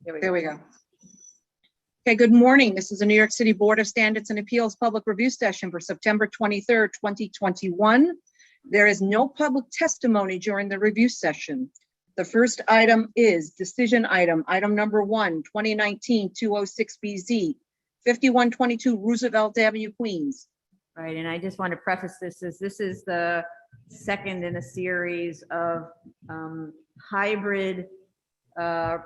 There we go. Okay, good morning. This is the New York City Board of Standards and Appeals Public Review Session for September 23rd, 2021. There is no public testimony during the review session. The first item is decision item number 1, 2019-206BZ, 5122 Roosevelt Avenue, Queens. Right, and I just want to preface this is the second in a series of hybrid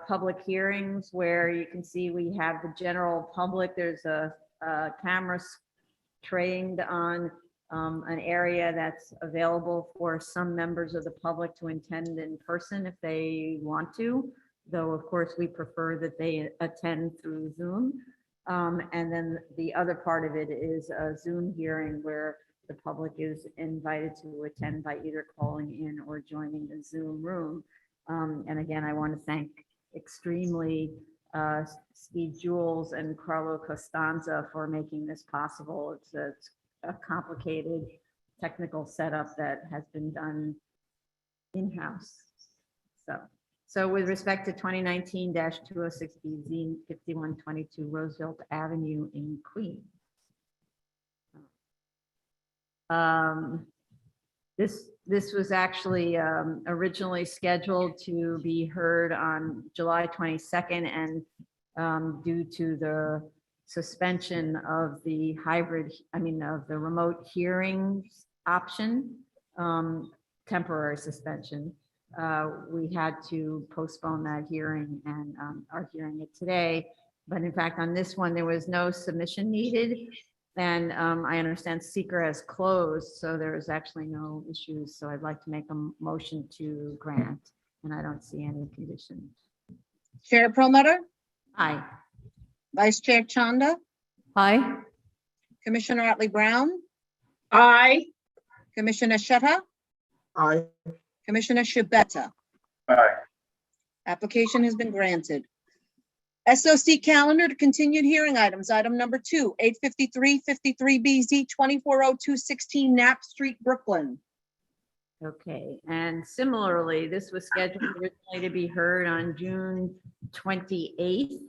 public hearings where you can see we have the general public. There's a camera trained on an area that's available for some members of the public to attend in person if they want to, though of course we prefer that they attend through Zoom. And then the other part of it is a Zoom hearing where the public is invited to attend by either calling in or joining the Zoom room. And again, I want to thank extremely Steve Jules and Carlo Costanza for making this possible. It's a complicated technical setup that has been done in-house. So with respect to 2019-206BZ 5122 Roosevelt Avenue in Queens. This was actually originally scheduled to be heard on July 22nd, and due to the suspension of the of the remote hearings option, temporary suspension, we had to postpone that hearing and are hearing it today. But in fact, on this one, there was no submission needed. And I understand seeker has closed, so there is actually no issues. So I'd like to make a motion to grant, and I don't see any conditions. Chair Perlmutter? Aye. Vice Chair Chanda? Aye. Commissioner Otley Brown? Aye. Commissioner Shetta? Aye. Commissioner Shabeta? Aye. Application has been granted. SOC calendar to continued hearing items. Item number 2, 853-53BZ 240216 Knapp Street, Brooklyn. Okay, and similarly, this was scheduled originally to be heard on June 28th,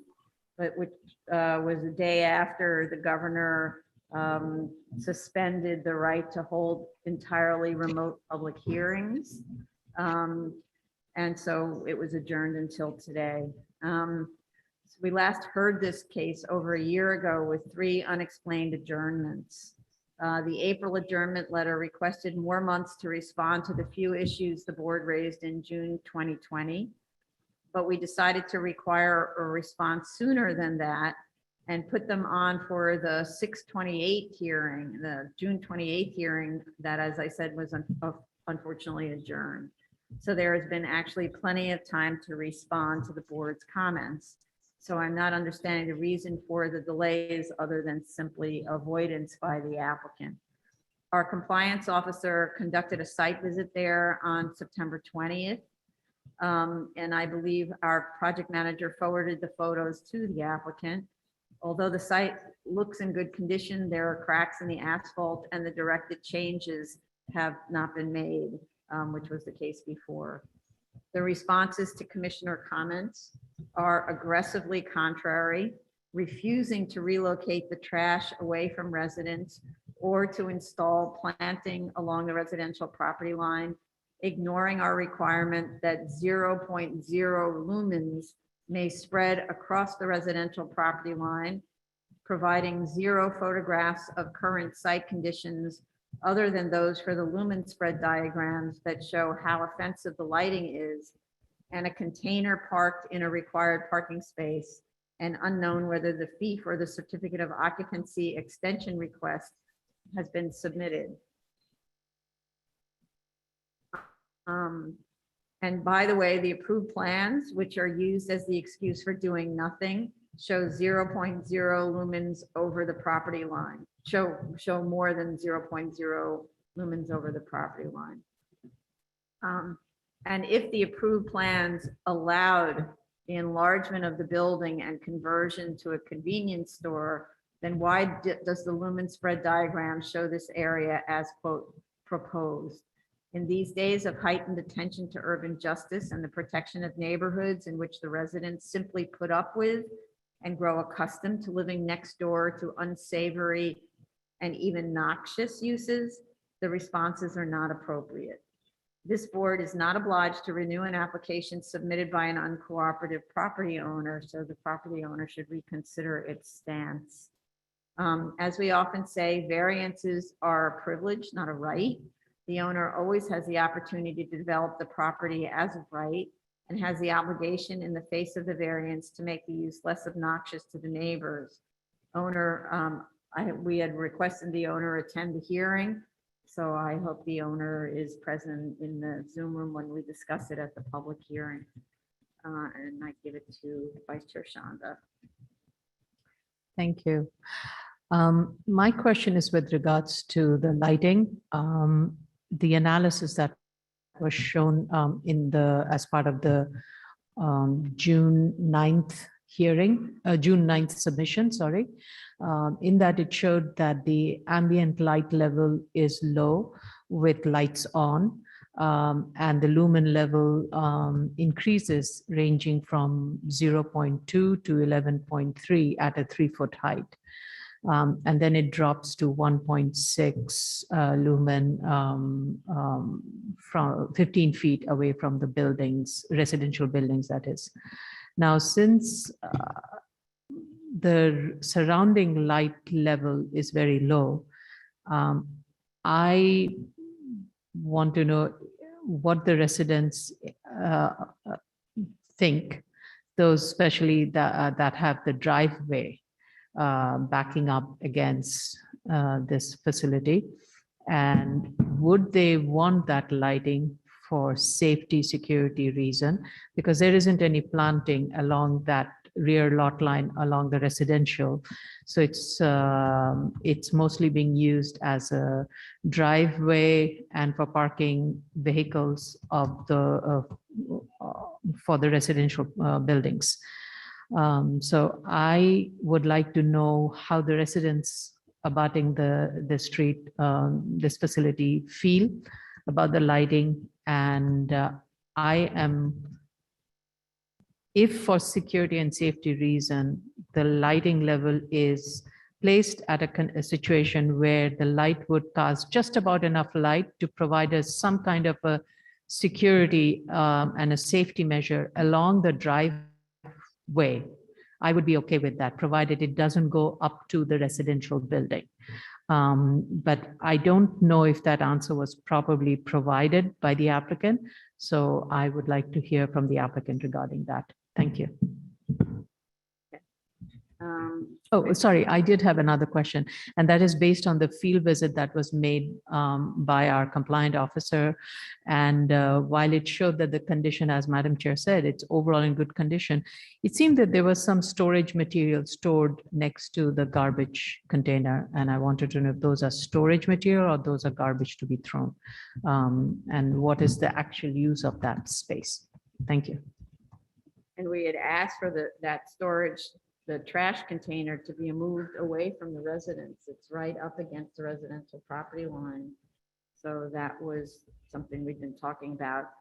but which was the day after the governor suspended the right to hold entirely remote public hearings. And so it was adjourned until today. So we last heard this case over a year ago with 3 unexplained adjournments. The April adjournment letter requested more months to respond to the few issues the board raised in June 2020, but we decided to require a response sooner than that and put them on for the 6/28 hearing, the June 28th hearing that, as I said, was unfortunately adjourned. So there has been actually plenty of time to respond to the board's comments. So I'm not understanding the reason for the delays other than simply avoidance by the applicant. Our compliance officer conducted a site visit there on September 20th. And I believe our project manager forwarded the photos to the applicant. Although the site looks in good condition, there are cracks in the asphalt and the directed changes have not been made, which was the case before. The responses to commissioner comments are aggressively contrary, refusing to relocate the trash away from residents or to install planting along the residential property line, ignoring our requirement that 0.0 lumens may spread across the residential property line, providing 0 photographs of current site conditions other than those for the lumen spread diagrams that show how offensive the lighting is, and a container parked in a required parking space, and unknown whether the fee for the certificate of occupancy extension request has been submitted. And by the way, the approved plans, which are used as the excuse for doing nothing, show 0.0 lumens over the property line, show more than 0.0 lumens over the property line. And if the approved plans allowed the enlargement of the building and conversion to a convenience store, then why does the lumen spread diagram show this area as, quote, proposed? In these days of heightened attention to urban justice and the protection of neighborhoods in which the residents simply put up with and grow accustomed to living next door to unsavory and even noxious uses, the responses are not appropriate. This board is not obliged to renew an application submitted by an uncooperative property owner, so the property owner should reconsider its stance. As we often say, variances are a privilege, not a right. The owner always has the opportunity to develop the property as of right and has the obligation in the face of the variance to make the use less obnoxious to the neighbors. We had requested the owner attend the hearing, so I hope the owner is present in the Zoom room when we discuss it at the public hearing. And I give it to Vice Chair Shanda. Thank you. My question is with regards to the lighting. The analysis that was shown as part of the June 9th hearing, June 9th submission, sorry. In that it showed that the ambient light level is low with lights on, and the lumen level increases ranging from 0.2 to 11.3 at a 3-foot height. And then it drops to 1.6 lumen from 15 feet away from the buildings, residential buildings, that is. Now, since the surrounding light level is very low, I want to know what the residents think, those especially that have the driveway backing up against this facility, and would they want that lighting for safety security reason, because there isn't any planting along that rear lot line along the residential, so it's mostly being used as a driveway and for parking vehicles of for the residential buildings. So I would like to know how the residents abutting the street, this facility, feel about the lighting. And if for security and safety reason, the lighting level is placed at a situation where the light would cast just about enough light to provide us some kind of a security and a safety measure along the driveway, I would be okay with that, provided it doesn't go up to the residential building. But I don't know if that answer was probably provided by the applicant. So I would like to hear from the applicant regarding that. Thank you. Oh, sorry, I did have another question, and that is based on the field visit that was made by our compliant officer. And while it showed that the condition, as Madam Chair said, it's overall in good condition, it seemed that there was some storage material stored next to the garbage container. And I wanted to know if those are storage material or those are garbage to be thrown. And what is the actual use of that space? Thank you. And we had asked for that storage, the trash container, to be moved away from the residence. It's right up against the residential property line. So that was something we've been talking about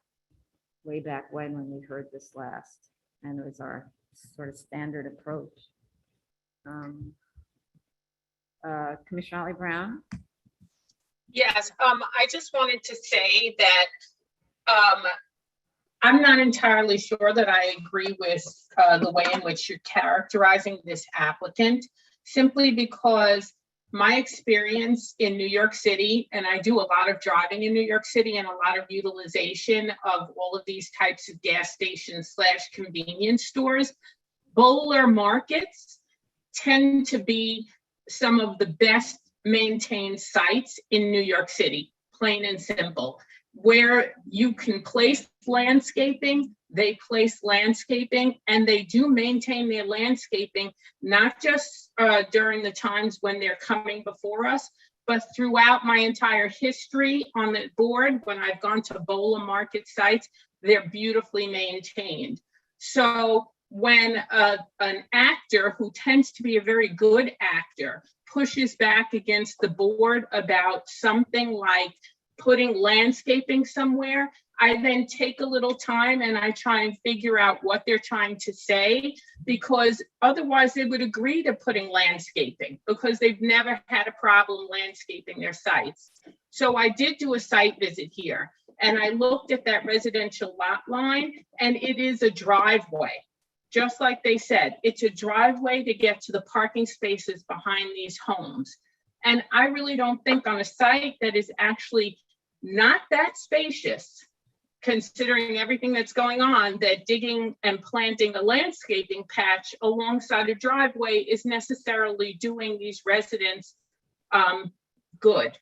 way back when we heard this last, and it was our sort of standard approach. Commissioner Holly Brown? Yes, I just wanted to say that I'm not entirely sure that I agree with the way in which you're characterizing this applicant, simply because my experience in New York City, and I do a lot of driving in New York City and a lot of utilization of all of these types of gas stations / convenience stores, Bowler markets tend to be some of the best maintained sites in New York City, plain and simple. Where you can place landscaping, they place landscaping, and they do maintain their landscaping, not just during the times when they're coming before us, but throughout my entire history on the board. When I've gone to Bowler market sites, they're beautifully maintained. So when an actor who tends to be a very good actor pushes back against the board about something like putting landscaping somewhere, I then take a little time and I try and figure out what they're trying to say, because otherwise they would agree to putting landscaping because they've never had a problem landscaping their sites. So I did do a site visit here and I looked at that residential lot line, and it is a driveway. Just like they said, it's a driveway to get to the parking spaces behind these homes. And I really don't think on a site that is actually not that spacious, considering everything that's going on, that digging and planting a landscaping patch alongside a driveway is necessarily doing these residents good.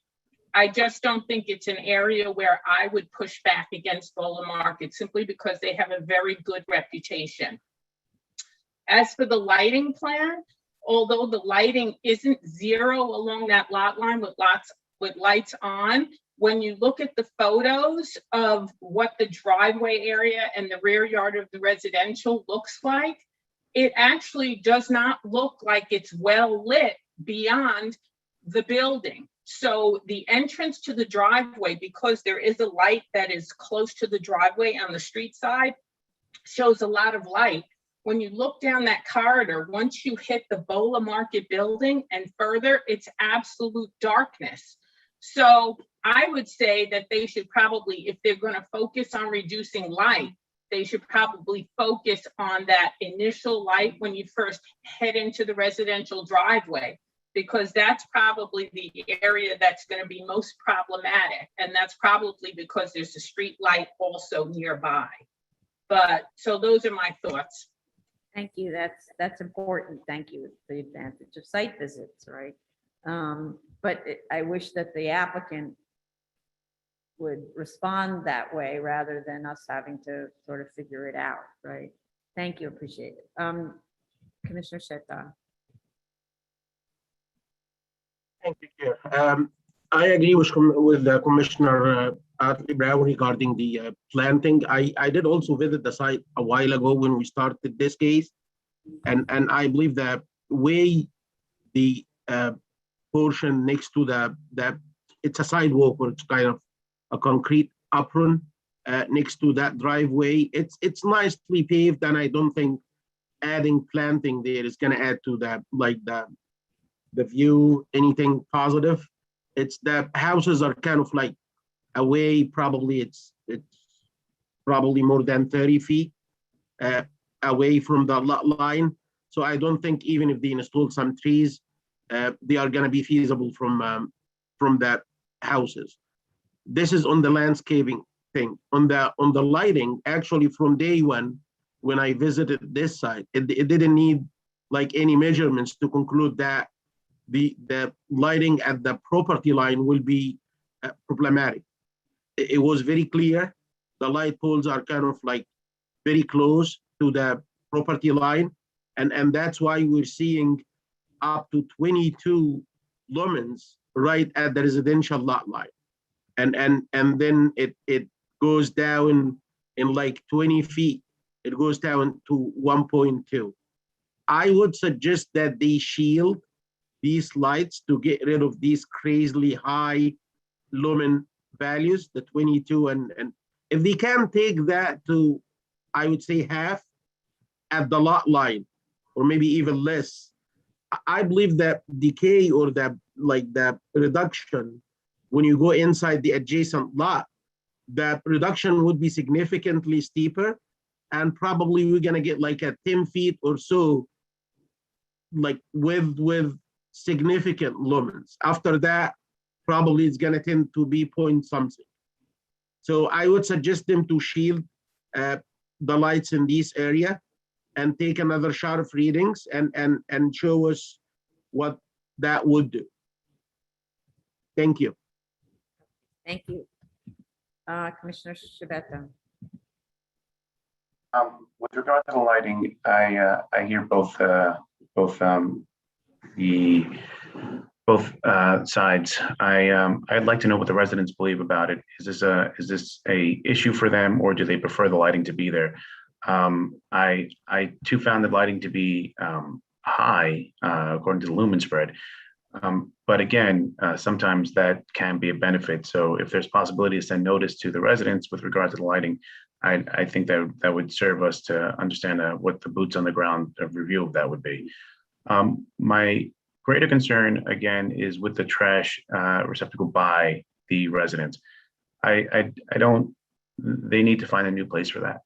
I just don't think it's an area where I would push back against Bola Market simply because they have a very good reputation. As for the lighting plan, although the lighting isn't zero along that lot line with lights on, when you look at the photos of what the driveway area and the rear yard of the residential looks like, it actually does not look like it's well lit beyond the building. So the entrance to the driveway, because there is a light that is close to the driveway on the street side, shows a lot of light. When you look down that corridor, once you hit the Bola Market building and further, it's absolute darkness. So I would say that they should probably, if they're going to focus on reducing light, they should probably focus on that initial light when you first head into the residential driveway, because that's probably the area that's going to be most problematic. And that's probably because there's a street light also nearby. But so those are my thoughts. Thank you. That's important. Thank you. The advantage of site visits, right? But I wish that the applicant would respond that way rather than us having to sort of figure it out, right? Thank you. Appreciate it. Commissioner Shetta. Thank you, Chair. I agree with Commissioner Artley Brown regarding the planting. I did also visit the site a while ago when we started this case, and I believe that way the portion next to the it's a sidewalk, or it's kind of a concrete apron next to that driveway. It's nicely paved, and I don't think adding planting there is going to add to that, like the view, anything positive. It's the houses are kind of like away, probably it's probably more than 30 feet away from the lot line. So I don't think even if they install some trees, they are going to be feasible from that houses. This is on the landscaping thing. On the lighting, actually from day one, when I visited this site, it didn't need like any measurements to conclude that the lighting at the property line will be problematic. It was very clear. The light poles are kind of like very close to the property line. And that's why we're seeing up to 22 lumens right at the residential lot line. And then it goes down in like 20 feet. It goes down to 1.2. I would suggest that they shield these lights to get rid of these crazily high lumen values, the 22, and if they can take that to, I would say, half at the lot line, or maybe even less, I believe that decay or the reduction when you go inside the adjacent lot, that reduction would be significantly steeper, and probably we're gonna get like a 10 feet or so, like with significant lumens. After that, probably it's gonna tend to be point something. So I would suggest them to shield the lights in this area and take another shot of readings and show us what that would do. Thank you. Thank you. Commissioner Shabeta. With regard to the lighting, I hear both sides. I'd like to know what the residents believe about it. Is this a issue for them, or do they prefer the lighting to be there? I too found the lighting to be high according to the lumen spread. But again, sometimes that can be a benefit. So if there's possibility to send notice to the residents with regard to the lighting, I think that would serve us to understand what the boots on the ground review of that would be. My greater concern, again, is with the trash receptacle by the residents. I don't, they need to find a new place for that.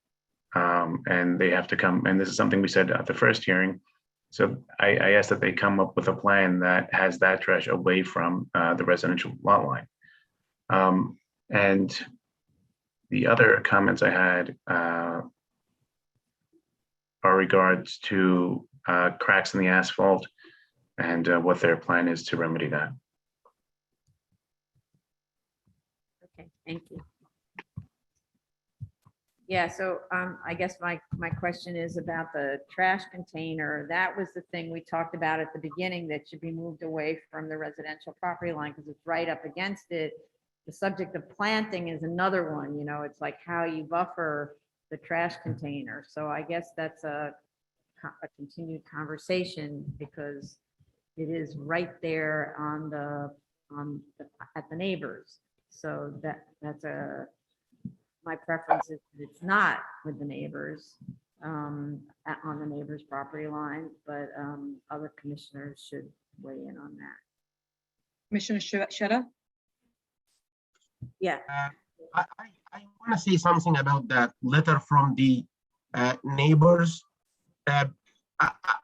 And they have to come, and this is something we said at the first hearing. So I asked that they come up with a plan that has that trash away from the residential lot line. And the other comments I had are regards to cracks in the asphalt and what their plan is to remedy that. Okay, thank you. Yeah, so I guess my question is about the trash container. That was the thing we talked about at the beginning that should be moved away from the residential property line because it's right up against it. The subject of planting is another one, you know, it's like how you buffer the trash container. So I guess that's a continued conversation because it is right there at the neighbors. So that's my preference is that it's not with the neighbors, on the neighbor's property line, but other commissioners should weigh in on that. Commissioner Sheta? Yeah, I want to say something about that letter from the neighbors.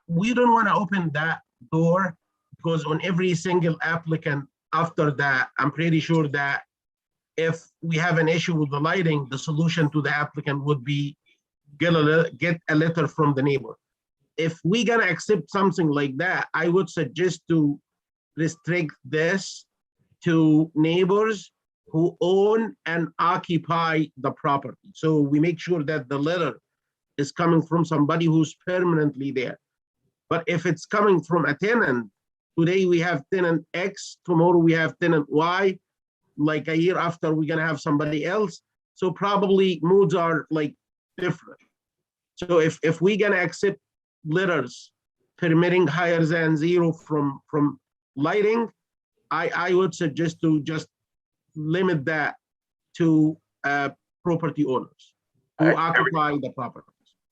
We don't want to open that door because on every single applicant after that, I'm pretty sure that if we have an issue with the lighting, the solution to the applicant would be get a letter from the neighbor. If we're gonna accept something like that, I would suggest to restrict this to neighbors who own and occupy the property. So we make sure that the letter is coming from somebody who's permanently there. But if it's coming from a tenant, today we have tenant X, tomorrow we have tenant Y, like a year after we're gonna have somebody else. So probably moods are like different. So if we're gonna accept letters permitting higher than zero from lighting, I would suggest to just limit that to property owners who occupy the properties.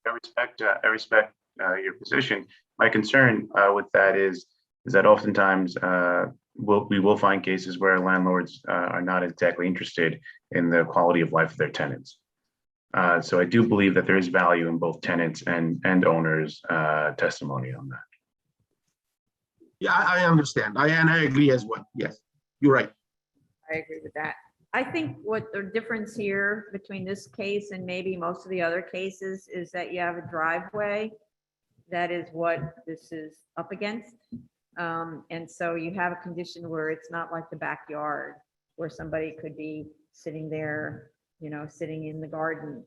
I respect your position. My concern with that is that oftentimes we will find cases where landlords are not exactly interested in the quality of life of their tenants. So I do believe that there is value in both tenants and owners' testimony on that. Yeah, I understand. And I agree as well. Yes, you're right. I agree with that. I think what the difference here between this case and maybe most of the other cases is that you have a driveway. That is what this is up against. And so you have a condition where it's not like the backyard where somebody could be sitting there, you know, sitting in the garden.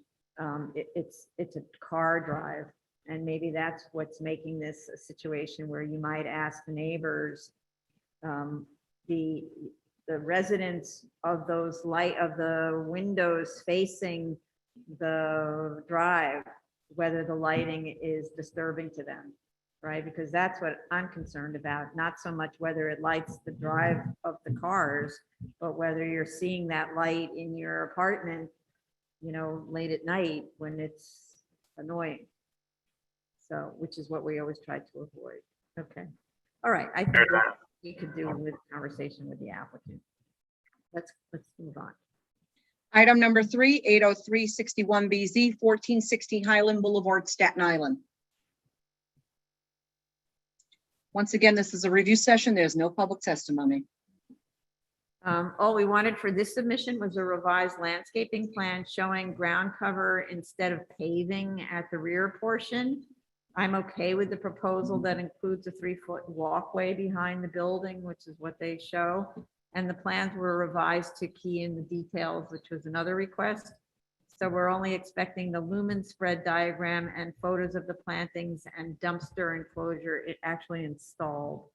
It's a car drive. And maybe that's what's making this a situation where you might ask the neighbors, the residents of the windows facing the drive, whether the lighting is disturbing to them, right? Because that's what I'm concerned about, not so much whether it lights the drive of the cars, but whether you're seeing that light in your apartment, you know, late at night when it's annoying. So, which is what we always try to avoid. Okay. All right. I think we could do with conversation with the applicant. Let's move on. Item number 3, 80361BZ, 1460 Highland Boulevard, Staten Island. Once again, this is a review session. There's no public testimony. All we wanted for this submission was a revised landscaping plan showing ground cover instead of paving at the rear portion. I'm okay with the proposal that includes a 3-foot walkway behind the building, which is what they show. And the plans were revised to key in the details, which was another request. So we're only expecting the lumen spread diagram and photos of the plantings and dumpster enclosure it actually installed.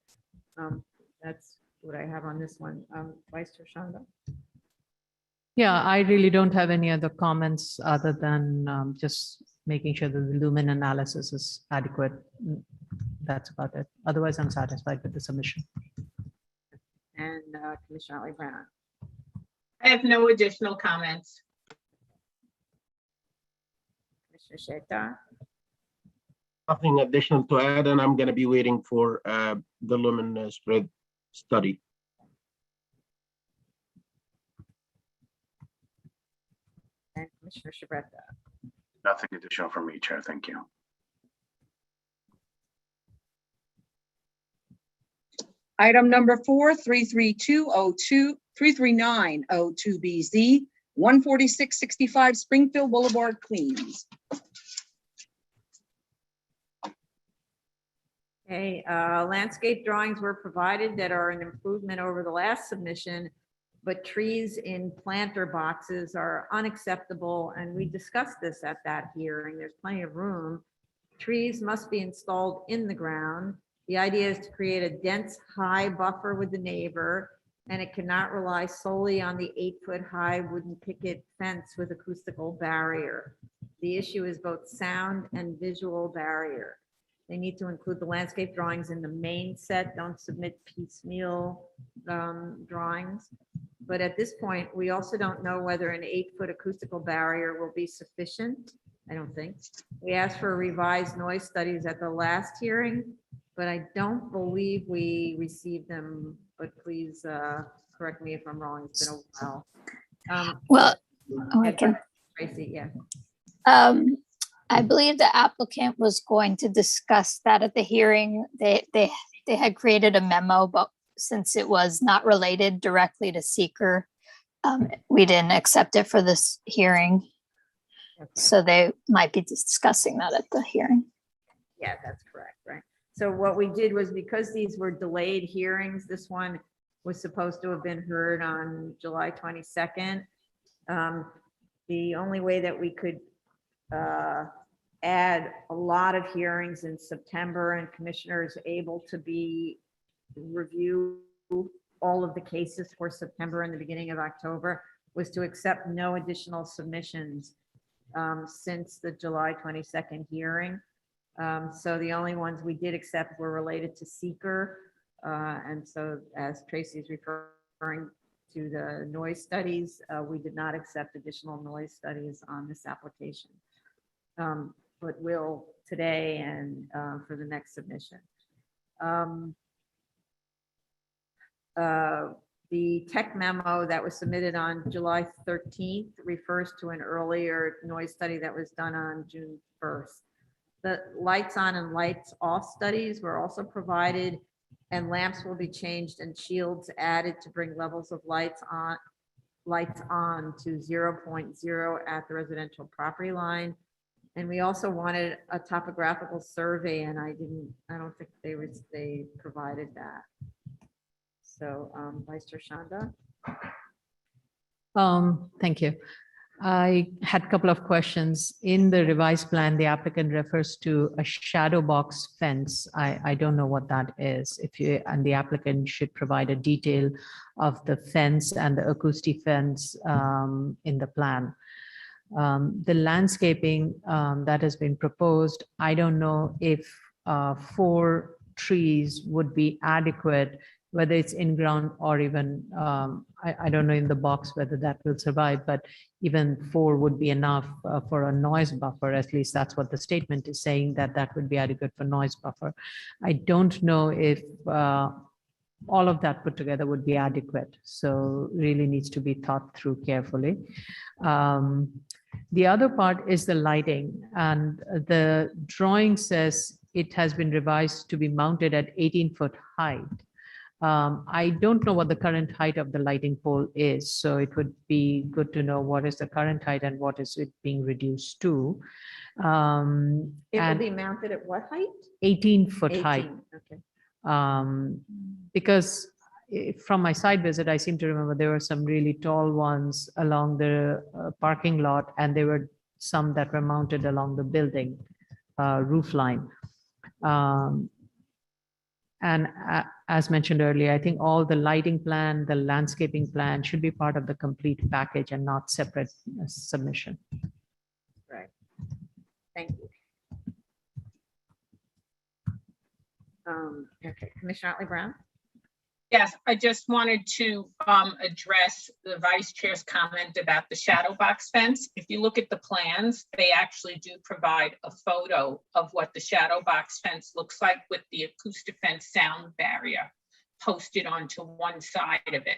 That's what I have on this one. Vice Chair Shanda. Yeah, I really don't have any other comments other than just making sure that the lumen analysis is adequate. That's about it. Otherwise, I'm satisfied with the submission. and Commissioner Otley Brown. I have no additional comments. Commissioner Shekar? Nothing additional to add, and I'm gonna be waiting for the lumen spread study. And Commissioner Shabretta. Nothing additional from me, Chair. Thank you. Item number 4, 33902BZ, 14665 Springfield Boulevard, Queens. Okay, landscape drawings were provided that are an improvement over the last submission, but trees in planter boxes are unacceptable, and we discussed this at that hearing. There's plenty of room. Trees must be installed in the ground. The idea is to create a dense, high buffer with the neighbor, and it cannot rely solely on the 8-foot-high wooden picket fence with acoustical barrier. The issue is both sound and visual barrier. They need to include the landscape drawings in the main set. Don't submit piecemeal drawings. But at this point, we also don't know whether an 8-foot acoustical barrier will be sufficient. I don't think. We asked for revised noise studies at the last hearing, but I don't believe we received them, but please correct me if I'm wrong. It's been a while. Well, Yeah, I can, Tracy, yeah. I believe the applicant was going to discuss that at the hearing. They had created a memo, but since it was not related directly to seeker, we didn't accept it for this hearing. Okay. So they might be discussing that at the hearing. Yeah, that's correct, right? So what we did was, because these were delayed hearings, this one was supposed to have been heard on July 22nd. The only way that we could add a lot of hearings in September and commissioners able to review all of the cases for September and the beginning of October was to accept no additional submissions since the July 22nd hearing. So the only ones we did accept were related to seeker. And so as Tracy's referring to the noise studies, we did not accept additional noise studies on this application. But will today and for the next submission. The tech memo that was submitted on July 13th refers to an earlier noise study that was done on June 1st. The lights on and lights off studies were also provided, and lamps will be changed and shields added to bring levels of lights on to 0.0 at the residential property line. And we also wanted a topographical survey, and I don't think they provided that. So Vice Chair Shanda. Thank you. I had a couple of questions. In the revised plan, the applicant refers to a shadow box fence. I don't know what that is. And the applicant should provide a detail of the fence and the acoustic fence in the plan. The landscaping that has been proposed, I don't know if 4 trees would be adequate, whether it's in ground or even, I don't know in the box whether that will survive, but even 4 would be enough for a noise buffer. At least that's what the statement is saying, that would be adequate for noise buffer. I don't know if all of that put together would be adequate. So really needs to be thought through carefully. The other part is the lighting, and the drawing says it has been revised to be mounted at 18-foot height. I don't know what the current height of the lighting pole is, so it would be good to know what is the current height and what is it being reduced to. It will And be mounted at what height? 18-foot height. 18, okay. Because from my site visit, I seem to remember there were some really tall ones along the parking lot, and there were some that were mounted along the building roof line. And as mentioned earlier, I think all the lighting plan, the landscaping plan should be part of the complete package and not separate submission. Right. Thank you. Okay, Commissioner Otley Brown. Yes, I just wanted to address the vice chair's comment about the shadow box fence. If you look at the plans, they actually do provide a photo of what the shadow box fence looks like with the acoustic fence sound barrier posted onto one side of it.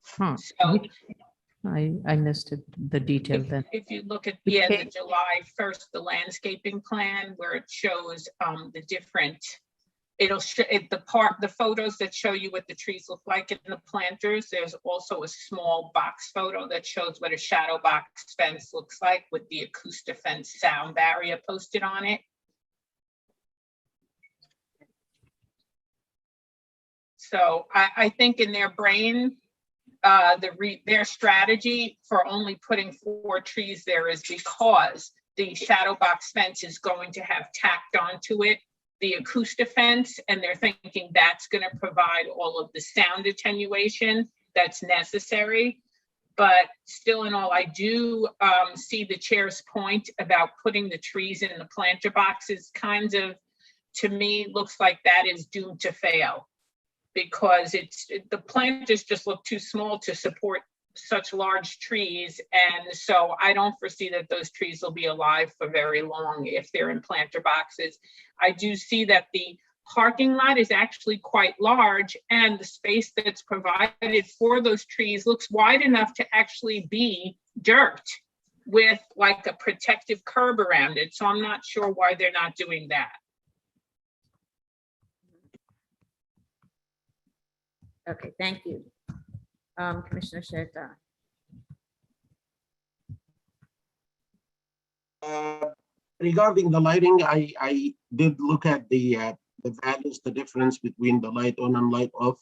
Huh. So I missed it, the detail then. if you look at, Which yeah, the page? July 1st, the landscaping plan where it shows the different, it'll show the photos that show you what the trees look like in the planters. There's also a small box photo that shows what a shadow box fence looks like with the acoustic fence sound barrier posted on it. So I think in their brain, their strategy for only putting 4 trees there is because the shadow box fence is going to have tacked onto it the acoustic fence, and they're thinking that's going to provide all of the sound attenuation that's necessary. But still in all, I do see the chair's point about putting the trees in the planter boxes kind of, to me, looks like that is doomed to fail, because the planters just look too small to support such large trees. And so I don't foresee that those trees will be alive for very long if they're in planter boxes. I do see that the parking lot is actually quite large, and the space that's provided for those trees looks wide enough to actually be dirt with like a protective curb around it. So I'm not sure why they're not doing that. Okay, thank you. Commissioner Sherta. Regarding the lighting, I did look at the values, the difference between the light on and light off,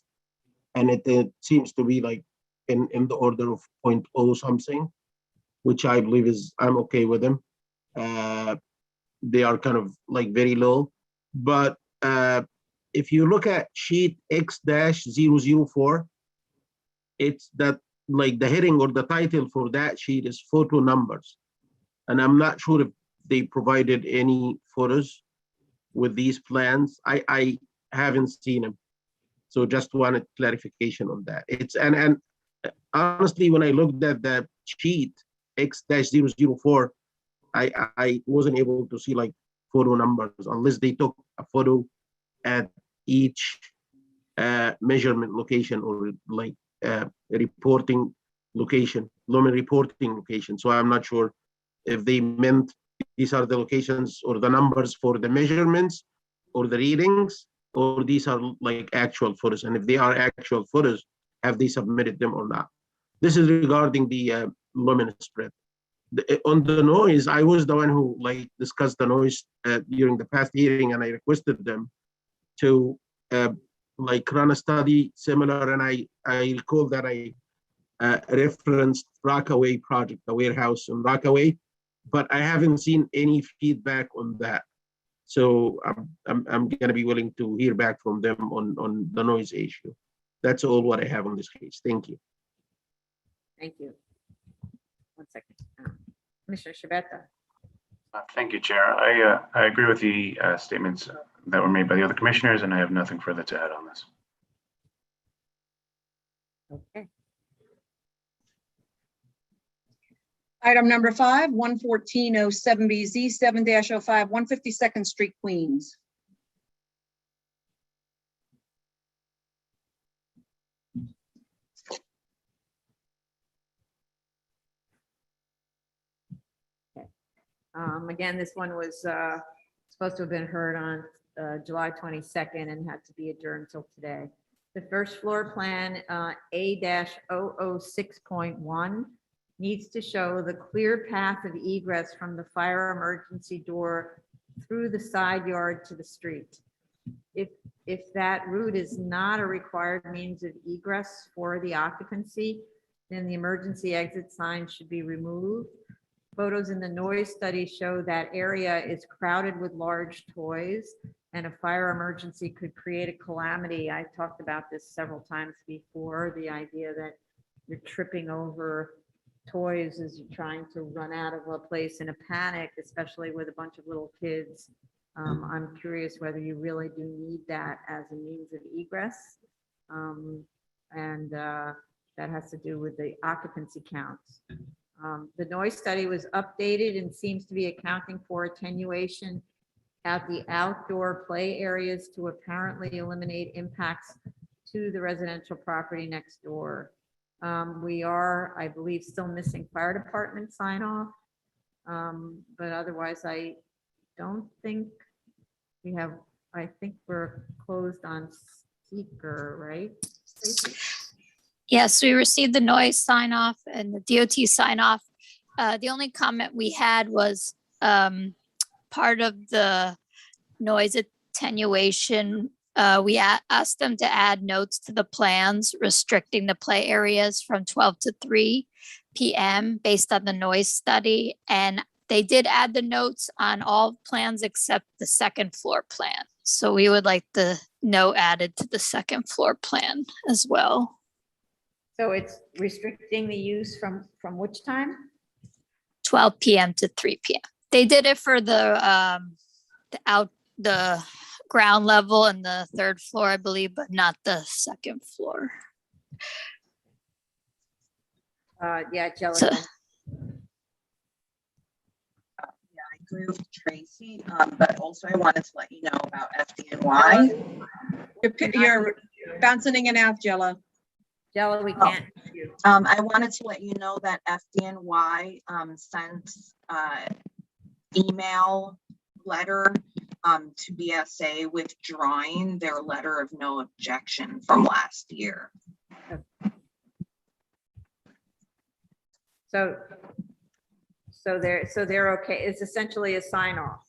and it seems to be like in the order of 0.0 something, which I believe is, I'm okay with them. They are kind of like very low, but if you look at sheet X-004, it's that like the heading or the title for that sheet is photo numbers. And I'm not sure if they provided any photos with these plans. I haven't seen them. So just wanted clarification on that. And honestly, when I looked at the sheet X-004, I wasn't able to see like photo numbers unless they took a photo at each measurement location or like reporting location, lumen reporting location. So I'm not sure if they meant these are the locations or the numbers for the measurements or the readings, or these are like actual photos. And if they are actual photos, have they submitted them or not? This is regarding the lumen spread. On the noise, I was the one who like discussed the noise during the past hearing, and I requested them to like run a study similar, and I recall that I referenced Rockaway project, the warehouse in Rockaway, but I haven't seen any feedback on that. So I'm gonna be willing to hear back from them on the noise issue. That's all what I have on this case. Thank you. Thank you. One second. Commissioner Shabeta. Thank you, Chair. I agree with the statements that were made by the other commissioners, and I have nothing further to add on this. Okay. Item number 5, 11407BZ, 7-05, 152nd Street, Queens. Again, this one was supposed to have been heard on July 22nd and had to be adjourned until today. The first floor plan, A-006.1, needs to show the clear path of egress from the fire emergency door through the side yard to the street. If that route is not a required means of egress for the occupancy, then the emergency exit sign should be removed. Photos in the noise study show that area is crowded with large toys, and a fire emergency could create a calamity. I've talked about this several times before, the idea that you're tripping over toys as you're trying to run out of a place in a panic, especially with a bunch of little kids I'm curious whether you really do need that as a means of egress. And that has to do with the occupancy counts. The noise study was updated and seems to be accounting for attenuation at the outdoor play areas to apparently eliminate impacts to the residential property next door. We are, I believe, still missing fire department sign off. But otherwise, I don't think we have, I think we're closed on seeker, right? Stacy? Yes, we received the noise sign off and the DOT sign off. The only comment we had was part of the noise attenuation. We asked them to add notes to the plans restricting the play areas from 12 to 3 p.m. based on the noise study. And they did add the notes on all plans except the second floor plan. So we would like the note added to the second floor plan as well. So it's restricting the use from which time? 12 p.m. to 3 p.m. They did it for the ground level and the third floor, I believe, but not the second floor. Yeah, Jelly. So- I agree with Tracy, but also I wanted to let you know about FDNY. You're bouncing in and out, Jella. Jelly, we can't hear you. I wanted to let you know that FDNY sent email letter to BSA withdrawing their letter of no objection from last year. So they're okay. It's essentially a sign off.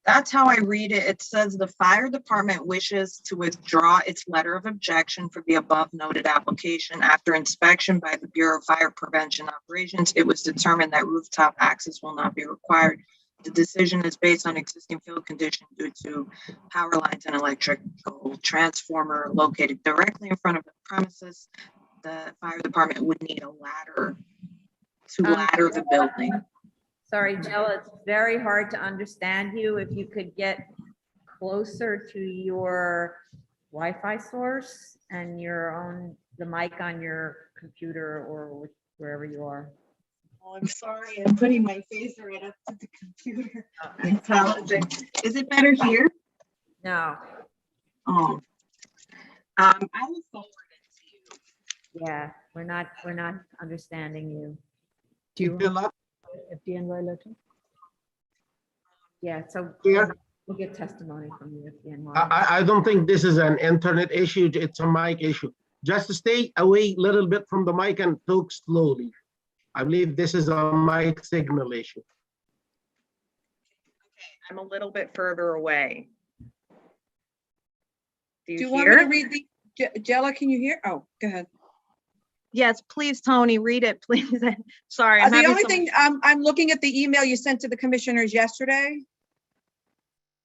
That's how I read it. It says the fire department wishes to withdraw its letter of objection for the above noted application. After inspection by the Bureau of Fire Prevention Operations, it was determined that rooftop access will not be required. The decision is based on existing field condition due to power lines and electrical transformer located directly in front of the premises. The fire department would need a ladder to ladder the building. Sorry, Jill, it's very hard to understand you. If you could get closer to your Wi-Fi source and the mic on your computer or wherever you are. Oh, I'm sorry. I'm putting my face right up to the computer. I apologize. Is it better here? No, Oh. I will forward it to you. yeah, we're not understanding you. Do you Fill have up FDNY letter? Yeah, so Yeah. we'll get testimony from you at the end. I don't think this is an internet issue. It's a mic issue. Just stay away a little bit from the mic and talk slowly. I believe this is a mic signal issue. Okay, I'm a little bit further away. Do Do you you want me to hear? read the, Jella, can you hear? Oh, go ahead. Yes, please, Tony, read it, please. Sorry. I'm The having only some- thing, I'm looking at the email you sent to the commissioners yesterday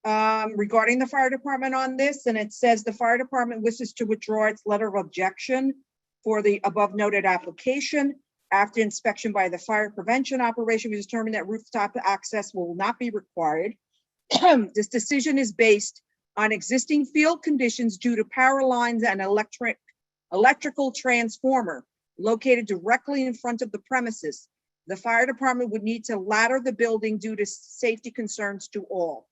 regarding the fire department on this, and it says the fire department wishes to withdraw its letter of objection for the above noted application. After inspection by the fire prevention operation, we determined that rooftop access will not be required. This decision is based on existing field conditions due to power lines and electrical transformer located directly in front of the premises. The fire department would need to ladder the building due to safety concerns to all.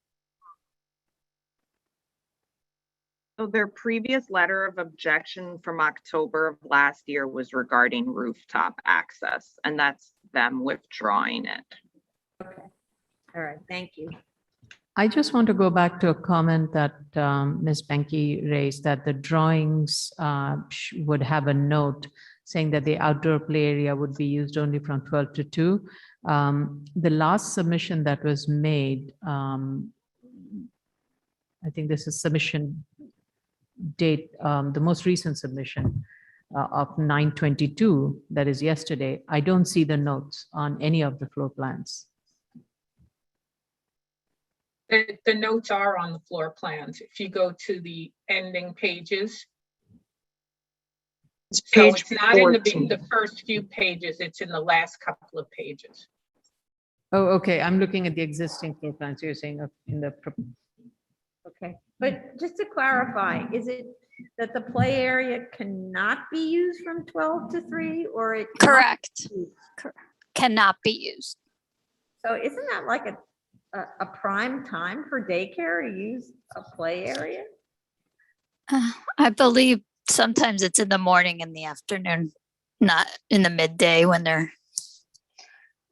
So their previous letter of objection from October of last year was regarding rooftop access, and that's them withdrawing it. Okay, all right, thank you. I just want to go back to a comment that Ms. Benke raised, that the drawings would have a note saying that the outdoor play area would be used only from 12 to 2. The last submission that was made, I think this is submission date, the most recent submission of 9/22, that is yesterday. I don't see the notes on any of the floor plans. The notes are on the floor plans. If you go to the ending pages. So Page it's not in 14. the first few pages, it's in the last couple of pages. Oh, okay, I'm looking at the existing floor plans. You're saying in the, Okay, but just to clarify, is it that the play area cannot be used from 12 to 3 or it? must Correct. be used? Cannot be used. So isn't that like a prime time for daycare to use a play area? I believe sometimes it's in the morning and the afternoon, not in the midday when they're,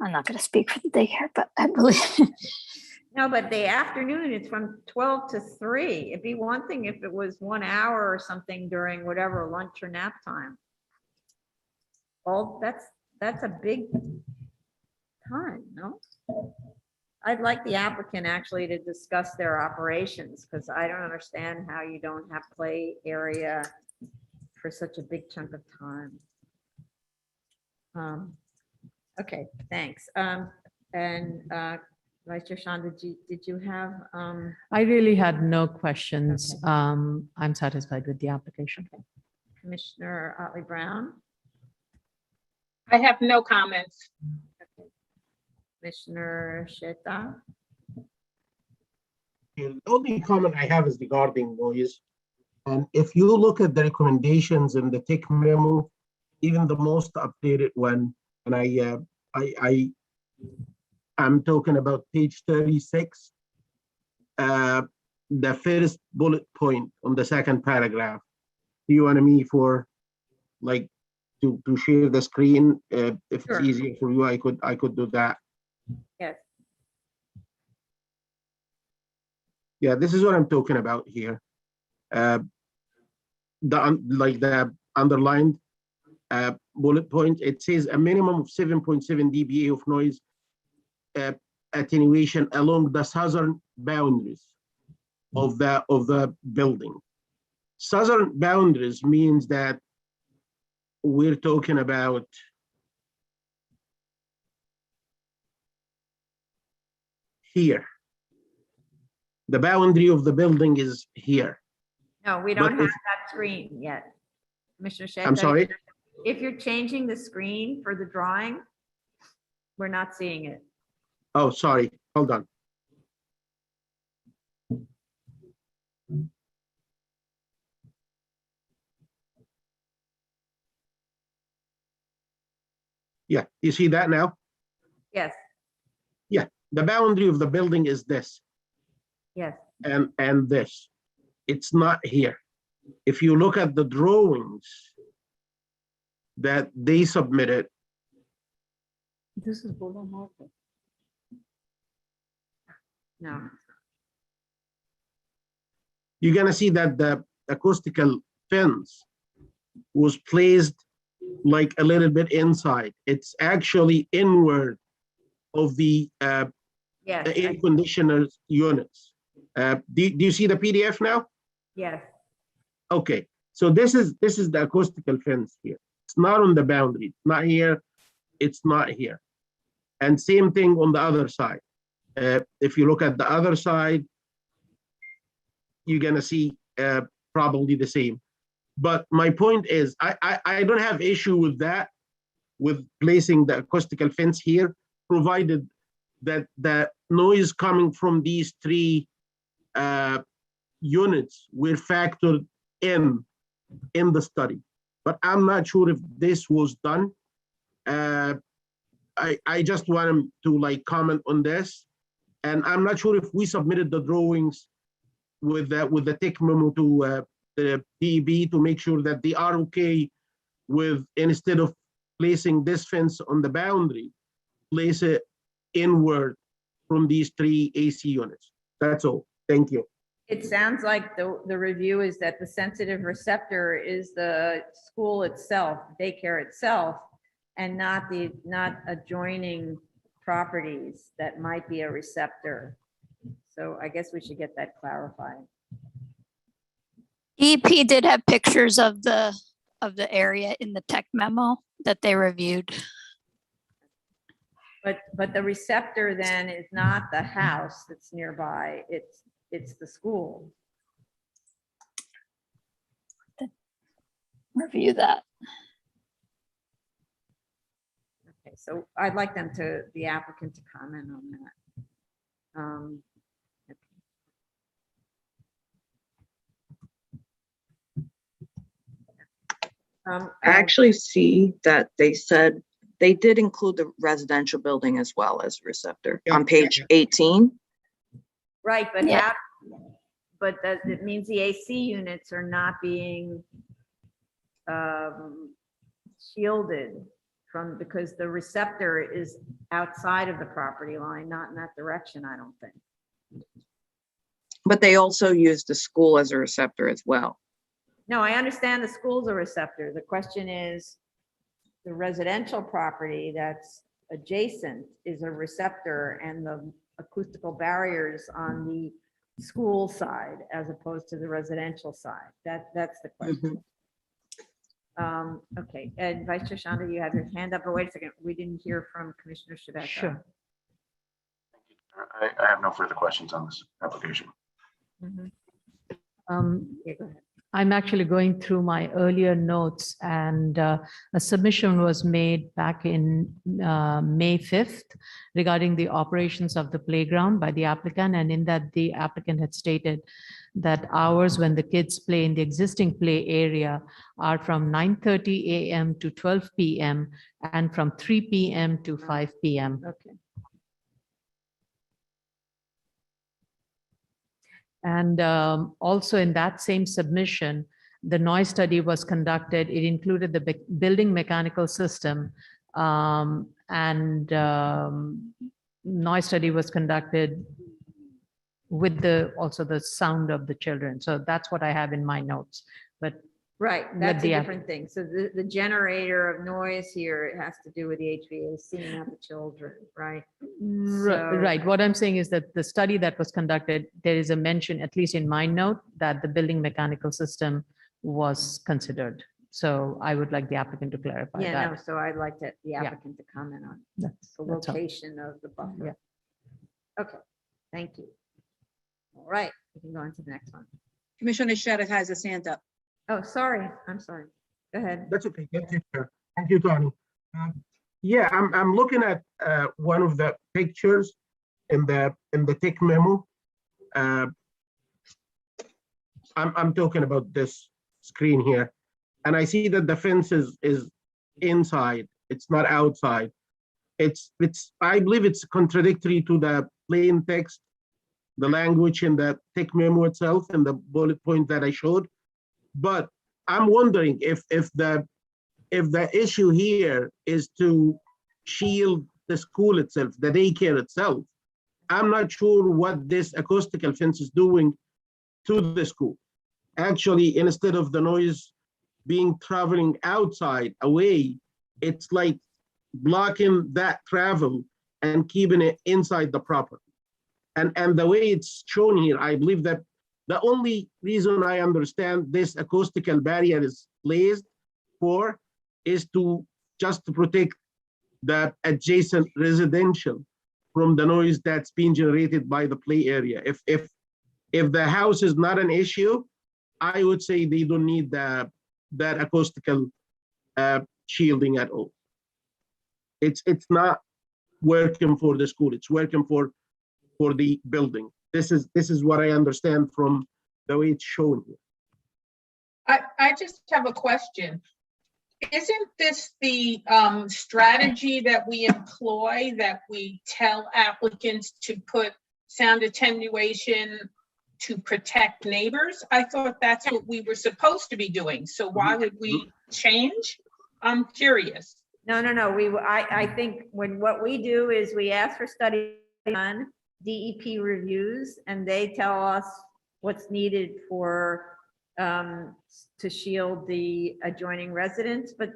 I'm not going to speak for the daycare, but I believe, No, but the afternoon, it's from 12 to 3. It'd be one thing if it was 1 hour or something during whatever lunch or nap time. Oh, that's a big time, no? I'd like the applicant actually to discuss their operations, because I don't understand how you don't have play area for such a big chunk of time. Okay, thanks. And Vice Chair Sean, did you have, I really had no questions. I'm satisfied with the application. Commissioner Otley Brown? I have no comments. Commissioner Sheta? The only comment I have is regarding noise. And if you look at the recommendations in the TIC memo, even the most updated one, and I'm talking about page 36, the first bullet point on the second paragraph. Do you want me for like to share the screen? If it's Sure. easier for you, I could do that. Yes. Yeah, this is what I'm talking about here. The underlined bullet point, it says a minimum of 7.7 dBA of noise attenuation along the southern boundaries of the building. Southern boundaries means that we're talking about here. The boundary of the building is here. No, we don't But have if- that screen yet. Commissioner Sheta? I'm sorry? If you're changing the screen for the drawing, we're not seeing it. Oh, sorry, hold on. Yeah, you see that now? Yes, The boundary of the building is this yes. and this. It's not here. If you look at the drawings that they submitted, This is Golden Harbor. No. you're gonna see that the acoustical fence was placed like a little bit inside. It's actually inward of the Yes, air conditioner units. Do you see the PDF now? yes. Okay, so this is the acoustical fence here. It's not on the boundary. It's not here. It's not here. And same thing on the other side. If you look at the other side, you're gonna see probably the same. But my point is, I don't have issue with that, with placing the acoustical fence here, provided that the noise coming from these three units were factored in the study. But I'm not sure if this was done. I just want him to like comment on this. And I'm not sure if we submitted the drawings with the TIC memo to the DEB to make sure that they are okay with, instead of placing this fence on the boundary, place it inward from these three AC units. That's all. Thank you. It sounds like the review is that the sensitive receptor is the school itself, daycare itself, and not adjoining properties that might be a receptor. So I guess we should get that clarified. EP did have pictures of the area in the tech memo that they reviewed. But the receptor then is not the house that's nearby, it's the school. Review that. Okay, so I'd like the applicant to comment on that. I actually see that they said they did include the residential building as well as receptor Yeah, on page yeah. 18. Right, but Yeah. it means the AC units are not being shielded from, because the receptor is outside of the property line, not in that direction, I don't think. But they also use the school as a receptor as well. No, I understand the school's a receptor. The question is, the residential property that's adjacent is a receptor, and the acoustical barriers on the school side as opposed to the residential side. That's the question. Okay, and Vice Chair Shanda, you have your hand up, but wait a second, we didn't hear from Commissioner Shebeka. Sure. I have no further questions on this application. Mhm. Yeah, go ahead. I'm actually going through my earlier notes, and a submission was made back in May 5th regarding the operations of the playground by the applicant. And in that, the applicant had stated that hours when the kids play in the existing play area are from 9:30 a.m. to 12 p.m. and from 3 p.m. to 5 p.m. Okay. And also in that same submission, the noise study was conducted. It included the building mechanical system, and noise study was conducted with also the sound of the children. So that's what I have in my notes. But Right, With that's a the app- different thing. So the generator of noise here, it has to do with the HVAC, not the children, right? So- Right, what I'm saying is that the study that was conducted, there is a mention, at least in my note, that the building mechanical system was considered. So I would like the applicant to clarify Yeah, no, that. so I'd like the applicant to comment on That's the all. location of the buffer. Yeah. Okay, thank you. All right, we can go on to the next one. Commissioner Sheta has his hand up. Oh, sorry, I'm sorry. Go ahead. That's okay. Thank you, Chair. Thank you, Tony. Yeah, I'm looking at one of the pictures in the tech memo. I'm talking about this screen here, and I see that the fence is inside. It's not outside. I believe it's contradictory to the plain text, the language in the tech memo itself and the bullet point that I showed. But I'm wondering if the issue here is to shield the school itself, the daycare itself. I'm not sure what this acoustical fence is doing to the school. Actually, instead of the noise being traveling outside away, it's like blocking that travel and keeping it inside the property. And the way it's shown here, I believe that the only reason I understand this acoustical barrier is placed for is just to protect the adjacent residential from the noise that's being generated by the play area. If the house is not an issue, I would say they don't need that acoustical shielding at all. It's not working for the school. It's working for the building. This is what I understand from the way it's shown here. I just have a question. Isn't this the strategy that we employ, that we tell applicants to put sound attenuation to protect neighbors? I thought that's what we were supposed to be doing. So why would we change? I'm curious. No, I think what we do is we ask for study done, DEP reviews, and they tell us what's needed for to shield the adjoining residents. But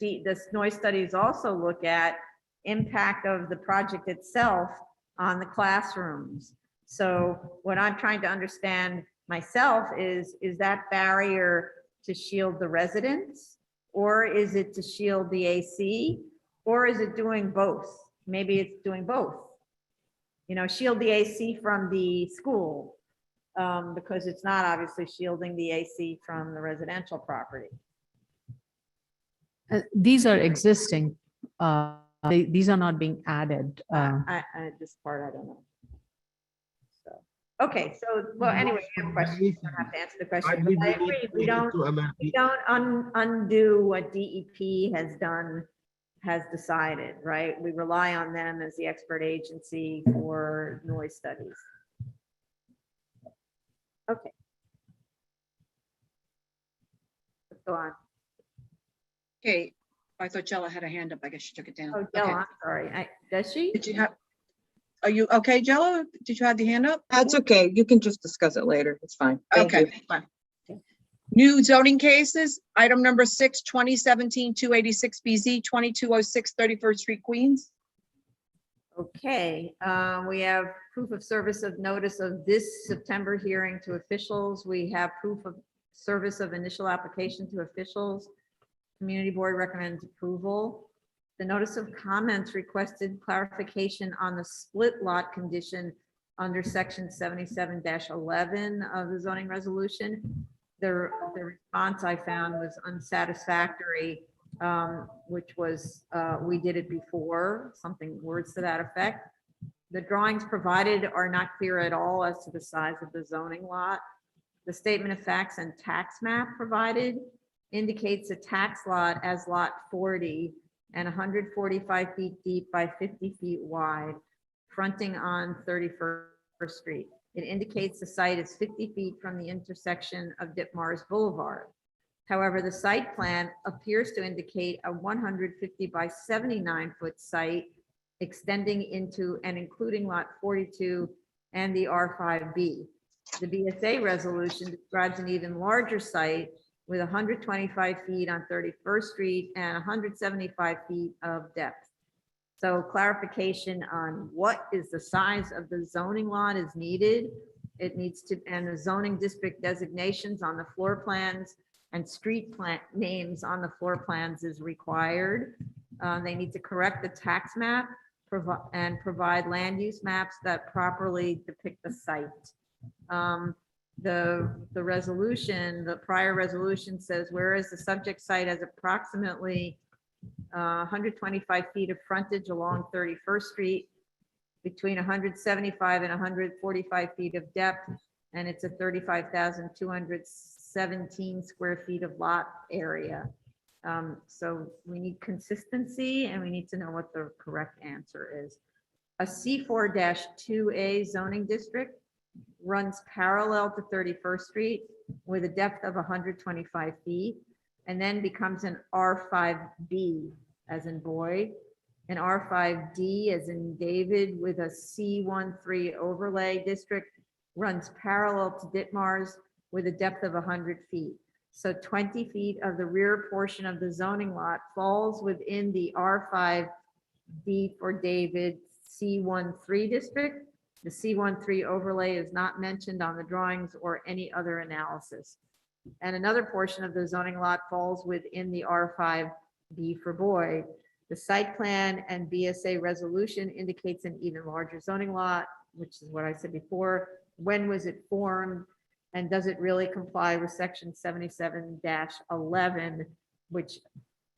the noise studies also look at impact of the project itself on the classrooms. So what I'm trying to understand myself is that barrier to shield the residents, or is it to shield the AC, or is it doing both? Maybe it's doing both. You know, shield the AC from the school, because it's not obviously shielding the AC from the residential property. These are existing these are not being added. This part, I don't know. So, okay, so, well, anyway, you have questions, you don't have to answer the I question, believe but I we agree, need we don't, to amend we don't undo what DEP has done, has decided, right? We rely on them as the expert agency for noise studies. Okay. Let's go on. Okay, I thought Jella had a hand up. I guess she took it down. Oh, Okay. Jill, I'm sorry. Does she? Did you have, are you okay, Jella? Did you have the hand up? That's okay. You can just discuss it later. It's fine. Thank you. Okay, fine. New zoning cases, item number 6, 2017-286 BZ, 2206 31st Street, Queens. Okay, we have proof of service of notice of this September hearing to officials. We have proof of service of initial application to officials. Community board recommends approval. The notice of comments requested clarification on the split lot condition under section 77-11 of the zoning resolution. The response I found was unsatisfactory, which was, we did it before, something, words to that effect. The drawings provided are not clear at all as to the size of the zoning lot. The statement of facts and tax map provided indicates a tax lot as lot 40 and 145 feet deep by 50 feet wide, fronting on 31st Street. It indicates the site is 50 feet from the intersection of Ditmars Boulevard. However, the site plan appears to indicate a 150 by 79 foot site extending into and including lot 42 and the R5B. The BSA resolution describes an even larger site with 125 feet on 31st Street and 175 feet of depth. So clarification on what is the size of the zoning lot is needed. It needs to, and the zoning district designations on the floor plans and street plan names on the floor plans is required. They need to correct the tax map and provide land use maps that properly depict the site. The resolution, the prior resolution says, whereas the subject site has approximately 125 feet of frontage along 31st Street, between 175 and 145 feet of depth, and it's a 35,217 square feet of lot area. So we need consistency and we need to know what the correct answer is. A C4-2A zoning district runs parallel to 31st Street with a depth of 125 feet and then becomes an R5B as in boy, an R5D as in David with a C13 overlay district runs parallel to Ditmars with a depth of 100 feet. So 20 feet of the rear portion of the zoning lot falls within the R5D for David C13 district. The C13 overlay is not mentioned on the drawings or any other analysis. And another portion of the zoning lot falls within the R5B for boy. The site plan and BSA resolution indicates an even larger zoning lot, which is what I said before. When was it formed? And does it really comply with section 77-11, which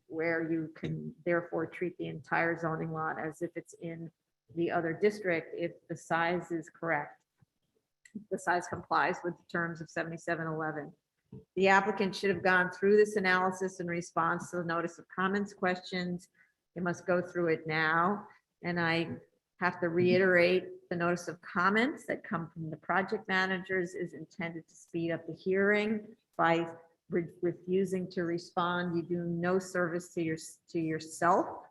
where you can therefore treat the entire zoning lot as if it's in the other district if the size is correct. The size complies with the terms of 77-11. The applicant should have gone through this analysis in response to the notice of comments questions. They must go through it now. And I have to reiterate the notice of comments that come from the project managers is intended to speed up the hearing. By refusing to respond, you do no service to yourself,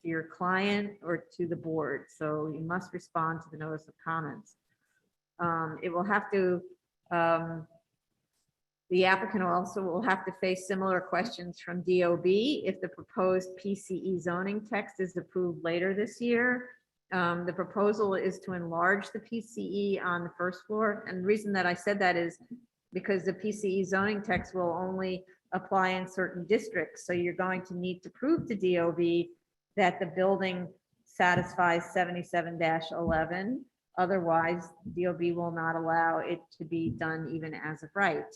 to your client, or to the board. So you must respond to the notice of comments. It will have to, the applicant also will have to face similar questions from DOB if the proposed PCE zoning text is approved later this year. The proposal is to enlarge the PCE on the first floor. And the reason that I said that is because the PCE zoning text will only apply in certain districts. So you're going to need to prove to DOB that the building satisfies 77-11. Otherwise, DOB will not allow it to be done even as of right.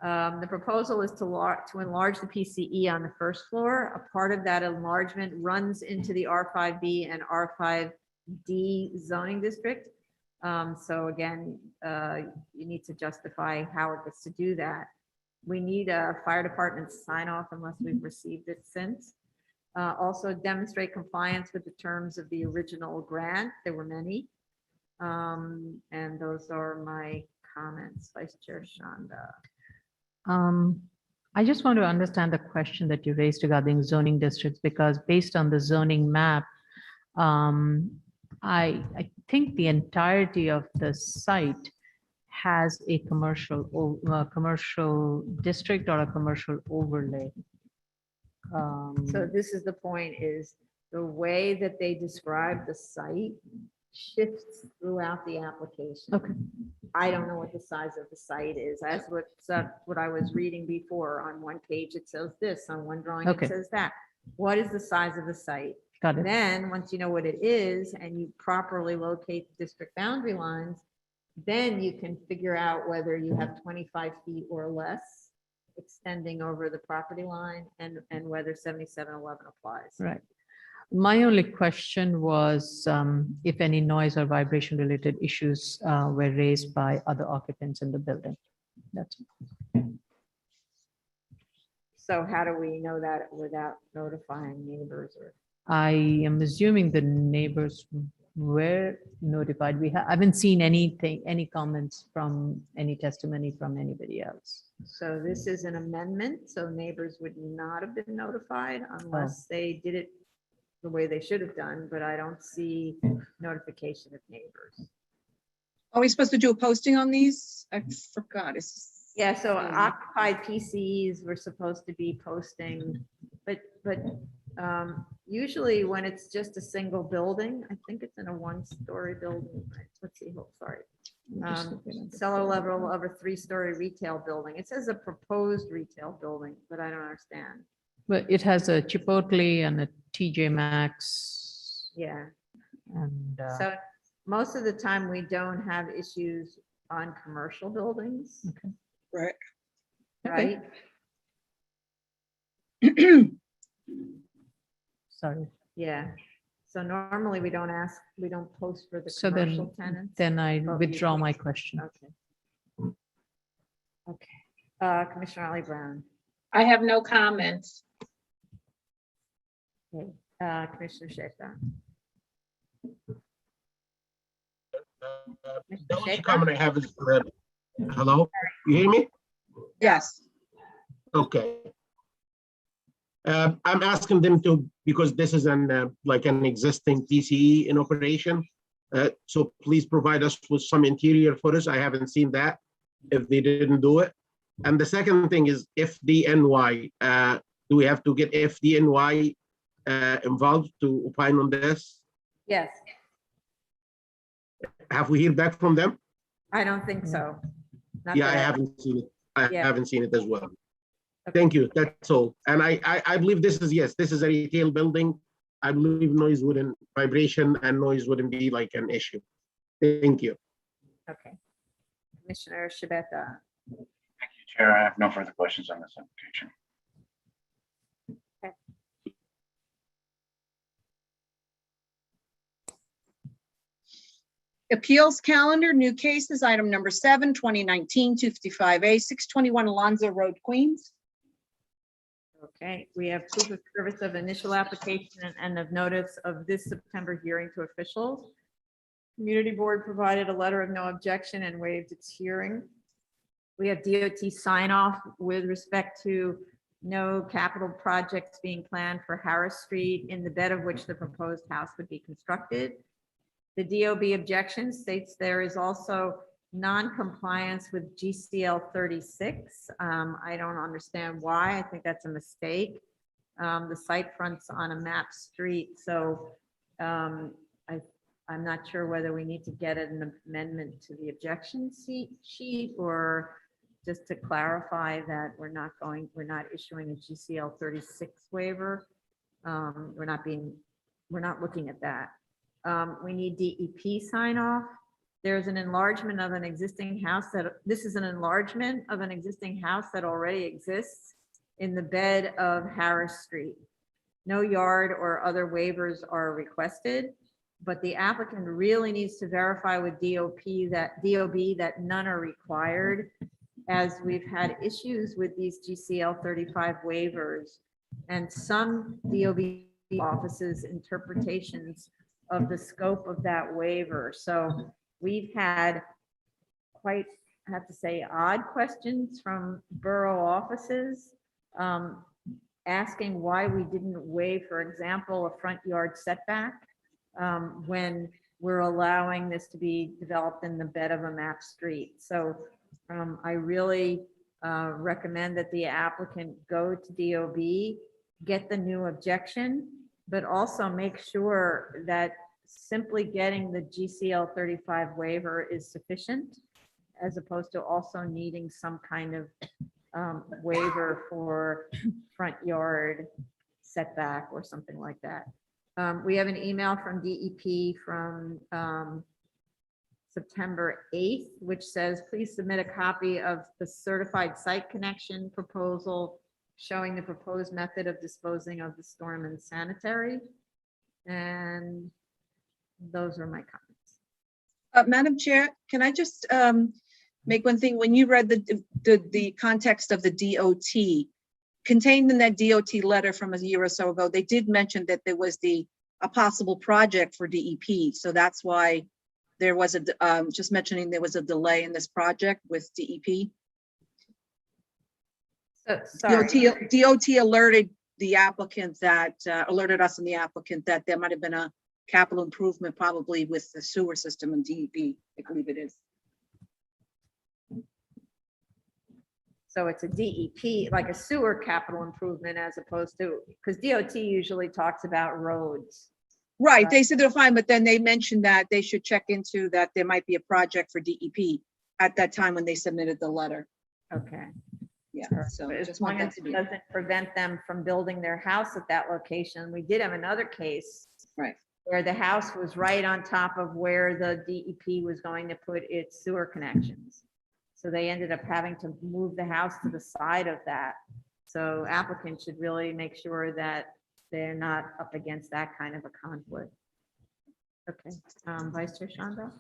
The proposal is to enlarge the PCE on the first floor. A part of that enlargement runs into the R5B and R5D zoning district. So again, you need to justify how it gets to do that. We need a fire department sign off unless we've received it since. Also demonstrate compliance with the terms of the original grant. There were many. And those are my comments, Vice Chair Shanda. I just want to understand the question that you raised regarding zoning districts, because based on the zoning map, I think the entirety of the site has a commercial district or a commercial overlay. So this is the point, is the way that they describe the site shifts throughout the application. Okay. I don't know what the size of the site is. That's what I was reading before. On one page, it says this, on one drawing, Okay. it says that. What is the size of the site? Got it. Then, once you know what it is and you properly locate the district boundary lines, then you can figure out whether you have 25 feet or less extending over the property line and whether 7711 applies. Right. My only question was if any noise or vibration related issues were raised by other occupants in the building. That's it. So how do we know that without notifying neighbors or? I am assuming the neighbors were notified. I haven't seen anything, any comments from any testimony from anybody else. So this is an amendment, so neighbors would not have been notified unless they did it the way they should have done, but I don't see notification of neighbors. Are we supposed to do a posting on these? I forgot. Yeah, so occupied PCs were supposed to be posting, but usually when it's just a single building, I think it's in a one-story building. Let's see, sorry. Cellar level of a three-story retail building. It says a proposed retail building, but I don't understand. But it has a Chipotle and a TJ Maxx. Yeah, And so most of the time we don't have issues on commercial buildings, Right. right? sorry. Yeah, so normally we don't post for the So commercial tenants. then I but withdraw usually- my question. Okay. Commissioner Ali Brown, I have no comments. Commissioner Schaefer. The only comment I have is, hello, you hear me? Yes. Okay. I'm asking them to, because this is like an existing PCE in operation. So please provide us with some interior footage. I haven't seen that if they didn't do it. And the second thing is FDNY. Do we have to get FDNY involved to opine on this? Yes, Have we heard back from them? I don't think so. Not Yeah, I that haven't seen it. I Yeah. haven't seen it as well. Okay. Thank you. That's all. And I believe this is, yes, this is a retail building. I believe vibration and noise wouldn't be like an issue. Thank you. Okay. Commissioner Shabeta. Thank you, Chair. I have no further questions on this application. Appeals calendar, new cases, item number 7, 2019-255A, 621 Alonzo Road, Queens. Okay, we have proof of service of initial application and of notice of this September hearing to officials. Community Board provided a letter of no objection and waived its hearing. We have DOT sign off with respect to no capital projects being planned for Harris Street, in the bed of which the proposed house would be constructed. The DOB objection states there is also non-compliance with GCL 36. I don't understand why. I think that's a mistake. The site fronts on a map street, so I'm not sure whether we need to get an amendment to the objection sheet or just to clarify that we're not issuing a GCL 36 waiver. We're not looking at that. We need DEP sign off. there's an enlargement of an existing house this is an enlargement of an existing house that already exists in the bed of Harris Street. No yard or other waivers are requested, but the applicant really needs to verify with DOB that none are required, as we've had issues with these GCL 35 waivers and some DOB offices' interpretations of the scope of that waiver. So we've had quite, I have to say, odd questions from borough offices asking why we didn't waive, for example, a front yard setback when we're allowing this to be developed in the bed of a map street. So I really recommend that the applicant go to DOB, get the new objection, but also make sure that simply getting the GCL 35 waiver is sufficient, as opposed to also needing some kind of waiver for front yard setback or something like that. We have an email from DEP from September 8th, which says, please submit a copy of the certified site connection proposal showing the proposed method of disposing of the storm and sanitary. And those are my comments. Madam Chair, can I just make one thing? When you read the context of the DOT, contained in that DOT letter from a year or so ago, they did mention that there was a possible project for DEP. So that's why there was just mentioning there was a delay in this project with DEP. So, sorry. DOT alerted the applicant that, alerted us and the applicant that there might have been a capital improvement probably with the sewer system in DEP, I believe it is. So it's a DEP, like a sewer capital improvement, as opposed to, because DOT usually talks about roads. Right, they said they're fine, but then they mentioned that they should check into that there might be a project for DEP at that time when they submitted the letter. Okay. Yeah, so But just as want long that as to it be, doesn't prevent them from building their house at that location. We did have another case right. where the house was right on top of where the DEP was going to put its sewer connections. So they ended up having to move the house to the side of that. So applicants should really make sure that they're not up against that kind of a conflict. Okay, Vice Chair Shonda?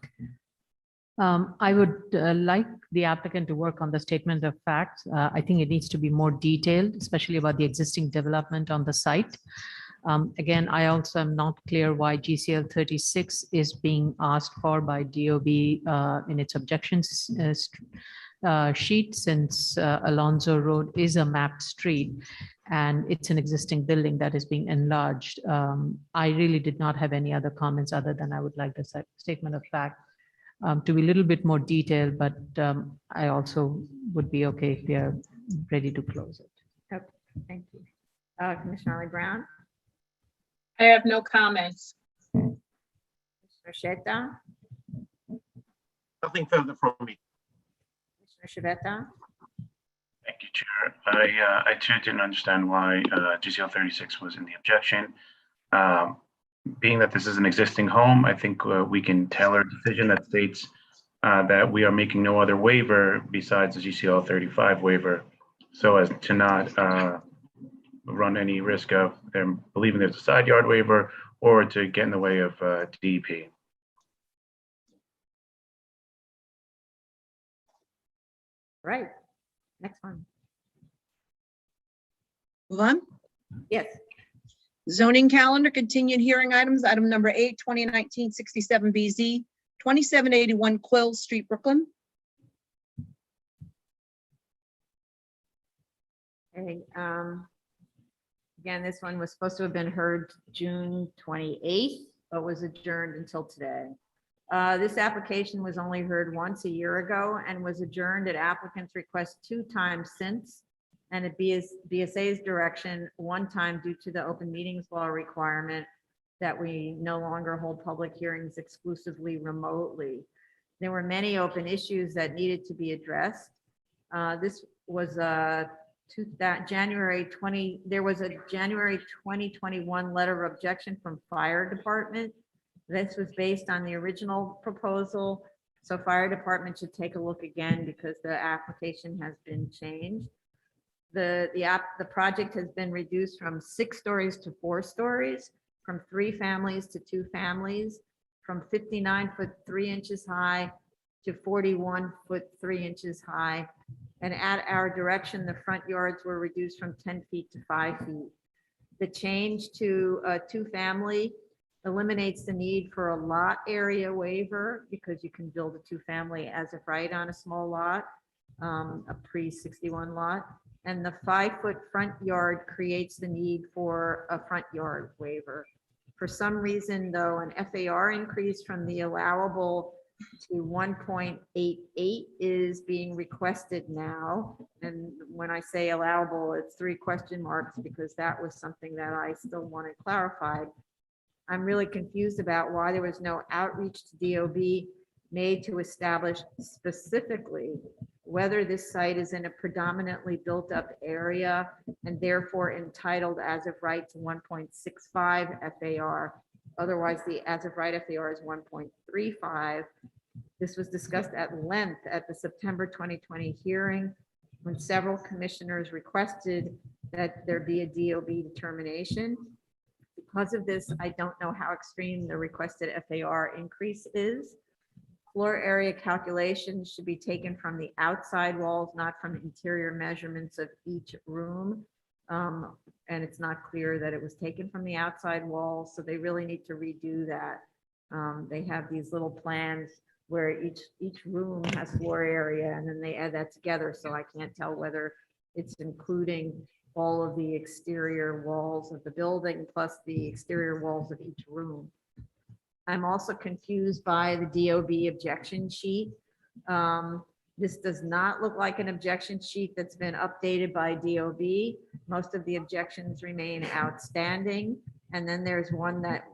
I would like the applicant to work on the statement of facts. I think it needs to be more detailed, especially about the existing development on the site. Again, I also am not clear why GCL 36 is being asked for by DOB in its objections sheet, since Alonzo Road is a mapped street and it's an existing building that is being enlarged. I really did not have any other comments other than I would like the statement of fact to be a little bit more detailed, but I also would be okay if we are ready to close it. Okay, thank you. Commissioner Arlie Brown? I have no comments. Commissioner Sheta? Nothing further from me. Commissioner Shabeta? Thank you, Chair. I too didn't understand why GCL 36 was in the objection. Being that this is an existing home, I think we can tailor a decision that states that we are making no other waiver besides the GCL 35 waiver, so as to not run any risk of them believing there's a side yard waiver or to get in the way of DEP. Right, next one. Move on. Yes, Zoning calendar, continued hearing items, item number 8, 2019-67 BZ, 2781 Quill Street, Brooklyn. okay, again, this one was supposed to have been heard June 28th, but was adjourned until today. This application was only heard once a year ago and was adjourned at applicant's request 2 times since, and at BSA's direction 1 time due to the open meetings law requirement that we no longer hold public hearings exclusively remotely. There were many open issues that needed to be addressed. This was January 2021 letter of objection from fire department. This was based on the original proposal So fire department should take a look again because the application has been changed. The project has been reduced from 6 stories to 4 stories, from 3 families to 2 families, from 59 foot 3 inches high to 41 foot 3 inches high. And at our direction, the front yards were reduced from 10 feet to 5 feet. The change to a 2-family eliminates the need for a lot area waiver because you can build a 2-family as of right on a small lot, a pre-61 lot. And the 5-foot front yard creates the need for a front yard waiver. For some reason, though, an FAR increase from the allowable to 1.88 is being requested now. And when I say allowable, it's 3 question marks because that was something that I still wanted clarified. I'm really confused about why there was no outreach to DOB made to establish specifically whether this site is in a predominantly built up area and therefore entitled as of right to 1.65 FAR. Otherwise, the as of right FAR is 1.35. This was discussed at length at the September 2020 hearing when several commissioners requested that there be a DOB determination. Because of this, I don't know how extreme the requested FAR increase is. Floor area calculations should be taken from the outside walls, not from interior measurements of each room. And it's not clear that it was taken from the outside walls, so they really need to redo that. They have these little plans where each room has floor area and then they add that together, so I can't tell whether it's including all of the exterior walls of the building plus the exterior walls of each room. I'm also confused by the DOB objection sheet. This does not look like an objection sheet that's been updated by DOB. Most of the objections remain outstanding. And then there's one that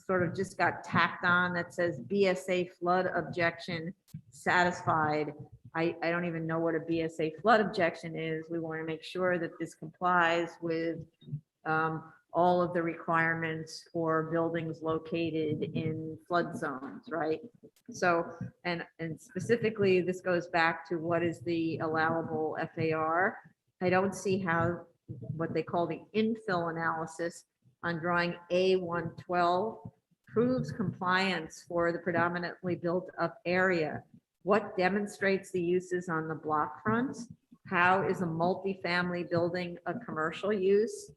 sort of just got tacked on that says BSA flood objection satisfied. I don't even know what a BSA flood objection is. We want to make sure that this complies with all of the requirements for buildings located in flood zones, right? So, and specifically, this goes back to what is the allowable FAR. I don't see how what they call the infill analysis on drawing A112 proves compliance for the predominantly built up area. What demonstrates the uses on the block fronts? How is a multifamily building a commercial use?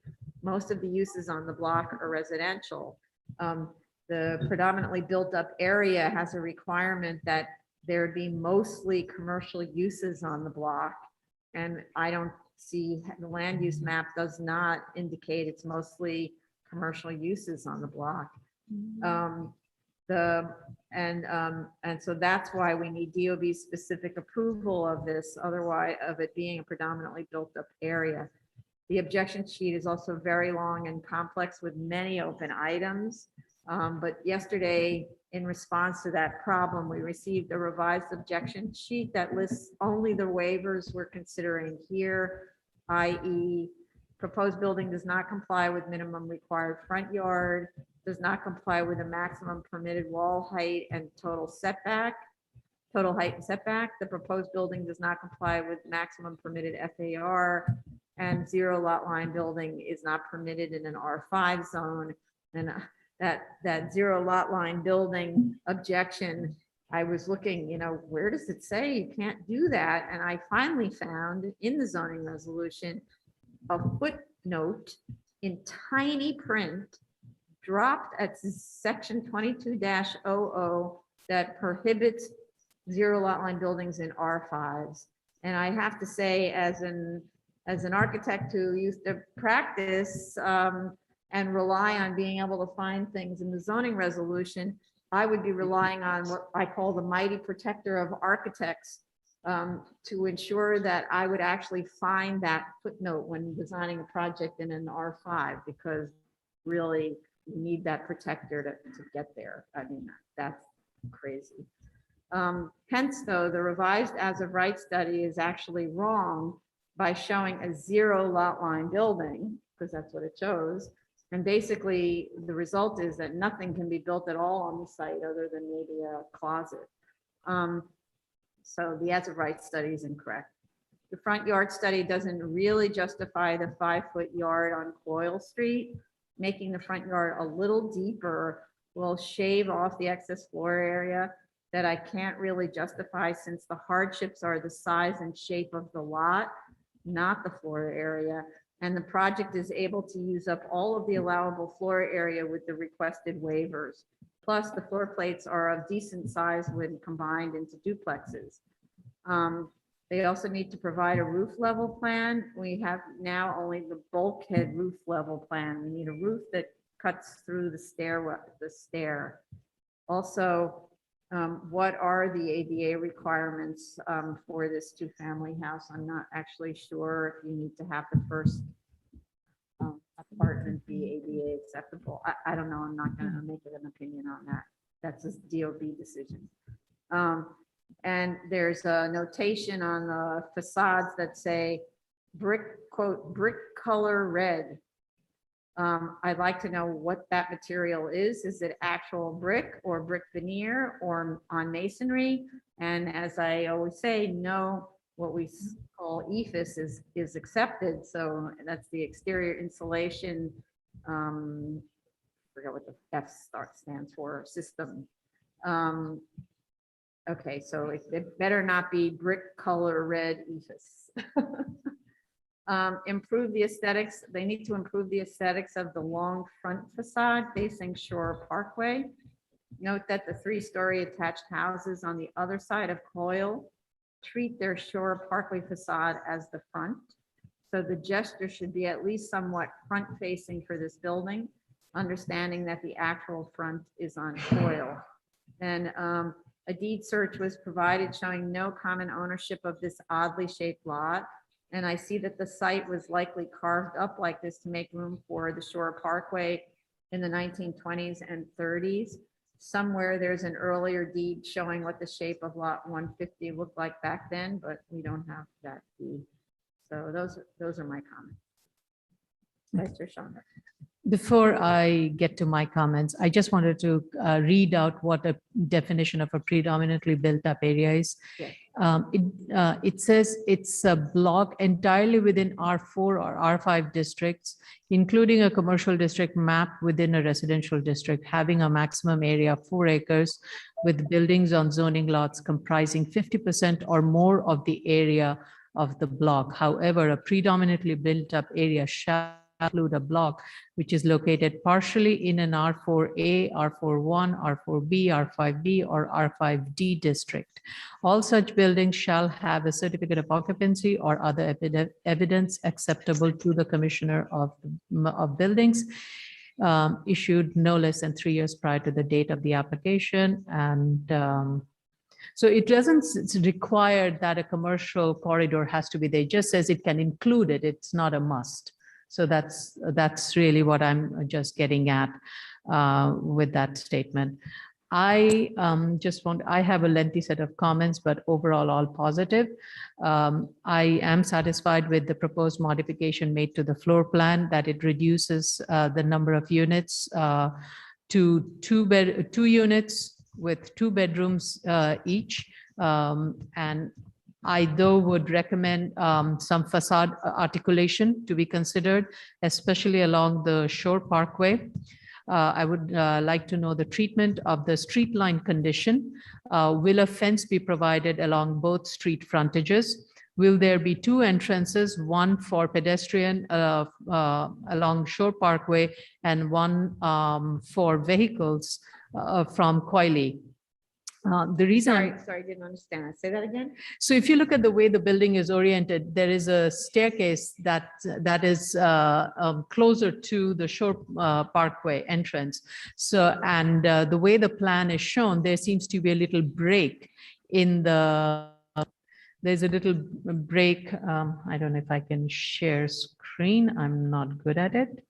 Most of the uses on the block are residential. The predominantly built up area has a requirement that there be mostly commercial uses on the block. And I don't see, the land use map does not indicate it's mostly commercial uses on the block. And so that's why we need DOB specific approval of this, otherwise of it being a predominantly built up area. The objection sheet is also very long and complex with many open items. But yesterday, in response to that problem, we received a revised objection sheet that lists only the waivers we're considering here, i.e. proposed building does not comply with minimum required front yard, does not comply with the maximum permitted wall height and total height and setback. The proposed building does not comply with maximum permitted FAR, and 0 lot line building is not permitted in an R5 zone. And that 0 lot line building objection, I was looking, where does it say you can't do that? And I finally found in the zoning resolution a footnote in tiny print dropped at section 22-00 that prohibits 0 lot line buildings in R5s. And I have to say, as an architect who used to practice and rely on being able to find things in the zoning resolution, I would be relying on what I call the mighty protector of architects to ensure that I would actually find that footnote when designing a project in an R5, because really you need that protector to get there. I mean, that's crazy. Hence, though, the revised as of right study is actually wrong by showing a 0 lot line building, because that's what it shows. And basically, the result is that nothing can be built at all on the site other than maybe a closet. So the as of right study is incorrect. The front yard study doesn't really justify the 5-foot yard on Coyle Street. Making the front yard a little deeper will shave off the excess floor area that I can't really justify, since the hardships are the size and shape of the lot, not the floor area. And the project is able to use up all of the allowable floor area with the requested waivers. Plus, the floor plates are of decent size when combined into duplexes. They also need to provide a roof level plan. We have now only the bulkhead roof level plan. We need a roof that cuts through the stair. Also, what are the ADA requirements for this 2-family house? I'm not actually sure if you need to have the first apartment be ADA acceptable. I don't know. I'm not going to make an opinion on that. That's a DOB decision. And there's a notation on the facades that say brick, quote, brick color red. I'd like to know what that material is. Is it actual brick or brick veneer or on masonry? And as I always say, no, what we call EFIS is accepted. So that's the exterior insulation. Forget what the F stands for, system. Okay, so it better not be brick color red EFIS. Improve the aesthetics. They need to improve the aesthetics of the long front facade facing Shore Parkway. Note that the 3-story attached houses on the other side of Coyle treat their Shore Parkway facade as the front. So the gesture should be at least somewhat front facing for this building, understanding that the actual front is on Coyle. And a deed search was provided showing no common ownership of this oddly shaped lot. And I see that the site was likely carved up like this to make room for the Shore Parkway in the 1920s and 30s. Somewhere there's an earlier deed showing what the shape of lot 150 looked like back then, but we don't have that deed. So those are my comments. Vice Chair Schomburg. Before I get to my comments, I just wanted to read out what a definition of a predominantly built up area is. Yes. It says it's a block entirely within R4 or R5 districts, including a commercial district mapped within a residential district, having a maximum area of 4 acres, with buildings on zoning lots comprising 50% or more of the area of the block. However, a predominantly built up area shall include a block which is located partially in an R4A, R41, R4B, R5B, or R5D district. All such buildings shall have a certificate of occupancy or other evidence acceptable to the Commissioner of Buildings, issued no less than 3 years prior to the date of the application. And so it doesn't require that a commercial corridor has to be there. It just says it can include it. It's not a must. So that's really what I'm just getting at with that statement. I have a lengthy set of comments, but overall all positive. I am satisfied with the proposed modification made to the floor plan, that it reduces the number of units to two units with 2 bedrooms each. And I though would recommend some facade articulation to be considered, especially along the Shore Parkway. I would like to know the treatment of the street line condition. Will a fence be provided along both street frontages? Will there be 2 entrances, one for pedestrian along Shore Parkway and one for vehicles from Coyle? The reason Sorry, didn't understand. Say that again. So if you look at the way the building is oriented, there is a staircase that is closer to the Shore Parkway entrance. So, and the way the plan is shown, there seems to be a little break in the, there's a little break. I don't know if I can share screen. I'm not good at it,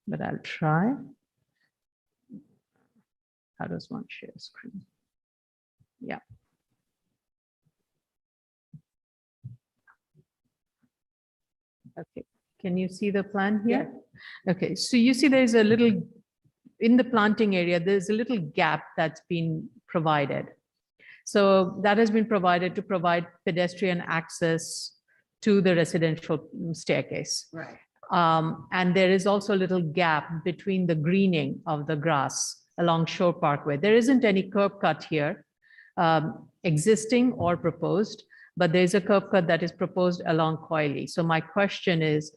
but I'll try. How does one share screen? Yeah. Okay, can you see the plan here? Yeah. Okay, so you see there's a little, in the planting area, there's a little gap that's been provided. So that has been provided to provide pedestrian access to the residential staircase. Right. And there is also a little gap between the greening of the grass along Shore Parkway. There isn't any curb cut here, existing or proposed, but there's a curb cut that is proposed along Coily. So my question is,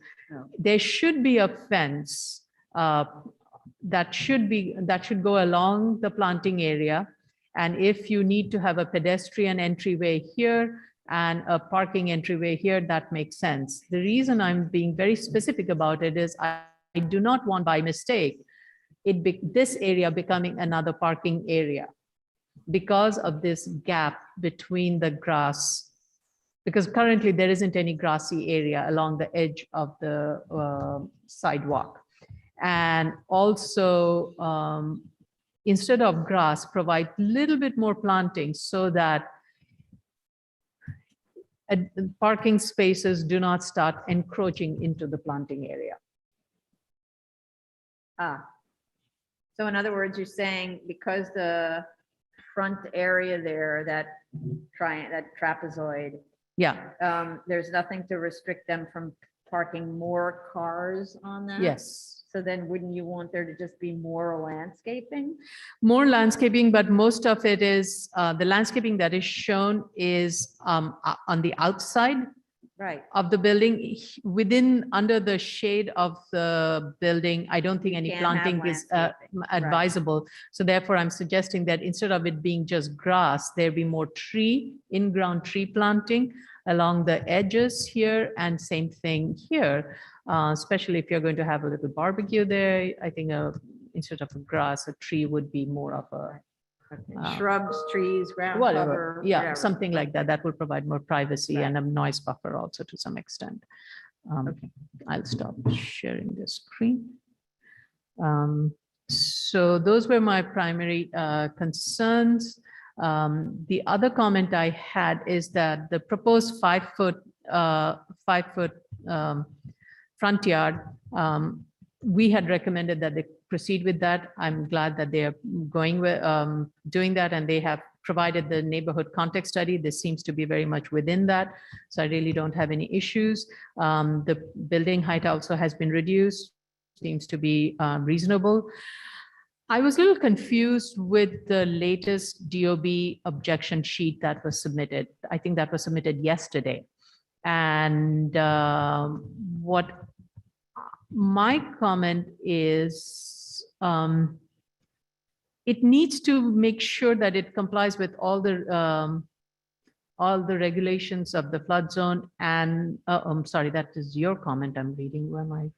there should be a fence that should go along the planting area. And if you need to have a pedestrian entryway here and a parking entryway here, that makes sense. The reason I'm being very specific about it is I do not want by mistake this area becoming another parking area because of this gap between the grass, because currently there isn't any grassy area along the edge of the sidewalk. And also, instead of grass, provide a little bit more planting so that parking spaces do not start encroaching into the planting area. So in other words, you're saying because the front area there, that trapezoid, Yeah, there's nothing to restrict them from parking more cars on that? yes. So then wouldn't you want there to just be more landscaping? More landscaping, but most of it is, the landscaping that is shown is on the outside Right. of the building, under the shade of the building. I don't think You any can't have planting is landscaping, right. advisable. So therefore, I'm suggesting that instead of it being just grass, there be more in-ground tree planting along the edges here, and same thing here. Especially if you're going to have a little barbecue there, I think instead of a grass, a tree would be more of a Shrubs, trees, ground whatever. cover. Yeah, whatever. something like that. That will provide more privacy Right. and a noise buffer also to some extent. I'll stop sharing the screen. So those were my primary concerns. The other comment I had is that the proposed 5 foot front yard, we had recommended that they proceed with that. I'm glad that they are going with doing that, and they have provided the neighborhood context study. This seems to be very much within that, so I really don't have any issues. The building height also has been reduced, seems to be reasonable. I was a little confused with the latest DOB objection sheet that was submitted. I think that was submitted yesterday. And what my comment is, it needs to make sure that it complies with all the regulations of the flood zone. And I'm sorry, that is your comment I'm reading. Where am I?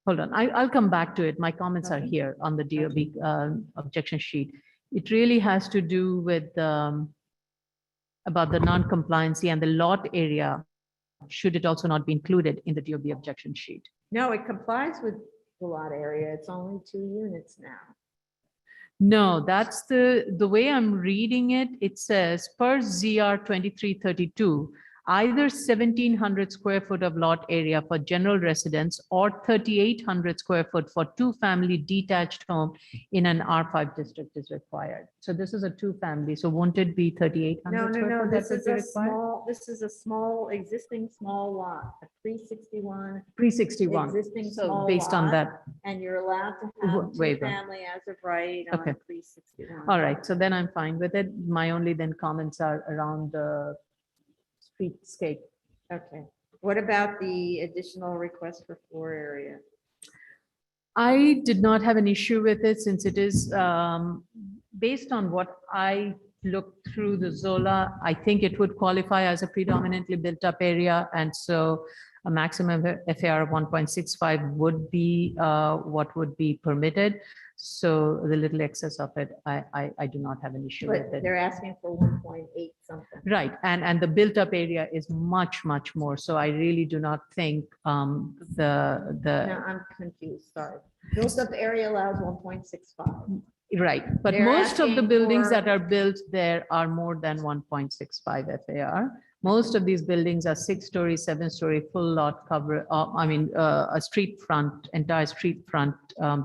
Hold on, I'll come back to it. My comments are here on the DOB objection sheet. It really has to do with about the non-compliancy and the lot area. Should it also not be included in the DOB objection sheet? No, it complies with the lot area. It's only 2 units now. No, that's the way I'm reading it. It says per ZR 2332, either 1,700 square foot of lot area for general residence or 3,800 square foot for 2-family detached home in an R5 district is required. So this is a 2-family. So won't it be 3,800 No, square foot? this that is would a be required? small, this is a small, existing small lot, a 361. 361. Existing So small based on lot, that. And you're allowed to have Waiver. 2-family as of right on Okay. 361. All right, so then I'm fine with it. My only then comments are around the streetscape. Okay. What about the additional request for floor area? I did not have an issue with it since it is based on what I looked through the Zola. I think it would qualify as a predominantly built up area. And so a maximum FAR of 1.65 would be what would be permitted. So the little excess of it, I do not have an issue But with it. they're asking for 1.8 something. Right, and the built up area is much more. So I really do not think No, I'm confused, sorry. Built up area allows 1.65. Right, but They're most of the asking buildings for- that are built there are more than 1.65 FAR. Most of these buildings are 6-story, 7-story, full lot cover, a street front, entire street front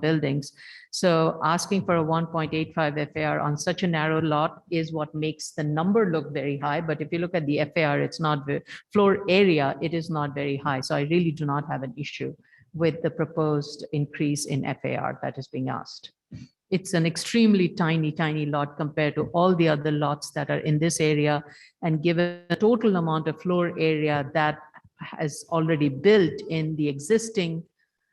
buildings. So asking for a 1.85 FAR on such a narrow lot is what makes the number look very high. But if you look at the FAR, it's not the floor area, it is not very high. So I really do not have an issue with the proposed increase in FAR that is being asked. It's an extremely tiny lot compared to all the other lots that are in this area. And given the total amount of floor area that has already built in the existing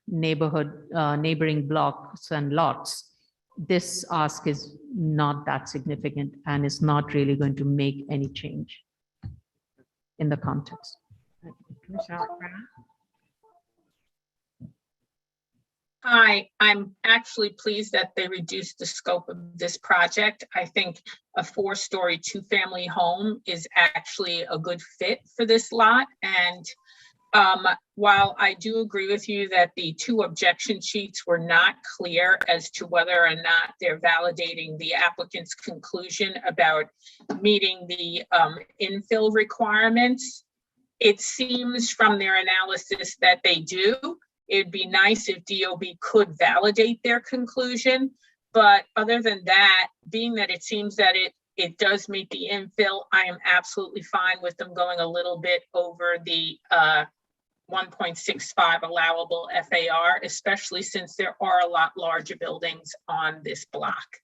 neighborhood, neighboring blocks and lots, this ask is not that significant and is not really going to make any change in the context. Commissioner Brown? Hi, I'm actually pleased that they reduced the scope of this project. I think a 4-story, 2-family home is actually a good fit for this lot. And while I do agree with you that the 2 objection sheets were not clear as to whether or not they're validating the applicant's conclusion about meeting the infill requirements, it seems from their analysis that they do. It'd be nice if DOB could validate their conclusion. But other than that, being that it seems that it does meet the infill, I am absolutely fine with them going a little bit over the 1.65 allowable FAR, especially since there are a lot larger buildings on this block.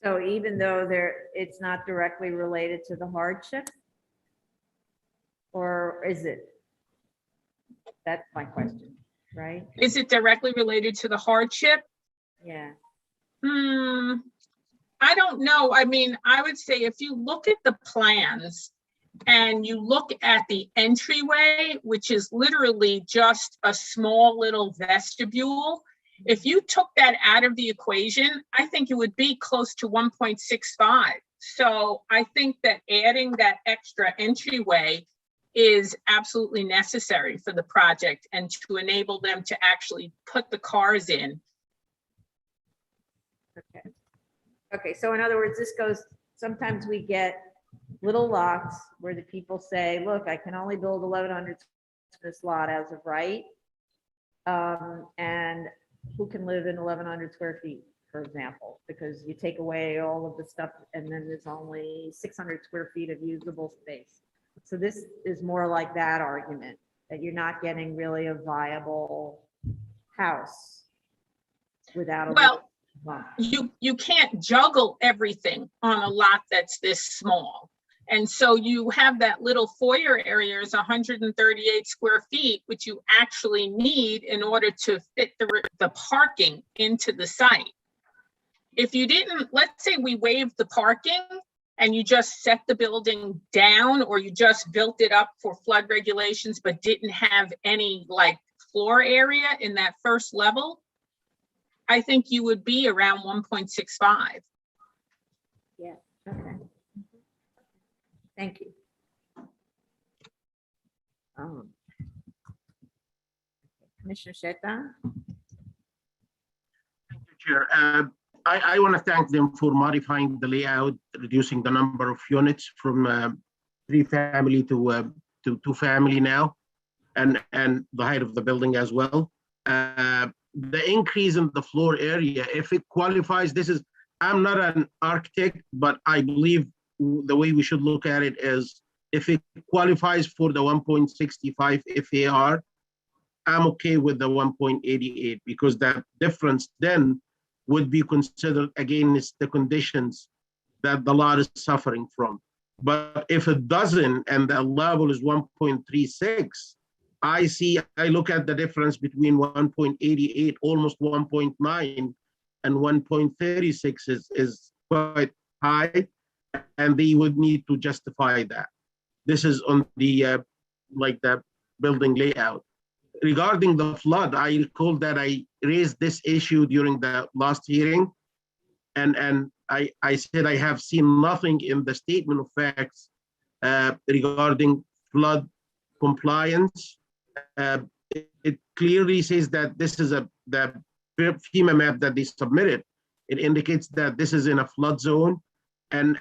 So even though it's not directly related to the hardship? Or is it? That's my question, right? Is it directly related to the hardship? Yeah. I don't know. I mean, I would say if you look at the plans and you look at the entryway, which is literally just a small little vestibule, if you took that out of the equation, I think it would be close to 1.65. So I think that adding that extra entryway is absolutely necessary for the project and to enable them to actually put the cars in. Okay. Okay, so in other words, this goes, sometimes we get little lots where the people say, look, I can only build 1,100 this lot as of right. And who can live in 1,100 square feet, for example, because you take away all of the stuff and then there's only 600 square feet of usable space. So this is more like that argument, that you're not getting really a viable house without a. Well, you can't juggle everything on a lot that's this small. And so you have that little foyer area is 138 square feet, which you actually need in order to fit the parking into the site. If you didn't, let's say we waived the parking and you just set the building down, or you just built it up for flood regulations, but didn't have any like floor area in that first level, I think you would be around 1.65. Yeah, okay. Thank you. Commissioner Shetta? Thank you, Chair. I want to thank them for modifying the layout, reducing the number of units from 3-family to 2-family now, and the height of the building as well. The increase in the floor area, if it qualifies, I'm not an architect, but I believe the way we should look at it is if it qualifies for the 1.65 FAR, I'm okay with the 1.88 because that difference then would be considered against the conditions that the lot is suffering from. But if it doesn't and the level is 1.36, I look at the difference between 1.88, almost 1.9, and 1.36 is quite high, and they would need to justify that. This is on the the building layout. Regarding the flood, I recall that I raised this issue during the last hearing, and I said I have seen nothing in the statement of facts regarding flood compliance. It clearly says that this is the FEMA map that they submitted It indicates that this is in a flood zone. And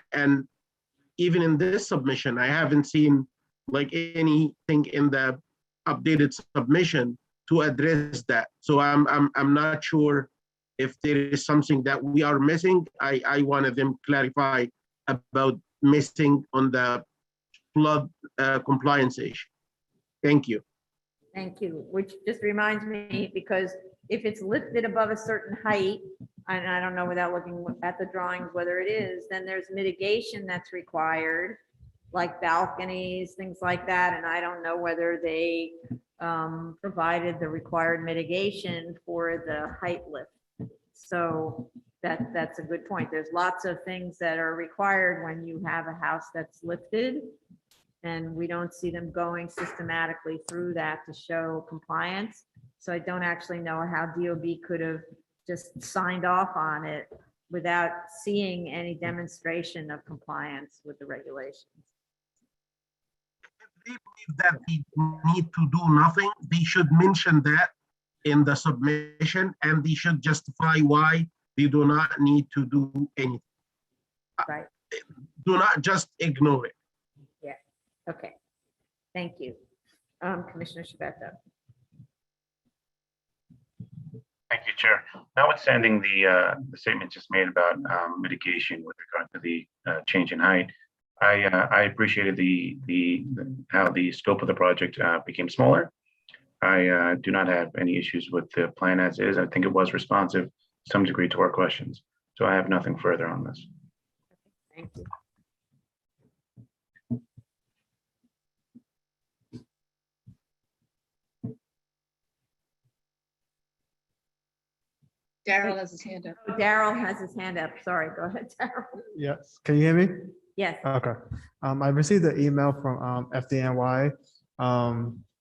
even in this submission, I haven't seen like anything in the updated submission to address that. So I'm not sure if there is something that we are missing. I wanted them clarify about missing on the flood compliance issue. Thank you. Thank you, which just reminds me, because if it's lifted above a certain height, and I don't know without looking at the drawings whether it is, then there's mitigation that's required, like balconies, things like that, and I don't know whether they provided the required mitigation for the height lift. So that's a good point. There's lots of things that are required when you have a house that's lifted, and we don't see them going systematically through that to show compliance. So I don't actually know how DOB could have just signed off on it without seeing any demonstration of compliance with the regulations. If they believe that they need to do nothing, they should mention that in the submission, and they should justify why they do not need to do anything. Right. Do not just ignore it. Okay, thank you. Commissioner Shabeta. Thank you, Chair. Notwithstanding the statement just made about mitigation with regard to the change in height, I appreciated how the scope of the project became smaller. I do not have any issues with the plan as is. I think it was responsive to some degree to our questions. So I have nothing further on this. Thank you. Daryl has his hand up. Daryl has his hand up. Sorry, go ahead, Daryl. Yes, can you hear me? Yes. Okay. I received an email from FDNY.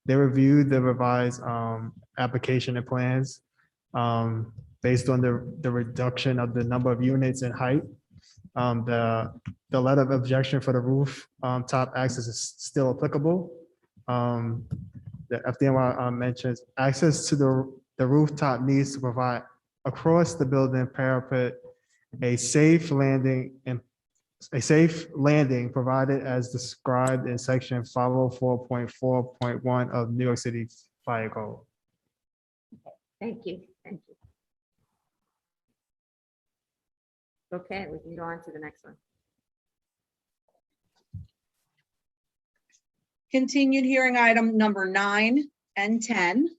They reviewed the revised application and plans based on the reduction of the number of units and height. The letter of objection for the roof top access is still applicable. The FDNY mentions access to the rooftop needs to provide across the building parapet a safe landing provided as described in section 504.4.1 of New York City Fire Code. Thank you. Thank you. Okay, we can go on to the next one. Continued hearing item number 9 and 10,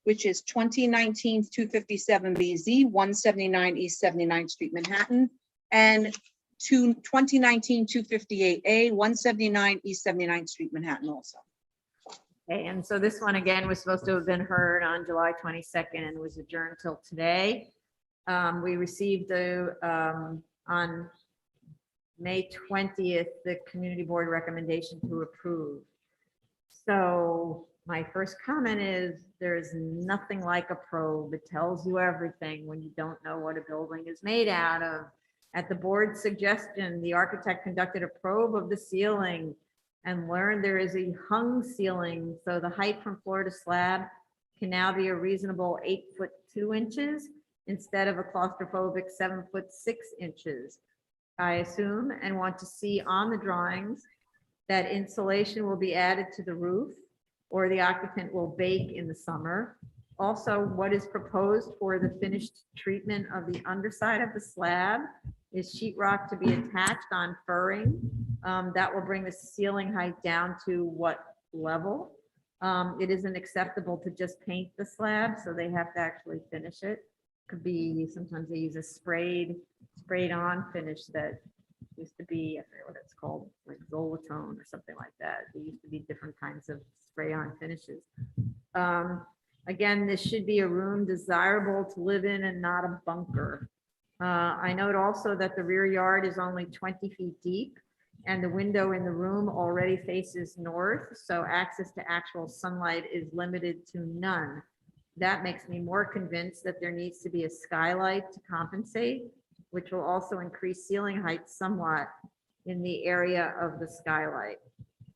which is 2019-257BZ, 179 East 79th Street, Manhattan, and 2019-258A, 179 East 79th Street, Manhattan also. Okay, and so this one again was supposed to have been heard on July 22nd and was adjourned till today. We received on May 20th, the community board recommendation to approve. So my first comment is there's nothing like a probe. It tells you everything when you don't know what a building is made out of. At the board's suggestion, the architect conducted a probe of the ceiling and learned there is a hung ceiling. So the height from floor to slab can now be a reasonable 8'2" instead of a claustrophobic 7'6". I assume and want to see on the drawings that insulation will be added to the roof or the occupant will bake in the summer. Also, what is proposed for the finished treatment of the underside of the slab is sheetrock to be attached on furring. That will bring the ceiling height down to what level? It isn't acceptable to just paint the slab, so they have to actually finish it. Could be, sometimes they use a sprayed on finish that used to be, I forget what it's called, like Zolatone or something like that. There used to be different kinds of spray on finishes. Again, this should be a room desirable to live in and not a bunker. I note also that the rear yard is only 20 feet deep and the window in the room already faces north, so access to actual sunlight is limited to none. That makes me more convinced that there needs to be a skylight to compensate, which will also increase ceiling height somewhat in the area of the skylight.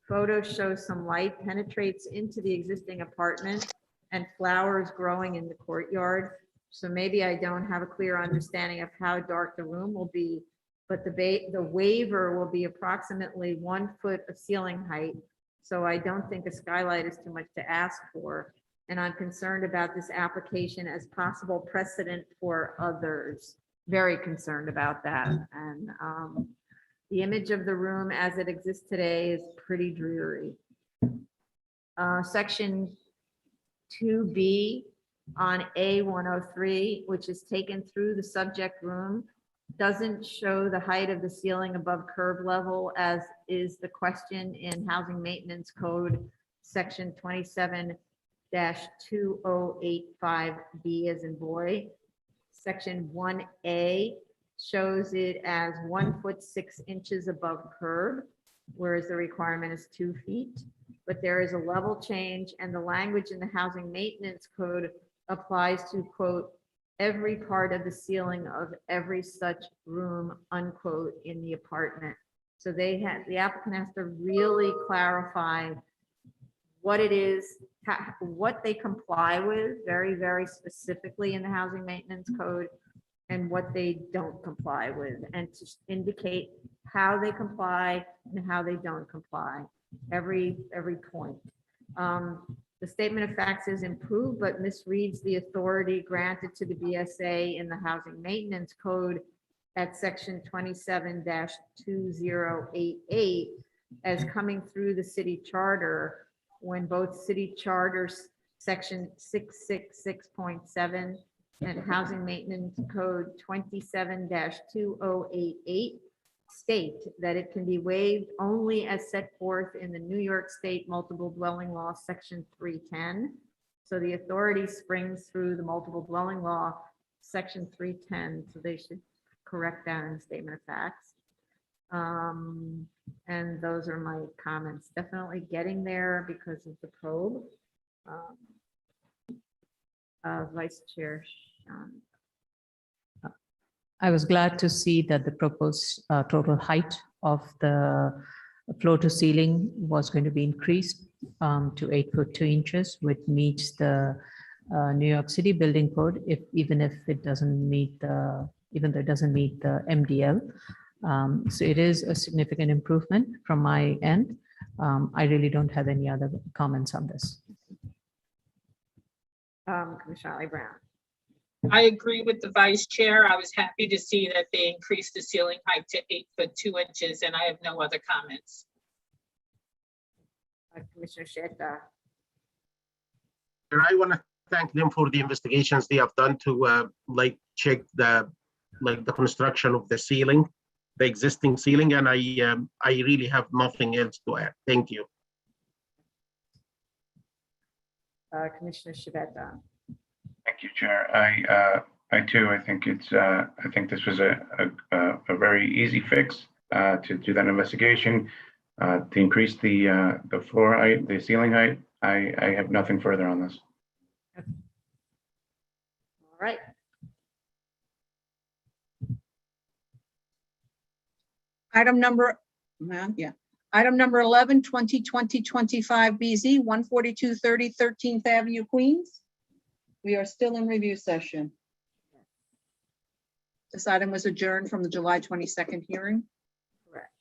Photos show some light penetrates into the existing apartment and flowers growing in the courtyard. So maybe I don't have a clear understanding of how dark the room will be, but the waiver will be approximately 1 foot of ceiling height. So I don't think a skylight is too much to ask for. And I'm concerned about this application as possible precedent for others. Very concerned about that. And the image of the room as it exists today is pretty dreary. Section 2B on A103, which is taken through the subject room, doesn't show the height of the ceiling above curb level, as is the question in Housing Maintenance Code, section 27-2085B as in boy. Section 1A shows it as 1 foot 6 inches above curb, whereas the requirement is 2 feet. But there is a level change, and the language in the Housing Maintenance Code applies to, quote, every part of the ceiling of every such room, unquote, in the apartment. So the applicant has to really clarify what it is, what they comply with very, very specifically in the Housing Maintenance Code, and what they don't comply with, and to indicate how they comply and how they don't comply, every point. The statement of facts is improved, but misreads the authority granted to the BSA in the Housing Maintenance Code at section 27-2088 as coming through the city charter, when both city charters section 666.7 and Housing Maintenance Code 27-2088 state that it can be waived only as set forth in the New York State Multiple Dwelling Law, section 310. So the authority springs through the Multiple Dwelling Law, section 310. So they should correct that in the statement of facts. And those are my comments. Definitely getting there because of the probe. Vice Chair Sean. I was glad to see that the proposed total height of the floor to ceiling was going to be increased to 8 foot 2 inches, which meets the New York City Building Code, even though it doesn't meet the MDL. So it is a significant improvement from my end. I really don't have any other comments on this. Commissioner Ali Brown. I agree with the vice chair. I was happy to see that they increased the ceiling height to 8 foot 2 inches, and I have no other comments. Commissioner Sheta. And I want to thank them for the investigations they have done to check the construction of the ceiling, the existing ceiling, and I really have nothing else to add. Thank you. Commissioner Shibeta. Thank you, Chair. I too, I think this was a very easy fix to do that investigation, to increase the floor height, the ceiling height. I have nothing further on this. All right. Item number 11, 2020-25 BZ, 14230 13th Avenue, Queens. We are still in review session. This item was adjourned from the July 22nd hearing. Correct.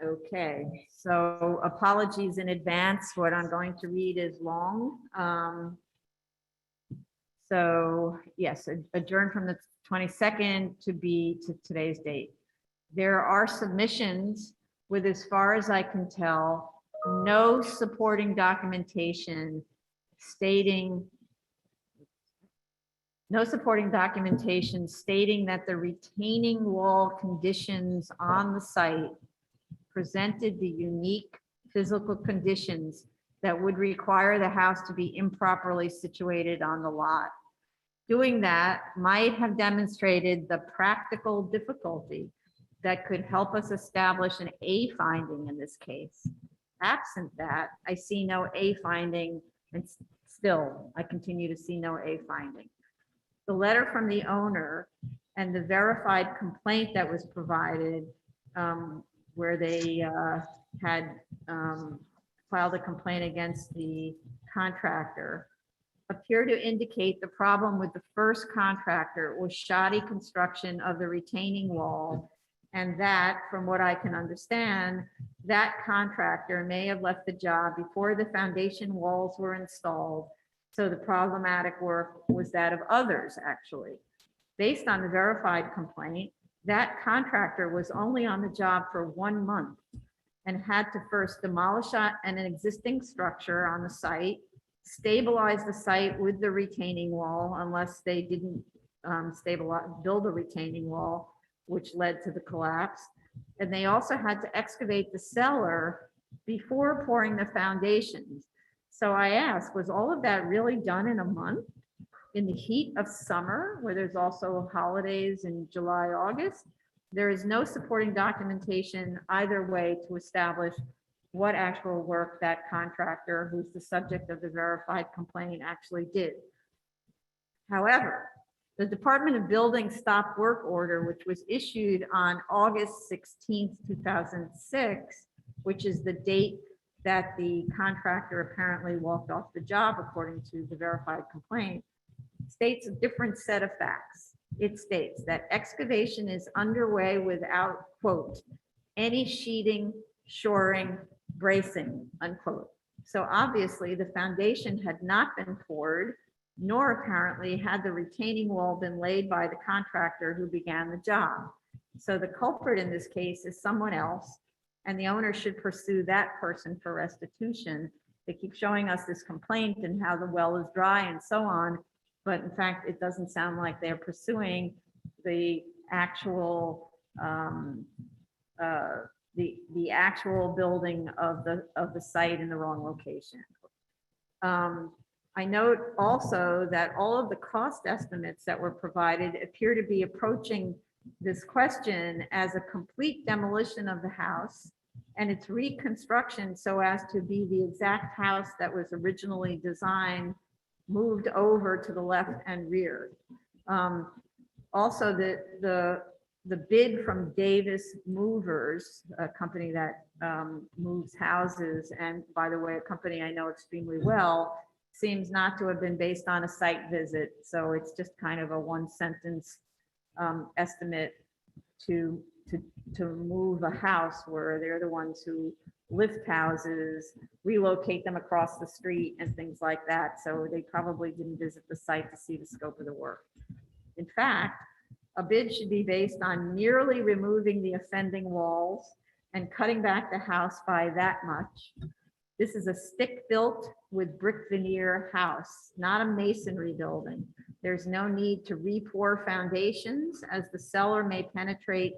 Okay, so apologies in advance. What I'm going to read is long. So yes, adjourned from the 22nd to today's date. There are submissions with, as far as I can tell, no supporting documentation stating that the retaining wall conditions on the site presented the unique physical conditions that would require the house to be improperly situated on the lot. Doing that might have demonstrated the practical difficulty that could help us establish an A finding in this case. Absent that, I see no A finding, and still I continue to see no A finding. The letter from the owner and the verified complaint that was provided, where they had filed a complaint against the contractor, appear to indicate the problem with the first contractor was shoddy construction of the retaining wall. And that, from what I can understand, that contractor may have left the job before the foundation walls were installed. So the problematic work was that of others, actually. Based on the verified complaint, that contractor was only on the job for 1 month and had to first demolish an existing structure on the site, stabilize the site with the retaining wall, unless they didn't build a retaining wall, which led to the collapse. And they also had to excavate the cellar before pouring the foundations. So I asked, was all of that really done in a month in the heat of summer, where there's also holidays in July, August? There is no supporting documentation either way to establish what actual work that contractor, who's the subject of the verified complaint, actually did. However, the Department of Building stop work order, which was issued on August 16th, 2006, which is the date that the contractor apparently walked off the job, according to the verified complaint, states a different set of facts. It states that excavation is underway without, quote, any sheeting, shoring, bracing, unquote. So obviously the foundation had not been poured, nor apparently had the retaining wall been laid by the contractor who began the job. So the culprit in this case is someone else, and the owner should pursue that person for restitution. They keep showing us this complaint and how the well is dry and so on, but in fact, it doesn't sound like they're pursuing the actual the actual building of the site in the wrong location. I note also that all of the cost estimates that were provided appear to be approaching this question as a complete demolition of the house and its reconstruction so as to be the exact house that was originally designed, moved over to the left and rear. Also, the bid from Davis Movers, a company that moves houses, and by the way, a company I know extremely well, seems not to have been based on a site visit. So it's just kind of a one sentence estimate to move a house, where they're the ones who lift houses, relocate them across the street and things like that. So they probably didn't visit the site to see the scope of the work. In fact, a bid should be based on merely removing the offending walls and cutting back the house by that much. This is a stick-built with brick veneer house, not a masonry building. There's no need to re-pour foundations, as the cellar may penetrate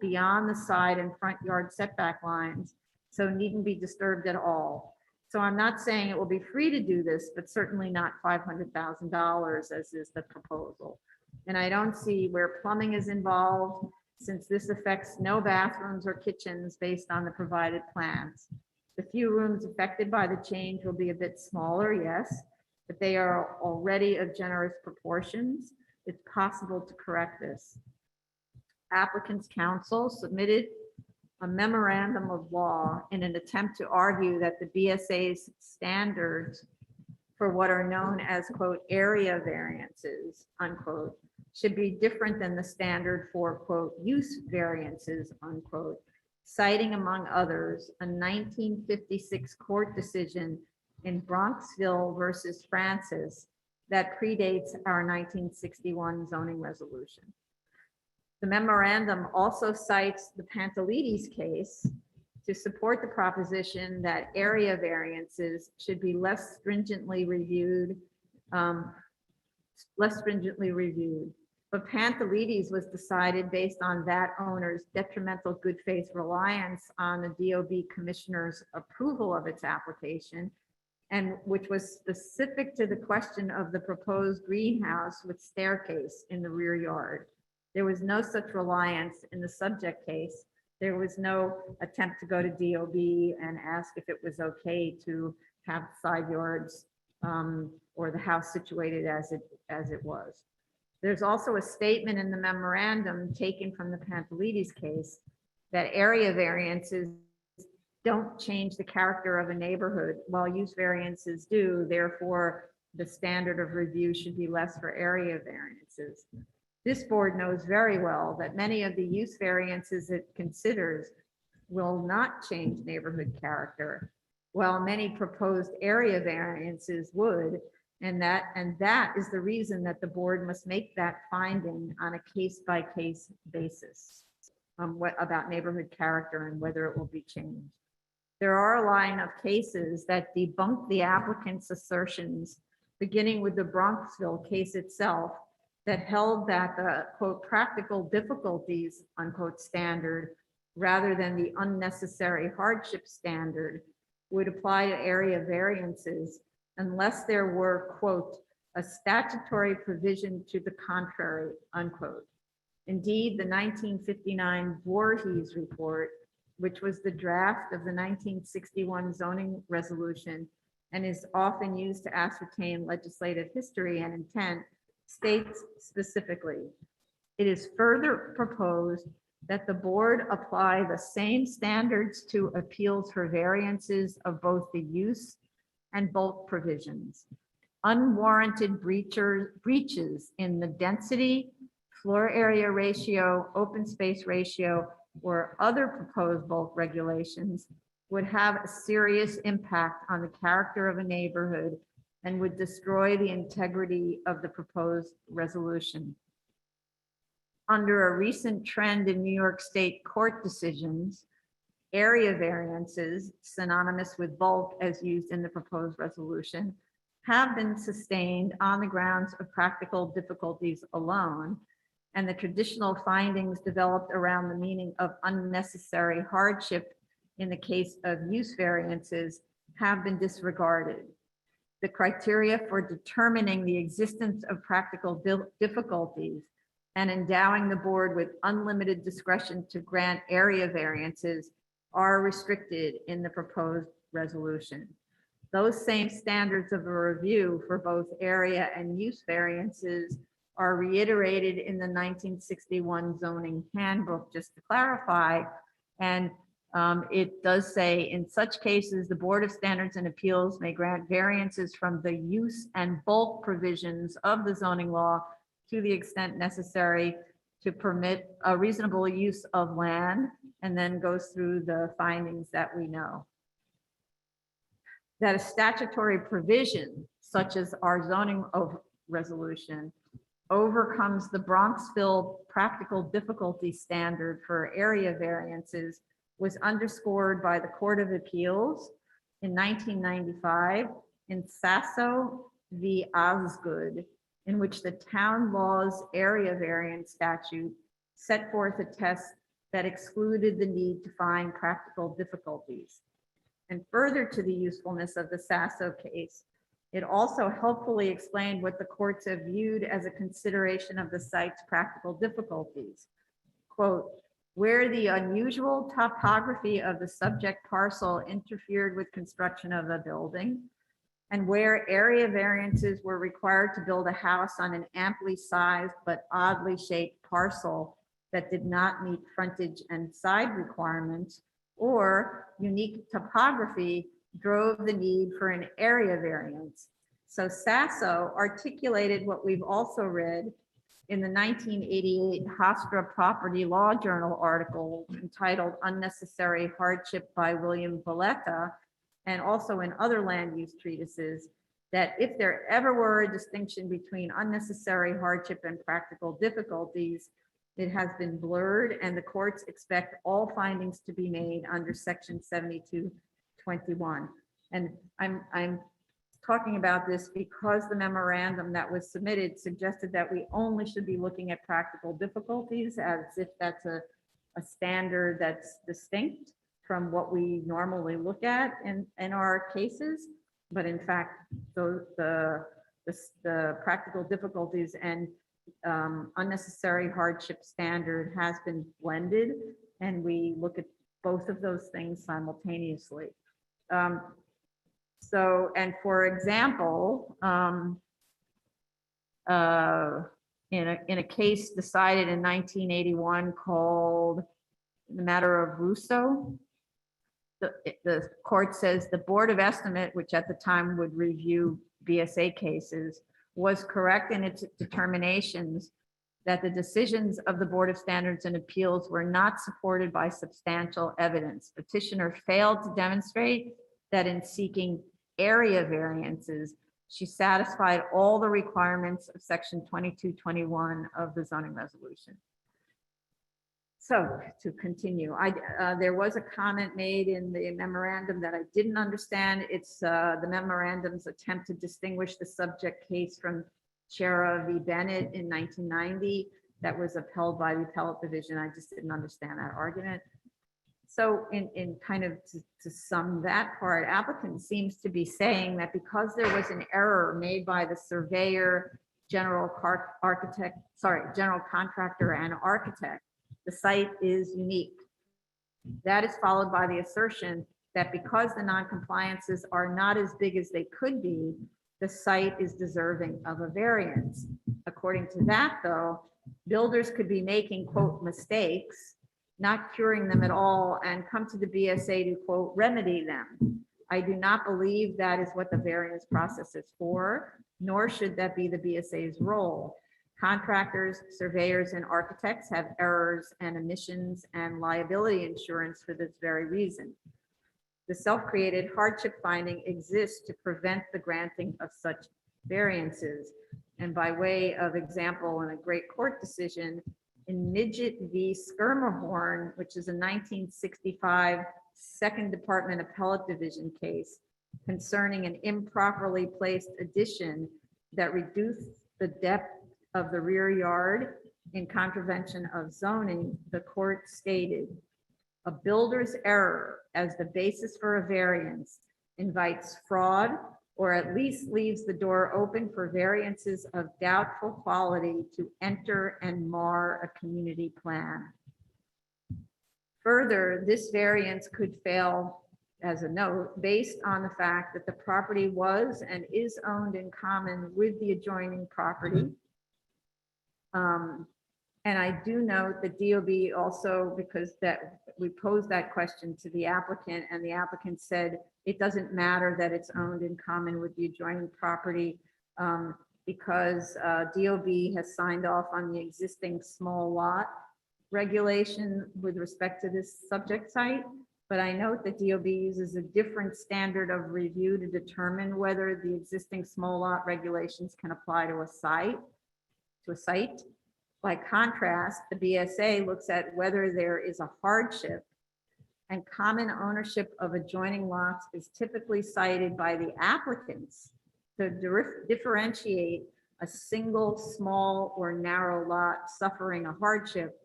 beyond the side and front yard setback lines, so needn't be disturbed at all. So I'm not saying it will be free to do this, but certainly not $500,000 as is the proposal. And I don't see where plumbing is involved, since this affects no bathrooms or kitchens based on the provided plans. The few rooms affected by the change will be a bit smaller, yes, but they are already of generous proportions. It's possible to correct this. Applicant's counsel submitted a memorandum of law in an attempt to argue that the BSA's standards for what are known as, quote, area variances, unquote, should be different than the standard for, quote, use variances, unquote, citing, among others, a 1956 court decision in Bronxville versus Francis that predates our 1961 zoning resolution. The memorandum also cites the Pantelides case to support the proposition that area variances should be less stringently reviewed. But Pantelides was decided based on that owner's detrimental good faith reliance on the DOB commissioner's approval of its application, and which was specific to the question of the proposed greenhouse with staircase in the rear yard. There was no such reliance in the subject case. There was no attempt to go to DOB and ask if it was okay to have side yards or the house situated as it was. There's also a statement in the memorandum taken from the Pantelides case that area variances don't change the character of a neighborhood, while use variances do. Therefore, the standard of review should be less for area variances. This board knows very well that many of the use variances it considers will not change neighborhood character, while many proposed area variances would, and that is the reason that the board must make that finding on a case-by-case basis about neighborhood character and whether it will be changed. There are a line of cases that debunk the applicant's assertions, beginning with the Bronxville case itself, that held that the quote practical difficulties unquote standard rather than the unnecessary hardship standard would apply to area variances unless there were quote a statutory provision to the contrary unquote. Indeed, the 1959 Voorhees report, which was the draft of the 1961 zoning resolution and is often used to ascertain legislative history and intent, states specifically, it is further proposed that the board apply the same standards to appeals for variances of both the use and bulk provisions. Unwarranted breaches in the density, floor area ratio, open space ratio, or other proposed bulk regulations would have a serious impact on the character of a neighborhood and would destroy the integrity of the proposed resolution. Under a recent trend in New York State court decisions, area variances, synonymous with bulk as used in the proposed resolution, have been sustained on the grounds of practical difficulties alone, and the traditional findings developed around the meaning of unnecessary hardship in the case of use variances have been disregarded. The criteria for determining the existence of practical difficulties and endowing the board with unlimited discretion to grant area variances are restricted in the proposed resolution. Those same standards of a review for both area and use variances are reiterated in the 1961 zoning handbook, just to clarify. And it does say, in such cases, the Board of Standards and Appeals may grant variances from the use and bulk provisions of the zoning law to the extent necessary to permit a reasonable use of land, and then goes through the findings that we know. That a statutory provision, such as our zoning resolution, overcomes the Bronxville practical difficulty standard for area variances was underscored by the Court of Appeals in 1995 in Sasso v. Osgood, in which the town law's area variance statute set forth a test that excluded the need to find practical difficulties. And further to the usefulness of the Sasso case, it also helpfully explained what the courts have viewed as a consideration of the site's practical difficulties. Quote, where the unusual topography of the subject parcel interfered with construction of a building, and where area variances were required to build a house on an amply sized but oddly shaped parcel that did not meet frontage and side requirements, or unique topography drove the need for an area variance. So Sasso articulated what we've also read in the 1988 Hofstra Property Law Journal article entitled Unnecessary Hardship by William Valletta, and also in other land use treatises, that if there ever were a distinction between unnecessary hardship and practical difficulties, it has been blurred, and the courts expect all findings to be made under section 7221. And I'm talking about this because the memorandum that was submitted suggested that we only should be looking at practical difficulties, as if that's a standard that's distinct from what we normally look at in our cases. But in fact, the practical difficulties and unnecessary hardship standard has been blended, and we look at both of those things simultaneously. So, and for example, in a case decided in 1981 called the matter of Russo, the court says the Board of Estimate, which at the time would review BSA cases, was correct in its determinations that the decisions of the Board of Standards and Appeals were not supported by substantial evidence. Petitioner failed to demonstrate that in seeking area variances, she satisfied all the requirements of section 2221 of the zoning resolution. So to continue, there was a comment made in the memorandum that I didn't understand. It's the memorandum's attempt to distinguish the subject case from Chera v. Bennett in 1990 that was upheld by the appellate division. I just didn't understand that argument. So in kind of to sum that part, applicant seems to be saying that because there was an error made by the surveyor, general contractor and architect, the site is unique. That is followed by the assertion that because the non-compliances are not as big as they could be, the site is deserving of a variance. According to that, though, builders could be making, quote, mistakes, not curing them at all, and come to the BSA to, quote, remedy them. I do not believe that is what the variance process is for, nor should that be the BSA's role. Contractors, surveyors, and architects have errors and omissions and liability insurance for this very reason. The self-created hardship finding exists to prevent the granting of such variances. And by way of example, in a great court decision, in Midget v. Skirmerhorn, which is a 1965 Second Department Appellate Division case concerning an improperly placed addition that reduced the depth of the rear yard in contravention of zoning, the court stated, a builder's error as the basis for a variance invites fraud or at least leaves the door open for variances of doubtful quality to enter and mar a community plan. Further, this variance could fail as a note based on the fact that the property was and is owned in common with the adjoining property. And I do note that DOB also, because that we posed that question to the applicant, and the applicant said it doesn't matter that it's owned in common with the adjoining property because DOB has signed off on the existing small lot regulation with respect to this subject site. But I note that DOB uses a different standard of review to determine whether the existing small lot regulations can apply to a site. By contrast, the BSA looks at whether there is a hardship, and common ownership of adjoining lots is typically cited by the applicants to differentiate a single small or narrow lot suffering a hardship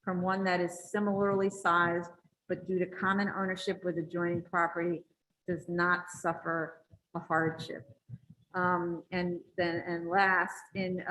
from one that is similarly sized, but due to common ownership with adjoining property does not suffer a hardship. And last, in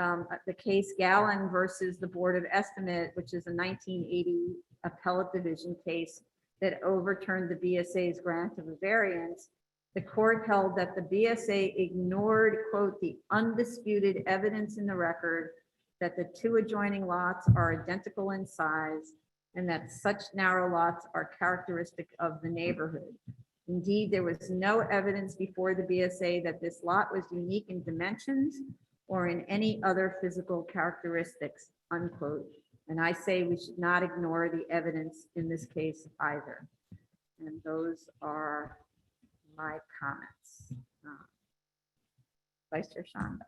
the case Gallen versus the Board of Estimate, which is a 1980 appellate division case that overturned the BSA's grant of a variance, the court held that the BSA ignored, quote, the undisputed evidence in the record that the two adjoining lots are identical in size and that such narrow lots are characteristic of the neighborhood. Indeed, there was no evidence before the BSA that this lot was unique in dimensions or in any other physical characteristics, unquote. And I say we should not ignore the evidence in this case either. And those are my comments. Vice Chair Shanda.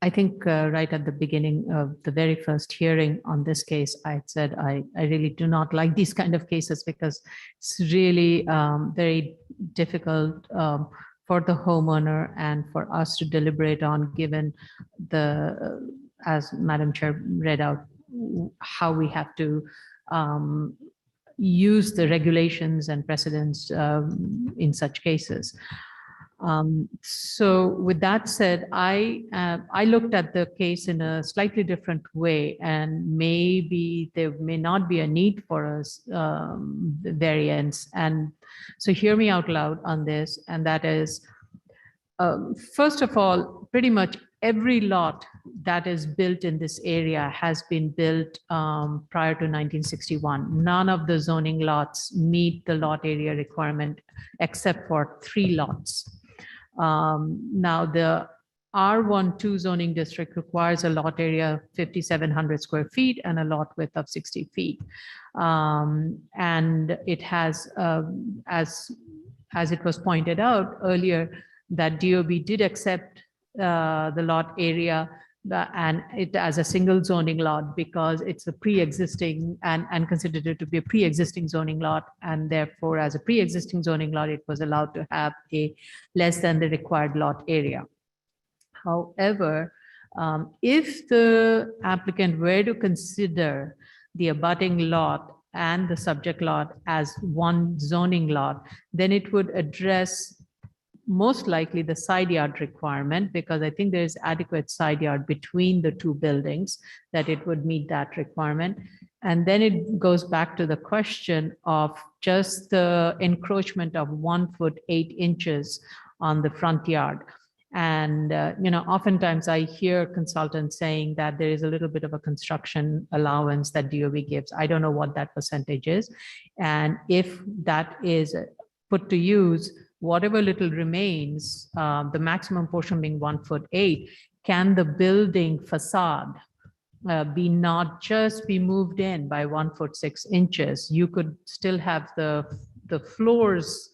I think right at the beginning of the very first hearing on this case, I said I really do not like these kind of cases because it's really very difficult for the homeowner and for us to deliberate on, given the, as Madam Chair read out, how we have to use the regulations and precedents in such cases. So with that said, I looked at the case in a slightly different way, and maybe there may not be a need for us variance. And so hear me out loud on this, and that is, first of all, pretty much every lot that is built in this area has been built prior to 1961. None of the zoning lots meet the lot area requirement except for 3 lots. Now, the R12 zoning district requires a lot area 5,700 square feet and a lot width of 60 feet. And it has, as it was pointed out earlier, that DOB did accept the lot area and it as a single zoning lot because it's a pre-existing and considered it to be a pre-existing zoning lot. And therefore, as a pre-existing zoning lot, it was allowed to have a less than the required lot area. However, if the applicant were to consider the abutting lot and the subject lot as one zoning lot, then it would address most likely the side yard requirement, because I think there's adequate side yard between the two buildings that it would meet that requirement. And then it goes back to the question of just the encroachment of 1 foot 8 inches on the front yard. And, oftentimes I hear consultants saying that there is a little bit of a construction allowance that DOB gives. I don't know what that percentage is. And if that is put to use, whatever little remains, the maximum portion being 1 foot 8, can the building facade be not just be moved in by 1 foot 6 inches? You could still have the floors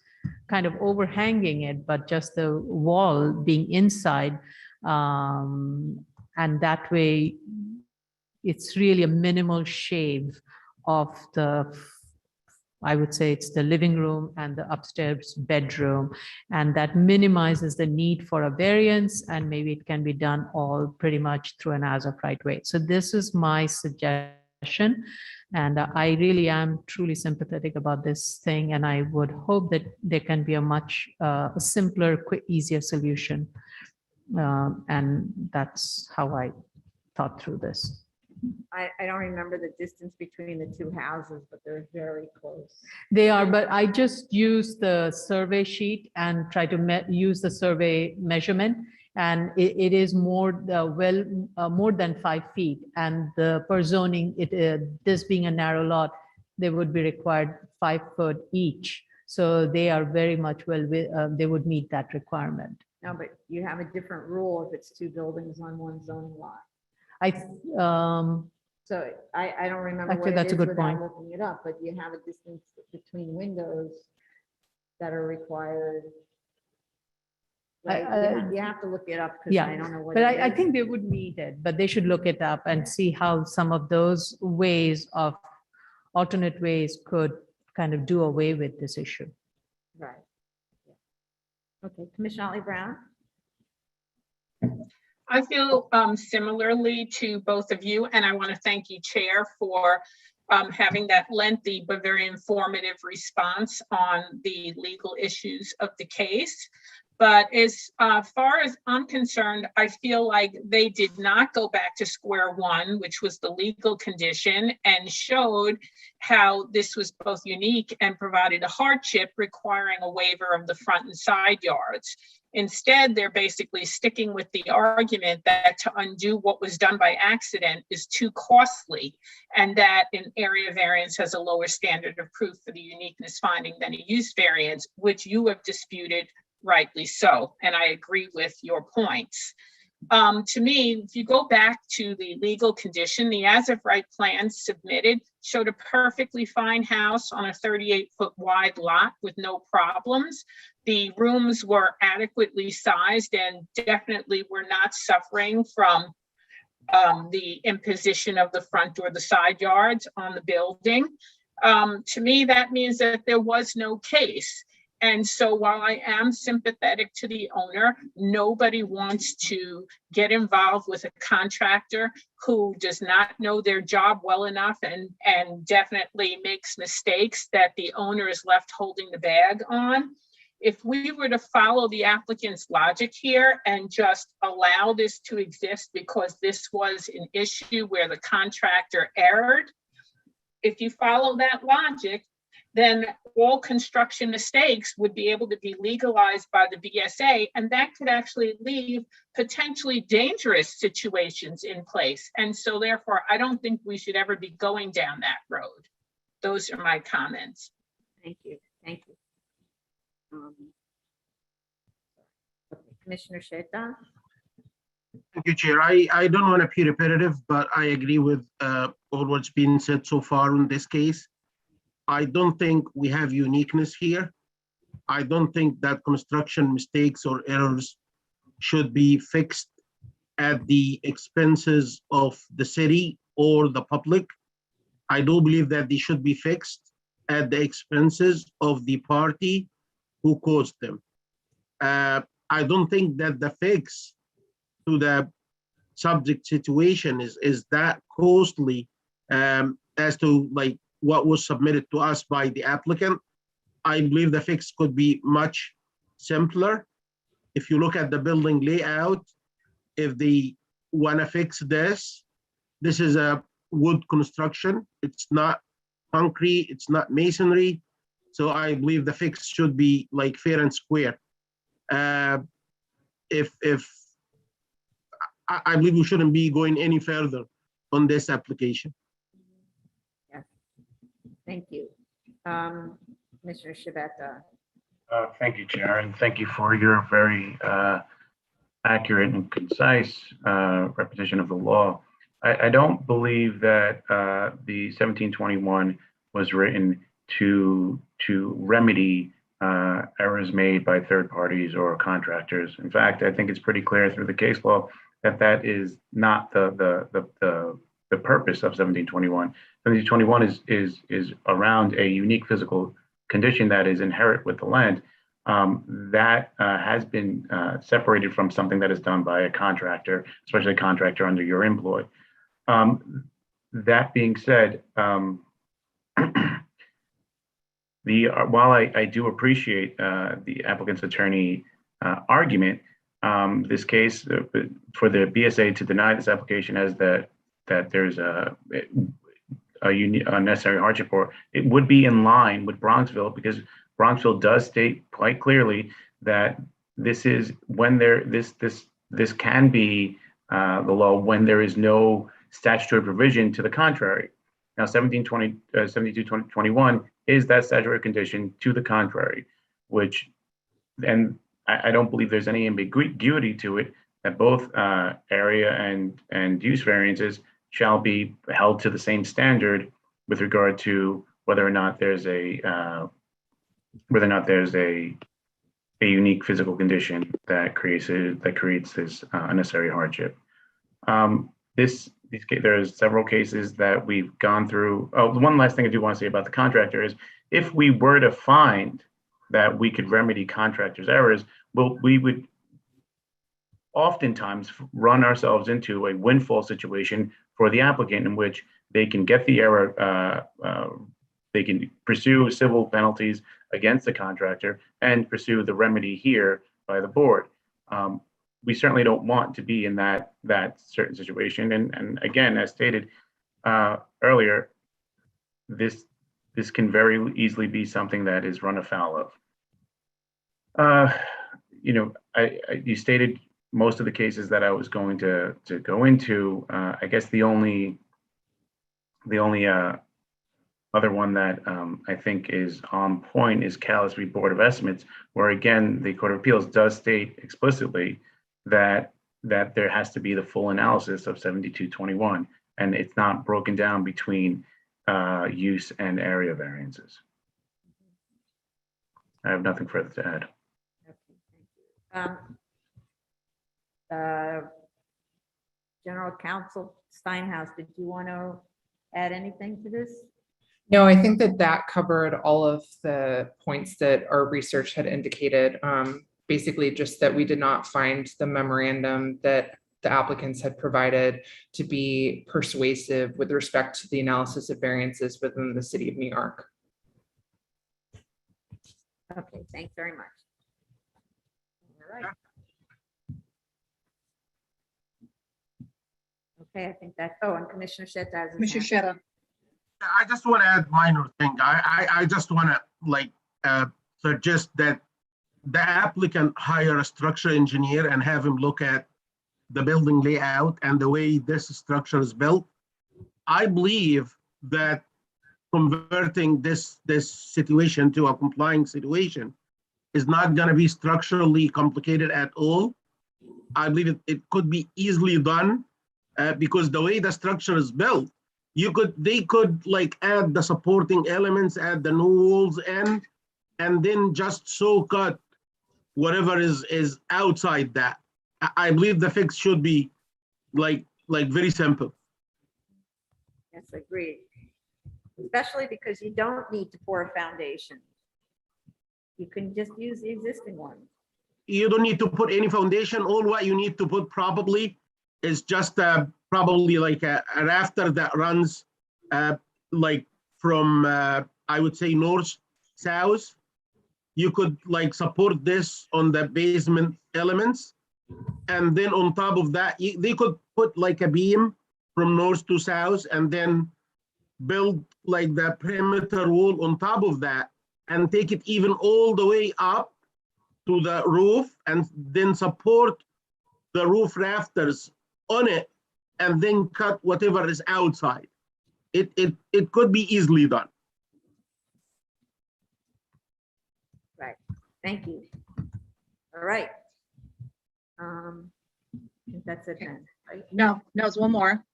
kind of overhanging it, but just the wall being inside. And that way, it's really a minimal shave of I would say it's the living room and the upstairs bedroom, and that minimizes the need for a variance, and maybe it can be done all pretty much through an as of right way. So this is my suggestion, and I really am truly sympathetic about this thing, and I would hope that there can be a much simpler, quick, easier solution. And that's how I thought through this. I don't remember the distance between the two houses, but they're very close. They are, but I just use the survey sheet and try to use the survey measurement. And it is more than 5 feet. And the per zoning, this being a narrow lot, they would be required 5 foot each. So they are very much they would meet that requirement. No, but you have a different rule if it's 2 buildings on one zoning lot. So I don't remember Actually, what that's it a is good without point. looking it up, but you have a distance between windows that are required. Right? You have to look it up because I don't know what. But it I is. think they would meet it, but they should look it up and see how some of those alternate ways could kind of do away with this issue. Right. Yeah. Okay, Commissioner Otley Brown. I feel similarly to both of you, and I want to thank you, Chair, for having that lengthy but very informative response on the legal issues of the case. But as far as I'm concerned, I feel like they did not go back to square one, which was the legal condition, and showed how this was both unique and provided a hardship requiring a waiver of the front and side yards. Instead, they're basically sticking with the argument that to undo what was done by accident is too costly, and that an area variance has a lower standard of proof for the uniqueness finding than a use variance, which you have disputed, rightly so. And I agree with your points. To me, if you go back to the legal condition, the as-of-right plan submitted showed a perfectly fine house on a 38-foot wide lot with no problems. The rooms were adequately sized and definitely were not suffering from the imposition of the front or the side yards on the building. To me, that means that there was no case. And so while I am sympathetic to the owner, nobody wants to get involved with a contractor who does not know their job well enough and definitely makes mistakes that the owner is left holding the bag on. If we were to follow the applicant's logic here and just allow this to exist because this was an issue where the contractor erred, if you follow that logic, then all construction mistakes would be able to be legalized by the BSA, and that could actually leave potentially dangerous situations in place. And so therefore, I don't think we should ever be going down that road. Those are my comments. Thank you. Thank you. Commissioner Shaitan? Thank you, Chair. I don't want to be repetitive, but I agree with all what's been said so far in this case. I don't think we have uniqueness here. I don't think that construction mistakes or errors should be fixed at the expenses of the city or the public. I do believe that they should be fixed at the expenses of the party who caused them. I don't think that the fix to the subject situation is that costly as to like what was submitted to us by the applicant. I believe the fix could be much simpler. If you look at the building layout, if they want to fix this, this is a wood construction. It's not concrete, it's not masonry. So I believe the fix should be like fair and square. I believe we shouldn't be going any further on this application. Yes. Thank you. Commissioner Shabeta? Thank you, Chair, and thank you for your very accurate and concise repetition of the law. I don't believe that the 1721 was written to remedy errors made by third parties or contractors. In fact, I think it's pretty clear through the case law that that is not the purpose of 1721. 1721 is around a unique physical condition that is inherent with the land that has been separated from something that is done by a contractor, especially a contractor under your employ. That being said, while I do appreciate the applicant's attorney argument, this case for the BSA to deny this application as that there's a unnecessary hardship, or it would be in line with Bronxville, because Bronxville does state quite clearly that this is when this can be the law when there is no statutory provision to the contrary. Now, 7221 is that statutory condition to the contrary, which, and I don't believe there's any ambiguity to it, that both area and use variances shall be held to the same standard with regard to whether or not there's a unique physical condition that creates this unnecessary hardship. There's several cases that we've gone through. Oh, one last thing I do want to say about the contractor is, if we were to find that we could remedy contractors' errors, we would oftentimes run ourselves into a windfall situation for the applicant, in which they can get the error, they can pursue civil penalties against the contractor and pursue the remedy here by the board. We certainly don't want to be in that certain situation. And again, as stated earlier, this can very easily be something that is run afoul of. You stated most of the cases that I was going to go into. I guess the only other one that I think is on point is Callis v. Board of Estimates, where again, the Court of Appeals does state explicitly that there has to be the full analysis of 7221, and it's not broken down between use and area variances. I have nothing further to add. Okay, thank you. General Counsel Steinhaus, did you want to add anything to this? No, I think that covered all of the points that our research had indicated. Basically, just that we did not find the memorandum that the applicants had provided to be persuasive with respect to the analysis of variances within the city of New York. Okay, thanks very much. All right. Okay, I think that's, and Commissioner Shetta. Commissioner Shetta. I just want to add minor thing. I just want to suggest that the applicant hire a structural engineer and have him look at the building layout and the way this structure is built. I believe that converting this situation to a complying situation is not going to be structurally complicated at all. I believe it could be easily done because the way the structure is built, they could like add the supporting elements, add the new walls in, and then just so cut whatever is outside that. I believe the fix should be like very simple. Yes, agreed. Especially because you don't need to pour a foundation. You can just use the existing one. You don't need to put any foundation. All what you need to put probably is just probably like a rafter that runs like from I would say north south. You could like support this on the basement elements, and then on top of that they could put like a beam from north to south, and then build like the perimeter wall on top of that, and take it even all the way up to the roof, and then support the roof rafters on it, and then cut whatever is outside. It could be easily done. Right. Thank you. All right. I think that's it then, right? No, there's one more.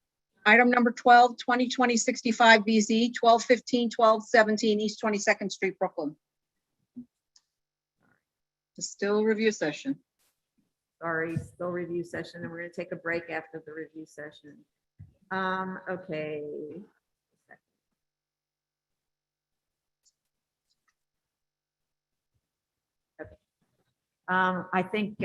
Item number 12, 2020-65 BZ, 1215, 1217 East 22nd Street, Brooklyn. It's still a review session. Sorry, still review session, and we're gonna take a break after the review session. Okay. Okay. I think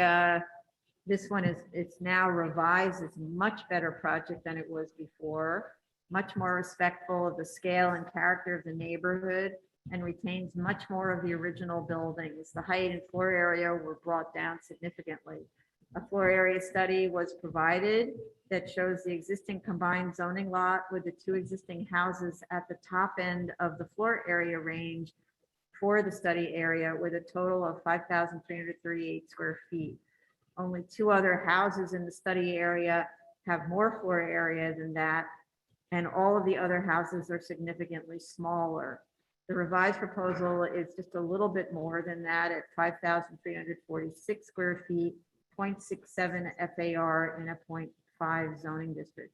this one it's now revised. It's a much better project than it was before, much more respectful of the scale and character of the neighborhood, and retains much more of the original buildings. The height and floor area were brought down significantly. A floor area study was provided that shows the existing combined zoning lot with the two existing houses at the top end of the floor area range for the study area, with a total of 5,338 square feet. Only two other houses in the study area have more floor area than that, and all of the other houses are significantly smaller. The revised proposal is just a little bit more than that at 5,346 square feet, 0.67 FAR in a 0.5 zoning district.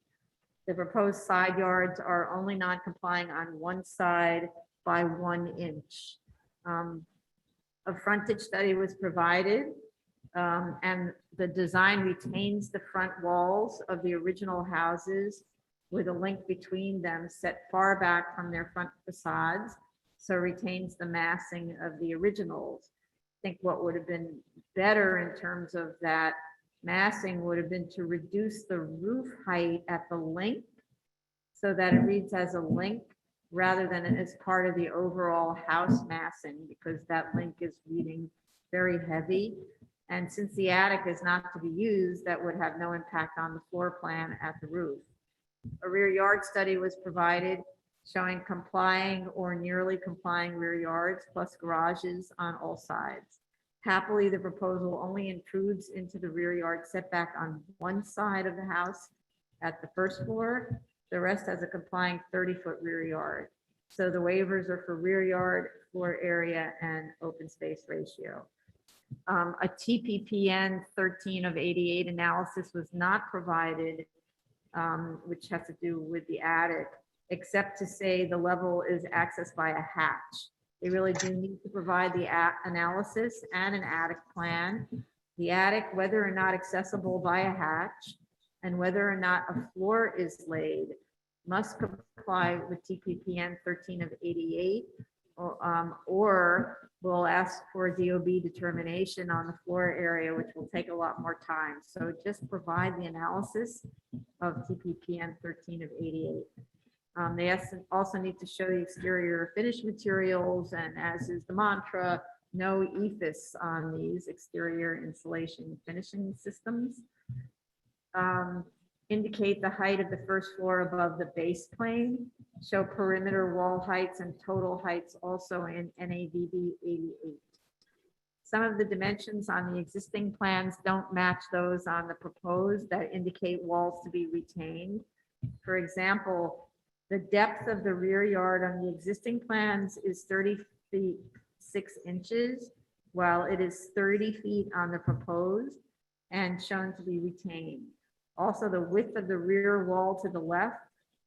The proposed side yards are only non-complying on one side by 1 inch. A frontage study was provided, and the design retains the front walls of the original houses with a link between them set far back from their front facades, so retains the massing of the originals. I think what would have been better in terms of that massing would have been to reduce the roof height at the link so that it reads as a link rather than as part of the overall house massing, because that link is reading very heavy. And since the attic is not to be used, that would have no impact on the floor plan at the roof. A rear yard study was provided showing complying or nearly complying rear yards plus garages on all sides. Happily, the proposal only intrudes into the rear yard setback on one side of the house at the first floor. The rest has a complying 30-foot rear yard. So the waivers are for rear yard, floor area, and open space ratio. A TPPN 13 of 88 analysis was not provided, which has to do with the attic, except to say the level is accessed by a hatch. They really do need to provide the analysis and an attic plan. The attic, whether or not accessible by a hatch, and whether or not a floor is laid, must comply with TPPN 13 of 88, or we'll ask for a DOB determination on the floor area, which will take a lot more time. So just provide the analysis of TPPN 13 of 88. They also need to show the exterior finish materials, and as is the mantra, no EIFS on these exterior insulation finishing systems. Indicate the height of the first floor above the base plane. Show perimeter wall heights and total heights also in NAVB 88. Some of the dimensions on the existing plans don't match those on the proposed that indicate walls to be retained. For example, the depth of the rear yard on the existing plans is 30 feet 6 inches, while it is 30 feet on the proposed. and shown to be retained. Also, the width of the rear wall to the left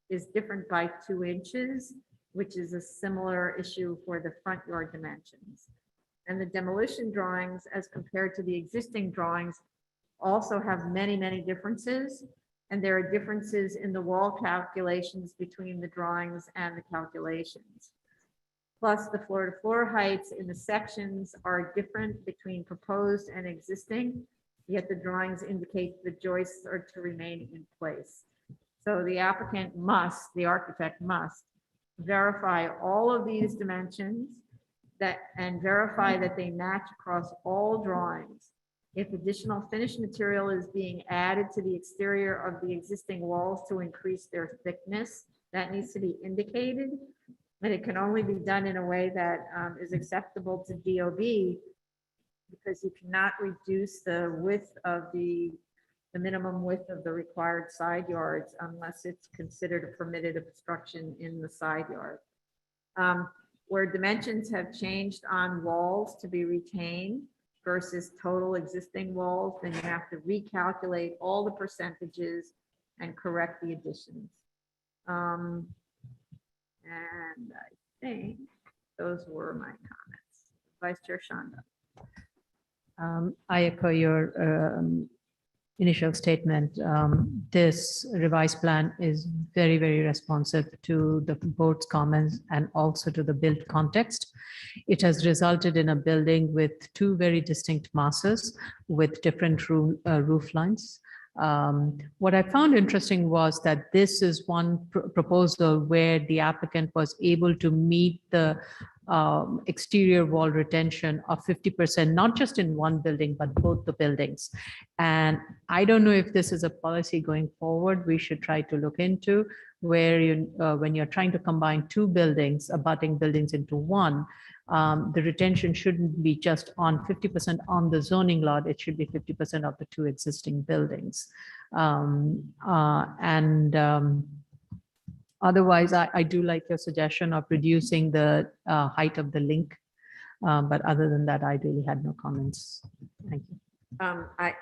is different by 2 inches, which is a similar issue for the front yard dimensions. And the demolition drawings, as compared to the existing drawings, also have many, many differences. And there are differences in the wall calculations between the drawings and the calculations. Plus, the floor-to-floor heights in the sections are different between proposed and existing, yet the drawings indicate the joists are to remain in place. So the applicant must, the architect must, verify all of these dimensions and verify that they match across all drawings. If additional finished material is being added to the exterior of the existing walls to increase their thickness, that needs to be indicated. And it can only be done in a way that is acceptable to DOB, because you cannot reduce the width of the minimum width of the required side yards unless it's considered a permitted obstruction in the side yard. Where dimensions have changed on walls to be retained versus total existing walls, then you have to recalculate all the percentages and correct the additions. And I think those were my comments. Vice Chair Shanda. I echo your initial statement. This revised plan is very, very responsive to the board's comments and also to the built context. It has resulted in a building with 2 very distinct masses with different roof lines. What I found interesting was that this is one proposal where the applicant was able to meet the exterior wall retention of 50%, not just in one building, but both the buildings. And I don't know if this is a policy going forward we should try to look into, where you, when you're trying to combine 2 buildings, abutting buildings into one, the retention shouldn't be just on 50% on the zoning lot, it should be 50% of the 2 existing buildings. Otherwise, I do like your suggestion of reducing the height of the link. But other than that, I really had no comments. Thank you.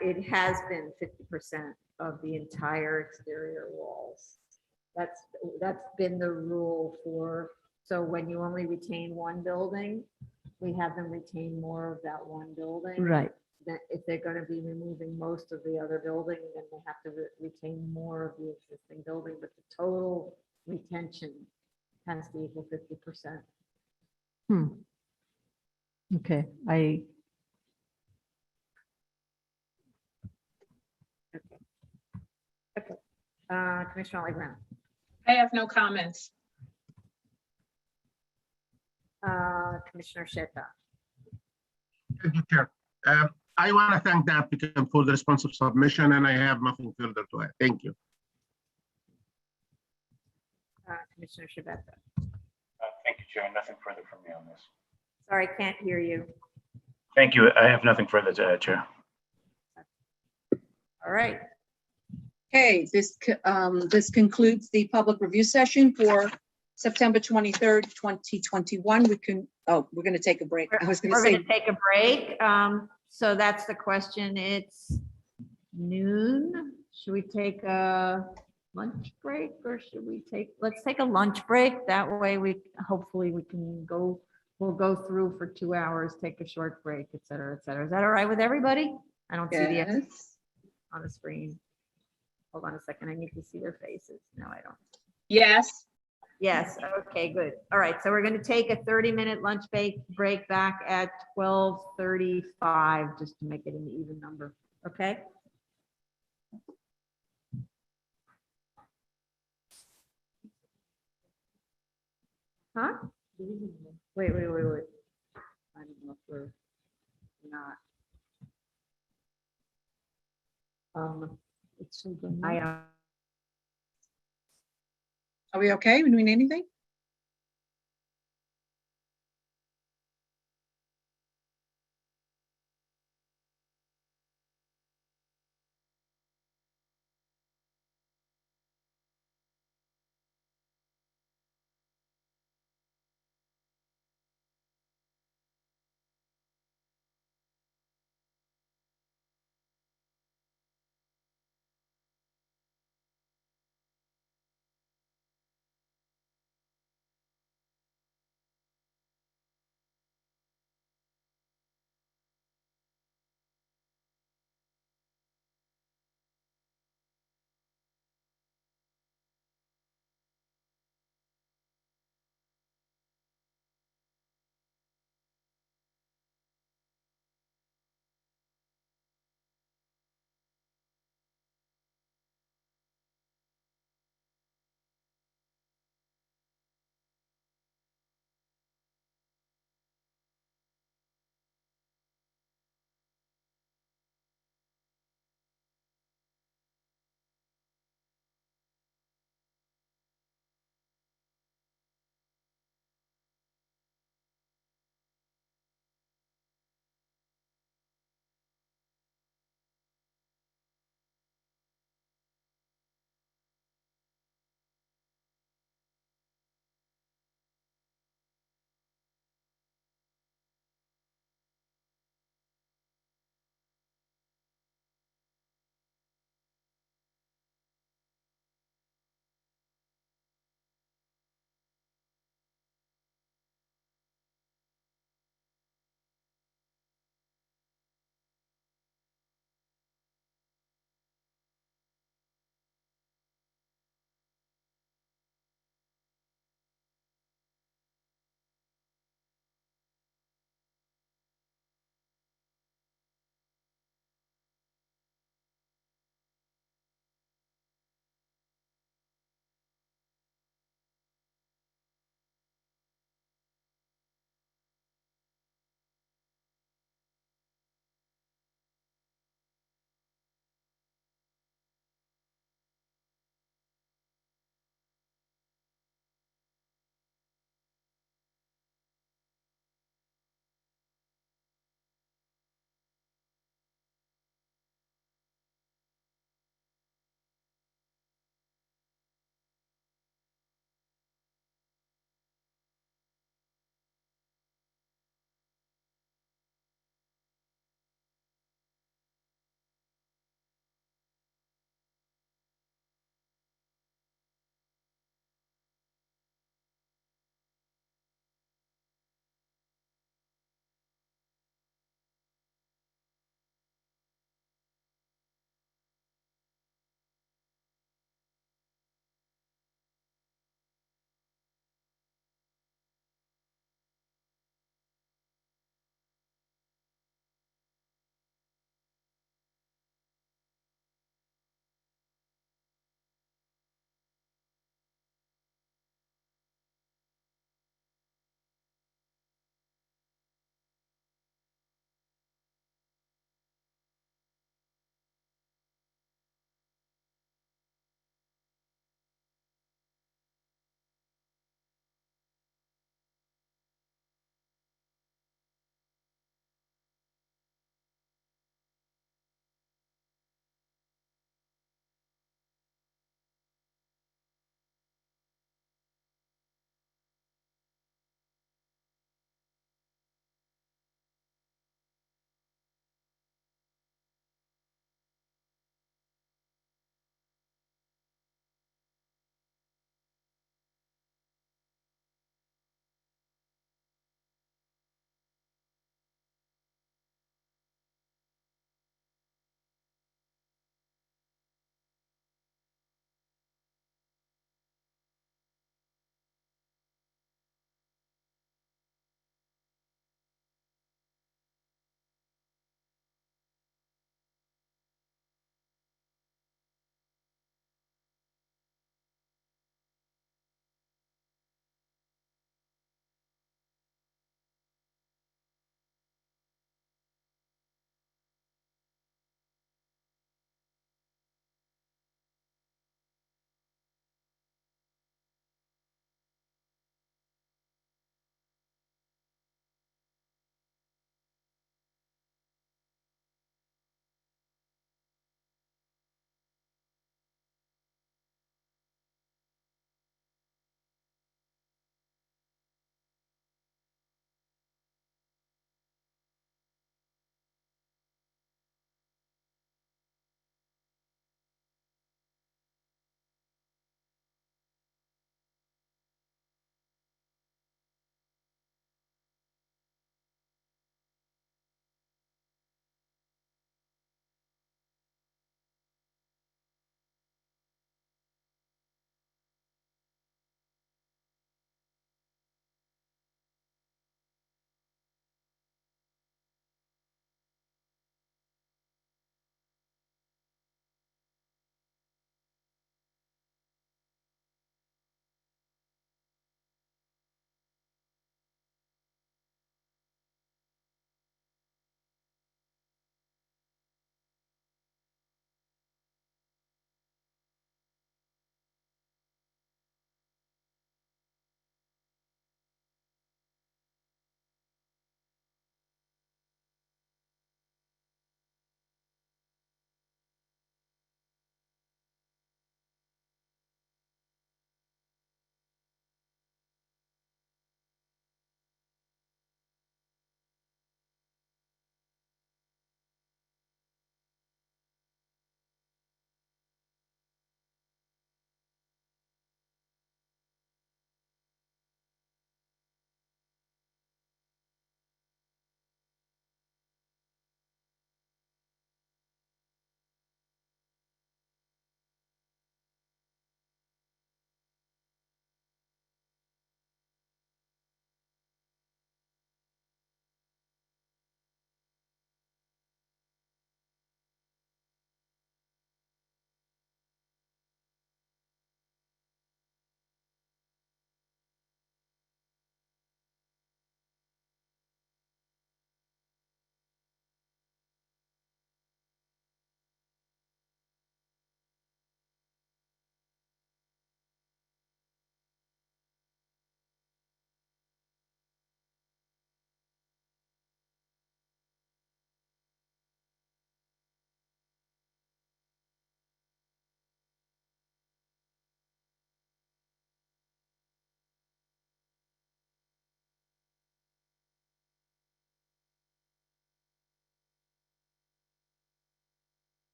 It has been 50% of the entire exterior walls. That's been the rule for, so when you only retain one building, we have them retain more of that one building. Right. That if they're going to be removing most of the other building, then they have to retain more of the existing building, but the total retention has to equal 50%. Okay, Okay. Commissioner Legrand. I have no comments. Commissioner Sheta. Thank you, Chair. I want to thank the applicant for the responsive submission, and I have nothing further to add. Thank you. Commissioner Shabeta. Thank you, Chair. Nothing further from me on this. Sorry, can't hear you. Thank you. I have nothing further to add, Chair. All right. Okay, this concludes the public review session for September 23rd, 2021. We're going to take a break. I was going to We're say, going to take a break. So that's the question. It's noon. Should we take a lunch break or should we let's take a lunch break. That way hopefully we can we'll go through for 2 hours, take a short break, et cetera, et cetera. Is that all right with everybody? I don't see the yes. on the screen. Hold on a second. I need to see their faces. No, I don't. Yes. Yes. Okay, good. All right. So we're going to take a 30-minute lunch break back at 12:35, just to make it an even number. Okay. Huh? Wait. I don't know if we're not. it's so good. Are we okay? We doing anything?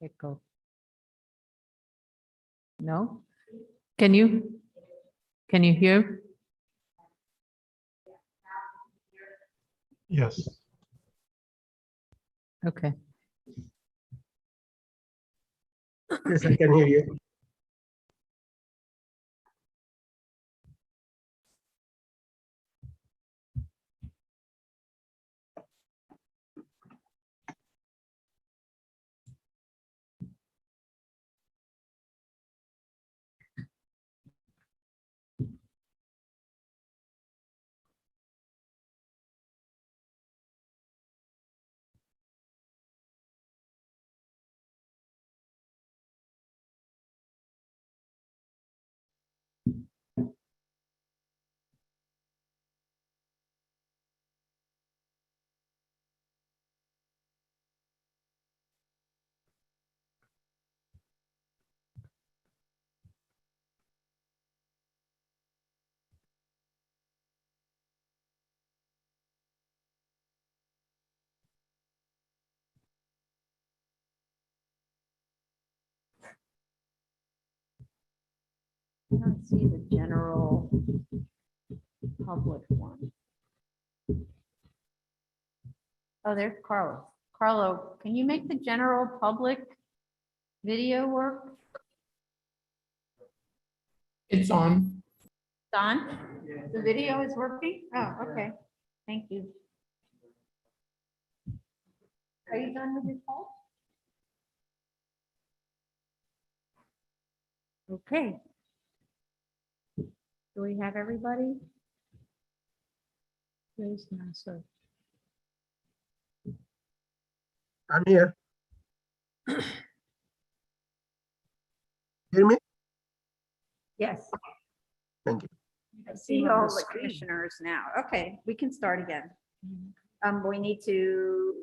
Echo. No? Can you hear? Yes. Okay. Yes, I can hear you. I don't see the general public one. Oh, there's Carlo. Carlo, can you make the general public video work? It's on. Don, the video is working? Oh, okay. Thank you. Are you done with your poll? Okay. Do we have everybody? Where's Nassar? I'm here. Hear me? Yes. Thank you. I see all the commissioners now. Okay, we can start again. We need to.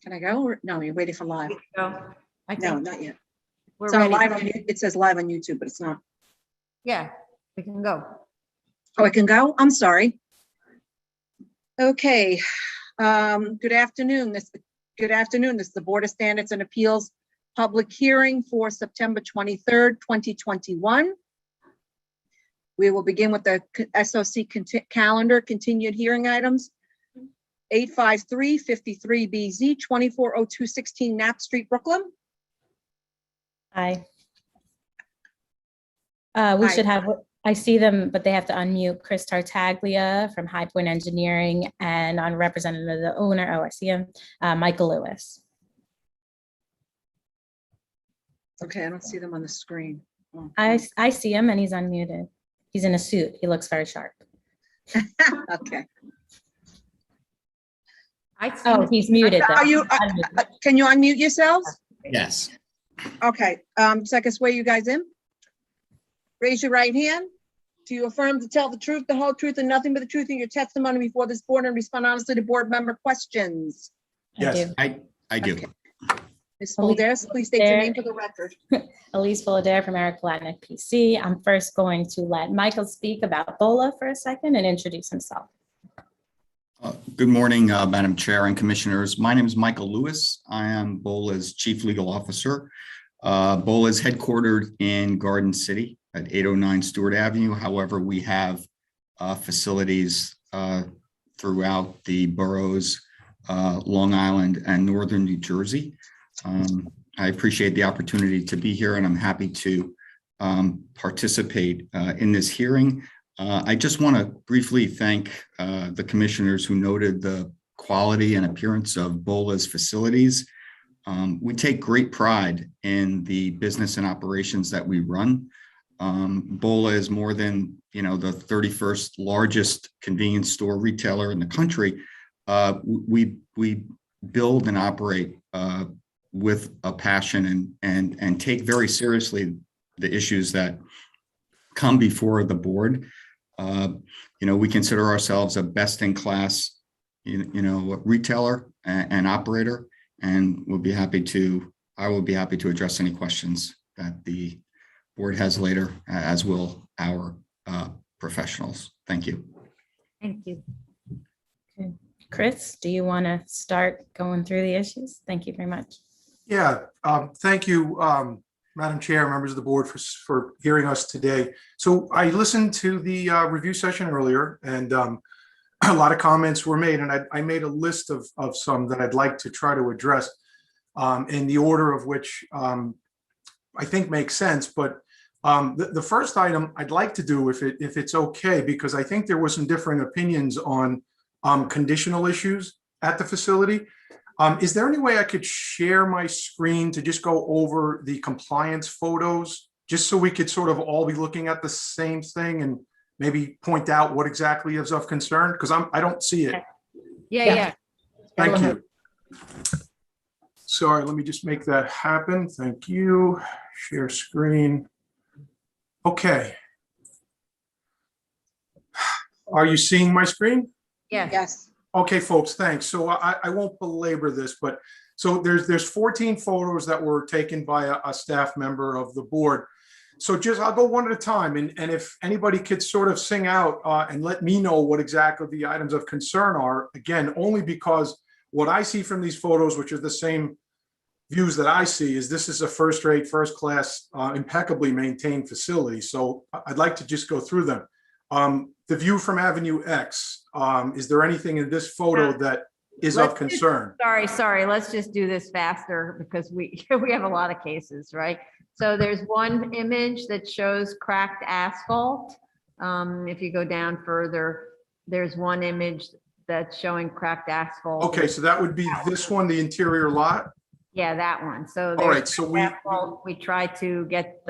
Can I go? Or no, you're waiting for live. Go. I No, think not yet. we're It's on ready. live on, it says live on YouTube, but it's not. Yeah, we can go. Oh, I can go? I'm sorry. Okay. Good afternoon. Good afternoon. This is the Board of Standards and Appeals public hearing for September 23rd, 2021. We will begin with the SOC calendar, continued hearing items. 853-53BZ, 240216 Knapp Street, Brooklyn. Hi. Hi. We should have, I see them, but they have to unmute Chris Tartaglia from High Point Engineering and on representative of the owner, oh, I see him, Michael Lewis. Okay, I don't see them on the screen. Oh. I see him and he's unmuted. He's in a suit. He looks very sharp. Okay. Oh, he's muted. Are you, can you unmute yourselves? Yes. Okay, so I can swear you guys in. Raise your right hand. Do you affirm to tell the truth, the whole truth, and nothing but the truth in your testimony before this board and respond honestly to board member questions? Yes, I do. Okay. Ms. Foldes, please state your name for the record. Elise Fullader from Eric Palatnik PC. I'm first going to let Michael speak about BOLA for a second and introduce himself. Good morning, Madam Chair and Commissioners. My name is Michael Lewis. I am BOLA's Chief Legal Officer. BOLA is headquartered in Garden City at 809 Stewart Avenue. However, we have facilities throughout the boroughs, Long Island and Northern New Jersey. I appreciate the opportunity to be here and I'm happy to participate in this hearing. I just want to briefly thank the commissioners who noted the quality and appearance of BOLA's facilities. We take great pride in the business and operations that we run. BOLA is more than, the 31st largest convenience store retailer in the country. We build and operate with a passion and take very seriously the issues that come before the board. We consider ourselves a best-in-class, retailer and operator, and I will be happy to address any questions that the board has later, as will our professionals. Thank you. Thank you. Okay. Chris, do you want to start going through the issues? Thank you very much. Yeah, thank you, Madam Chair, members of the board for hearing us today. So I listened to the review session earlier, and a lot of comments were made, and I made a list of some that I'd like to try to address in the order of which I think makes sense. But the first item I'd like to do, if it's okay, because I think there was some differing opinions on conditional issues at the facility. Is there any way I could share my screen to just go over the compliance photos, just so we could sort of all be looking at the same thing and maybe point out what exactly is of concern? Because I don't see it. Yeah. Thank you. Sorry, let me just make that happen. Thank you. Share screen. Okay. Are you seeing my screen? Yes. Okay, folks, thanks. So I won't belabor this, but so there's 14 photos that were taken by a staff member of the board. So I'll go one at a time, and if anybody could sort of sing out and let me know what exactly the items of concern are, again, only because what I see from these photos, which are the same views that I see, is this is a first-rate, first-class, impeccably maintained facility. So I'd like to just go through them. The view from Avenue X, is there anything in this photo that is of concern? Sorry, let's just do this faster because we have a lot of cases, right? So there's one image that shows cracked asphalt. If you go down further, there's one image that's showing cracked asphalt. Okay, so that would be this one, the interior lot? Yeah, that one. So All right, so we try to get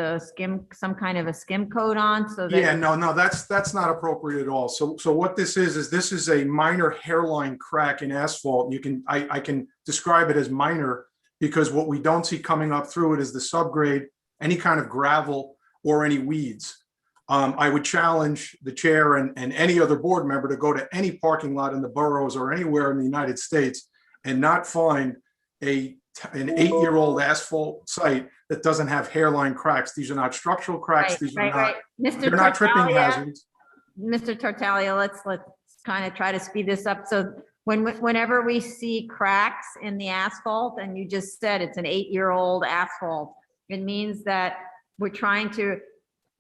some kind of a skim coat on so that. Yeah, no, that's not appropriate at all. So what this is this is a minor hairline crack in asphalt. I can describe it as minor because what we don't see coming up through it is the subgrade, any kind of gravel or any weeds. I would challenge the chair and any other board member to go to any parking lot in the boroughs or anywhere in the United States and not find an 8-year-old asphalt site that doesn't have hairline cracks. These are not structural cracks. These are not, they're not tripping hazards. Mr. Tartaglia, let's kind of try to speed this up. So whenever we see cracks in the asphalt, and you just said it's an 8-year-old asphalt, it means that we're trying to,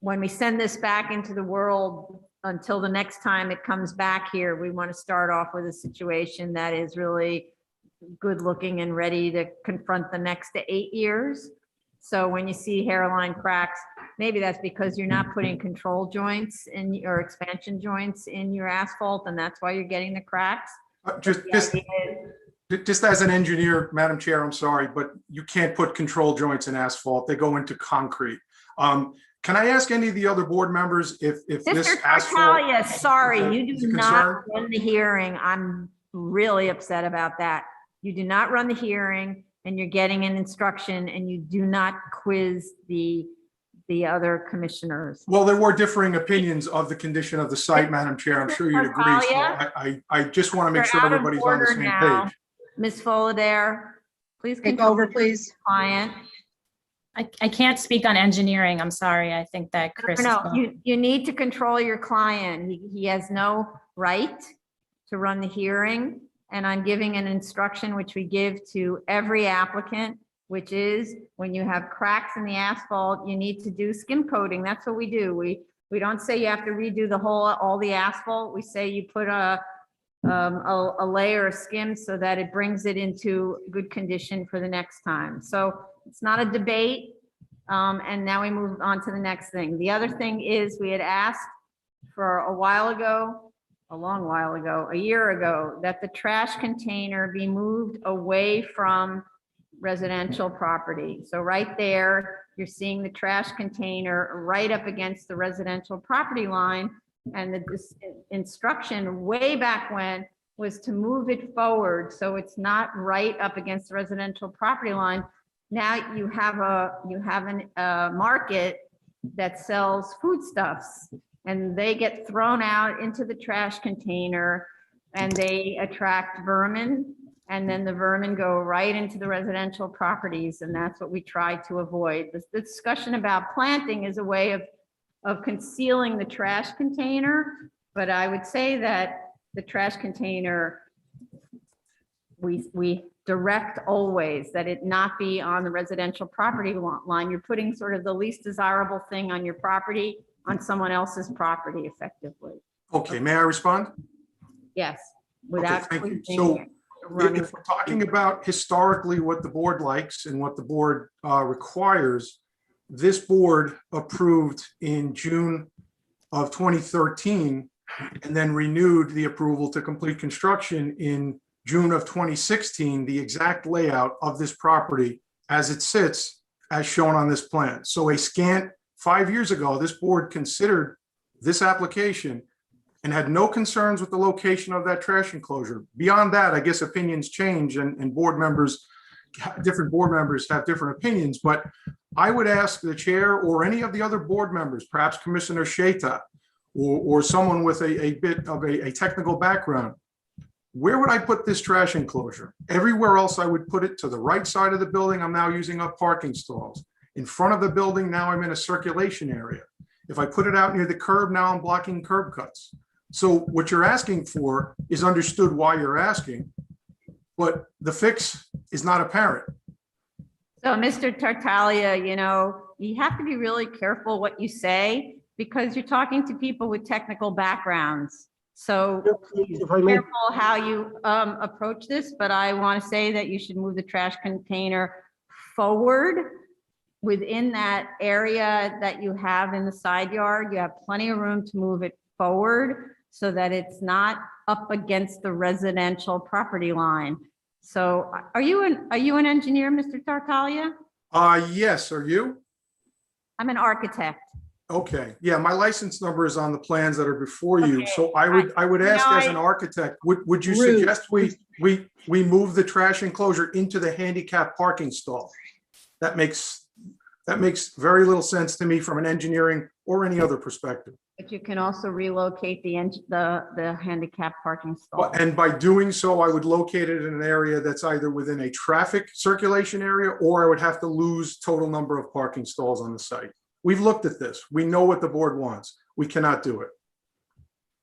when we send this back into the world, until the next time it comes back here, we want to start off with a situation that is really good looking and ready to confront the next 8 years. So when you see hairline cracks, maybe that's because you're not putting control joints in or expansion joints in your asphalt, and that's why you're getting the cracks. Just as an engineer, Madam Chair, I'm sorry, but you can't put control joints in asphalt. They go into concrete. Can I ask any of the other board members if this asphalt? Tartaglia, sorry, you do not run the hearing. I'm really upset about that. You do not run the hearing, and you're getting an instruction, and you do not quiz the other commissioners. Well, there were differing opinions of the condition of the site, Madam Chair. I'm sure you'd agree. So I just want to make sure everybody's on the same page. Ms. Fullader, please take over, please. Client. I can't speak on engineering. I'm sorry. I think that Chris. No, you need to control your client. He has no right to run the hearing. And I'm giving an instruction which we give to every applicant, which is when you have cracks in the asphalt, you need to do skim coating. That's what we do. We don't say you have to redo all the asphalt. We say you put a layer of skim so that it brings it into good condition for the next time. So it's not a debate. And now we move on to the next thing. The other thing is we had asked for a long while ago, a year ago, that the trash container be moved away from residential property. So right there, you're seeing the trash container right up against the residential property line. And the instruction way back when was to move it forward so it's not right up against the residential property line. Now you have a market that sells foodstuffs, and they get thrown out into the trash container, and they attract vermin, and then the vermin go right into the residential properties, and that's what we try to avoid. The discussion about planting is a way of concealing the trash container, but I would say that the trash container, we direct always that it not be on the residential property line. You're putting sort of the least desirable thing on your property on someone else's property effectively. Okay, may I respond? Yes, Okay, without. thank you. creating So a running- if we're talking about historically what the board likes and what the board requires, this board approved in June of 2013 and then renewed the approval to complete construction in June of 2016, the exact layout of this property as it sits as shown on this plan. So a scant 5 years ago, this board considered this application and had no concerns with the location of that trash enclosure. Beyond that, I guess opinions change and board members, different board members have different opinions, but I would ask the chair or any of the other board members, perhaps Commissioner Sheta, or someone with a bit of a technical background, where would I put this trash enclosure? Everywhere else I would put it to the right side of the building. I'm now using up parking stalls. In front of the building, now I'm in a circulation area. If I put it out near the curb, now I'm blocking curb cuts. So what you're asking for is understood why you're asking, but the fix is not apparent. So Mr. Tartaglia, you have to be really careful what you say because you're talking to people with technical backgrounds. So If I may, careful how you approach this, but I want to say that you should move the trash container forward within that area that you have in the side yard. You have plenty of room to move it forward so that it's not up against the residential property line. So are you an engineer, Mr. Tartaglia? Yes, are you? I'm an architect. Okay, yeah, my license number is on the plans that are before you. Okay. So I would ask as an architect, would you Rude. suggest we move the trash enclosure into the handicap parking stall? That makes very little sense to me from an engineering or any other perspective. But you can also relocate the handicap parking stall. And by doing so, I would locate it in an area that's either within a traffic circulation area, or I would have to lose total number of parking stalls on the site. We've looked at this. We know what the board wants. We cannot do it.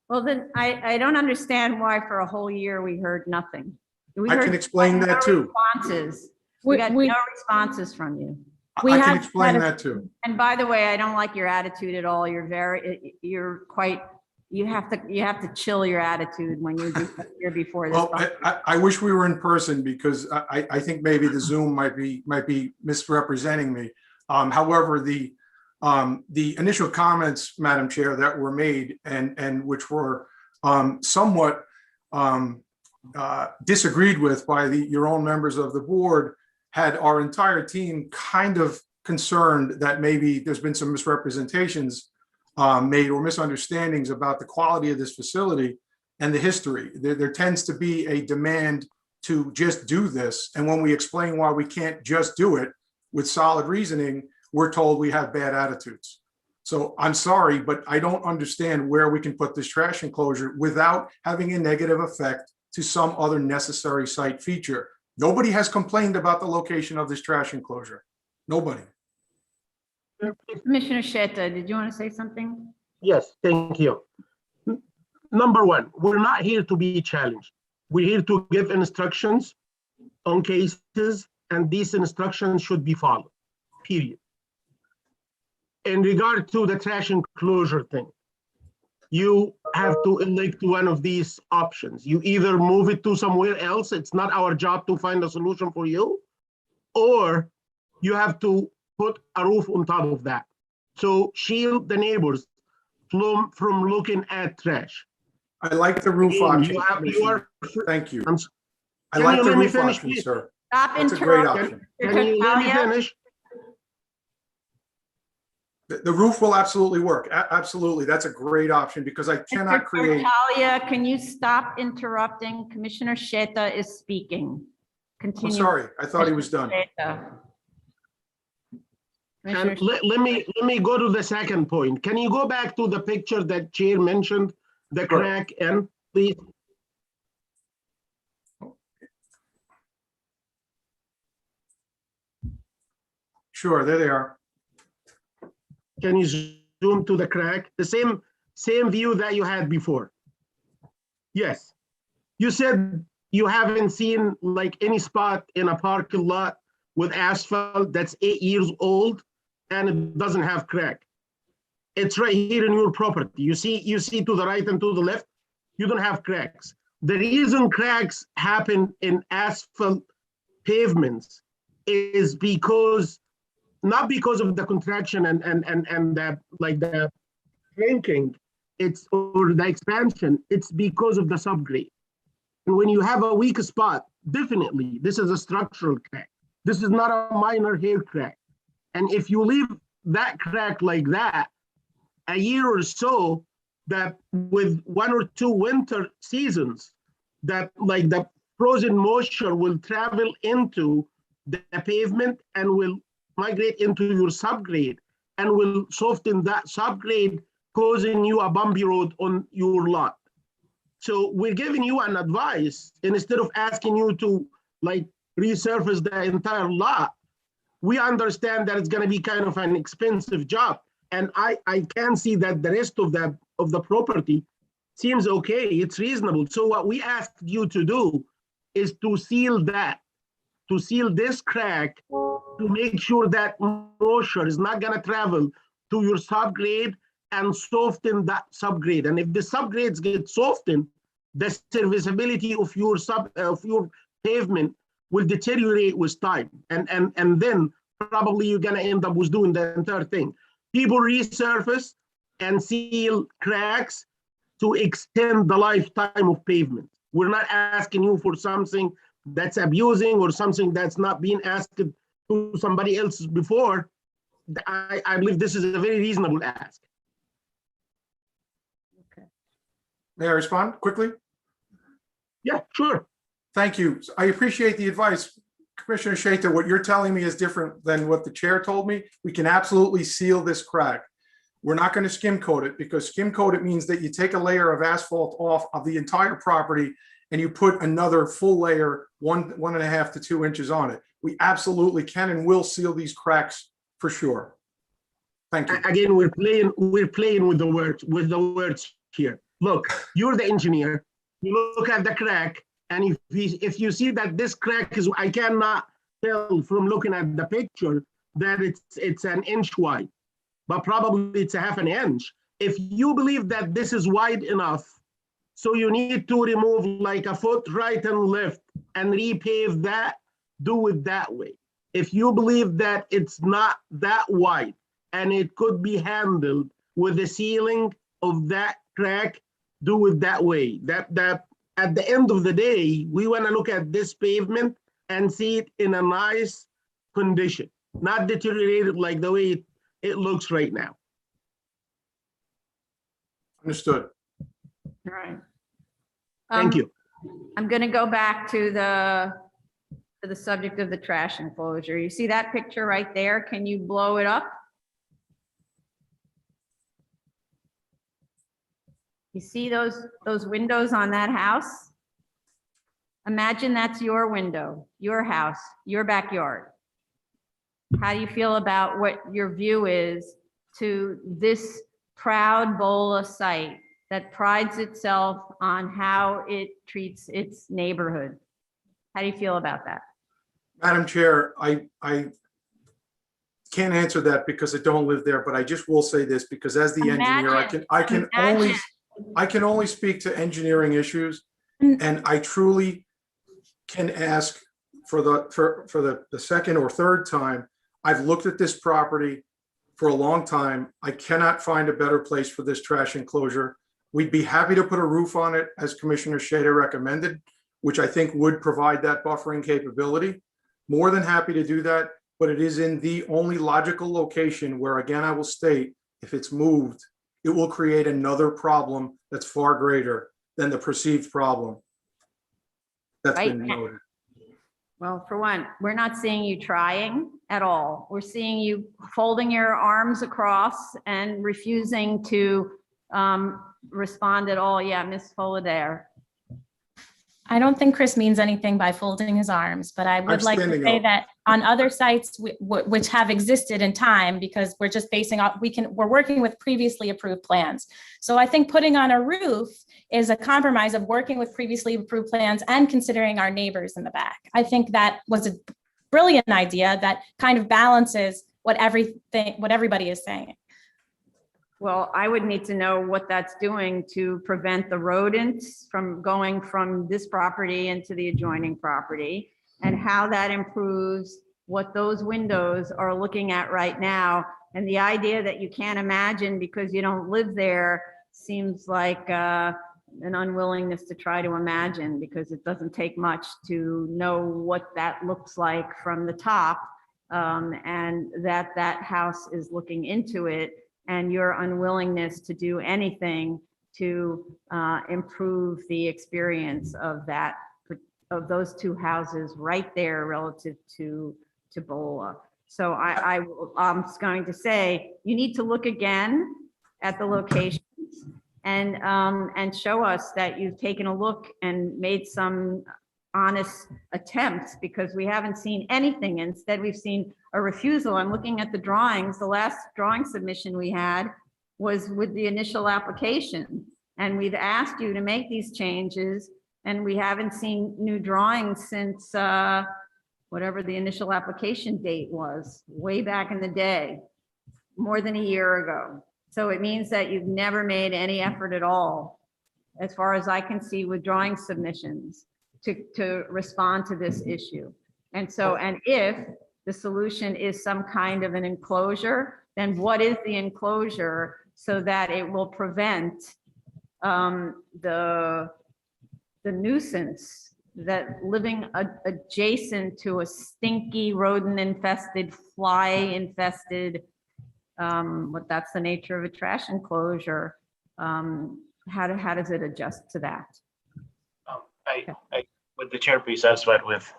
Well, then I don't understand why for a whole year we heard nothing. I can explain that too. Responses. We got no responses from you. I can explain that too. And by the way, I don't like your attitude at all. You have to chill your attitude when you're before this. Well, I wish we were in person because I think maybe the Zoom might be misrepresenting me. However, the initial comments, Madam Chair, that were made and which were somewhat disagreed with by your own members of the board had our entire team kind of concerned that maybe there's been some misrepresentations made or misunderstandings about the quality of this facility and the history. There tends to be a demand to just do this. And when we explain why we can't just do it with solid reasoning, we're told we have bad attitudes. So I'm sorry, but I don't understand where we can put this trash enclosure without having a negative effect to some other necessary site feature. Nobody has complained about the location of this trash enclosure. Nobody. Commissioner Sheta, did you want to say something? yes, thank you. Number one, we're not here to be challenged. We're here to give instructions on cases, and these instructions should be followed, period. In regard to the trash enclosure thing, you have to elect one of these options. You either move it to somewhere else, it's not our job to find a solution for you, or you have to put a roof on top of that. So shield the neighbors from looking at trash. I like the roof option. Thank you. I like the roof option, sir. Stop That's a great interrupting. option. Can you let me finish? The roof will absolutely work. Absolutely. That's a great option because I cannot Mr. create. Tartaglia, can you stop interrupting? Commissioner Sheta is speaking. I'm Continue. sorry. I thought he was done. Sheta. Commissioner And let me go to the second point. Can you go back to the picture that Chair mentioned, the Sure. crack end, please? Sure, there they are. Can you zoom to the crack? The same view that you had before. Yes. You said you haven't seen like any spot in a parking lot with asphalt that's 8 years old and it doesn't have crack. It's right here in your property. You see to the right and to the left, you don't have cracks. The reason cracks happen in asphalt pavements is because, not because of the contraction and the like the shrinking, or the expansion, it's because of the subgrade. And when you have a weak spot, definitely this is a structural crack. This is not a minor hair crack. And if you leave that crack like that, a year or so, that with 1 or 2 winter seasons, that like the frozen moisture will travel into the pavement and will migrate into your subgrade and will soften that subgrade, causing you a bumpy road on your lot. So we're giving you an advice, and instead of asking you to like resurface the entire lot, we understand that it's going to be kind of an expensive job. And I can see that the rest of the property seems okay, it's reasonable. So what we asked you to do is to seal this crack, to make sure that moisture is not going to travel to your subgrade and soften that subgrade. And if the subgrades get softened, the serviceability of your pavement will deteriorate with time. And then probably you're going to end up with doing the entire thing. People resurface and seal cracks to extend the lifetime of pavement. We're not asking you for something that's abusing or something that's not being asked to somebody else before. I believe this is a very reasonable ask. May I respond quickly? Yeah, sure. Thank you. I appreciate the advice. Commissioner Sheta, what you're telling me is different than what the chair told me. We can absolutely seal this crack. We're not going to skim coat it, because skim coat it means that you take a layer of asphalt off of the entire property and you put another full layer, 1.5 to 2 inches on it. We absolutely can and will seal these cracks for sure. Thank you. Again, we're playing with the words here. Look, you're the engineer. You look at the crack, and if you see that this crack is, I cannot tell from looking at the picture that it's an inch wide, but probably it's a half an inch. If you believe that this is wide enough, so you need to remove like a foot right and left and repave that, do it that way. If you believe that it's not that wide and it could be handled with the sealing of that crack, do it that way. That at the end of the day, we want to look at this pavement and see it in a nice condition, not deteriorated like the way it looks right now. Understood. All right. Thank you. I'm going to go back to the subject of the trash enclosure. You see that picture right there? Can you blow it up? You see those windows on that house? Imagine that's your window, your house, your backyard. How do you feel about what your view is to this proud BOLA site that prides itself on how it treats its neighborhood? How do you feel about that? Madam Chair, I can't answer that because I don't live there, but I just will say this, because as the engineer, I can only speak to engineering issues, and I truly can ask for the second or third time. I've looked at this property for a long time. I cannot find a better place for this trash enclosure. We'd be happy to put a roof on it, as Commissioner Sheda recommended, which I think would provide that buffering capability. More than happy to do that. but it is in the only logical location where, again, I will state, if it's moved, it will create another problem that's far greater than the perceived problem that's been Right. noted. Well, for one, we're not seeing you trying at all. We're seeing you folding your arms across and refusing to respond at all. Yeah, Ms. Fullader. I don't think Chris means anything by folding his arms, but I would like to standing say up. that on other sites which have existed in time, because we're just basing off, we're working with previously approved plans. So I think putting on a roof is a compromise of working with previously approved plans and considering our neighbors in the back. I think that was a brilliant idea that kind of balances what everybody is saying. Well, I would need to know what that's doing to prevent the rodents from going from this property into the adjoining property, and how that improves what those windows are looking at right now. And the idea that you can't imagine because you don't live there seems like an unwillingness to try to imagine, because it doesn't take much to know what that looks like from the top, and that house is looking into it, and your unwillingness to do anything to improve the experience of those two houses right there relative to Bola. So I'm going to say, you need to look again at the locations and show us that you've taken a look and made some honest attempts, because we haven't seen anything. Instead, we've seen a refusal. I'm looking at the drawings. The last drawing submission we had was with the initial application, and we've asked you to make these changes, and we haven't seen new drawings since whatever the initial application date was, way back in the day, more than a year ago. So it means that you've never made any effort at all, as far as I can see, with drawing submissions to respond to this issue. And so, and if the solution is some kind of an enclosure, then what is the enclosure so that it will prevent the nuisance that living adjacent to a stinky rodent infested, fly infested, what that's the nature of a trash enclosure. How does it adjust to that? Would the chair be satisfied with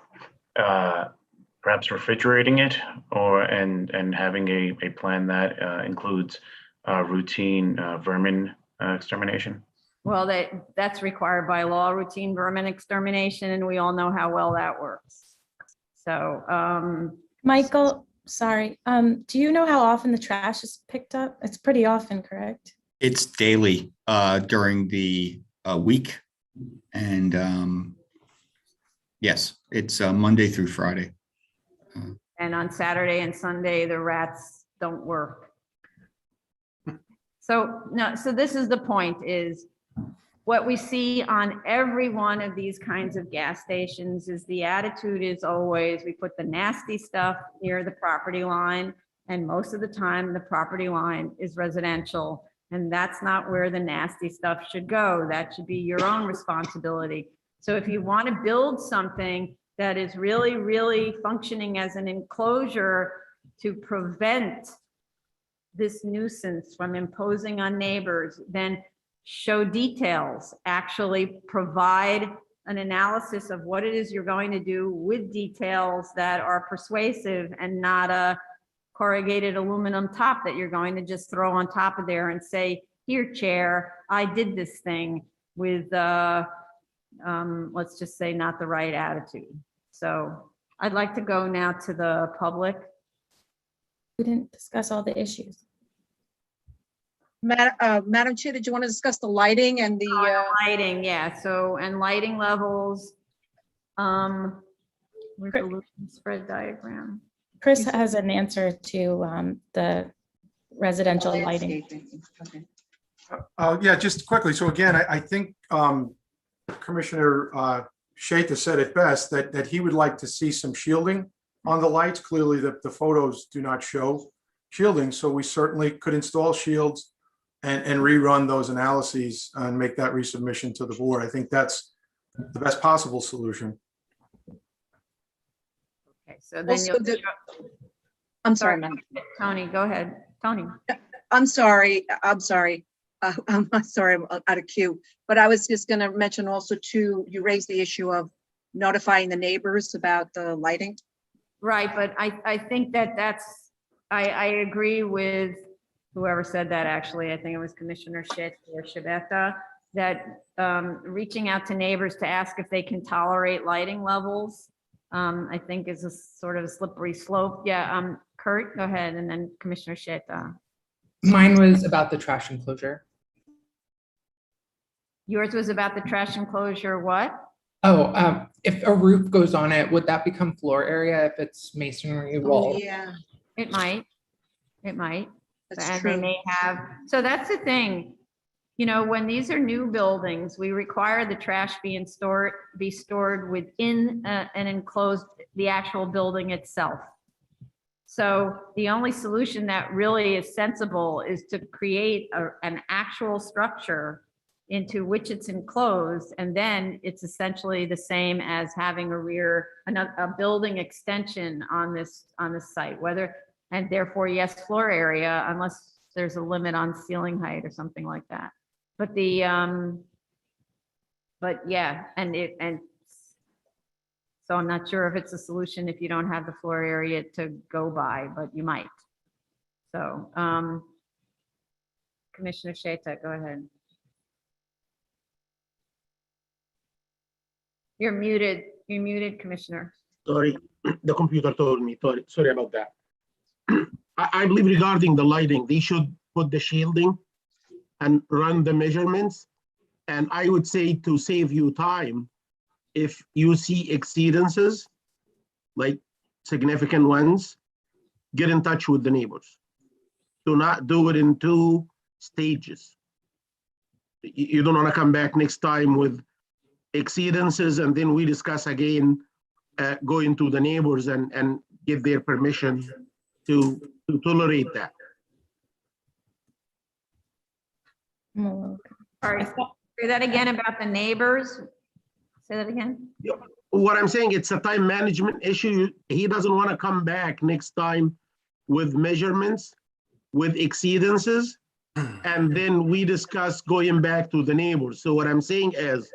perhaps refrigerating it, and having a plan that includes routine vermin extermination? Well, that's required by law, routine vermin extermination, and we all know how well that works. So, Michael, sorry, do you know how often the trash is picked up? It's pretty often, correct? It's daily during the week. And yes, it's Monday through Friday. and on Saturday and Sunday, the rats don't work. So no, so this is the point, is what we see on every one of these kinds of gas stations is the attitude is always, we put the nasty stuff near the property line, and most of the time the property line is residential, and that's not where the nasty stuff should go. That should be your own responsibility. So if you want to build something that is really, really functioning as an enclosure to prevent this nuisance from imposing on neighbors, then show details, actually provide an analysis of what it is you're going to do with details that are persuasive, and not a corrugated aluminum top that you're going to just throw on top of there and say, here, chair, I did this thing with, let's just say, not the right attitude. So I'd like to go now to the public. We didn't discuss all the issues. Madam Chair, did you want to discuss the lighting and the? Lighting, yeah, so, and lighting levels. Where's the Lumen spread diagram? Chris has an answer to the residential lighting. Okay. Yeah, just quickly. So again, I think Commissioner Shaita said it best, that he would like to see some shielding on the lights. Clearly, the photos do not show shielding, so we certainly could install shields and rerun those analyses and make that resubmission to the board. I think that's the best possible solution. Okay, so then Also, I'm sorry, ma'am. Tony, go ahead. Tony. I'm sorry. I'm sorry. I'm sorry, I'm out of queue. But I was just going to mention also too, you raised the issue of notifying the neighbors about the lighting. Right, but I think I agree with whoever said that, actually. I think it was Commissioner Schitt or Shabeta, that reaching out to neighbors to ask if they can tolerate lighting levels, I think is a sort of a slippery slope. Yeah, Kurt, go ahead, and then Commissioner Schitt. Mine was about the trash enclosure. Yours was about the trash enclosure, what? Oh, if a roof goes on it, would that become floor area if it's masonry wall? Yeah, It might. It might. that's And they true. may have, so that's the thing. You know, when these are new buildings, we require the trash be stored within an enclosed, the actual building itself. So the only solution that really is sensible is to create an actual structure into which it's enclosed, and then it's essentially the same as having a building extension on this site, and therefore, yes, floor area, unless there's a limit on ceiling height or something like that. But yeah, so I'm not sure if it's a solution if you don't have the floor area to go by, but you might. So, Commissioner Sheta, go ahead. You're muted, Commissioner. Sorry, the computer told me, sorry about that. I believe regarding the lighting, they should put the shielding and run the measurements. And I would say, to save you time, if you see exceedances, like significant ones, get in touch with the neighbors. Do not do it in 2 stages. You don't want to come back next time with exceedances and then we discuss again, going to the neighbors and give their permission to tolerate that. All right, say that again about the neighbors. Say that again. What I'm saying, it's a time management issue. He doesn't want to come back next time with measurements, with exceedances, and then we discuss going back to the neighbors. So what I'm saying is,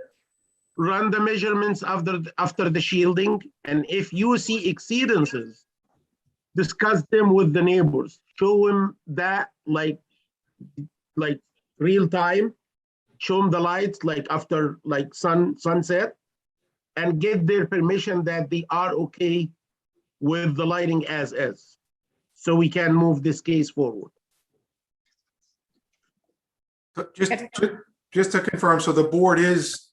run the measurements after the shielding, and if you see exceedances, discuss them with the neighbors. Show them that like real time. Show them the lights like after like sunset, and get their permission that they are okay with the lighting as is, so we can move this case forward. So just to confirm, so the board is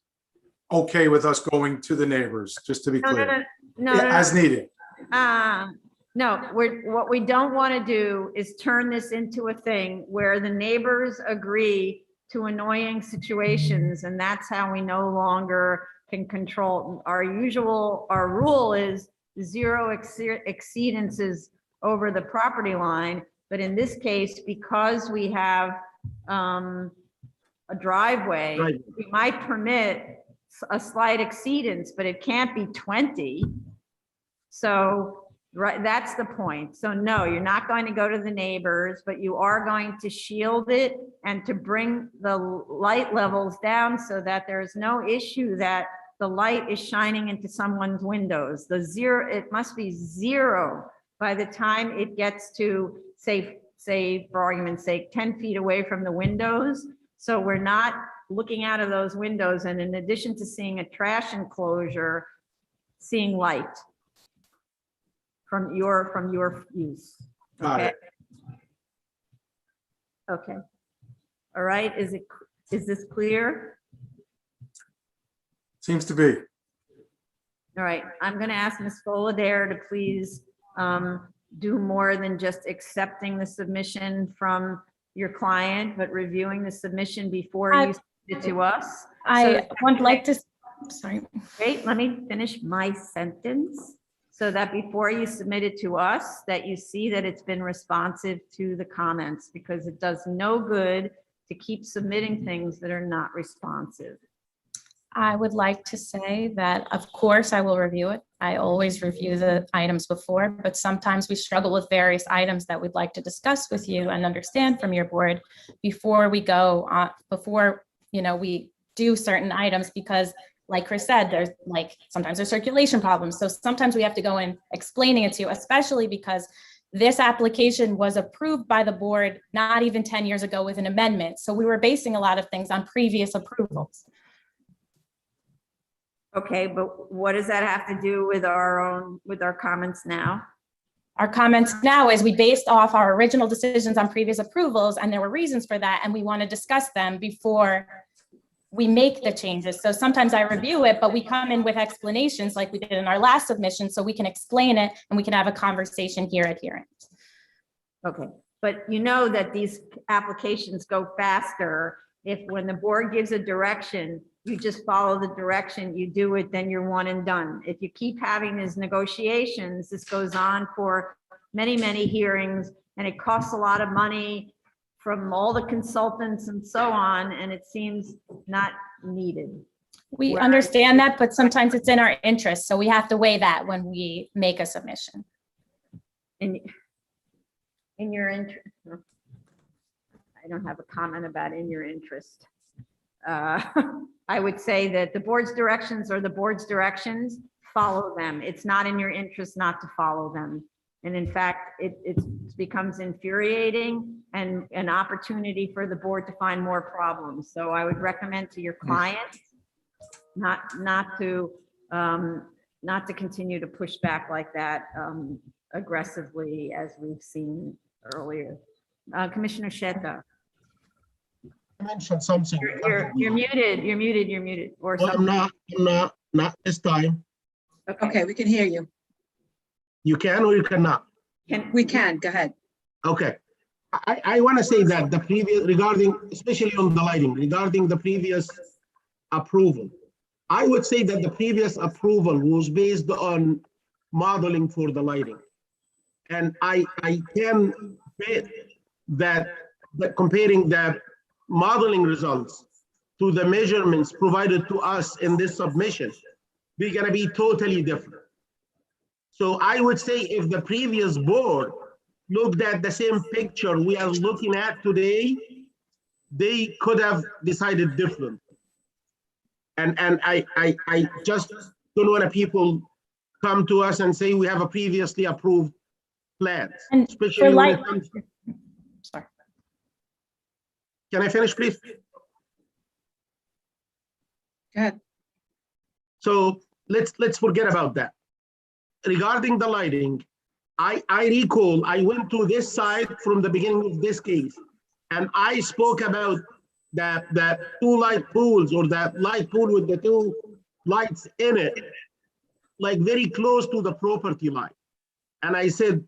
okay with us going to the neighbors, just to be clear? No, As needed. No, what we don't want to do is turn this into a thing where the neighbors agree to annoying situations, and that's how we no longer can control. Our rule is 0 exceedances over the property line, but in this case, because we have a driveway, we might permit a slight exceedance, but it can't be 20. So, right, that's the point. So no, you're not going to go to the neighbors, but you are going to shield it and to bring the light levels down so that there's no issue that the light is shining into someone's windows. It must be 0 by the time it gets to, say for argument's sake, 10 feet away from the windows. So we're not looking out of those windows, and in addition to seeing a trash enclosure, seeing light from your use. Got it. Okay. All right, is this clear? Seems to be. All right, I'm going to ask Ms. Fullader to please do more than just accepting the submission from your client, but reviewing the submission before you send it to us. I would like to, sorry. Wait, let me finish my sentence. So that before you submit it to us, that you see that it's been responsive to the comments, because it does no good to keep submitting things that are not responsive. I would like to say that, of course, I will review it. I always review the items before, but sometimes we struggle with various items that we'd like to discuss with you and understand from your board before we go on, before, we do certain items, because like Chris said, there's sometimes there's circulation problems. So sometimes we have to go in explaining it to you, especially because this application was approved by the board not even 10 years ago with an amendment. So we were basing a lot of things on previous approvals. Okay, but what does that have to do with our comments now? Our comments now is we based off our original decisions on previous approvals, and there were reasons for that, and we want to discuss them before we make the changes. So sometimes I review it, but we come in with explanations like we did in our last submission, so we can explain it and we can have a conversation here at hearings. Okay, but you know that these applications go faster if when the board gives a direction, you just follow the direction, you do it, then you're one and done. If you keep having these negotiations, this goes on for many, many hearings, and it costs a lot of money from all the consultants and so on, and it seems not needed. We understand that, but sometimes it's in our interest, so we have to weigh that when we make a submission. In your interest, I don't have a comment about in your interest. I would say that the board's directions are the board's directions, follow them. It's not in your interest not to follow them. And in fact, it becomes infuriating and an opportunity for the board to find more problems. So I would recommend to your clients not to continue to push back like that aggressively as we've seen earlier. Commissioner Sheta. Mention something. You're muted. Or Well, something. not this time. Okay, we can hear you. You can or you cannot? We can, go ahead. Okay. I want to say that the previous, regarding, especially on the lighting, regarding the previous approval, I would say that the previous approval was based on modeling for the lighting. And I can bet that comparing the modeling results to the measurements provided to us in this submission, they're going to be totally different. So I would say if the previous board looked at the same picture we are looking at today, they could have decided different. And I just don't want people come to us and say we have a previously approved plans, And especially when it comes. Sorry. Can I finish, please? Go ahead. So let's forget about that. Regarding the lighting, I recall I went to this side from the beginning of this case, and I spoke about that two light poles, or that light pole with the two lights in it, like very close to the property line. And I said,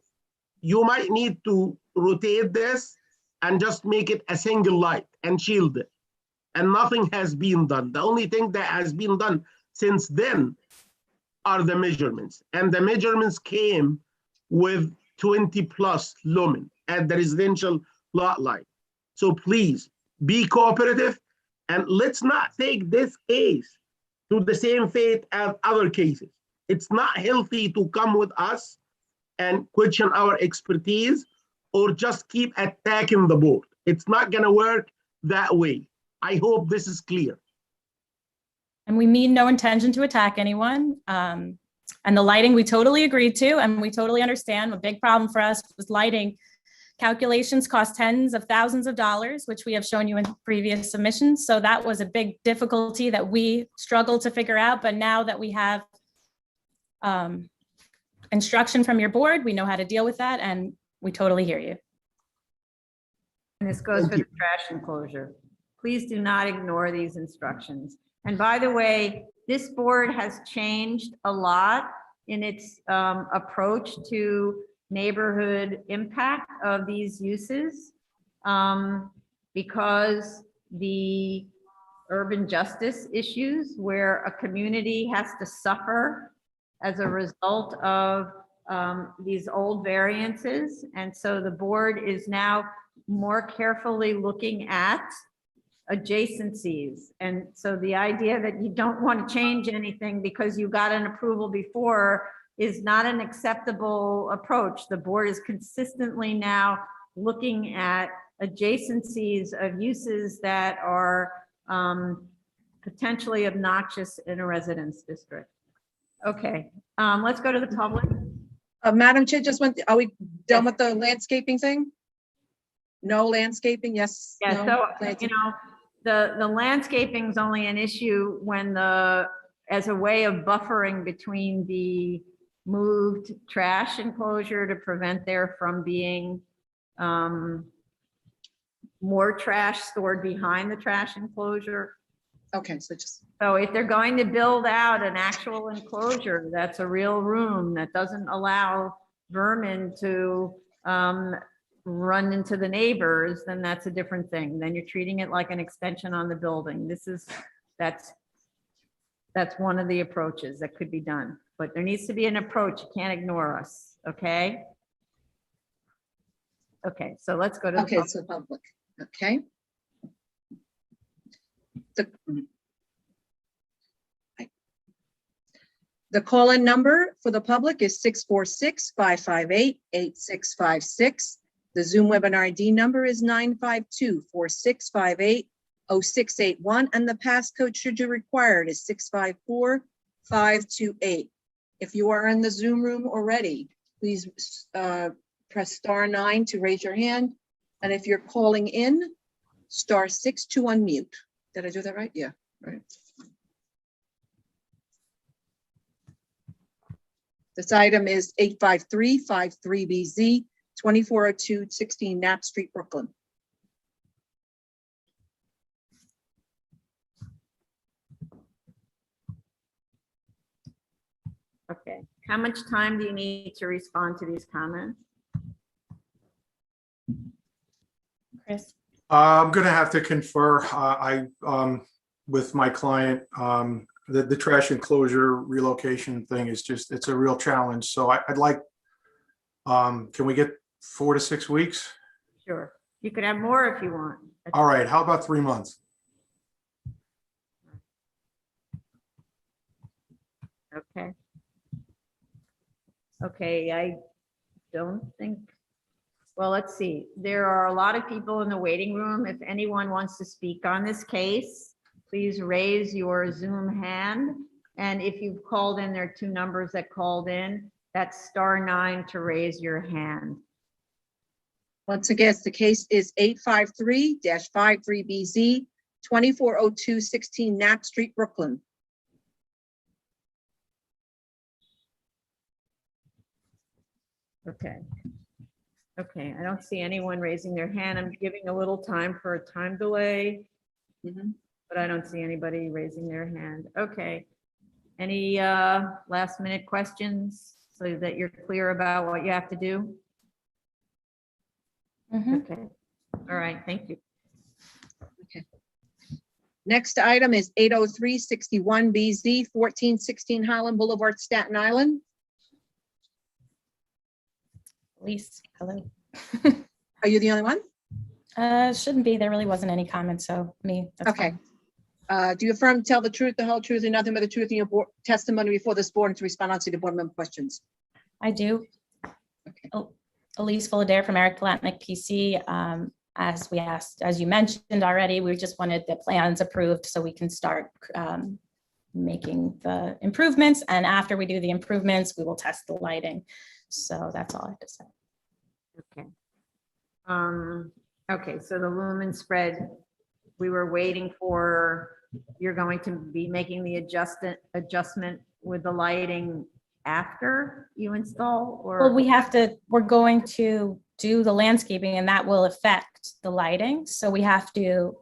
you might need to rotate this and just make it a single light and shield it. And nothing has been done. The only thing that has been done since then are the measurements. And the measurements came with 20 plus lumen at the residential lot line. So please be cooperative, and let's not take this case to the same fate as other cases. It's not healthy to come with us and question our expertise or just keep attacking the board. It's not going to work that way. I hope this is clear. And we mean no intention to attack anyone. And the lighting, we totally agreed to, and we totally understand. A big problem for us was lighting. Calculations cost tens of thousands of dollars, which we have shown you in previous submissions. So that was a big difficulty that we struggled to figure out. But now that we have instruction from your board, we know how to deal with that, and we totally hear you. And this goes for the trash enclosure. Please do not ignore these instructions. And by the way, this board has changed a lot in its approach to neighborhood impact of these uses because the urban justice issues where a community has to suffer as a result of these old variances. And so the board is now more carefully looking at adjacencies. And so the idea that you don't want to change anything because you got an approval before is not an acceptable approach. The board is consistently now looking at adjacencies of uses that are potentially obnoxious in a residence district. Okay, let's go to the public. Madam Chair, are we done with the landscaping thing? No landscaping, yes? Yeah, no, so, planting? you know, the landscaping is only an issue when as a way of buffering between the moved trash enclosure to prevent there from being more trash stored behind the trash enclosure. Okay, so just, So if they're going to build out an actual enclosure, that's a real room that doesn't allow vermin to run into the neighbors, then that's a different thing. Then you're treating it like an extension on the building. That's one of the approaches that could be done, but there needs to be an approach. You can't ignore us, okay? Okay, so let's go to the okay, public. so public, okay. The call-in number for the public is 646-558-8656. The Zoom webinar ID number is 952-4658-0681, and the passcode, should you require it, is 654528. If you are in the Zoom room already, please press *9 to raise your hand. And if you're calling in, *6 to unmute. Did I do that right? Yeah, right. This item is 85353BZ, 2402 16 Knapp Street, Brooklyn. Okay, how much time do you need to respond to these comments? Chris? I'm gonna have to confer, with my client, the trash enclosure relocation thing is just, it's a real challenge. So I'd like, can we get 4 to 6 weeks? Sure, you could have more if you want. All right, how about 3 months? Okay. Okay, I don't think, well, let's see. There are a lot of people in the waiting room. If anyone wants to speak on this case, please raise your Zoom hand. And if you've called in, there are 2 numbers that called in. That's *9 to raise your hand. Once again, the case is 853-53BZ, 2402 16 Knapp Street, Brooklyn. Okay. Okay, I don't see anyone raising their hand. I'm giving a little time for a time delay, but I don't see anybody raising their hand. Okay. Any last minute questions so that you're clear about what you have to do? Okay. All right, thank you. Okay. Next item is 80361BZ, 1416 Highland Boulevard, Staten Island. Elise, hello. Are you the only one? Shouldn't be. There really wasn't any comments, so me. That's Okay. fine. Do you affirm to tell the truth, the whole truth, and nothing but the truth in your testimony before this board and to respond to the board member questions? I do. Okay. Elise Fullader from Eric Palatnik PC. As we asked, as you mentioned already, we just wanted the plans approved so we can start making the improvements. And after we do the improvements, we will test the lighting. So that's all I have to say. Okay. Okay, so the lumen spread, we were waiting for, you're going to be making the adjustment with the lighting after you install, or? Well, we're going to do the landscaping and that will affect the lighting. So we have to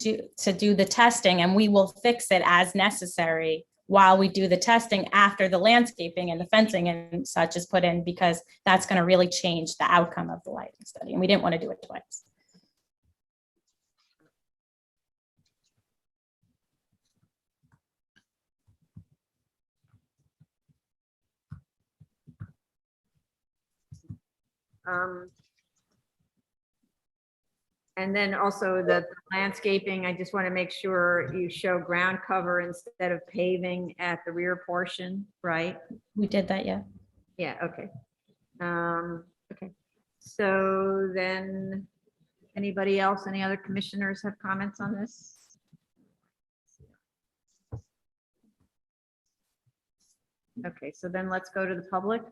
do the testing, and we will fix it as necessary while we do the testing after the landscaping and the fencing and such is put in, because that's going to really change the outcome of the lighting study. And we didn't want to do it twice. And then also the landscaping, I just want to make sure you show ground cover instead of paving at the rear portion, right? We did that, yeah. Yeah, okay. Okay. So then, anybody else, any other commissioners have comments on this? Okay, so then let's go to the public.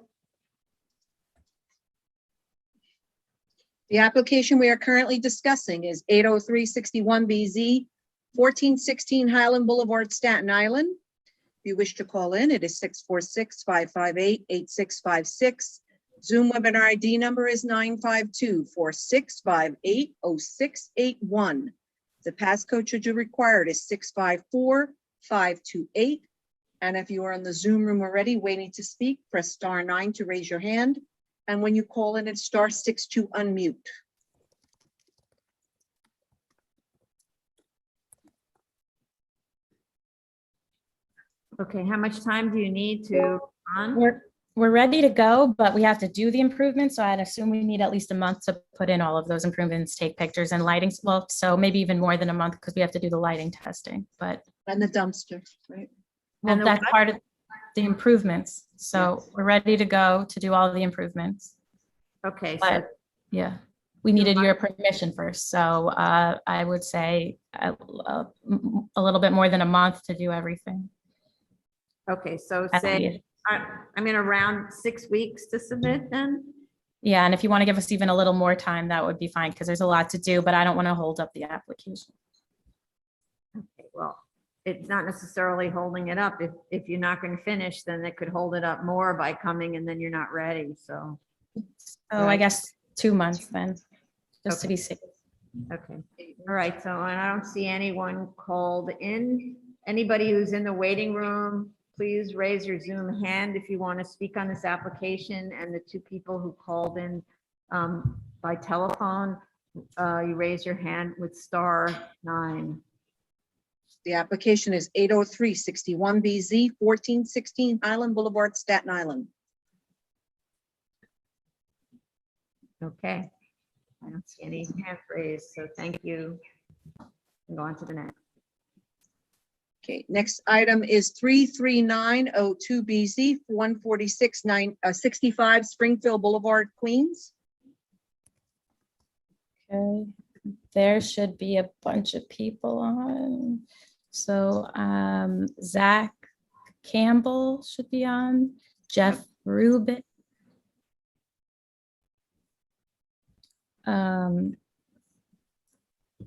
The application we are currently discussing is 80361BZ, 1416 Highland Boulevard, Staten Island. If you wish to call in, it is 646-558-8656. Zoom webinar ID number is 952-4658-0681. The passcode should you require it is 654528. And if you are in the Zoom room already waiting to speak, press *9 to raise your hand. And when you call in, it's *6 to unmute. Okay, how much time do you need to on? We're ready to go, but we have to do the improvements. So I'd assume we need at least a month to put in all of those improvements, take pictures and lighting. Well, so maybe even more than a month because we have to do the lighting testing, but. And the dumpster, right? Well, And the that's what? part of the improvements. So we're ready to go to do all the improvements. Okay, so But yeah, we needed your permission first. So I would say a little bit more than a month to do everything. okay, so At say, least. I mean, around 6 weeks to submit then? Yeah, and if you want to give us even a little more time, that would be fine because there's a lot to do, but I don't want to hold up the application. Okay, well, it's not necessarily holding it up. If you're not going to finish, then it could hold it up more by coming and then you're not ready, so. So I guess 2 months then, just to Okay. be safe. Okay, all right, so and I don't see anyone called in. Anybody who's in the waiting room, please raise your Zoom hand if you want to speak on this application. And the two people who called in by telephone, you raise your hand with *9. The application is 80361BZ, 1416 Highland Boulevard, Staten Island. Okay, I don't see any hands raised, so thank you. Go on to the next. Okay, next item is 33902BZ, 146-65 Springfield Boulevard, Queens. Okay, there should be a bunch of people on. So Zach Campbell should be on, Jeff Rubin.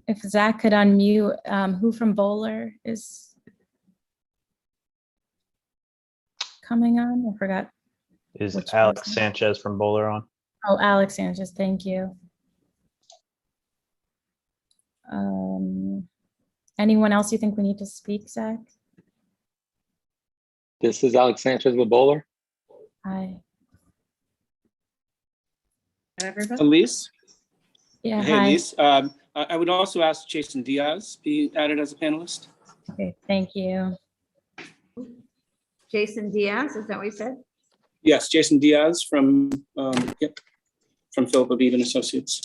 If Zach could unmute, who from Bowler is coming on? I forgot. Is which Alex person. Sanchez from Bowler on? Oh, Alex Sanchez, thank you. Anyone else you think we need to speak, Zach? This is Alex Sanchez with Bowler. Hi. Everybody? Elise? Yeah, Hey, hi. Elise. I would also ask Jason Diaz be added as a panelist. Okay, thank you. Jason Diaz, is that what you said? Yes, Jason Diaz from Philip Aviv and Associates.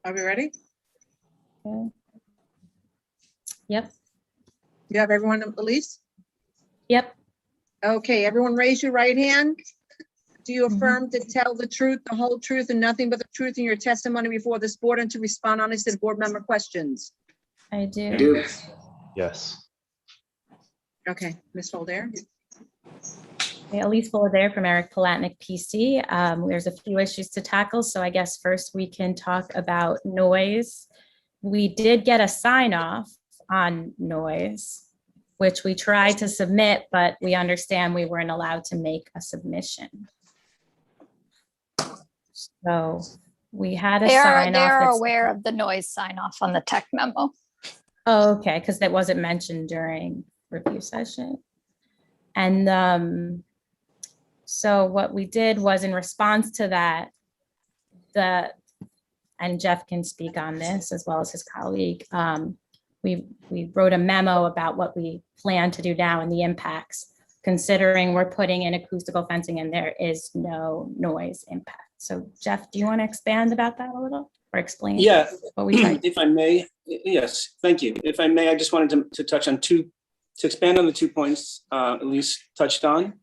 Are we ready? Okay. Yep. You have everyone, Elise? Yep. Okay, everyone raise your right hand. Do you Mhm. affirm to tell the truth, the whole truth, and nothing but the truth in your testimony before this board and to respond honestly to board member questions? I do. Yes. Okay, Ms. Folder? Okay, Elise Fuller there from Eric Palatnik PC. There's a few issues to tackle, so I guess first we can talk about noise. We did get a sign off on noise, which we tried to submit, but we understand we weren't allowed to make a submission. So we had a sign off. They're aware of the noise sign off on the tech memo. Oh, okay, because that wasn't mentioned during review session. And so what we did was in response to that, and Jeff can speak on this as well as his colleague, we wrote a memo about what we plan to do now and the impacts. considering we're putting in acoustical fencing and there is no noise impact. So Jeff, do you want to expand about that a little or explain? Yeah, what we tried? if I may, yes, thank you. If I may, I just wanted to touch on to expand on the 2 points Elise touched on.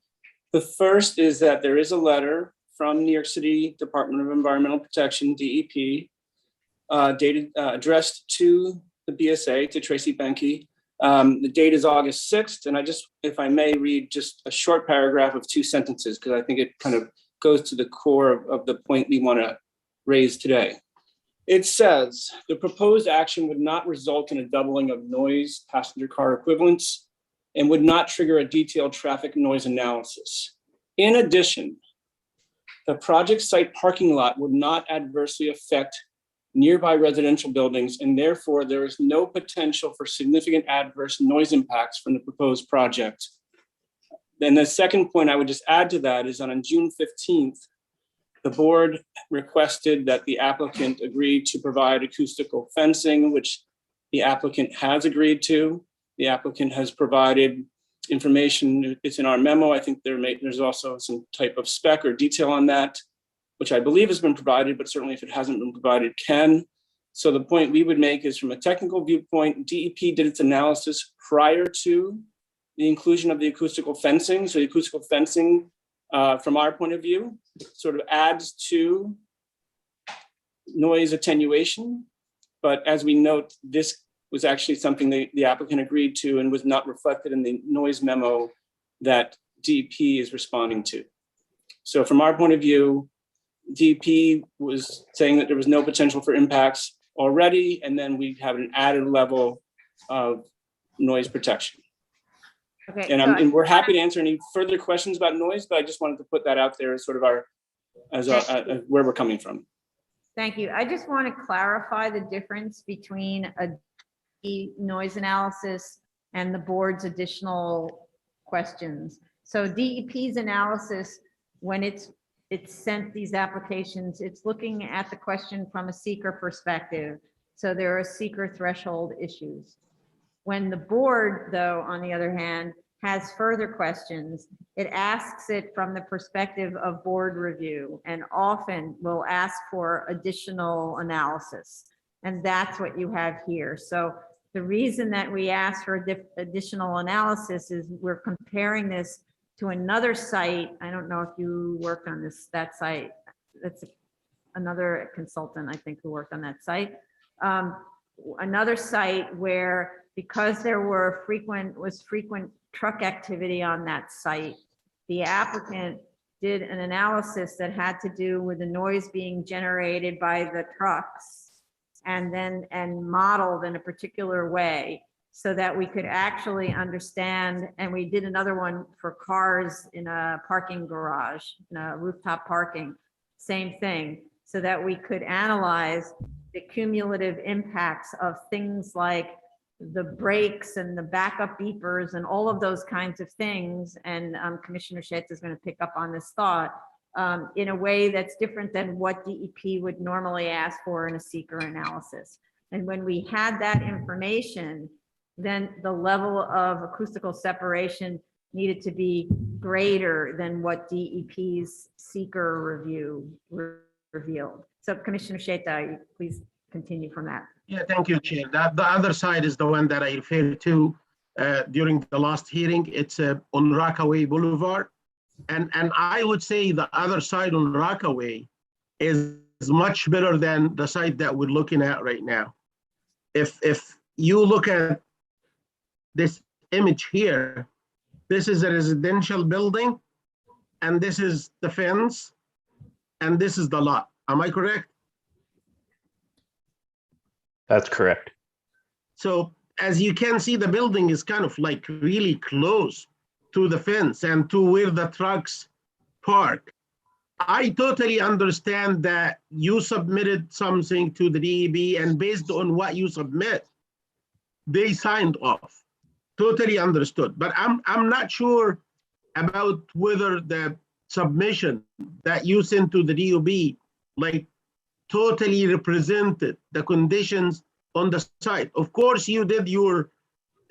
The first is that there is a letter from New York City Department of Environmental Protection, DEP, dated, addressed to the BSA, to Tracy Benke. The date is August 6th, and I just, if I may, read just a short paragraph of 2 sentences, because I think it kind of goes to the core of the point we want to raise today. It says, the proposed action would not result in a doubling of noise passenger car equivalents and would not trigger a detailed traffic noise analysis. In addition, the project site parking lot would not adversely affect nearby residential buildings, and therefore there is no potential for significant adverse noise impacts from the proposed project. Then the second point I would just add to that is that on June 15th, the board requested that the applicant agree to provide acoustical fencing, which the applicant has agreed to. The applicant has provided information, it's in our memo. I think there's also some type of spec or detail on that, which I believe has been provided, but certainly if it hasn't been provided, can. So the point we would make is from a technical viewpoint, DEP did its analysis prior to the inclusion of the acoustical fencing. So the acoustical fencing, from our point of view, sort of adds to noise attenuation. But as we note, this was actually something the applicant agreed to and was not reflected in the noise memo that DEP is responding to. So from our point of view, DEP was saying that there was no potential for impacts already, and then we have an added level of noise protection. Okay, And we're happy to answer any further questions about noise, but I just wanted to put that out there as sort of where we're coming from. Thank you. I just want to clarify the difference between a noise analysis and the board's additional questions. So DEP's analysis, when it's sent these applications, it's looking at the question from a seeker perspective. So there are seeker threshold issues. When the board, though, on the other hand, has further questions, it asks it from the perspective of board review and often will ask for additional analysis. And that's what you have here. So the reason that we ask for additional analysis is we're comparing this to another site. I don't know if you worked on that site. That's another consultant, I think, who worked on that site. Another site where, because there were frequent truck activity on that site, the applicant did an analysis that had to do with the noise being generated by the trucks and modeled in a particular way so that we could actually understand. And we did another one for cars in a parking garage, in a rooftop parking, same thing, so that we could analyze the cumulative impacts of things like the brakes and the backup beepers and all of those kinds of things. And Commissioner Schatz is going to pick up on this thought in a way that's different than what DEP would normally ask for in a seeker analysis. And when we had that information, then the level of acoustical separation needed to be greater than what DEP's seeker review revealed. So Commissioner Schatz, please continue from that. Yeah, thank you, Chair. The other side is the one that I referred to during the last hearing. It's on Rockaway Boulevard. And I would say the other side on Rockaway is much better than the site that we're looking at right now. If you look at this image here, this is a residential building, and this is the fence, and this is the lot. Am I correct? That's correct. So as you can see, the building is kind of like really close to the fence and to where the trucks park. I totally understand that you submitted something to the DEP, and based on what you submit, they signed off. Totally understood. But I'm not sure about whether the submission that you sent to the DOB like totally represented the conditions on the site. Of course, you did your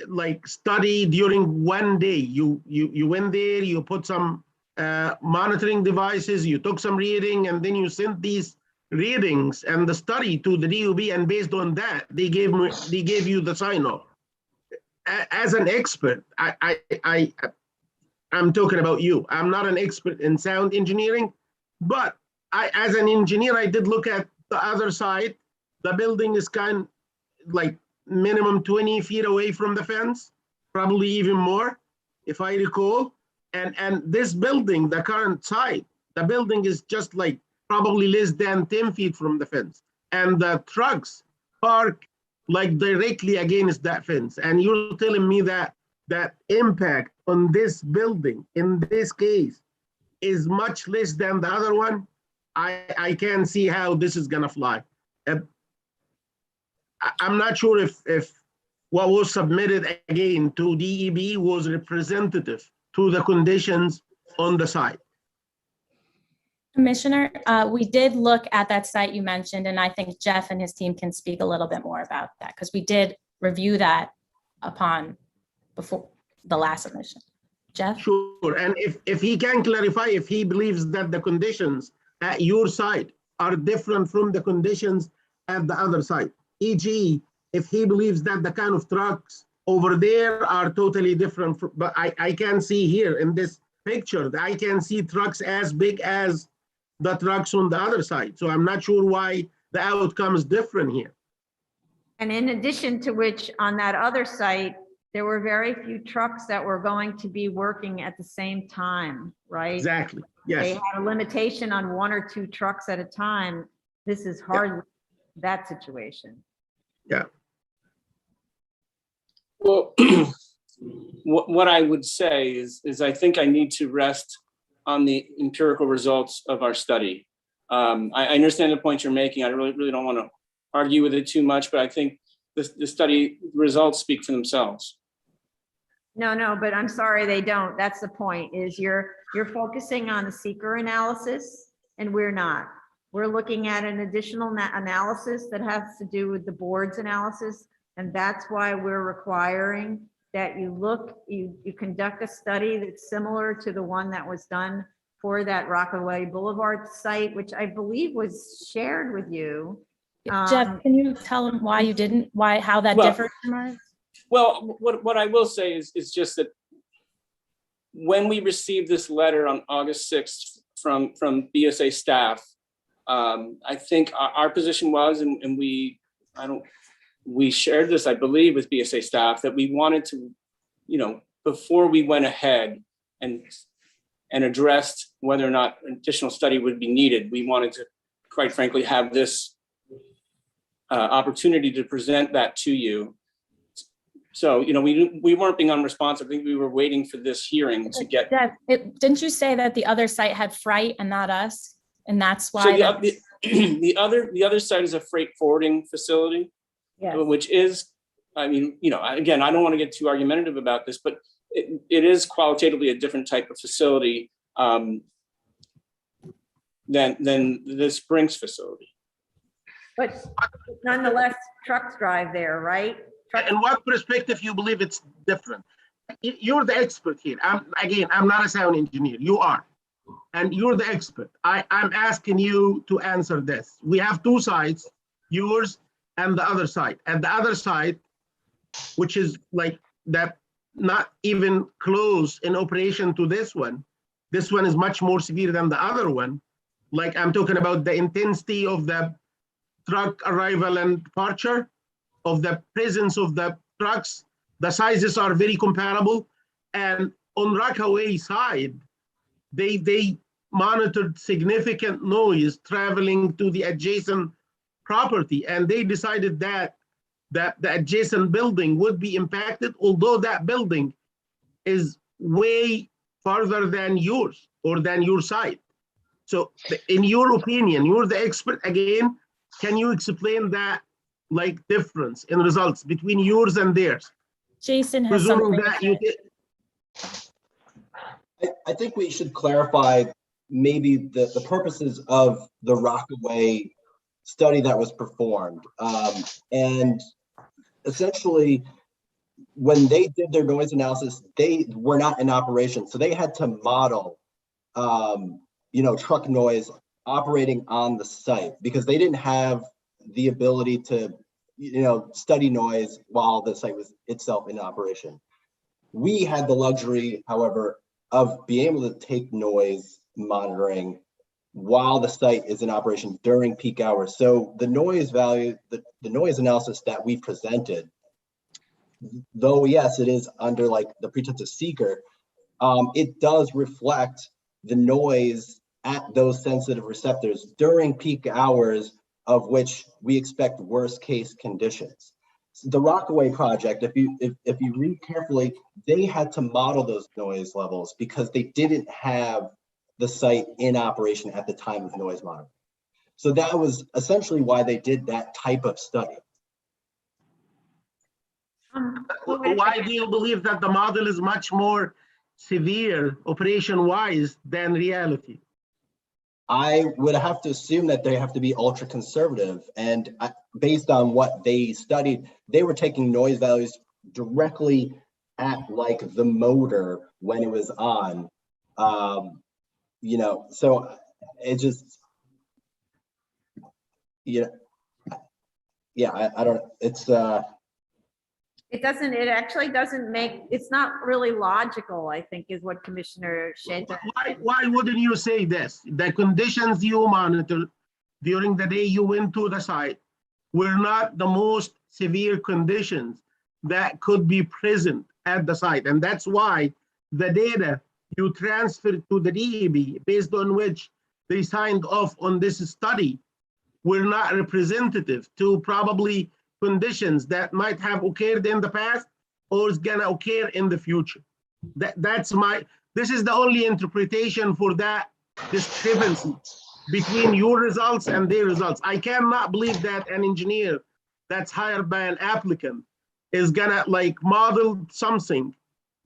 like study during one day. You went there, you put some monitoring devices, you took some reading, and then you sent these readings and the study to the DOB, and based on that, they gave you the sign off. As an expert, I'm talking about you. I'm not an expert in sound engineering, but as an engineer, I did look at the other side. The building is kind of like minimum 20 feet away from the fence, probably even more, if I recall. And this building, the current site, the building is just like probably less than 10 feet from the fence. And the trucks park like directly against that fence. And you're telling me that that impact on this building in this case is much less than the other one? I can't see how this is gonna fly. I'm not sure if what was submitted again to DEB was representative to the conditions on the site. Commissioner, we did look at that site you mentioned, and I think Jeff and his team can speak a little bit more about that, because we did review that before the last submission. Jeff? Sure, and if he can clarify if he believes that the conditions at your site are different from the conditions at the other site, e.g., if he believes that the kind of trucks over there are totally different, but I can see here in this picture, I can see trucks as big as the trucks on the other side. So I'm not sure why the outcome is different here. And in addition to which, on that other site, there were very few trucks that were going to be working at the same time, right? Exactly, yes. They had a limitation on 1 or 2 trucks at a time. This is hardly that situation. Yeah. Well, what I would say is I think I need to rest on the empirical results of our study. I understand the point you're making. I really don't want to argue with it too much, but I think the study results speak for themselves. No, but I'm sorry, they don't. That's the point, is you're focusing on the seeker analysis, and we're not. We're looking at an additional analysis that has to do with the board's analysis, and that's why we're requiring that you conduct a study that's similar to the one that was done for that Rockaway Boulevard site, which I believe was shared with you. Jeff, can you tell them why you didn't, how that differs from ours? Well, what I will say is just that when we received this letter on August 6th from BSA staff, I think our position was, and we shared this, I believe, with BSA staff, that we wanted to, before we went ahead and addressed whether or not additional study would be needed, we wanted to, quite frankly, have this opportunity to present that to you. So, we weren't being unresponsive. I think we were waiting for this hearing to get. Didn't you say that the other site had freight and not us? And that's why. So the other site is a freight forwarding facility, yes, which is, again, I don't want to get too argumentative about this, but it is qualitatively a different type of facility than the Springs facility. But nonetheless, trucks drive there, right? In what perspective you believe it's different? You're the expert here. I'm not a sound engineer. You are. And you're the expert. I'm asking you to answer this. We have 2 sites, yours and the other side. And the other side, which is like that, not even close in operation to this one. This one is much more severe than the other one. Like I'm talking about the intensity of the truck arrival and departure, of the presence of the trucks. The sizes are very comparable. And on Rockaway side, they monitored significant noise traveling to the adjacent property, and they decided that the adjacent building would be impacted, although that building is way farther than yours or than your site. So in your opinion, you're the expert again, can you explain that difference in results between yours and theirs? Jason has something to say. I think we should clarify maybe the purposes of the Rockaway study that was performed. And essentially, when they did their noise analysis, they were not in operation. So they had to model, truck noise operating on the site because they didn't have the ability to, study noise while the site was itself in operation. We had the luxury, however, of being able to take noise monitoring while the site is in operation during peak hours. So the noise value, the noise analysis that we presented, though yes, it is under like the pretense of seeker, it does reflect the noise at those sensitive receptors during peak hours, of which we expect worst case conditions. The Rockaway project, if you read carefully, they had to model those noise levels because they didn't have the site in operation at the time of noise monitoring. So that was essentially why they did that type of study. Why do you believe that the model is much more severe operation-wise than reality? I would have to assume that they have to be ultra conservative, and based on what they studied, they were taking noise values directly at like the motor when it was on. So it just, I don't, it actually doesn't make, it's not really logical, I think, is what Commissioner Shader. Why wouldn't you say this? The conditions you monitor during the day you went to the site were not the most severe conditions that could be present at the site. And that's why the data you transferred to the DEB, based on which they signed off on this study, were not representative to probably conditions that might have occurred in the past or is gonna occur in the future. This is the only interpretation for that discrepancy between your results and their results. I cannot believe that an engineer that's hired by an applicant is gonna like model something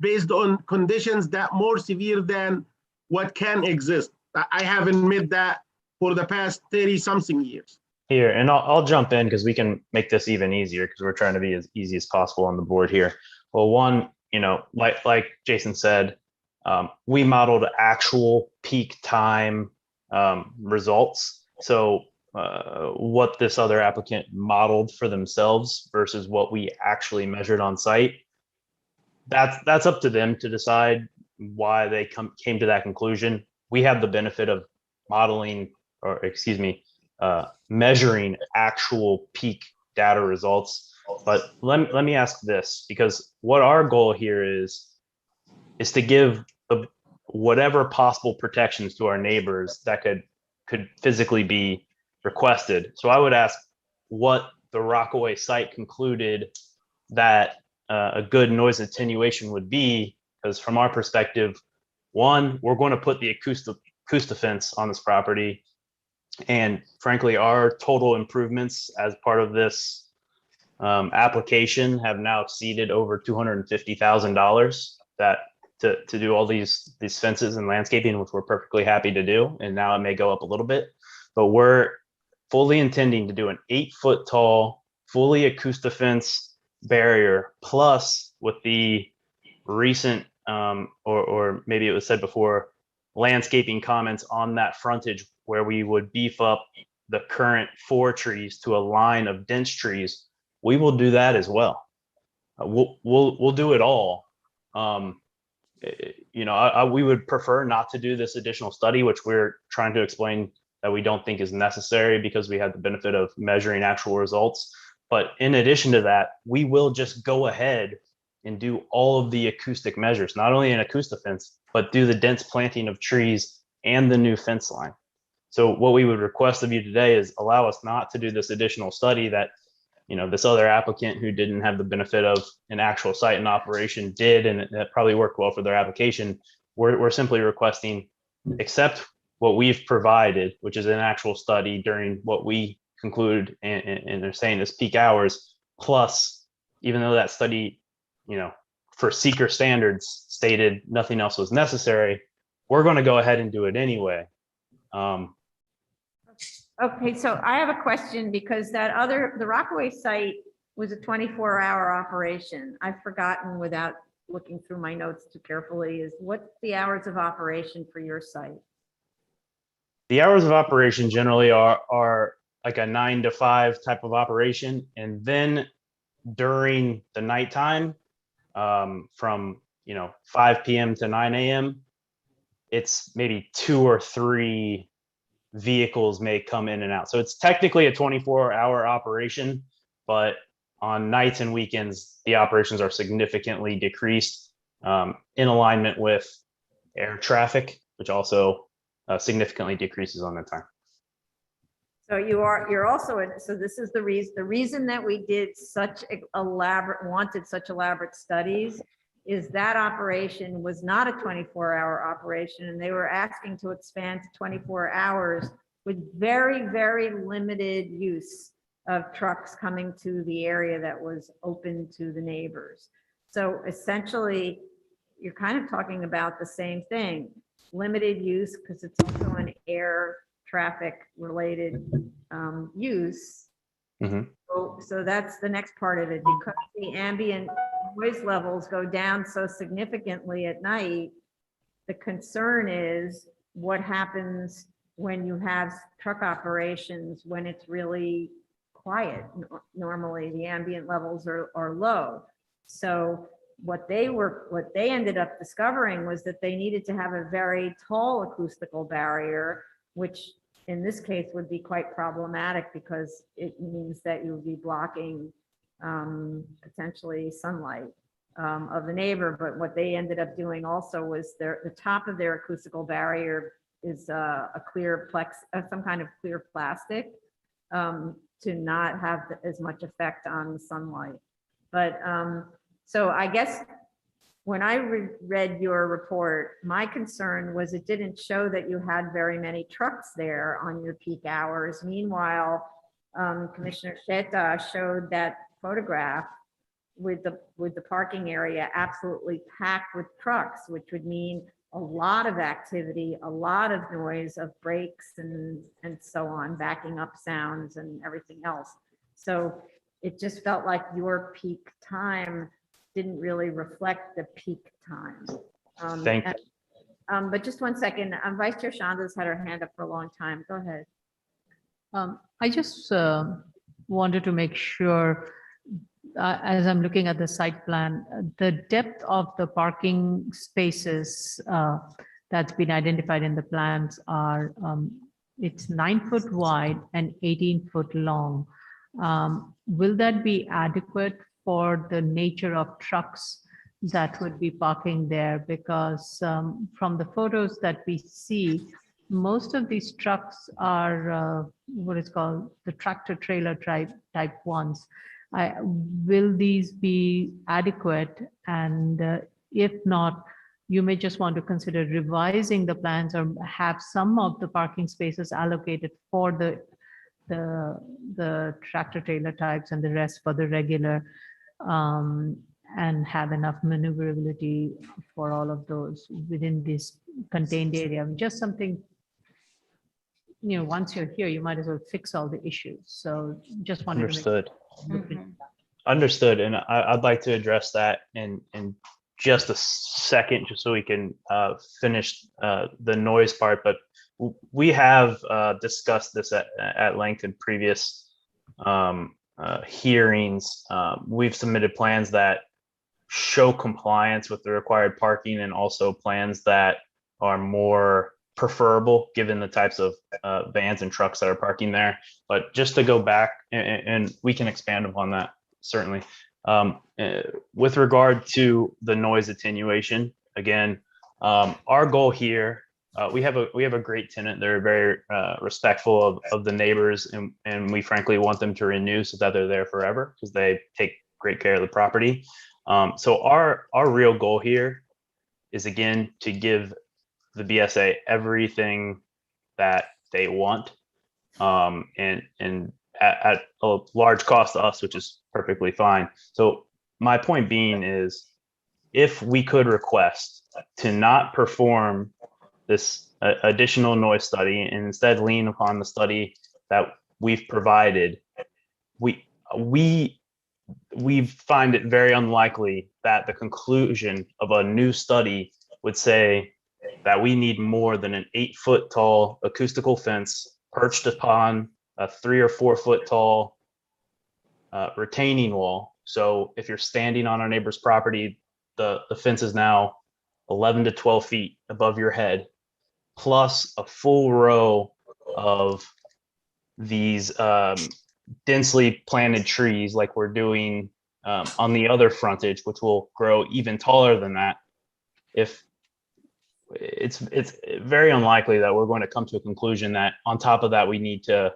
based on conditions that more severe than what can exist. I haven't made that for the past 30 something years. Here, and I'll jump in because we can make this even easier because we're trying to be as easy as possible on the board here. Well, one, like Jason said, we modeled actual peak time results. So what this other applicant modeled for themselves versus what we actually measured on site, that's up to them to decide why they came to that conclusion. We have the benefit of modeling, or excuse me, measuring actual peak data results. But let me ask this, because what our goal here is to give whatever possible protections to our neighbors that could physically be requested. So I would ask what the Rockaway site concluded that a good noise attenuation would be, because from our perspective, one, we're going to put the acoustifence on this property. And frankly, our total improvements as part of this application have now exceeded over $250,000 that to do all these fences and landscaping, which we're perfectly happy to do. And now it may go up a little bit, but we're fully intending to do an 8-foot tall, fully acoustifence barrier, plus with the recent, or maybe it was said before, landscaping comments on that frontage where we would beef up the current 4 trees to a line of dense trees. We will do that as well. We'll do it all. We would prefer not to do this additional study, which we're trying to explain that we don't think is necessary because we have the benefit of measuring actual results. But in addition to that, we will just go ahead and do all of the acoustic measures, not only an acoustifence, but do the dense planting of trees and the new fence line. So what we would request of you today is allow us not to do this additional study that, this other applicant who didn't have the benefit of an actual site in operation did, and that probably worked well for their application. We're simply requesting accept what we've provided, which is an actual study during what we conclude and they're saying is peak hours, plus, even though that study, for seeker standards stated nothing else was necessary, we're going to go ahead and do it anyway. Okay, so I have a question, because the Rockaway site was a 24-hour operation. I've forgotten without looking through my notes too carefully, is what's the hours of operation for your site? The hours of operation generally are like a 9 to 5 type of operation. And then during the nighttime, from 5 p.m. to 9 a.m., it's maybe 2 or 3 vehicles may come in and out. So it's technically a 24-hour operation, but on nights and weekends, the operations are significantly decreased, in alignment with air traffic, which also significantly decreases on that time. So you're also, so this is the reason that we did such wanted such elaborate studies is that operation was not a 24-hour operation, and they were asking to expand to 24 hours with very, very limited use of trucks coming to the area that was open to the neighbors. So essentially, you're kind of talking about the same thing, limited use, because it's also an air traffic related use. Mhm. So that's the next part of it, because the ambient noise levels go down so significantly at night. The concern is what happens when you have truck operations when it's really quiet. Normally the ambient levels are low. So what they ended up discovering was that they needed to have a very tall acoustical barrier, which in this case would be quite problematic because it means that you would be blocking potentially sunlight of the neighbor. But what they ended up doing also was the top of their acoustical barrier is a clear some kind of clear plastic to not have as much effect on the sunlight. But so I guess when I read your report, my concern was it didn't show that you had very many trucks there on your peak hours. Meanwhile, Commissioner Sheta showed that photograph with the parking area absolutely packed with trucks, which would mean a lot of activity, a lot of noise of brakes and so on, backing up sounds and everything else. So it just felt like your peak time didn't really reflect the peak time. Thank you. But just one second, Vice Chair Shanda's had her hand up for a long time. Go ahead. I just wanted to make sure, as I'm looking at the site plan, the depth of the parking spaces that's been identified in the plans are, it's 9 foot wide and 18 foot long. Will that be adequate for the nature of trucks that would be parking there? Because from the photos that we see, most of these trucks are what is called the tractor trailer type ones. Will these be adequate? And if not, you may just want to consider revising the plans or have some of the parking spaces allocated for the tractor trailer types and the rest for the regular, and have enough maneuverability for all of those within this contained area. Just something, once you're here, you might as well fix all the issues. So just wanted Understood. to make Understood. And I'd like to address that in just a second, just so we can finish the noise part. But we have discussed this at length in previous hearings. We've submitted plans that show compliance with the required parking and also plans that are more preferable given the types of vans and trucks that are parking there. But just to go back, and we can expand upon that, certainly. With regard to the noise attenuation, again, our goal here, we have a great tenant. They're very respectful of the neighbors, and we frankly want them to renew so that they're there forever because they take great care of the property. So our real goal here is, again, to give the BSA everything that they want, and at a large cost to us, which is perfectly fine. So my point being is, if we could request to not perform this additional noise study and instead lean upon the study that we've provided, we we find it very unlikely that the conclusion of a new study would say that we need more than an 8-foot tall acoustical fence perched upon a 3 or 4 foot tall retaining wall. So if you're standing on our neighbor's property, the fence is now 11 to 12 feet above your head, plus a full row of these densely planted trees like we're doing on the other frontage, which will grow even taller than that. If it's very unlikely that we're going to come to a conclusion that on top of that we need to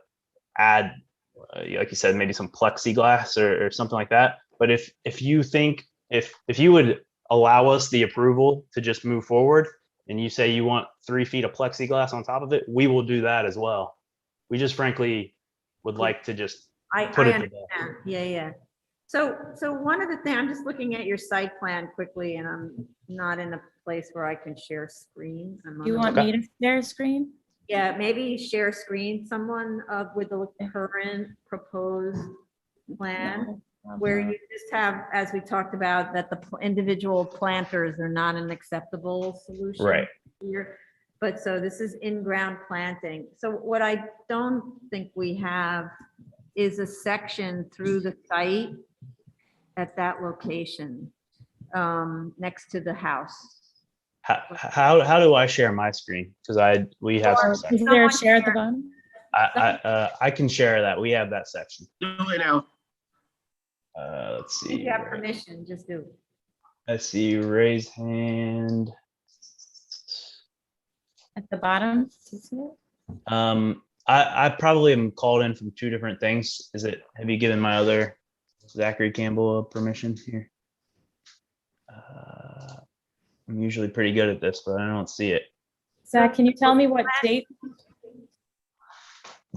add, like you said, maybe some plexiglass or something like that. But if you think if you would allow us the approval to just move forward, and you say you want 3 feet of plexiglass on top of it, we will do that as well. We just frankly would like to just put it to bed. Understand. Yeah. So one of the things, I'm just looking at your site plan quickly, and I'm not in a place where I can share screen. You want me to share a screen? Yeah, maybe share screen, someone with the current proposed plan, where you just have, as we talked about, that the individual planters are not an acceptable solution. Right. Here. But so this is in-ground planting. So what I don't think we have is a section through the site at that location, next to the house. How do I share my screen? Because we have some Is section. there a share at the bottom? I can share that. We have that section. Do it now. Let's If see. you have permission, just do it. I see you raise hand. At the bottom? I probably am called in from 2 different things. Have you given my other Zachary Campbell permission here? I'm usually pretty good at this, but I don't see it. Zach, can you tell me what date?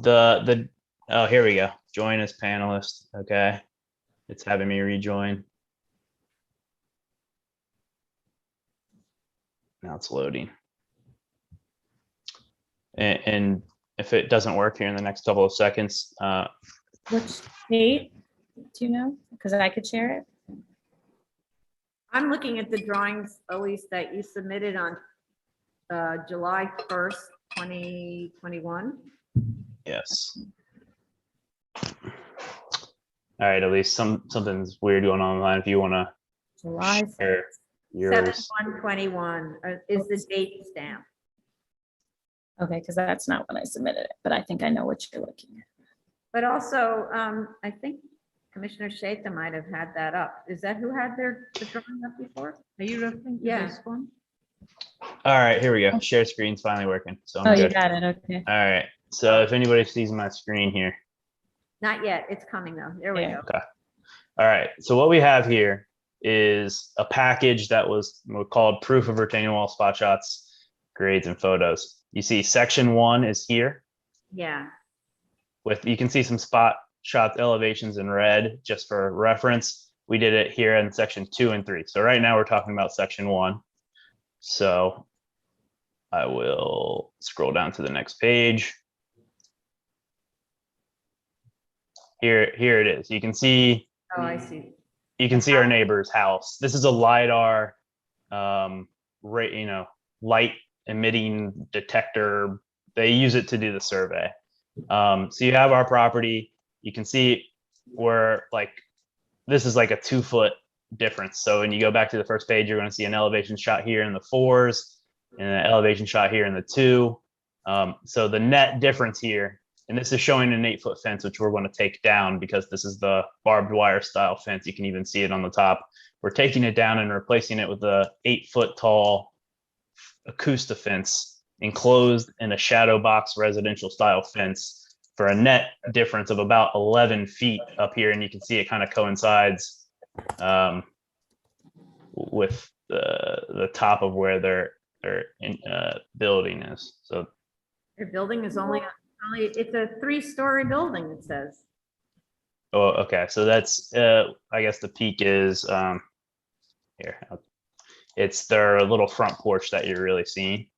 Oh, here we go. Join as panelist. Okay. It's having me rejoin. Now it's loading. And if it doesn't work here in the next couple of seconds, Which date? Do you know? Because I could share it. I'm looking at the drawings, Elise, that you submitted on July 1st, 2021. yes. All right, at least something's weird going on online. If you want to July share yours. 7/1/21 is the date stamp. Okay, because that's not when I submitted it, but I think I know what you're looking at. But also, I think Commissioner Shaita might have had that up. Is that who had the drawing up before? Are you referring to this one? All right, here we go. Share screen's finally working. So I'm Oh, you good. got it. Okay. All right. So if anybody sees my screen here. Not yet. It's coming though. There we go. Okay. All right. So what we have here is a package that was called proof of retaining wall spot shots, grades, and photos. You see section 1 is here. Yeah. You can see some spot shot elevations in red just for reference. We did it here in section 2 and 3. So right now we're talking about section 1. So I will scroll down to the next page. Here it is. You can see. Oh, I see. You can see our neighbor's house. This is a LiDAR, light emitting detector. They use it to do the survey. So you have our property. You can see where this is like a 2-foot difference. So when you go back to the first page, you're going to see an elevation shot here in the 4s and an elevation shot here in the 2. So the net difference here, and this is showing an 8-foot fence, which we're going to take down because this is the barbed wire style fence. You can even see it on the top. We're taking it down and replacing it with a 8-foot tall acoustic fence enclosed in a shadow box residential style fence for a net difference of about 11 feet up here. And you can see it kind of coincides with the top of where their building is. So Their building is only, it's a 3-story building, it says. oh, okay. So that's I guess the peak is here. It's their little front porch that you're really seeing.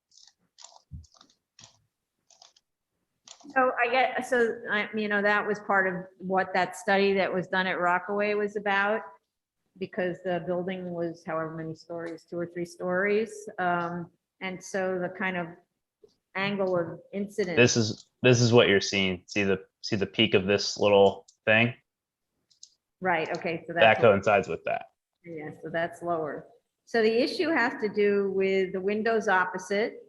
So that was part of what that study that was done at Rockaway was about, because the building was however many stories, 2 or 3 stories. And so the kind of angle of incidence. This is what you're seeing. See the peak of this little thing? Right, okay, so That that's, coincides with that. yeah, so that's lower. So the issue has to do with the windows opposite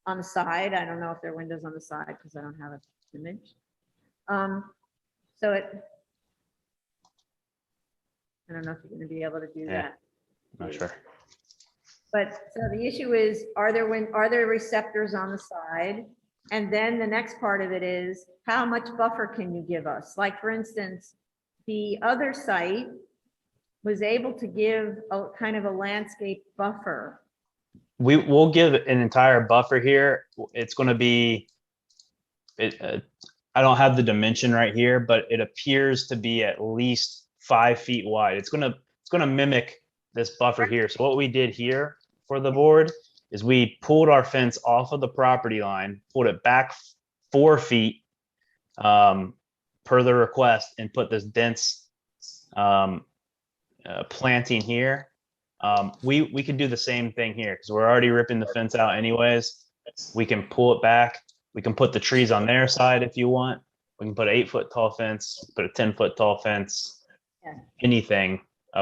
on the side. I don't know if there are windows on the side because I don't have an image. So I don't know if you're going to be able to do Yeah. that. Not sure. But so the issue is, are there receptors on the side? And then the next part of it is, how much buffer can you give us? Like, for instance, the other site was able to give a kind of a landscape buffer. We'll give an entire buffer here. It's going to be, I don't have the dimension right here, but it appears to be at least 5 feet wide. It's going to mimic this buffer here. So what we did here for the board is we pulled our fence off of the property line, pulled it back 4 feet per the request, and put this dense planting here. We could do the same thing here because we're already ripping the fence out anyways. We can pull it back. We can put the trees on their side if you want. We can put an 8-foot tall fence, put a 10-foot tall fence, anything.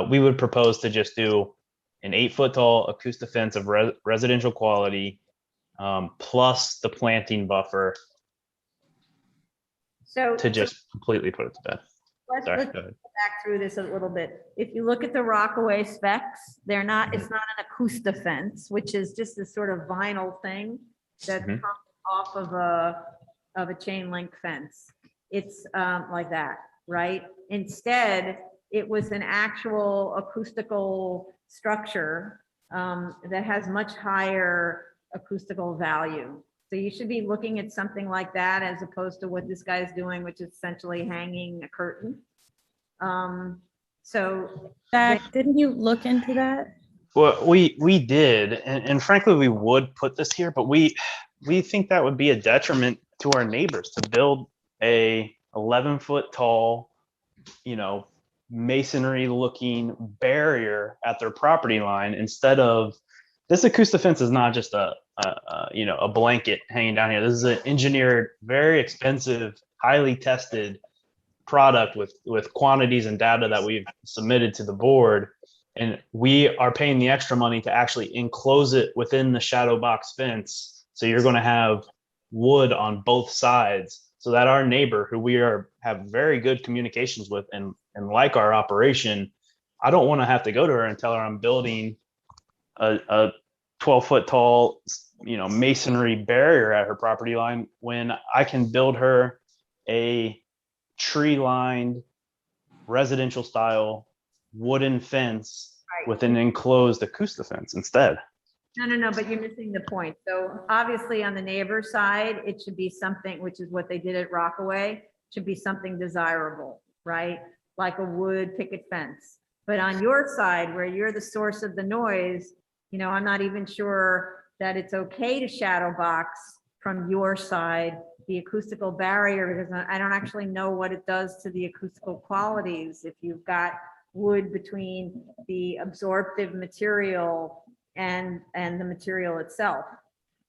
We would propose to just do an 8-foot tall acoustic fence of residential quality, plus the planting buffer to just completely put it to bed. Let's Sorry, go go ahead. back through this a little bit. If you look at the Rockaway specs, it's not an acoustic fence, which is just this sort of vinyl thing that comes off of a chain link fence. It's like that, right? Instead, it was an actual acoustical structure that has much higher acoustical value. So you should be looking at something like that as opposed to what this guy's doing, which is essentially hanging a curtain. Didn't you look into that? Well, we did, and frankly, we would put this here, but we think that would be a detriment to our neighbors to build a 11-foot tall, masonry looking barrier at their property line instead of this. Acoustic fence is not just a blanket hanging down here. This is an engineered, very expensive, highly tested product with quantities and data that we've submitted to the board. And we are paying the extra money to actually enclose it within the shadow box fence. So you're going to have wood on both sides so that our neighbor, who we have very good communications with and like our operation, I don't want to have to go to her and tell her I'm building a 12-foot tall, masonry barrier at her property line when I can build her a tree-lined residential style wooden fence with an enclosed acoustic fence instead. No, but you're missing the point. So obviously on the neighbor side, it should be something, which is what they did at Rockaway, should be something desirable, right? Like a wood picket fence. But on your side, where you're the source of the noise, I'm not even sure that it's okay to shadow box from your side the acoustical barrier, because I don't actually know what it does to the acoustical qualities if you've got wood between the absorptive material and the material itself.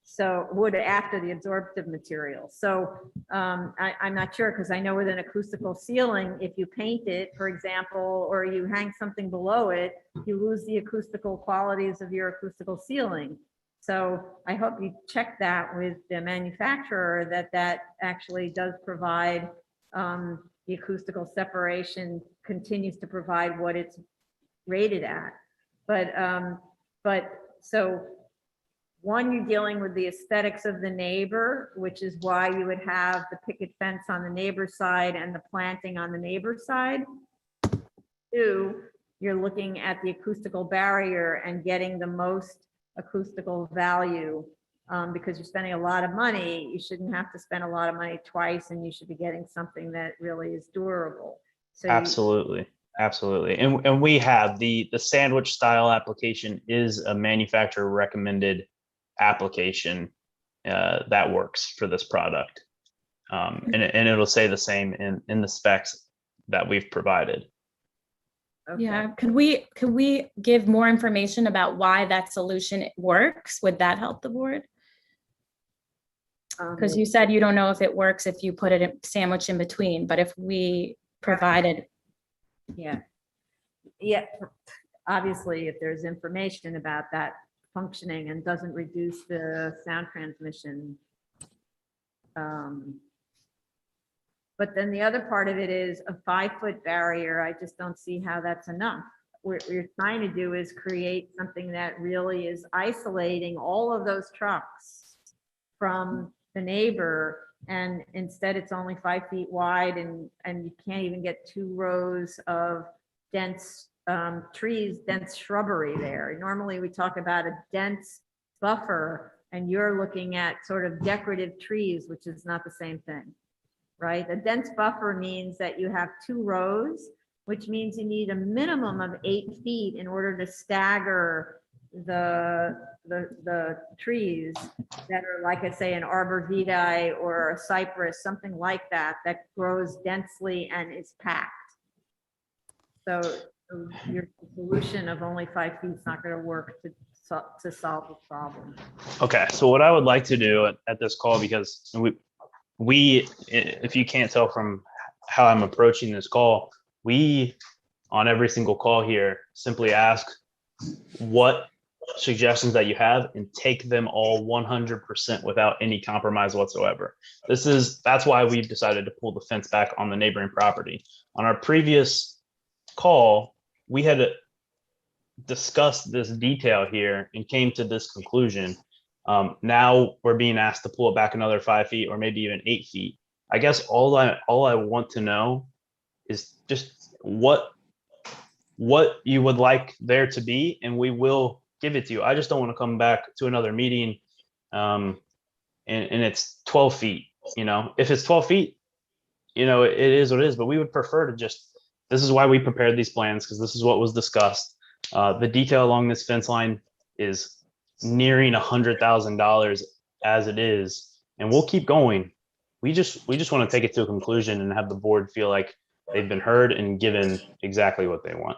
So wood after the absorptive material. So I'm not sure, because I know with an acoustical ceiling, if you paint it, for example, or you hang something below it, you lose the acoustical qualities of your acoustical ceiling. So I hope you check that with the manufacturer, that actually does provide the acoustical separation, continues to provide what it's rated at. But so one, you're dealing with the aesthetics of the neighbor, which is why you would have the picket fence on the neighbor's side and the planting on the neighbor's side. Two, you're looking at the acoustical barrier and getting the most acoustical value, because you're spending a lot of money. You shouldn't have to spend a lot of money twice, and you should be getting something that really is durable. So Absolutely. And we have the sandwich style application is a manufacturer recommended application that works for this product. And it'll say the same in the specs that we've provided. Yeah, could we give more information about why that solution works? Would that help the board? Because you said you don't know if it works if you put it sandwiched in between, but if we provided. Yeah. Yeah, obviously, if there's information about that functioning and doesn't reduce the sound transmission. But then the other part of it is a 5-foot barrier. I just don't see how that's enough. What we're trying to do is create something that really is isolating all of those trucks from the neighbor. And instead it's only 5 feet wide and you can't even get 2 rows of dense trees, dense shrubbery there. Normally we talk about a dense buffer and you're looking at sort of decorative trees, which is not the same thing, right? A dense buffer means that you have 2 rows, which means you need a minimum of 8 feet in order to stagger the trees that are, like I say, an arborvitae or a cypress, something like that, that grows densely and is packed. So your solution of only 5 feet is not going to work to solve the problem. Okay, so what I would like to do at this call, because we, if you can't tell from how I'm approaching this call, we, on every single call here, simply ask what suggestions that you have and take them all 100% without any compromise whatsoever. That's why we've decided to pull the fence back on the neighboring property. On our previous call, we had discussed this detail here and came to this conclusion. Now we're being asked to pull it back another 5 feet or maybe even 8 feet. I guess all I want to know is just what you would like there to be, and we will give it to you. I just don't want to come back to another meeting and it's 12 feet. If it's 12 feet, it is what it is, but we would prefer to this is why we prepared these plans, because this is what was discussed. The detail along this fence line is nearing $100,000 as it is, and we'll keep going. We just want to take it to a conclusion and have the board feel like they've been heard and given exactly what they want.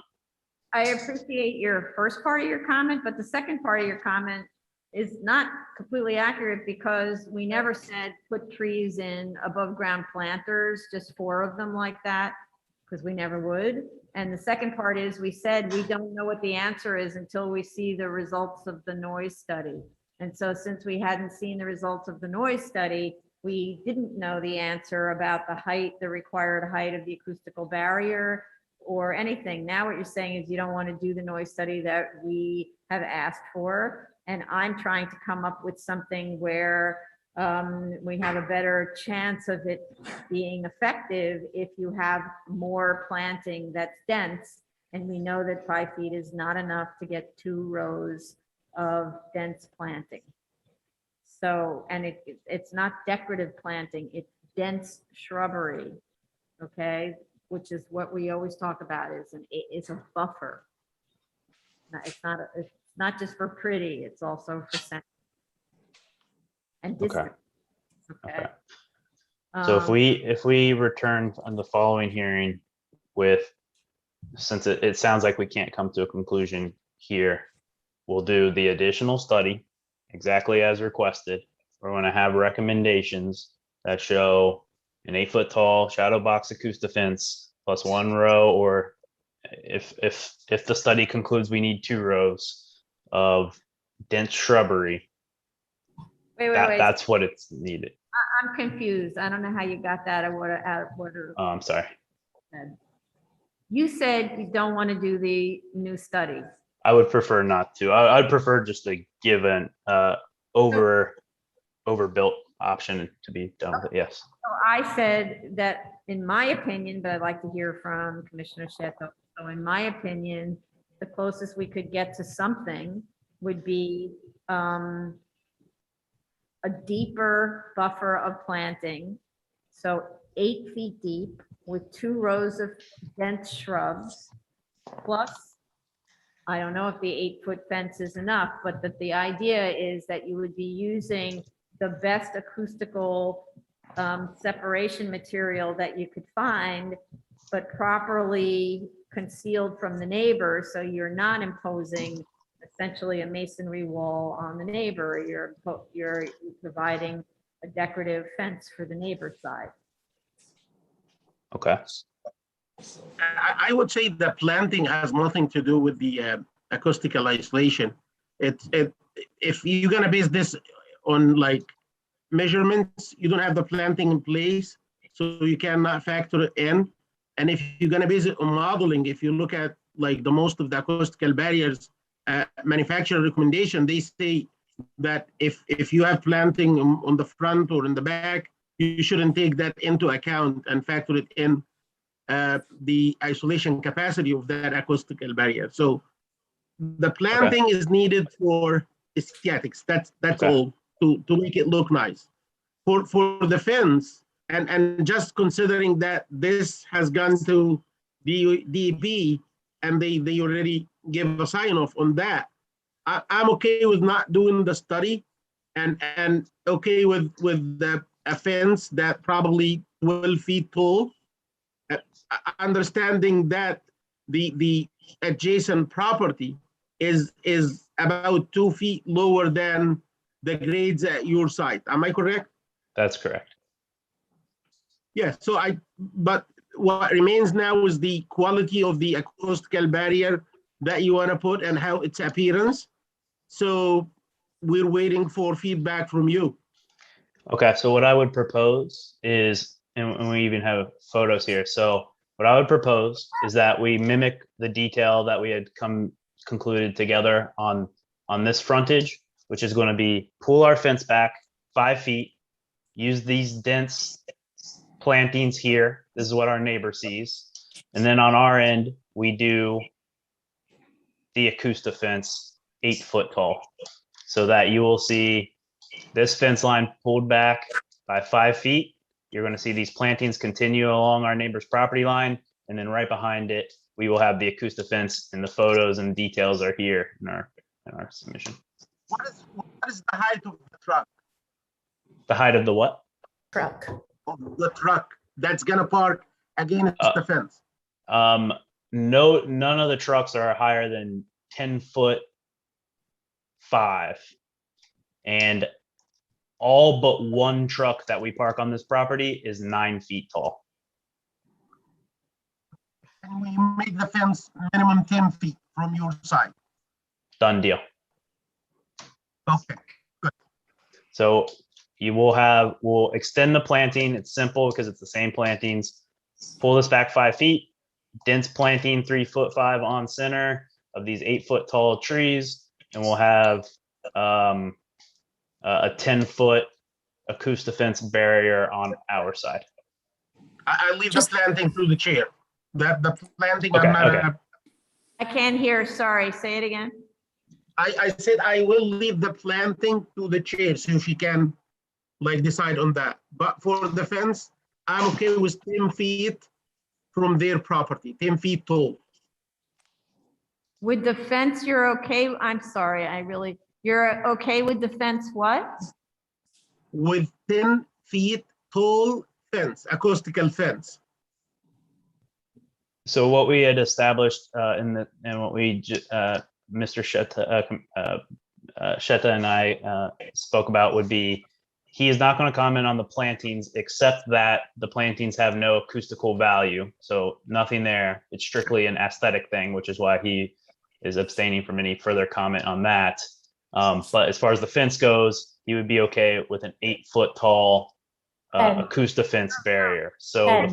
I appreciate your first part of your comment, but the second part of your comment is not completely accurate, because we never said put trees in above ground planters, just 4 of them like that, because we never would. And the second part is we said we don't know what the answer is until we see the results of the noise study. And so since we hadn't seen the results of the noise study, we didn't know the answer about the height, the required height of the acoustical barrier or anything. Now what you're saying is you don't want to do the noise study that we have asked for. And I'm trying to come up with something where we have a better chance of it being effective if you have more planting that's dense. And we know that 5 feet is not enough to get 2 rows of dense planting. So, and it's not decorative planting, it's dense shrubbery, okay? Which is what we always talk about is a buffer. It's not just for pretty, it's also for scent. And distance. Okay. So if we return on the following hearing with, since it sounds like we can't come to a conclusion here, we'll do the additional study exactly as requested. We're going to have recommendations that show an 8-foot tall shadow box acoustic fence plus 1 row, or if the study concludes we need 2 rows of dense shrubbery. Wait. That's what it's needed. I'm confused. I don't know how you got that out of order. Oh, I'm sorry. You said you don't want to do the new study. I would prefer not to. I'd prefer just to give an overbuilt option to be done with it. Yes. So I said that in my opinion, but I'd like to hear from Commissioner Shetto. So in my opinion, the closest we could get to something would be a deeper buffer of planting. So 8 feet deep with 2 rows of dense shrubs, plus, I don't know if the 8-foot fence is enough, but that the idea is that you would be using the best acoustical separation material that you could find, but properly concealed from the neighbor, so you're not imposing essentially a masonry wall on the neighbor. You're providing a decorative fence for the neighbor's side. Okay. I would say the planting has nothing to do with the acoustical isolation. If you're gonna base this on like measurements, you don't have the planting in place, so you cannot factor it in. And if you're gonna base it on modeling, if you look at like the most of the acoustical barriers manufacturer recommendation, they say that if you have planting on the front or in the back, you shouldn't take that into account and factor it in the isolation capacity of that acoustical barrier. So the planting is needed for aesthetics. That's all, to make it look nice. For the fence, and just considering that this has gone to the DEP and they already give a sign off on that, I'm okay with not doing the study, and okay with a fence that probably 12 feet tall, understanding that the adjacent property is about 2 feet lower than the grades at your site. Am I correct? That's correct. Yeah, but what remains now is the quality of the acoustical barrier that you want to put and how its appearance. So we're waiting for feedback from you. Okay, so what I would propose is, and we even have photos here. So what I would propose is that we mimic the detail that we had concluded together on this frontage, which is going to be pull our fence back 5 feet, use these dense plantings here. This is what our neighbor sees. And then on our end, we do the acoustic fence 8 foot tall, so that you will see this fence line pulled back by 5 feet. You're going to see these plantings continue along our neighbor's property line. And then right behind it, we will have the acoustic fence, and the photos and details are here in our submission. What is the height of the truck? The height of the what? Truck. The truck that's gonna park against the fence. No, none of the trucks are higher than 10'5", and all but one truck that we park on this property is 9 feet tall. And we make the fence minimum 10 feet from your side. Done deal. Okay, good. So we'll extend the planting. It's simple because it's the same plantings. Pull this back 5 feet, dense planting 3'5" on center of these 8 foot tall trees. And we'll have a 10 foot acoustic fence barrier on our side. I leave the planting through the chair. The planting, Okay, I'm not, okay. I can't hear, sorry, say it again. I said I will leave the planting to the chair so she can like decide on that. But for the fence, I'm okay with 10 feet from their property, 10 feet tall. With the fence, you're okay? I'm sorry, you're okay with the fence what? With 10 feet tall fence, acoustical fence. So what we had established and what we Mr. Shetta and I spoke about would be, he is not going to comment on the plantings, except that the plantings have no acoustical value. So nothing there. It's strictly an aesthetic thing, which is why he is abstaining from any further comment on that. But as far as the fence goes, he would be okay with an 8 foot tall acoustic fence barrier. So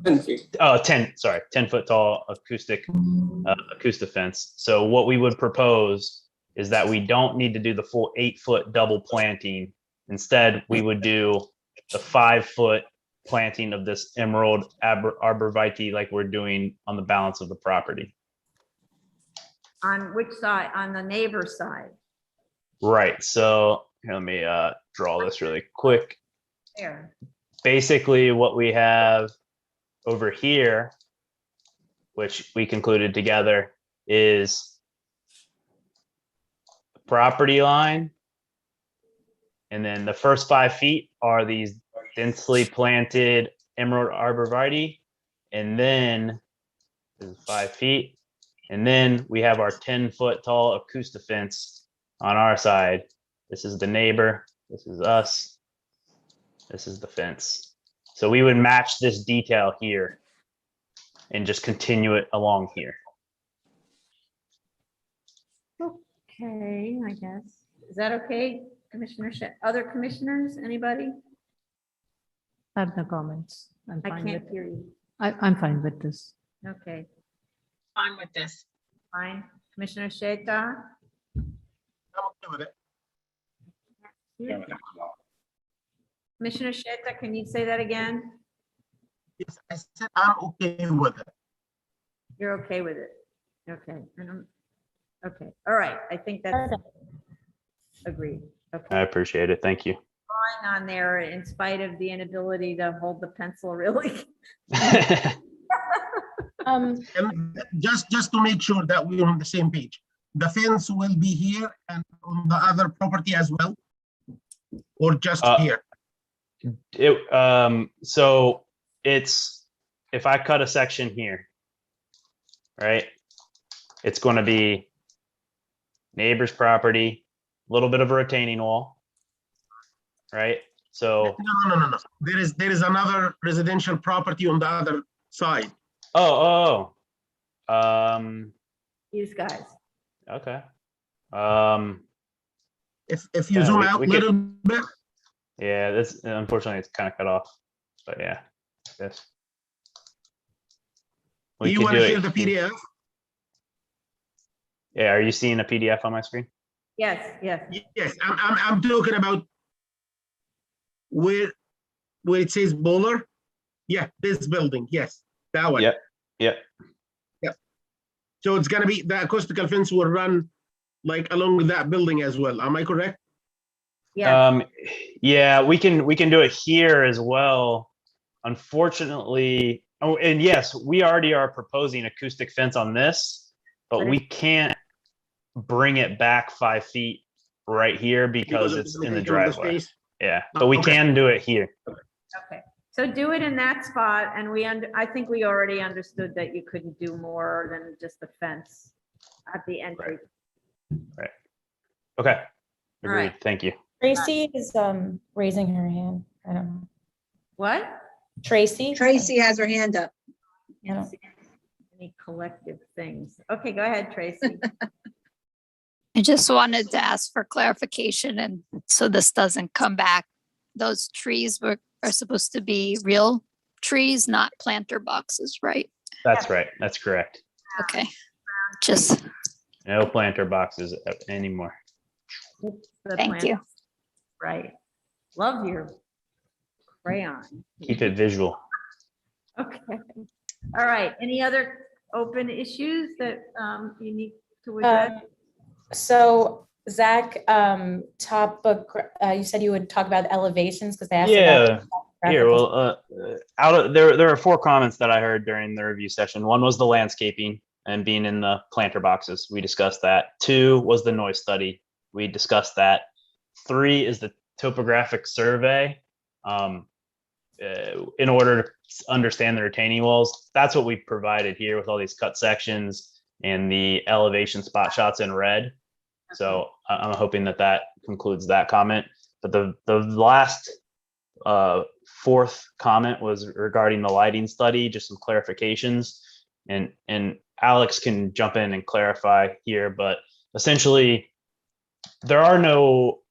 10 feet. 10 foot tall acoustic fence. So what we would propose is that we don't need to do the full 8 foot double planting. Instead, we would do the 5 foot planting of this emerald arborvitae like we're doing on the balance of the property. On which side? On the neighbor's side? Right. So here, let me draw this really quick. There. Basically, what we have over here, which we concluded together, is the property line. And then the first 5 feet are these densely planted emerald arborvitae, and then this is 5 feet. And then we have our 10-foot tall acoustic fence on our side. This is the neighbor. This is us. This is the fence. So we would match this detail here and just continue it along here. Okay, I guess. Is that okay, Commissioner? Other commissioners, anybody? I have no comments. I'm I fine can't with, hear you. I'm fine with this. Okay, Fine with this. fine. Commissioner Sheta? I'm okay with it. Commissioner Sheta, can you say that again? Yes, I said I'm okay with it. You're okay with it? Okay, okay, all right, I think that's agreed. Okay. I appreciate it. Thank you. Drawing on there in spite of the inability to hold the pencil really. And just to make sure that we're on the same page, the fence will be here and on the other property as well, or just here? So it's, if I cut a section here, right, it's going to be neighbor's property, a little bit of a retaining wall, right? So No. There is another residential property on the other side. These guys. Okay. If you Yeah, zoom we out a could- little bit, Yeah, this, unfortunately, it's kind of cut off, but yeah, I guess. do you want to share the PDF? Yeah, are you seeing a PDF on my screen? Yes, yes. Yes, I'm talking about where it says Bowler. Yeah, this building. Yes, that one. Yep. So it's gonna be, the acoustical fence will run like along with that building as well. Am I correct? Yeah. Yeah, we can do it here as well. Unfortunately, oh, and yes, we already are proposing acoustic fence on this, but we can't bring it back 5 feet right here because of it's the in the limitation of the driveway. space? Yeah, but we Okay. can do it here. Okay, so do it in that spot, and I think we already understood that you couldn't do more than just the fence at the entry. Right. Okay. All Agreed. right. Thank you. Tracy is raising her hand. I don't know. What? Tracy? Tracy has her hand up. I don't- Any collective things. Okay, go ahead, Tracy. I just wanted to ask for clarification, and so this doesn't come back. Those trees are supposed to be real trees, not planter boxes, right? That's right. That's correct. Okay, just, No planter boxes anymore. The thank plant- you. Right. Love your crayon. Keep it visual. Okay. All right. Any other open issues that you need to address? So Zach, you said you would talk about elevations because they asked Yeah. about. Here, well, there are 4 comments that I heard during the review session. One was the landscaping and being in the planter boxes. We discussed that. 2 was the noise study. We discussed that. 3 is the topographic survey. In order to understand the retaining walls, that's what we provided here with all these cut sections and the elevation spot shots in red. So I'm hoping that concludes that comment. But the last 4th comment was regarding the lighting study, just some clarifications, and Alex can jump in and clarify here, but essentially there are no,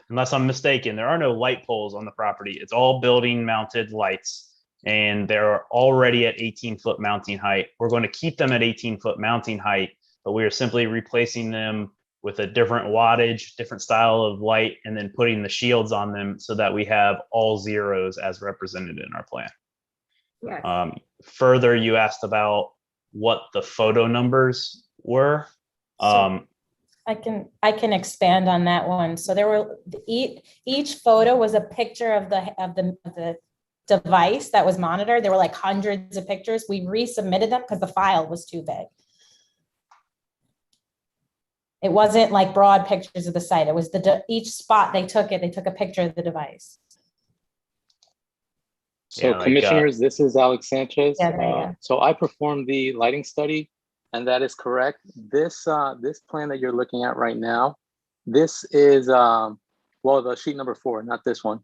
unless I'm mistaken, there are no light poles on the property. It's all building mounted lights, and they're already at 18-foot mounting height. We're going to keep them at 18-foot mounting height, but we are simply replacing them with a different wattage, different style of light, and then putting the shields on them so that we have all zeros as represented in our plan. Yes. Further, you asked about what the photo numbers were. I can expand on that one. So there were each photo was a picture of the device that was monitored. There were like hundreds of pictures. We resubmitted them because the file was too big. It wasn't like broad pictures of the site. It was each spot they took a picture of the device. So commissioners, this is Alex Sanchez. Yeah, there you go. So I performed the lighting study, and that is correct. This this plan that you're looking at right now, this is well, the sheet number 4, not this one.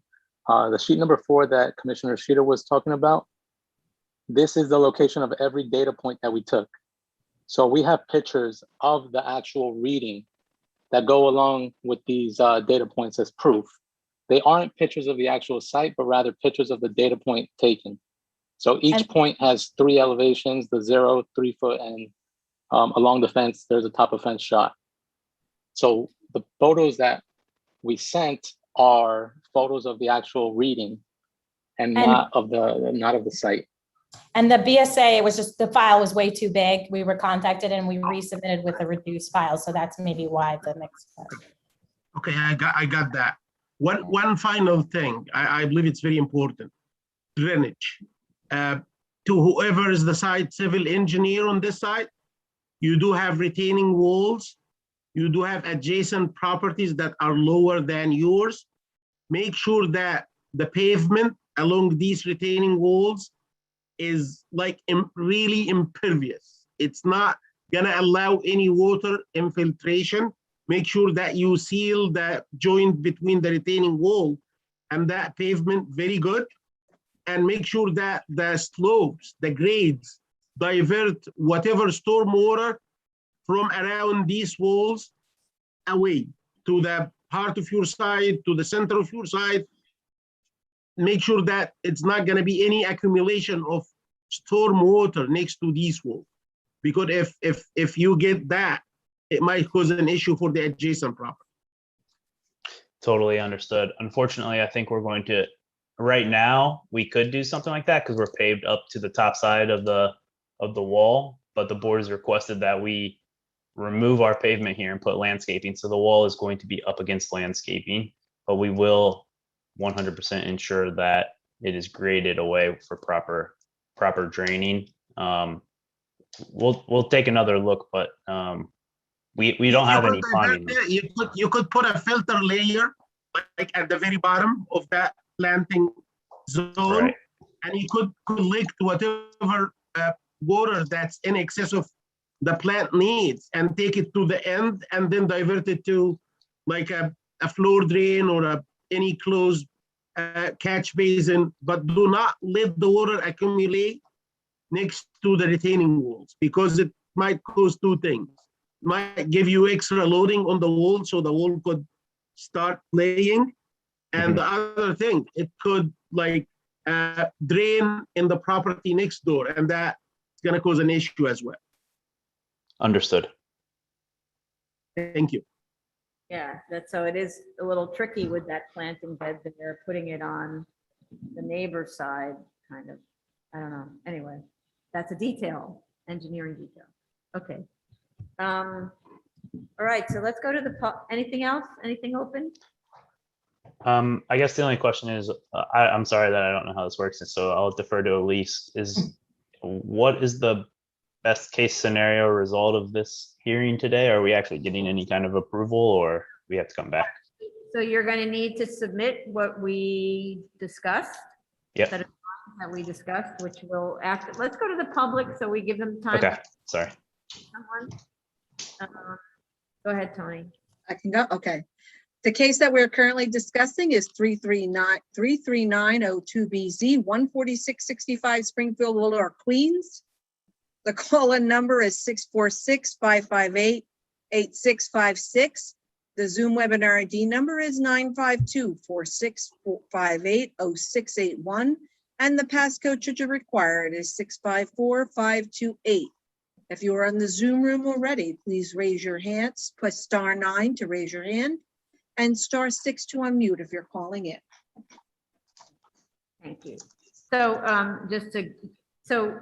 The sheet number 4 that Commissioner Sheeta was talking about, this is the location of every data point that we took. So we have pictures of the actual reading that go along with these data points as proof. They aren't pictures of the actual site, but rather pictures of the data point taken. So each point has 3 elevations, the 0, 3 foot, and along the fence, there's a top of fence shot. So the photos that we sent are photos of the actual reading and not of the site. And the BSA was just, the file was way too big. We were contacted and we resubmitted with a reduced file. So that's maybe why the mix. Okay, I got that. One final thing, I believe it's very important. Drainage. To whoever is the site civil engineer on this site, you do have retaining walls. You do have adjacent properties that are lower than yours. Make sure that the pavement along these retaining walls is like really impervious. It's not gonna allow any water infiltration. Make sure that you seal that joint between the retaining wall and that pavement very good. And make sure that the slopes, the grades, divert whatever storm water from around these walls away to the part of your site, to the center of your site. Make sure that it's not going to be any accumulation of storm water next to these walls. Because if you get that, it might cause an issue for the adjacent property. Totally understood. Unfortunately, I think we're going to, right now, we could do something like that because we're paved up to the top side of the wall, but the board has requested that we remove our pavement here and put landscaping. So the wall is going to be up against landscaping, but we will 100% ensure that it is graded away for proper draining. We'll take another look, but we don't have any planning. You could put a filter layer like at the very bottom of that planting zone, right. And you could collect whatever water that's in excess of the plant needs and take it to the end and then divert it to like a floor drain or any closed catch basin, but do not let the water accumulate next to the retaining walls because it might cause 2 things. It might give you extra loading on the wall so the wall could start laying. And the other thing, it could like drain in the property next door, and that's going to cause an issue as well. Understood. Thank you. Yeah, so it is a little tricky with that planting bed that they're putting it on the neighbor's side, kind of. I don't know. Anyway, that's a detail, engineering detail. Okay. All right, so let's go to anything else? Anything open? I guess the only question is, I'm sorry that I don't know how this works, so I'll defer to Elise. What is the best case scenario result of this hearing today? Are we actually getting any kind of approval, or we have to come back? So you're going to need to submit what we discussed. Yep. That we discussed, which will let's go to the public so we give them time. Okay, sorry. Someone. Go ahead, Tony. I can go, okay. The case that we're currently discussing is 33902BZ, 14665 Springfield Boulevard, Queens. The call-in number is 646-558-8656. The Zoom webinar ID number is 952-4658-0681. And the passcode, should you require it, is 654528. If you are in the Zoom room already, please raise your hands, press *9 to raise your hand, and *6 to unmute if you're calling in. Thank you. So so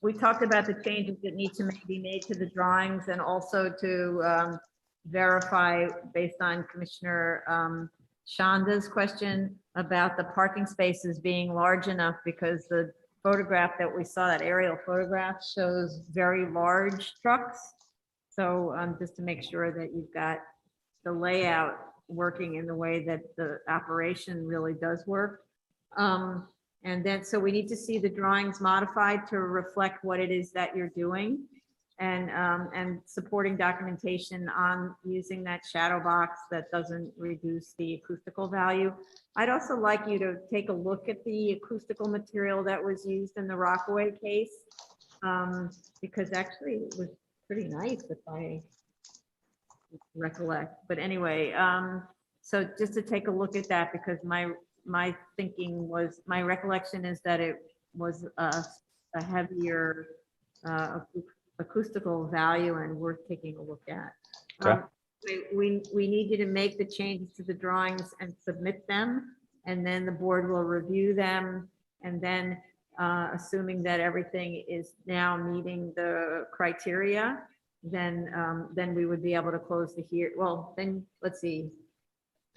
we talked about the changes that need to be made to the drawings and also to verify based on Commissioner Shanda's question about the parking spaces being large enough, because the photograph that we saw, that aerial photograph, shows very large trucks. So just to make sure that you've got the layout working in the way that the operation really does work. And then, so we need to see the drawings modified to reflect what it is that you're doing. And supporting documentation on using that shadow box that doesn't reduce the acoustical value. I'd also like you to take a look at the acoustical material that was used in the Rockaway case. Because actually it was pretty nice if I recollect, but anyway, so just to take a look at that, because my thinking was, my recollection is that it was a heavier acoustical value and worth taking a look at. Okay. We need you to make the changes to the drawings and submit them, and then the board will review them, and then assuming that everything is now meeting the criteria, then we would be able to close the well, then, let's see.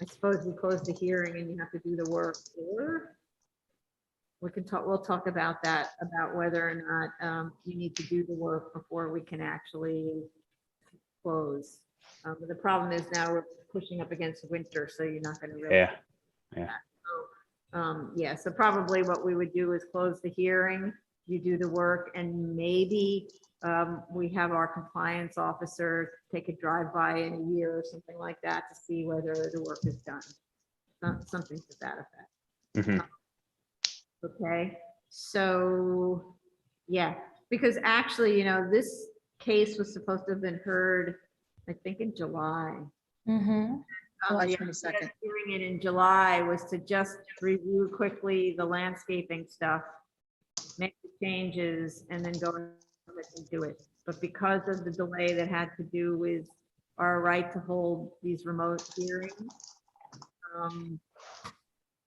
I suppose we close the hearing and you have to do the work, or we'll talk about that, about whether or not you need to do the work before we can actually close. But the problem is now we're pushing up against winter, so you're not gonna really. Yeah. Yeah, so probably what we would do is close the hearing, you do the work, and maybe we have our compliance officer take a drive-by in a year or something like that to see whether the work is done. Something to that effect. Okay, so, yeah, because actually, this case was supposed to have been heard, I think, in July. July Yeah, 22nd. hearing it in July was to just review quickly the landscaping stuff, make the changes, and then go ahead and do it. But because of the delay that had to do with our right to hold these remote hearings,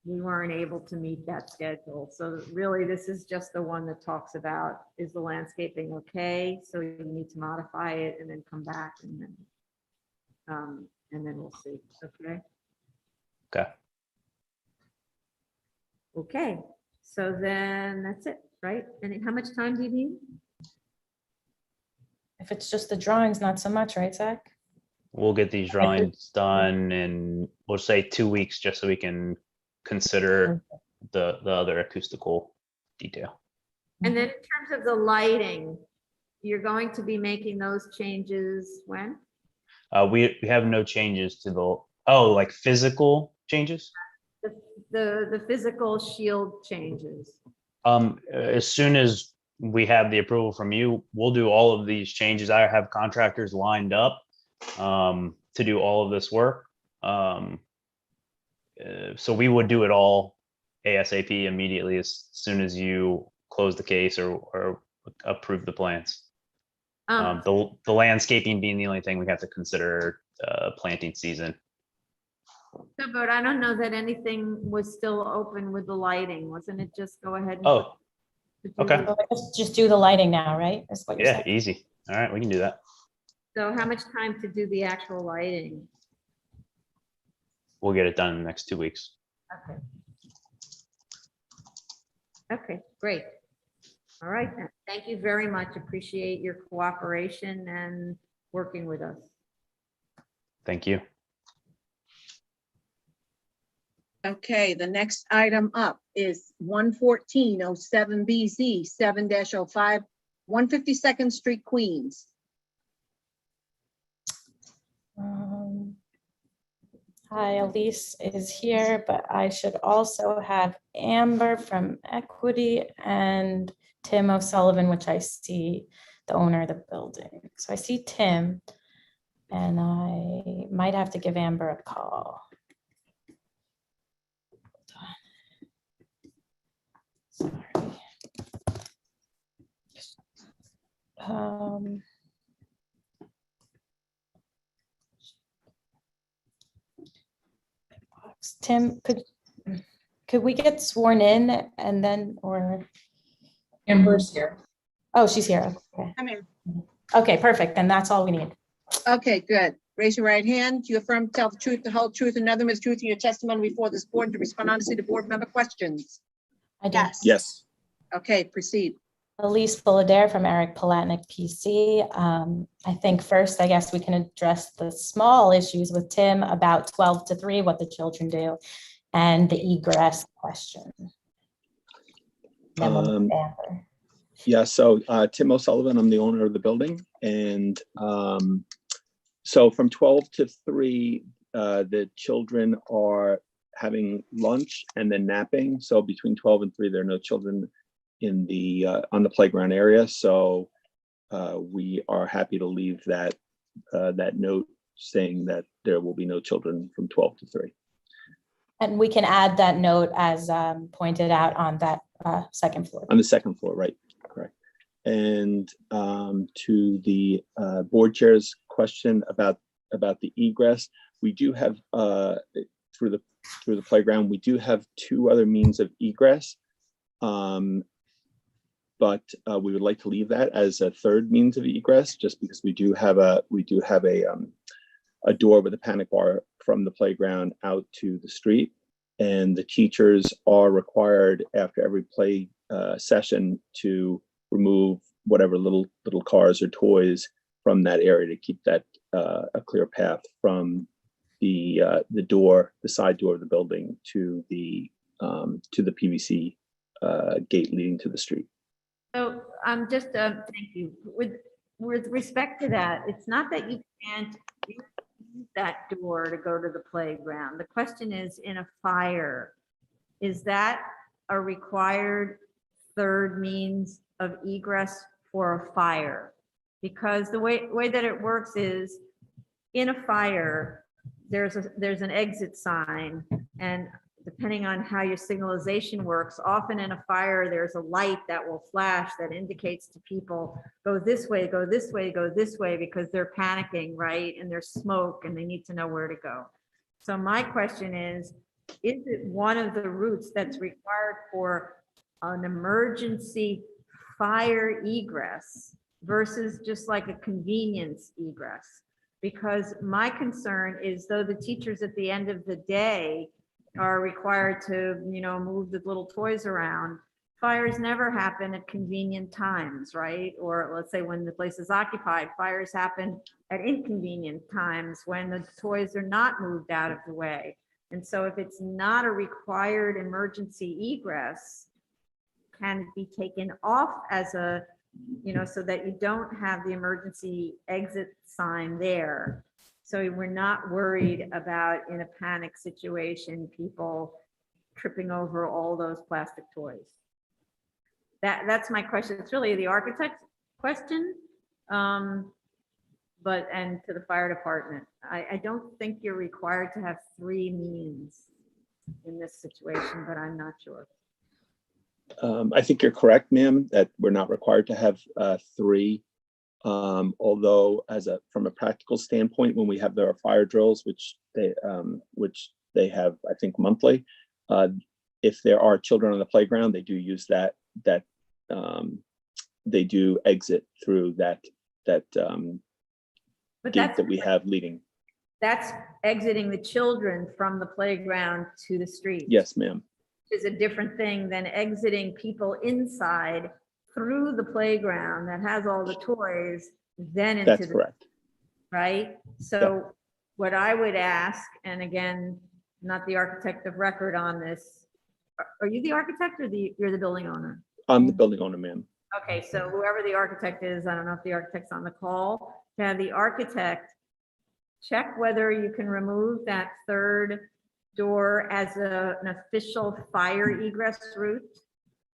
we weren't able to meet that schedule. So really, this is just the one that talks about, is the landscaping okay? So you need to modify it and then come back, and then we'll see. Okay. Okay. Okay. So then that's it, right? And how much time do you need? If it's just the drawings, not so much, right, Zach? We'll get these drawings done in, we'll say 2 weeks, just so we can consider the other acoustical detail. And then in terms of the lighting, you're going to be making those changes when? We have no changes to the, like physical changes? The physical shield changes. As soon as we have the approval from you, we'll do all of these changes. I have contractors lined up to do all of this work. So we would do it all ASAP immediately as soon as you close the case or approve the plans. The landscaping being the only thing we have to consider planting season. So, but I don't know that anything was still open with the lighting. Wasn't it just go ahead? And Oh, okay. Let's just do the lighting now, right? That's what you're Yeah, saying. easy. All right, we can do that. So how much time to do the actual lighting? We'll get it done in the next 2 weeks. Okay. Okay, great. All right, then. Thank you very much. Appreciate your cooperation and working with us. Thank you. Okay, the next item up is 11407BZ 7-05, 152nd Street, Queens. Hi, Elise is here, but I should also have Amber from Equity and Tim O'Sullivan, which I see the owner of the building. So I see Tim, and I might have to give Amber a call. Sorry. Tim, could we get sworn in and then, or? Amber's here. Oh, she's here. Okay. Come here. Okay, perfect. Then that's all we need. Okay, good. Raise your right hand. Do you affirm to tell the truth, the whole truth, and nothing but the truth in your testimony before this board, to respond honestly to board member questions? I do. Yes. Okay, proceed. Elise Fullader from Eric Palatnik PC. I think first, I guess we can address the small issues with Tim about 12 to 3, what the children do, and the egress question. then we'll move Um, to Amber. Yeah, so Tim O'Sullivan, I'm the owner of the building. And so from 12 to 3, the children are having lunch and then napping. So between 12 and 3, there are no children in the on the playground area. So we are happy to leave that that note saying that there will be no children from 12 to 3. And we can add that note as pointed out on that second floor. On the second floor, right, correct. And to the board chair's question about the egress, we do have through the playground, we do have 2 other means of egress. But we would like to leave that as a 3rd means of egress, just because we do have a door with a panic bar from the playground out to the street. And the teachers are required after every play session to remove whatever little cars or toys from that area to keep that a clear path from the door, the side door of the building to the PVC gate leading to the street. So just thank you. With respect to that, it's not that you can't use that door to go to the playground. The question is, in a fire, is that a required 3rd means of egress for a fire? Because the way that it works is, in a fire, there's an exit sign, and depending on how your signalization works, often in a fire, there's a light that will flash that indicates to people, go this way, go this way, go this way, because they're panicking, right? And there's smoke and they need to know where to go. So my question is it one of the routes that's required for an emergency fire egress versus just like a convenience egress? Because my concern is, though the teachers at the end of the day are required to, move the little toys around, fires never happen at convenient times, right? Or let's say when the place is occupied, fires happen at inconvenient times when the toys are not moved out of the way. And so if it's not a required emergency egress, can it be taken off as a, so that you don't have the emergency exit sign there? So we're not worried about, in a panic situation, people tripping over all those plastic toys. That's my question. It's really the architect's question, and to the fire department. I don't think you're required to have 3 means in this situation, but I'm not sure. I think you're correct, ma'am, that we're not required to have 3. Although from a practical standpoint, when we have their fire drills, which they have, I think, monthly, if there are children on the playground, they do use that they do exit through that gate that we have leading. That's exiting the children from the playground to the street. Yes, ma'am. Is a different thing than exiting people inside through the playground that has all the toys, then into That's correct. Right? So what I would ask, and again, not the architect of record on this, are you the architect or you're the building owner? I'm the building owner, ma'am. Okay, so whoever the architect is, I don't know if the architect's on the call, to have the architect check whether you can remove that 3rd door as an official fire egress route.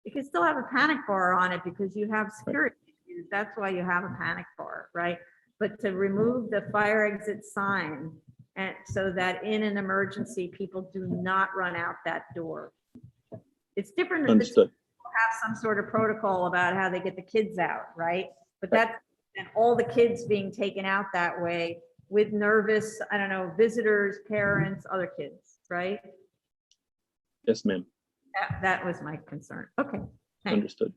You can still have a panic bar on it because you have security issues. That's why you have a panic bar, right? But to remove the fire exit sign, and so that in an emergency, people do not run out that door. It's different if it's have some sort of protocol about how they get the kids out, right? But that's, and all the kids being taken out that way with nervous, I don't know, visitors, parents, other kids, right? Yes, ma'am. That was my concern. Okay. Thanks. Understood.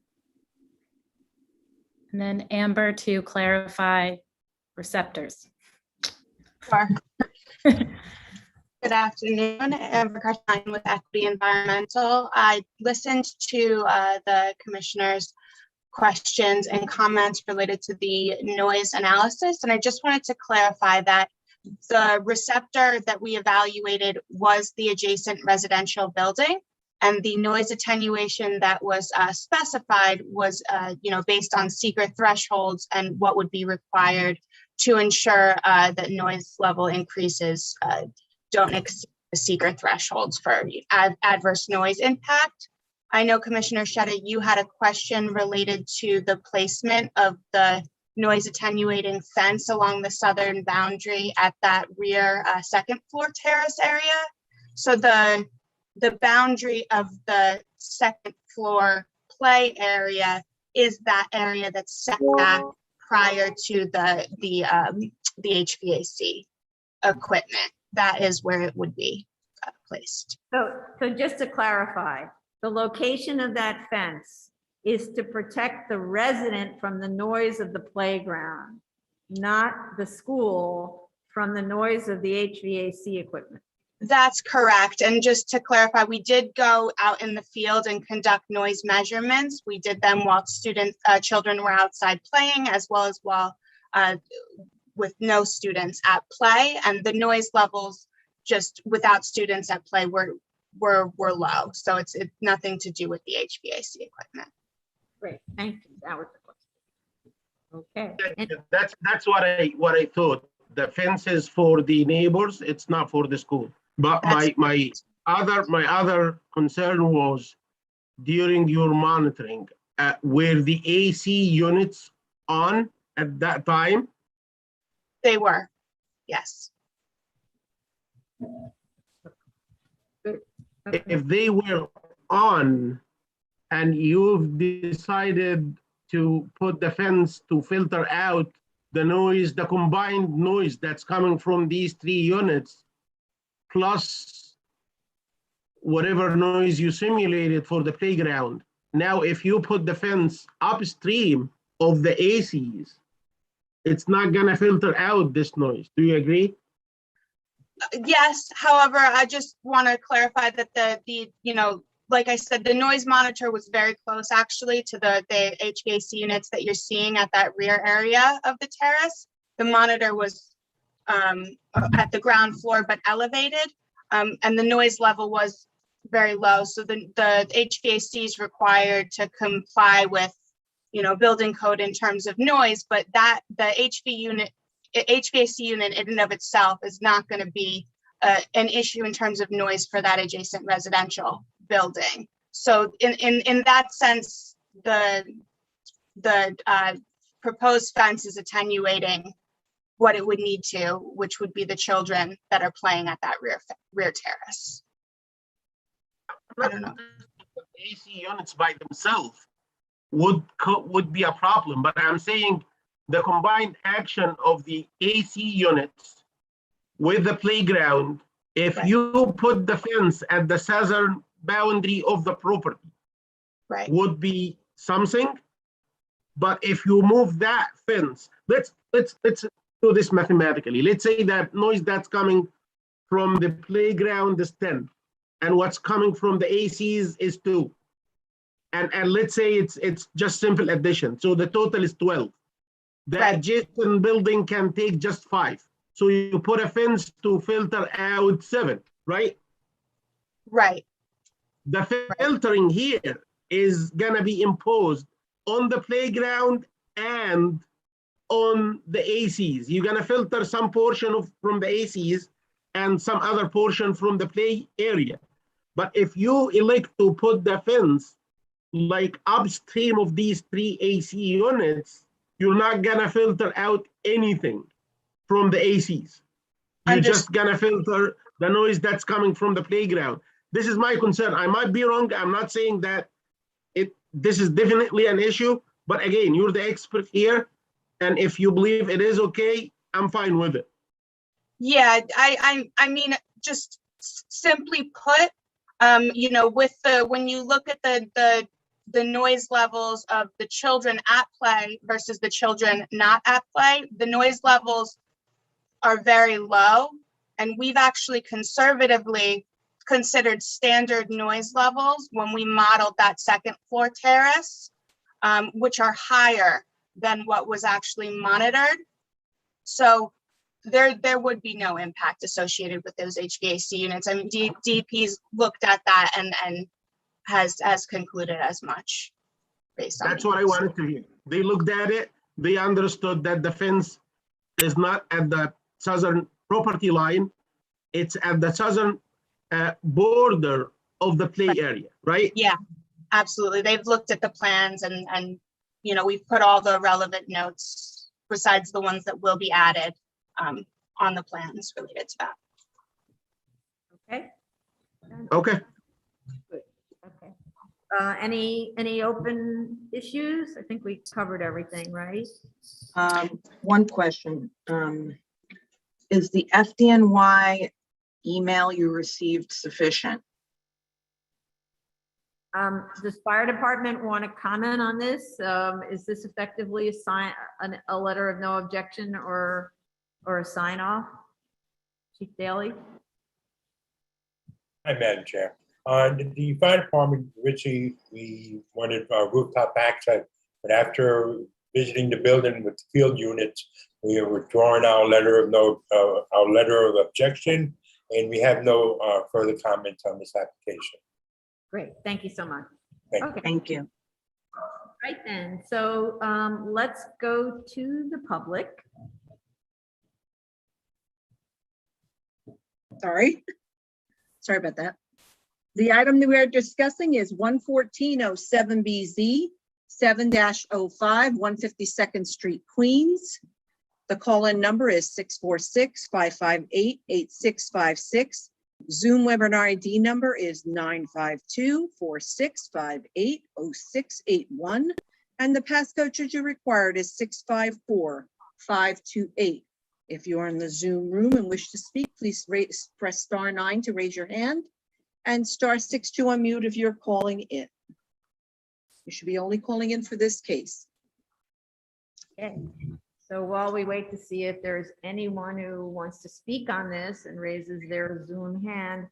And then Amber, to clarify receptors. Sure. Good afternoon, Amber Cartine with Equity Environmental. I listened to the commissioner's questions and comments related to the noise analysis, and I just wanted to clarify that the receptor that we evaluated was the adjacent residential building, And the noise attenuation that was specified was, based on secret thresholds and what would be required to ensure that noise level increases don't exceed the secret thresholds for adverse noise impact. I know Commissioner Sheta, you had a question related to the placement of the noise attenuating fence along the southern boundary at that rear second floor terrace area. So the boundary of the second floor play area is that area that's set back prior to the HVAC equipment. That is where it would be placed. So just to clarify, the location of that fence is to protect the resident from the noise of the playground, not the school from the noise of the HVAC equipment. That's correct. And just to clarify, we did go out in the field and conduct noise measurements. We did them while children were outside playing, as well as while with no students at play. And the noise levels just without students at play were low. So it's nothing to do with the HVAC equipment. Great, thank you. That was the question. Okay. That's what I thought. The fence is for the neighbors. It's not for the school. But my other concern was during your monitoring, were the AC units on at that time? They were, yes. If they were on and you've decided to put the fence to filter out the noise, the combined noise that's coming from these 3 units, plus whatever noise you simulated for the playground. Now, if you put the fence upstream of the ACs, it's not gonna filter out this noise. Do you agree? Yes, however, I just want to clarify that the like I said, the noise monitor was very close actually to the HVAC units that you're seeing at that rear area of the terrace. The monitor was at the ground floor but elevated, and the noise level was very low. So the HVAC is required to comply with, building code in terms of noise, but that the HVAC unit in and of itself is not going to be an issue in terms of noise for that adjacent residential building. So in that sense, the proposed fence is attenuating what it would need to, which would be the children that are playing at that rear terrace. I don't know. AC units by themselves would be a problem, but I'm saying the combined action of the AC units with the playground, if you put the fence at the southern boundary of the property, would be something. But if you move that fence, let's do this mathematically. Let's say that noise that's coming from the playground is 10, and what's coming from the ACs is 2. And let's say it's just simple addition. So the total is 12. The adjacent building can take just 5. So you put a fence to filter out 7, right? Right. The filtering here is gonna be imposed on the playground and on the ACs. You're gonna filter some portion from the ACs and some other portion from the play area. But if you elect to put the fence like upstream of these 3 AC units, you're not gonna filter out anything from the ACs. You're just gonna filter the noise that's coming from the playground. This is my concern. I might be wrong. I'm not saying that this is definitely an issue, but again, you're the expert here. And if you believe it is okay, I'm fine with it. Yeah, I mean, just simply put, when you look at the noise levels of the children at play versus the children not at play, the noise levels are very low. And we've actually conservatively considered standard noise levels when we modeled that second floor terrace, which are higher than what was actually monitored. So there would be no impact associated with those HVAC units. I mean, DP's looked at that and has concluded as much based on. That's what I wanted to hear. They looked at it, they understood that the fence is not at the southern property line, it's at the southern border of the play area, right? Yeah, absolutely. They've looked at the plans and, you know, we've put all the relevant notes besides the ones that will be added on the plans related to that. Okay. Okay. Good. Okay. Any open issues? I think we covered everything, right? One question. Is the FDNY email you received sufficient? Does fire department want to comment on this? Is this effectively a letter of no objection or a sign off? Chief Daly? Hi, Madam Chair. The fire department, originally, we wanted rooftop access, but after visiting the building with field units, we are withdrawing our letter of objection, and we have no further comments on this application. Great, thank you so much. Thank Okay. Thank you. Right then, so let's go to the public. Sorry about that. The item that we are discussing is 11407BZ 7-05 152nd Street, Queens. The call-in number is 646-558-8656. Zoom webinar ID number is 952-4658-0681. And the passcode should you require it is 654528. If you are in the Zoom room and wish to speak, please press star 9 to raise your hand and star 6 to unmute if you're calling in. You should be only calling in for this case. Okay, so while we wait to see if there's anyone who wants to speak on this and raises their Zoom hand,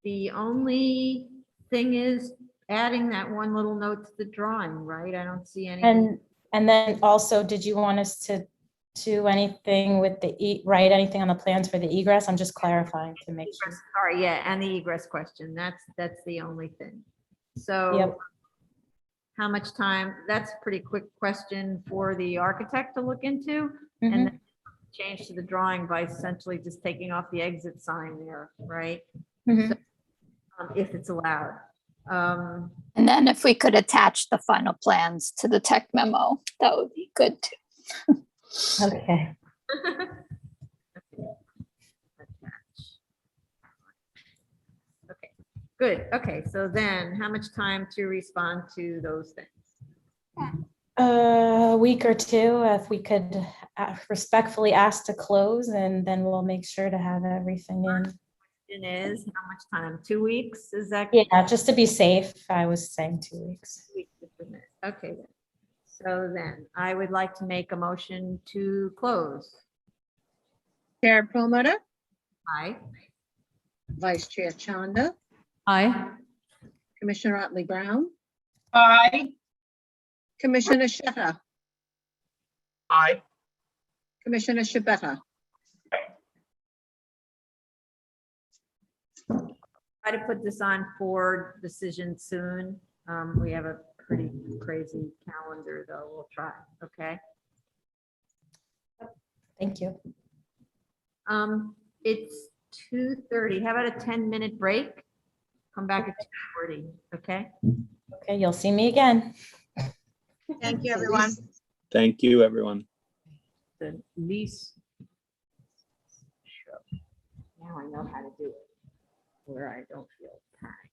the only thing is adding that one little note to the drawing, right? I don't see any. And then also, did you want us to do anything with write anything on the plans for the egress? I'm just clarifying to make sure. Sorry, yeah, and the egress question, that's the only thing. So Yep. how much time, that's a pretty quick question for the architect to look into. And then change to the drawing by essentially just taking off the exit sign there, right? So, if it's allowed. And then if we could attach the final plans to the tech memo, that would be good too. Okay. Okay, good. Okay, so then how much time to respond to those things? A week or two, if we could respectfully ask to close, and then we'll make sure to have everything in. Question is, how much time? 2 weeks? Is that? Yeah, just to be safe, I was saying 2 weeks. 2 weeks to submit. Okay, then. So then I would like to make a motion to close. Chair Promoter, Aye. Vice Chair Chanda, Aye. Commissioner Otley Brown, Aye. Commissioner Sheta, Aye. Commissioner Shabeta. Try to put this on for decision soon. We have a pretty crazy calendar though. We'll try, okay? Thank you. It's 2:30. How about a 10-minute break? Come back at 2:40, okay? Okay, you'll see me again. Thank you, everyone. Thank you, everyone. The lease. Show. Now I know how to do it, where I don't feel panicked.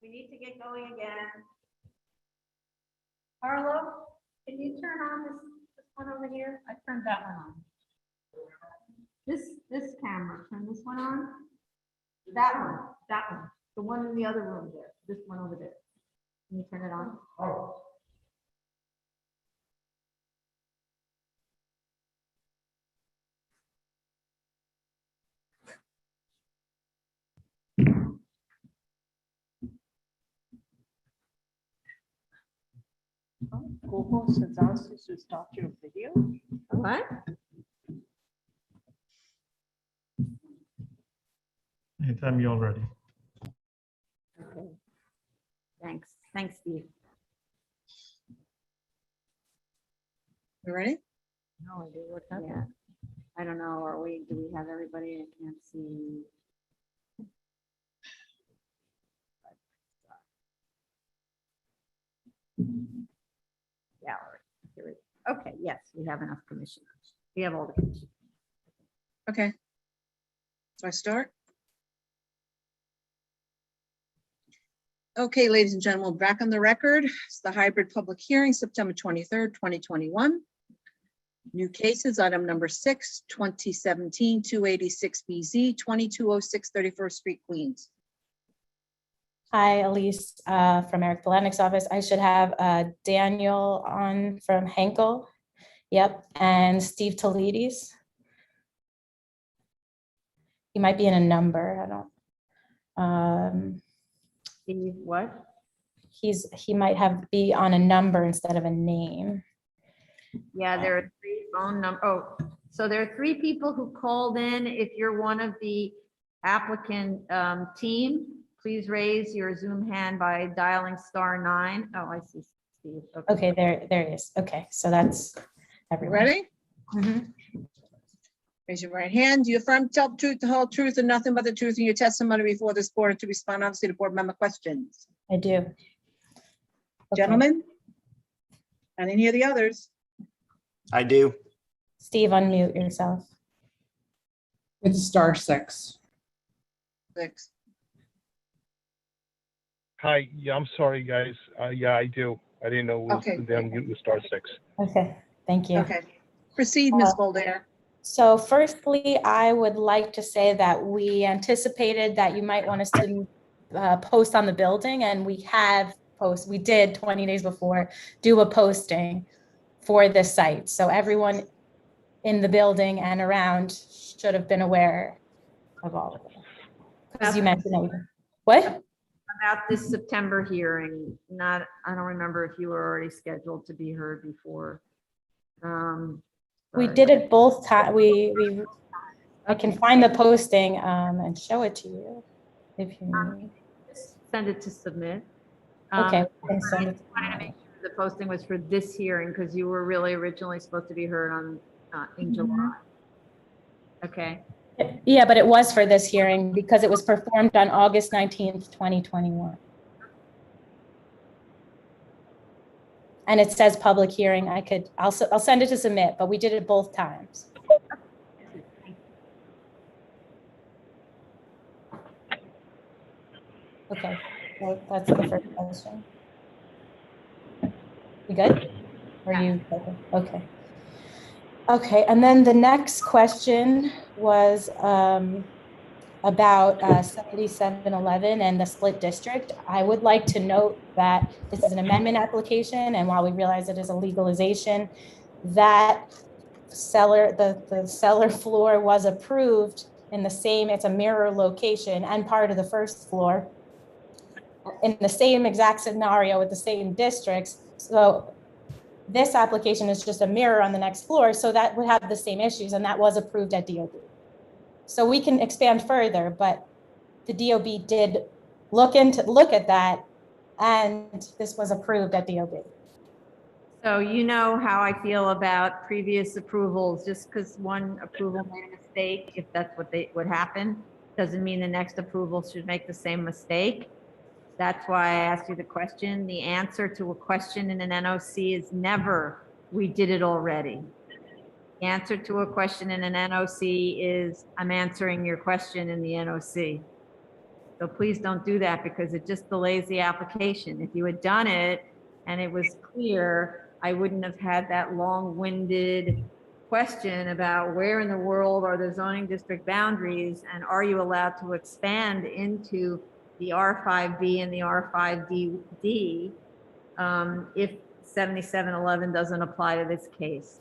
We need to get going again. Carlo, can you turn on this one over here? I turned that one on. This camera, turn this one on. That one, the one in the other room there, this one over there. Can you turn it on? Oh. Co-host has asked us to start your video. What? Anytime you're ready. Okay. Thanks, Steve. You ready? No idea what happened. I don't know, do we have everybody? I can't see. Gallery. Here we go. Okay, yes, we have enough commissioners. We have all the commissioners. Okay. So I start? Okay, ladies and gentlemen, back on the record. It's the hybrid public hearing, September 23rd, 2021. New cases, item number 6, 2017-286BZ, 2206 31st Street, Queens. Hi, Elise from Eric Polanik's office. I should have Daniel on from Henkel. Yep, and Steve Toledes. He might be in a number. I don't. Steve, what? He might be on a number instead of a name. Yeah, there are 3 phone numbers. Oh, so there are 3 people who called in. If you're one of the applicant team, please raise your Zoom hand by dialing *9. Oh, I see Steve. Okay, there he is. Okay, so that's everyone. Ready? Mhm. Raise your right hand. Do you affirm to tell the truth, the whole truth, and nothing but the truth in your testimony before this board and to respond honestly to board member questions? I do. Okay. Gentlemen? And any of the others? I do. Steve, unmute yourself. It's *6. 6. Hi, yeah, I'm sorry, guys. Yeah, I do. I didn't know it was Okay. the unmute was *6. Okay, thank you. Okay. Proceed, Ms. Boldare. So firstly, I would like to say that we anticipated that you might want us to post on the building, and we did 20 days before do a posting for this site. So everyone in the building and around should have been aware of all of it. Because you mentioned everything. What? About this September hearing, I don't remember if you were already scheduled to be heard before. We did it both times. I can find the posting and show it to you if you need. Send it to submit. Okay, we can send it. The posting was for this hearing because you were really originally supposed to be heard on in July. Okay. Yeah, but it was for this hearing because it was performed on August 19th, 2021. And it says public hearing. I'll send it to submit, but we did it both times. Okay, so that's the first question. You good? Or you, okay. Okay, and then the next question was about 7711 and the split district. I would like to note that this is an amendment application, and while we realize it is a legalization, that the cellar floor was approved in the same, it's a mirror location and part of the first floor in the same exact scenario with the same districts. So this application is just a mirror on the next floor, so that would have the same issues, and that was approved at DOB. So we can expand further, but the DOB did look at that, and this was approved at DOB. So you know how I feel about previous approvals. Just because one approval made a mistake, if that's what happened, doesn't mean the next approval should make the same mistake. That's why I asked you the question. The answer to a question in an NOC is never, we did it already. The answer to a question in an NOC is, I'm answering your question in the NOC. So please don't do that because it just delays the application. If you had done it and it was clear, I wouldn't have had that long-winded question about where in the world are the zoning district boundaries and are you allowed to expand into the R5B and the R5D if 7711 doesn't apply to this case.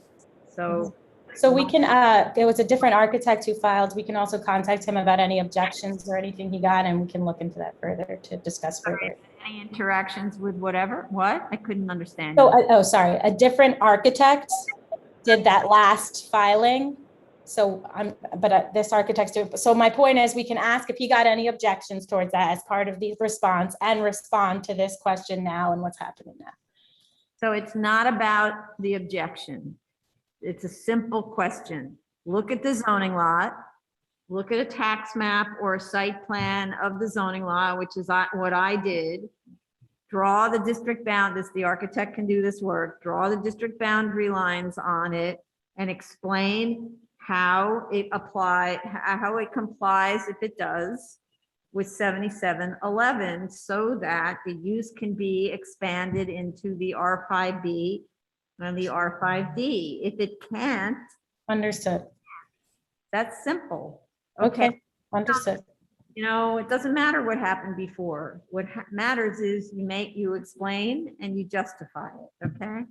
So we can, there was a different architect who filed. We can also contact him about any objections or anything he got, and we can look into that further to discuss further. any interactions with whatever, what? I couldn't understand. So, you. oh, sorry, a different architect did that last filing. So this architect's doing, so my point is we can ask if he got any objections towards that as part of the response and respond to this question now and what's happening now. So it's not about the objection. It's a simple question. Look at the zoning lot, look at a tax map or a site plan of the zoning law, which is what I did. Draw the district boundaries, the architect can do this work, draw the district boundary lines on it and explain how it complies, if it does, with 7711 so that the use can be expanded into the R5B and the R5D. If it can't. Understood. That's simple. Okay, understood. You know, it doesn't matter what happened before. What matters is you explain and you justify it, okay?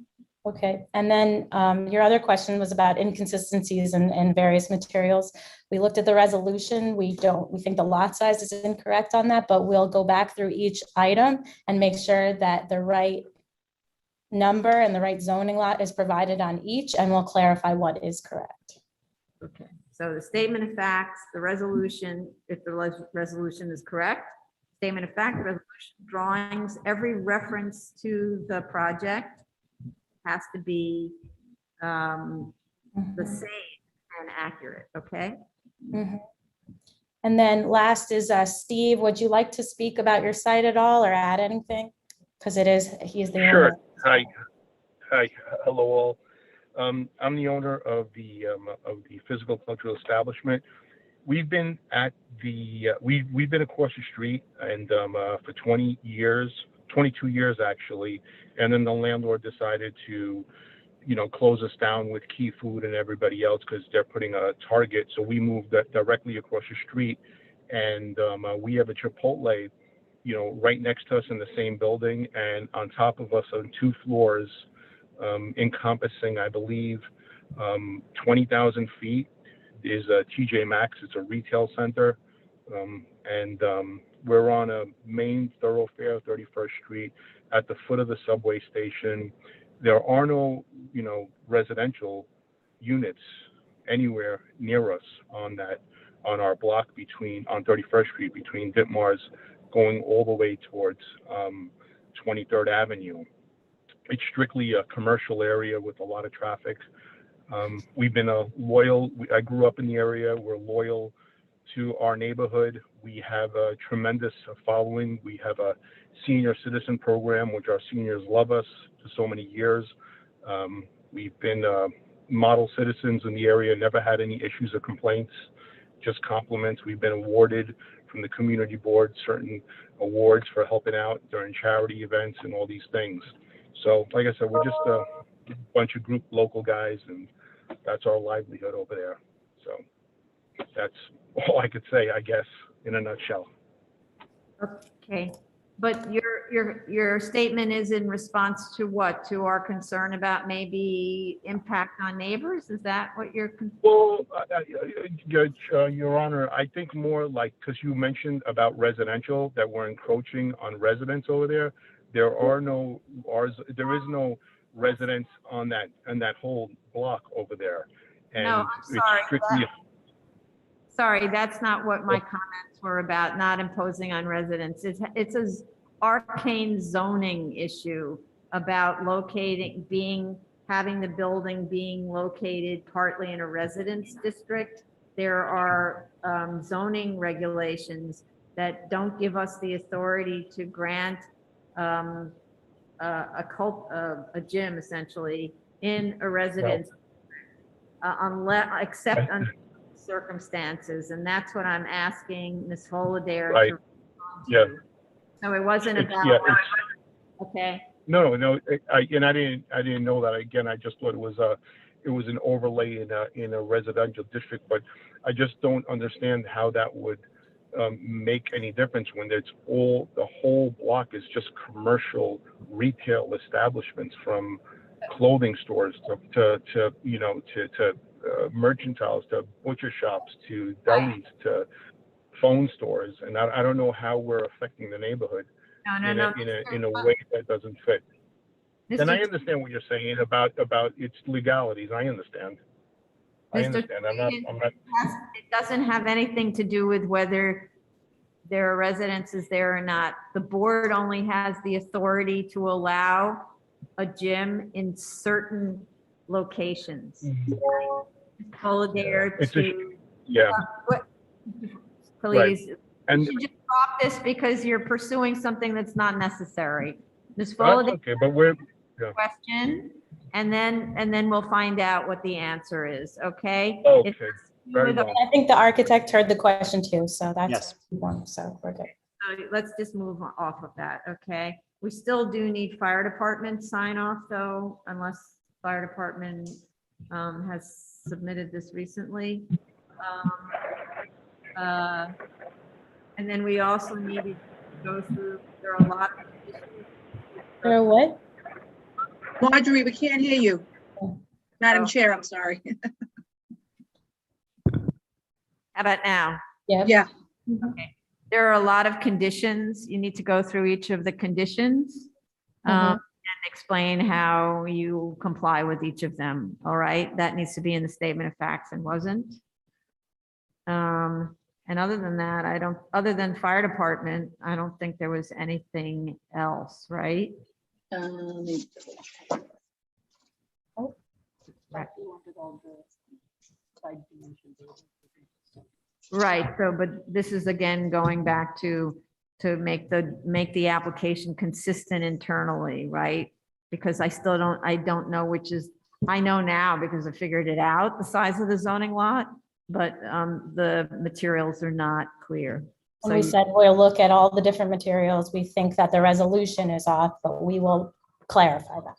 Okay, and then your other question was about inconsistencies in various materials. We looked at the resolution. We think the lot size is incorrect on that, but we'll go back through each item and make sure that the right number and the right zoning lot is provided on each, and we'll clarify what is correct. Okay, so the statement of facts, the resolution, if the resolution is correct, statement of fact, resolution, drawings, every reference to the project has to be the same and accurate, okay? Mhm. And then last is Steve, would you like to speak about your site at all or add anything? Because he's the Sure. owner. Hi. Hello all. I'm the owner of the physical cultural establishment. We've been at we've been across the street and for 20 years, 22 years actually, and then the landlord decided to, close us down with Key Food and everybody else because they're putting a Target. So we moved directly across the street, and we have a Chipotle, right next to us in the same building, and on top of us on 2 floors, encompassing, I believe, 20,000 feet is a TJ Maxx. It's a retail center, and we're on a main thoroughfare, 31st Street, at the foot of the subway station. There are no, residential units anywhere near us on our block on 31st Street between Ditmars going all the way towards 23rd Avenue. It's strictly a commercial area with a lot of traffic. We've been I grew up in the area. We're loyal to our neighborhood. We have a tremendous following. We have a senior citizen program, which our seniors love us for so many years. We've been model citizens in the area, never had any issues or complaints, just compliments. We've been awarded from the community board certain awards for helping out during charity events and all these things. So like I said, we're just a bunch of group local guys, and that's our livelihood over there. So that's all I could say, I guess, in a nutshell. Okay, but your statement is in response to what? To our concern about maybe impact on neighbors? Is that what you're? Well, Your Honor, I think more like, because you mentioned about residential, that we're encroaching on residents over there. There is no residents on that whole block over there. And no, I'm it's sorry. strictly Sorry, that's not what my comments were about, not imposing on residents. It's an arcane zoning issue about having the building being located partly in a residence district. There are zoning regulations that don't give us the authority to grant a gym essentially in a residence except under circumstances, and that's what I'm asking Ms. Holodair to respond Yeah. So it wasn't It's- about, yeah, it's- okay, No. I didn't know that. Again, I just thought it was an overlay in a residential district, but I just don't understand how that would make any difference when the whole block is just commercial retail establishments, from clothing stores to mercantiles, to butcher shops, to delis, to phone stores, and I don't know how we're affecting the neighborhood no. in a way that doesn't fit. And I Mr. understand what you're saying about its legalities. I understand. I Mr. understand. I'm not. It doesn't have anything to do with whether there are residences there or not. The board only has the authority to allow a gym in certain locations. Holiday It's to. yeah. Please, And- you should just stop this because you're pursuing something that's not necessary. Ms. That's Fuller, okay, but we're, yeah. question, and then we'll find out what the answer is, okay? Okay, It has to do very with- well. I think the architect heard the question too, so that's Yes. one, so we're good. So let's just move off of that, okay? We still do need fire department sign off though, unless fire department has submitted this recently. And then we also needed to go through, there are a lot of. There are what? Marjorie, we can't hear you. Madam Chair, I'm sorry. How about now? Yeah. Okay. There are a lot of conditions. You need to go through each of the conditions and explain how you comply with each of them. All right, that needs to be in the statement of facts and wasn't. And other than that, other than fire department, I don't think there was anything else, right? Right, so, but this is again going back to make the application consistent internally, right? Because I don't know which is, I know now because I figured it out, the size of the zoning lot, but the materials are not clear. And we said we'll look at all the different materials. We think that the resolution is off, but we will clarify that.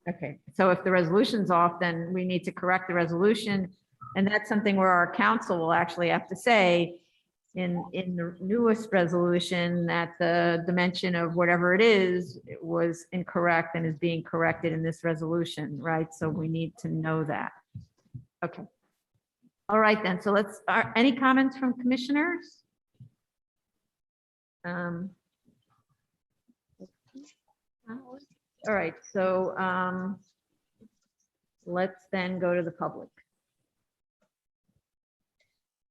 Okay, so if the resolution's off, then we need to correct the resolution. And that's something where our council will actually have to say in the newest resolution that the dimension of whatever it was incorrect and is being corrected in this resolution, right? So we need to know that. Okay. All right, then. So any comments from commissioners? All right, so let's then go to the public.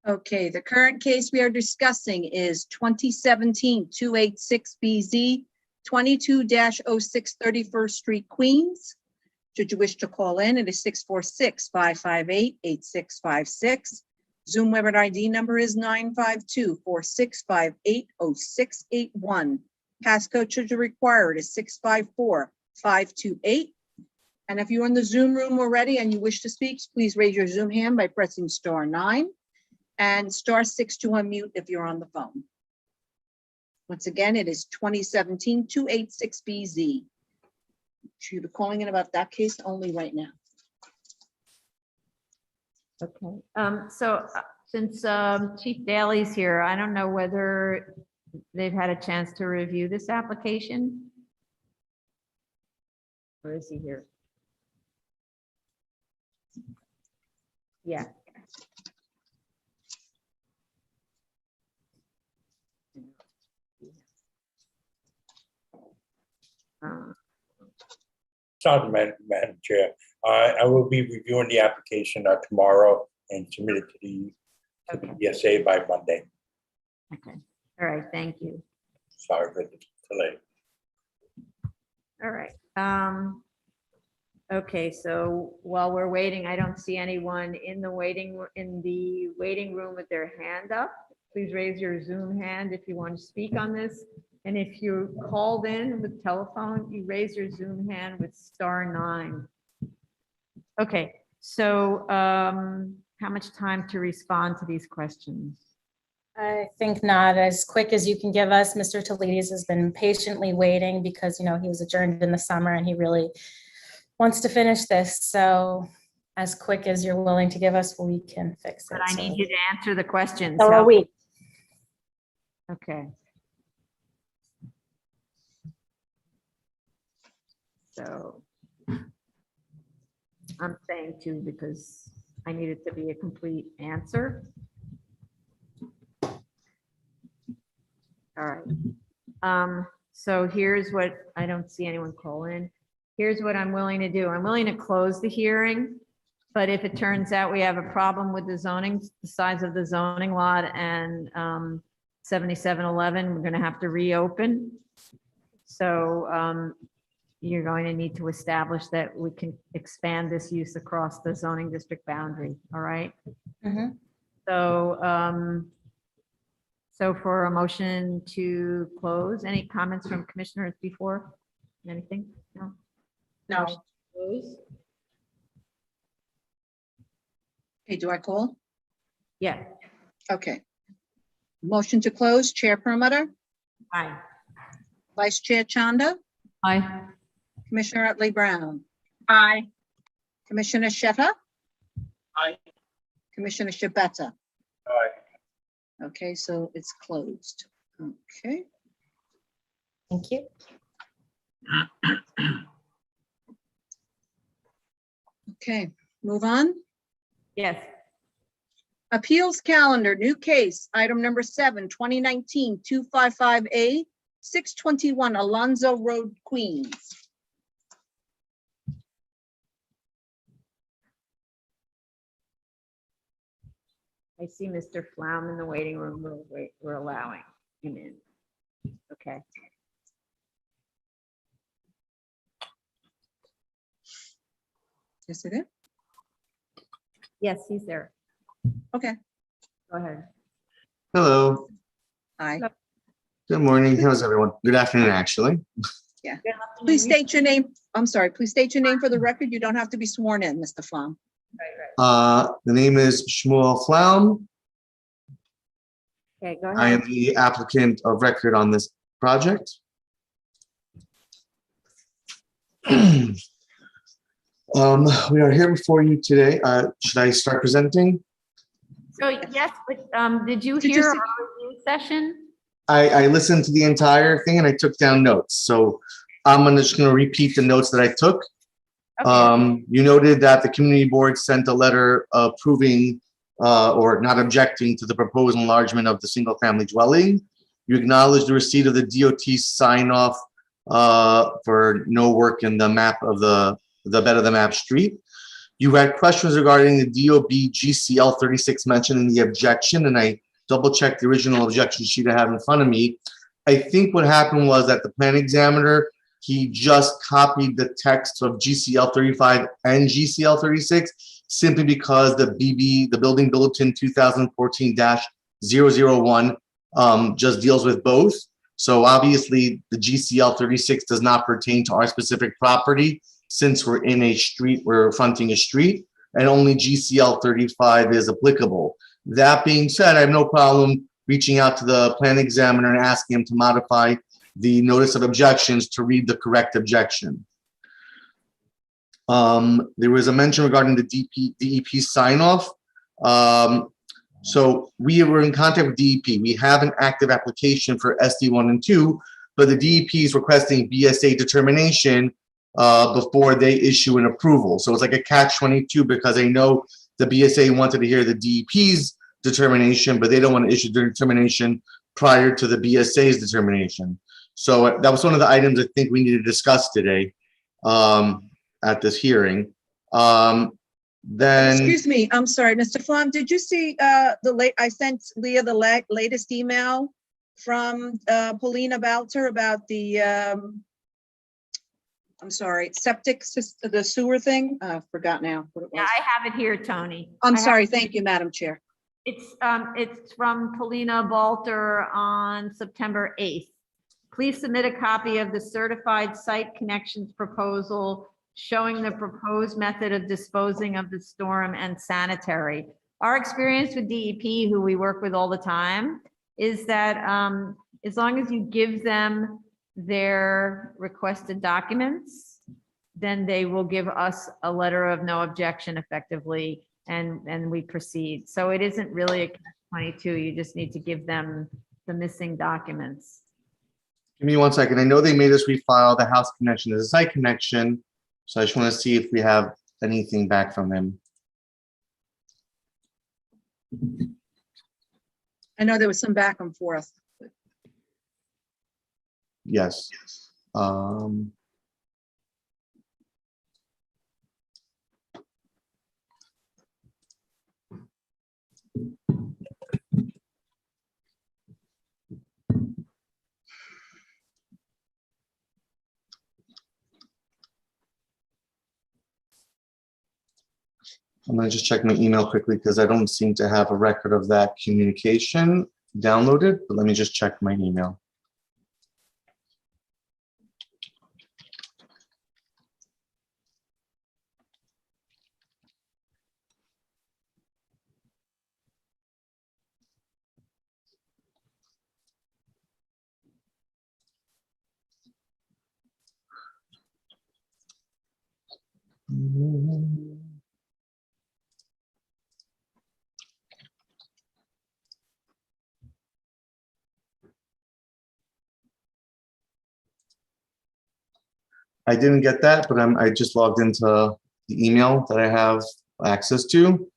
Okay, the current case we are discussing is 2017-286BZ, 22-06 31st Street, Queens. Should you wish to call in, it is 646-558-8656. Zoom webinar ID number is 952-4658-0681. Passcode should you require it is 654528. And if you're in the Zoom room already and you wish to speak, please raise your Zoom hand by pressing *9 and *6 to unmute if you're on the phone. Once again, it is 2017-286BZ. Should be calling in about that case only right now. Okay, so since Chief Daly's here, I don't know whether they've had a chance to review this application. Or is he here? Yeah. Sorry, Madam Chair. I will be reviewing the application tomorrow and submit it to the BSA by Monday. Okay, all right, thank you. Sorry for the delay. All right. Okay, so while we're waiting, I don't see anyone in the waiting room with their hand up. Please raise your Zoom hand if you want to speak on this. And if you called in with telephone, you raise your Zoom hand with *9. Okay, so how much time to respond to these questions? I think not as quick as you can give us. Mr. Toledes has been patiently waiting because, you know, he was adjourned in the summer and he really wants to finish this. So as quick as you're willing to give us, we can fix it. But I need So- you to answer the questions. So are we. Okay. So I'm saying two because I need it to be a complete answer. All right. So here's what, I don't see anyone call in. Here's what I'm willing to do. I'm willing to close the hearing, but if it turns out we have a problem with the zoning, the size of the zoning lot and 7711, we're going to have to reopen. So you're going to need to establish that we can expand this use across the zoning district boundary. All right. Mhm. So, so for a motion to close, any comments from commissioners before? Anything? No? No. Close? Okay, do I call? Yeah. Okay. Motion to close, Chair Perlmutter, Aye. Vice Chair Chanda, Aye. Commissioner Otley Brown, Aye. Commissioner Sheta, Aye. Commissioner Shabeta. Aye. Okay, so it's closed. Okay. Thank you. Okay, move on. Yes. Appeals calendar, new case, item number 7, 2019-255A, 621 Alonzo Road, Queens. I see Mr. Flaum in the waiting room. We're allowing him in. Okay. Yes, it is. Yes, he's there. Okay. Go ahead. Hello, Aye. good morning. How's everyone? Good afternoon, actually. Yeah. Please state your name. I'm sorry. Please state your name for the record. You don't have to be sworn in, Mr. Flom. The name is Shmuel Flaum. Okay, go I am ahead. the applicant of record on this project. We are here before you today. Should I start presenting? So yes, but did you Did you hear see- our review session? I listened to the entire thing and I took down notes. So I'm just going to repeat the notes that I took. You noted that the community board sent a letter approving or not objecting to the proposed enlargement of the single family dwelling. You acknowledged the receipt of the DOT sign off for no work in the map of the bed of the map street. You had questions regarding the DOB GCL 36 mentioned in the objection, and I double checked the original objection sheet I have in front of me. I think what happened was that the plan examiner, he just copied the text of GCL 35 and GCL 36 simply because the building bulletin 2014-001 just deals with both. So obviously the GCL 36 does not pertain to our specific property since we're in a street, we're fronting a street, and only GCL 35 is applicable. That being said, I have no problem reaching out to the plan examiner and asking him to modify the notice of objections to read the correct objection. There was a mention regarding the DEP sign off. So we were in contact with DEP. We have an active application for SD1 and 2, but the DEP is requesting BSA determination before they issue an approval. So it's like a catch-22 because I know the BSA wanted to hear the DEP's determination, but they don't want to issue their determination prior to the BSA's determination. So that was one of the items I think we need to discuss today at this hearing. Then, Excuse me, I'm sorry, Mr. Flom, did you see I sent Leah the latest email from Paulina Balter about the I'm sorry, septic system, the sewer thing? Forgot now what it Yeah, was. I have it here, Tony. I'm I have- sorry, thank you, Madam Chair. It's from Paulina Balter on September 8th. Please submit a copy of the certified site connections proposal showing the proposed method of disposing of the storm and sanitary. our experience with DEP, who we work with all the time, is that as long as you give them their requested documents, then they will give us a letter of no objection effectively, and we proceed. So it isn't really a catch-22. You just need to give them the missing documents. Give me 1 second. I know they made us refile the house connection as a site connection, so I just want to see if we have anything back from them. I know there was some back and forth. Yes. I'm gonna just check my email quickly because I don't seem to have a record of that communication downloaded, but let me just check my email. I didn't get that, but I just logged into the email that I have access to.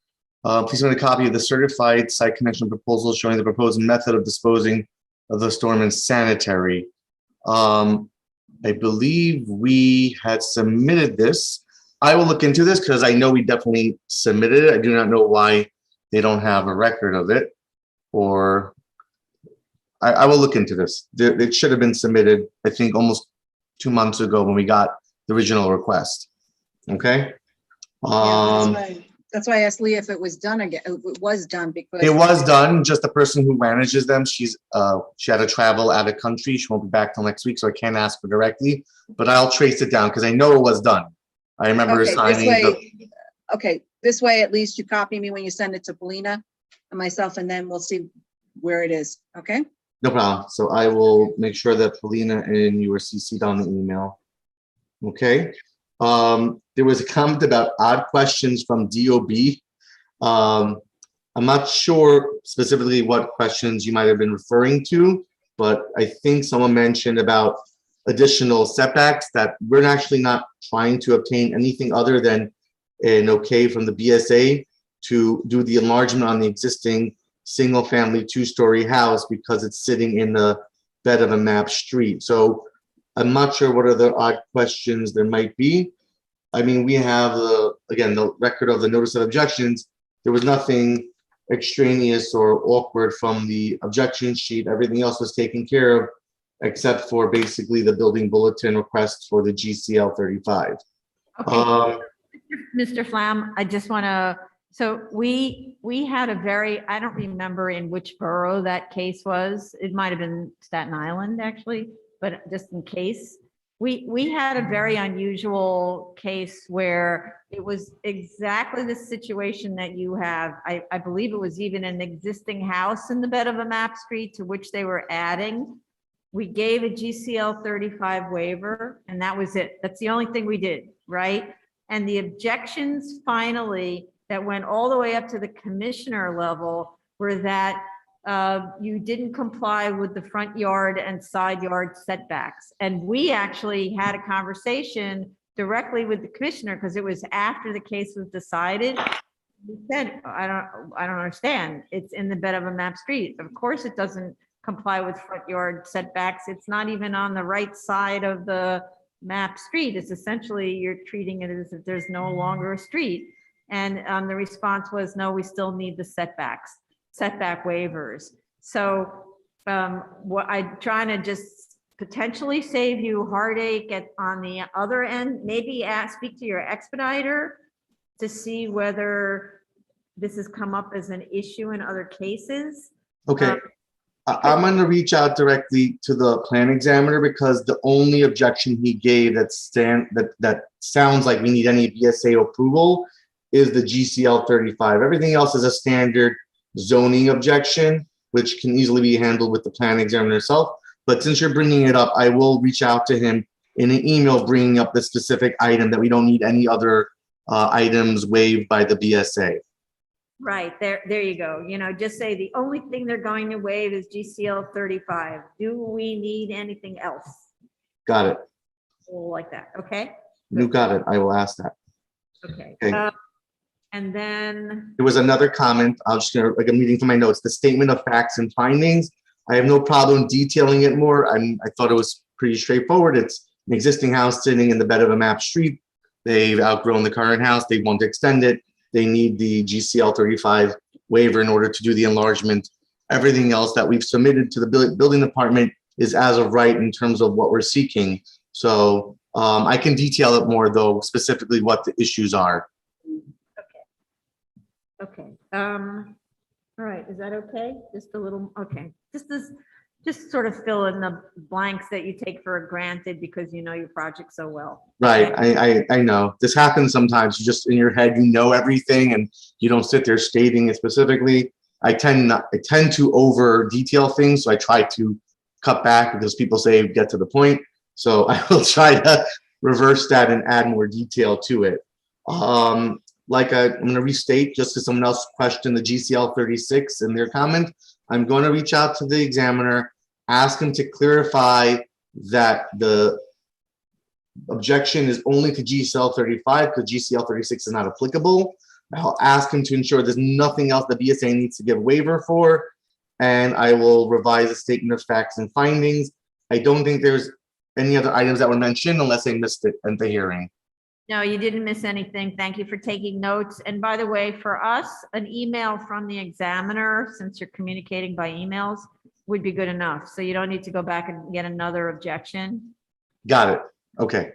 Please send a copy of the certified site connection proposal showing the proposed method of disposing of the storm and sanitary. I believe we had submitted this. I will look into this because I know we definitely submitted it. I do not know why they don't have a record of it, or I will look into this. It should have been submitted, I think, almost 2 months ago when we got the original request. Okay. That's why I asked Leah if it was done again. It was done because It was done. Just the person who manages them, she had to travel out of country. She won't be back till next week, so I can't ask her directly. But I'll trace it down because I know it was done. I remember okay, signing. this way at least you copy me when you send it to Polina and myself, and then we'll see where it is. Okay. No problem. So I will make sure that Polina and you are CC'd on the email. Okay. There was a comment about odd questions from DOB. I'm not sure specifically what questions you might have been referring to, but I think someone mentioned about additional setbacks that we're actually not trying to obtain anything other than an okay from the BSA to do the enlargement on the existing single-family two-story house because it's sitting in the bed of a map street. So I'm not sure what other odd questions there might be. I mean, we have again, the record of the notice of objections. There was nothing extraneous or awkward from the objection sheet. Everything else was taken care of, except for basically the building bulletin request for the GCL 35. Okay. Mr. Flam, I just want to, so we had a very, I don't remember in which borough that case was. It might have been Staten Island, actually, but just in case. We had a very unusual case where it was exactly the situation that you have. I believe it was even an existing house in the bed of a map street to which they were adding. We gave a GCL 35 waiver, and that was it. That's the only thing we did, right? And the objections finally that went all the way up to the commissioner level were that you didn't comply with the front yard and side yard setbacks. And we actually had a conversation directly with the commissioner because it was after the case was decided. We said, I don't understand. It's in the bed of a map street. Of course it doesn't comply with front yard setbacks. It's not even on the right side of the map street. It's essentially, you're treating it as if there's no longer a street. And the response was, no, we still need the setback waivers. So what I'm trying to just potentially save you heartache on the other end, maybe speak to your expediter to see whether this has come up as an issue in other cases. Okay. I'm going to reach out directly to the plan examiner because the only objection he gave that sounds like we need any BSA approval is the GCL 35. Everything else is a standard zoning objection, which can easily be handled with the plan examiner itself. But since you're bringing it up, I will reach out to him in an email bringing up the specific item that we don't need any other items waived by the BSA. Right, there you go. You know, just say the only thing they're going to waive is GCL 35. Do we need anything else? Got it. Like that, okay? You got it. I will ask that. Okay. Okay. And then, There was another comment. I'm reading from my notes. The statement of facts and findings. I have no problem detailing it more. I thought it was pretty straightforward. It's an existing house sitting in the bed of a map street. They've outgrown the current house. They want to extend it. They need the GCL 35 waiver in order to do the enlargement. Everything else that we've submitted to the building department is as of right in terms of what we're seeking. So I can detail it more though, specifically what the issues are. okay. All right, is that okay? Just a little, okay. Just sort of fill in the blanks that you take for granted because you know your project so well. Right, I know. This happens sometimes. You just in your head, you know everything and you don't sit there stating it specifically. I tend to over detail things, so I try to cut back because people say get to the point. So I will try to reverse that and add more detail to it. I'm going to restate just because someone else questioned the GCL 36 in their comment. I'm going to reach out to the examiner, ask him to clarify that the objection is only to GCL 35 because GCL 36 is not applicable. I'll ask him to ensure there's nothing else the BSA needs to give waiver for, and I will revise the statement of facts and findings. I don't think there's any other items that were mentioned unless I missed it at the hearing. No, you didn't miss anything. Thank you for taking notes. And by the way, for us, an email from the examiner, since you're communicating by emails, would be good enough. So you don't need to go back and get another objection. Got it. Okay.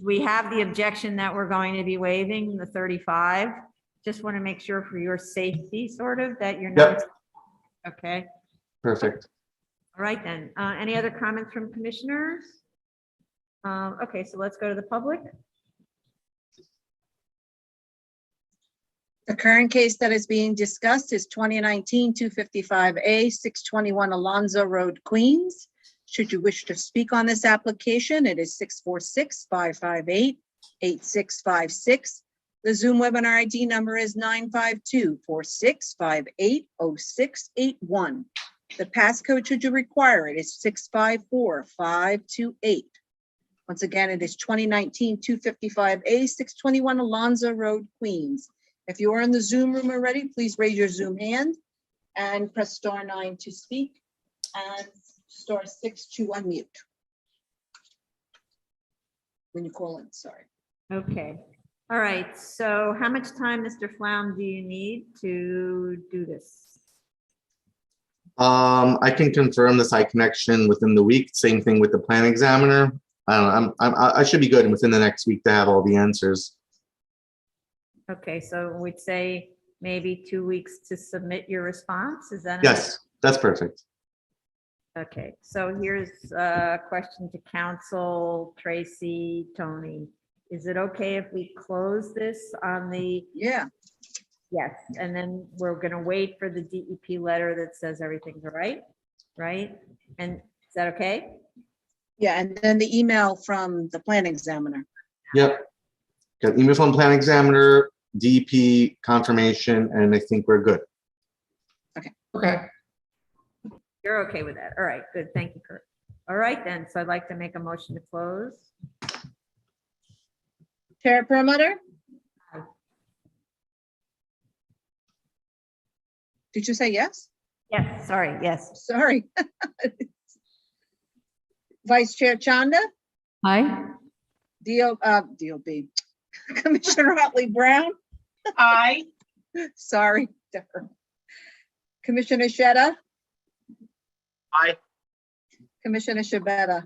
We have the objection that we're going to be waiving, the 35. Just want to make sure for your safety, sort of, that you're not. Yep. Okay. Perfect. All right, then. Any other comments from commissioners? Okay, so let's go to the public. The current case that is being discussed is 2019-255A, 621 Alonzo Road, Queens. Should you wish to speak on this application, it is 646-558-8656. The Zoom webinar ID number is 952-4658-0681. The passcode, should you require it, is 654528. Once again, it is 2019-255A, 621 Alonzo Road, Queens. If you are in the Zoom room already, please raise your Zoom hand and press star 9 to speak and star 6 to unmute. When you call in, sorry. Okay. All right. So how much time, Mr. Flaum, do you need to do this? I can confirm the site connection within the week. Same thing with the plan examiner. I don't know. I should be good within the next week to have all the answers. Okay, so we'd say maybe 2 weeks to submit your response. Is that? Yes, that's perfect. Okay, so here's a question to council, Tracy, Tony. Is it okay if we close this on the? Yeah. Yes, and then we're gonna wait for the DEP letter that says everything's all right, right? And is that okay? Yeah, and then the email from the plan examiner. Yep. Got email from plan examiner, DEP confirmation, and I think we're good. Okay. Okay. You're okay with that. All right, good. Thank you, Kurt. All right, then. So I'd like to make a motion to close. Chair Perlmutter? Did you say yes? Yes, sorry, yes. Sorry. Vice Chair Chanda? Aye. DOB. Commissioner Otley Brown? Aye. Sorry. Commissioner Sheta? Aye. Commissioner Shabeta?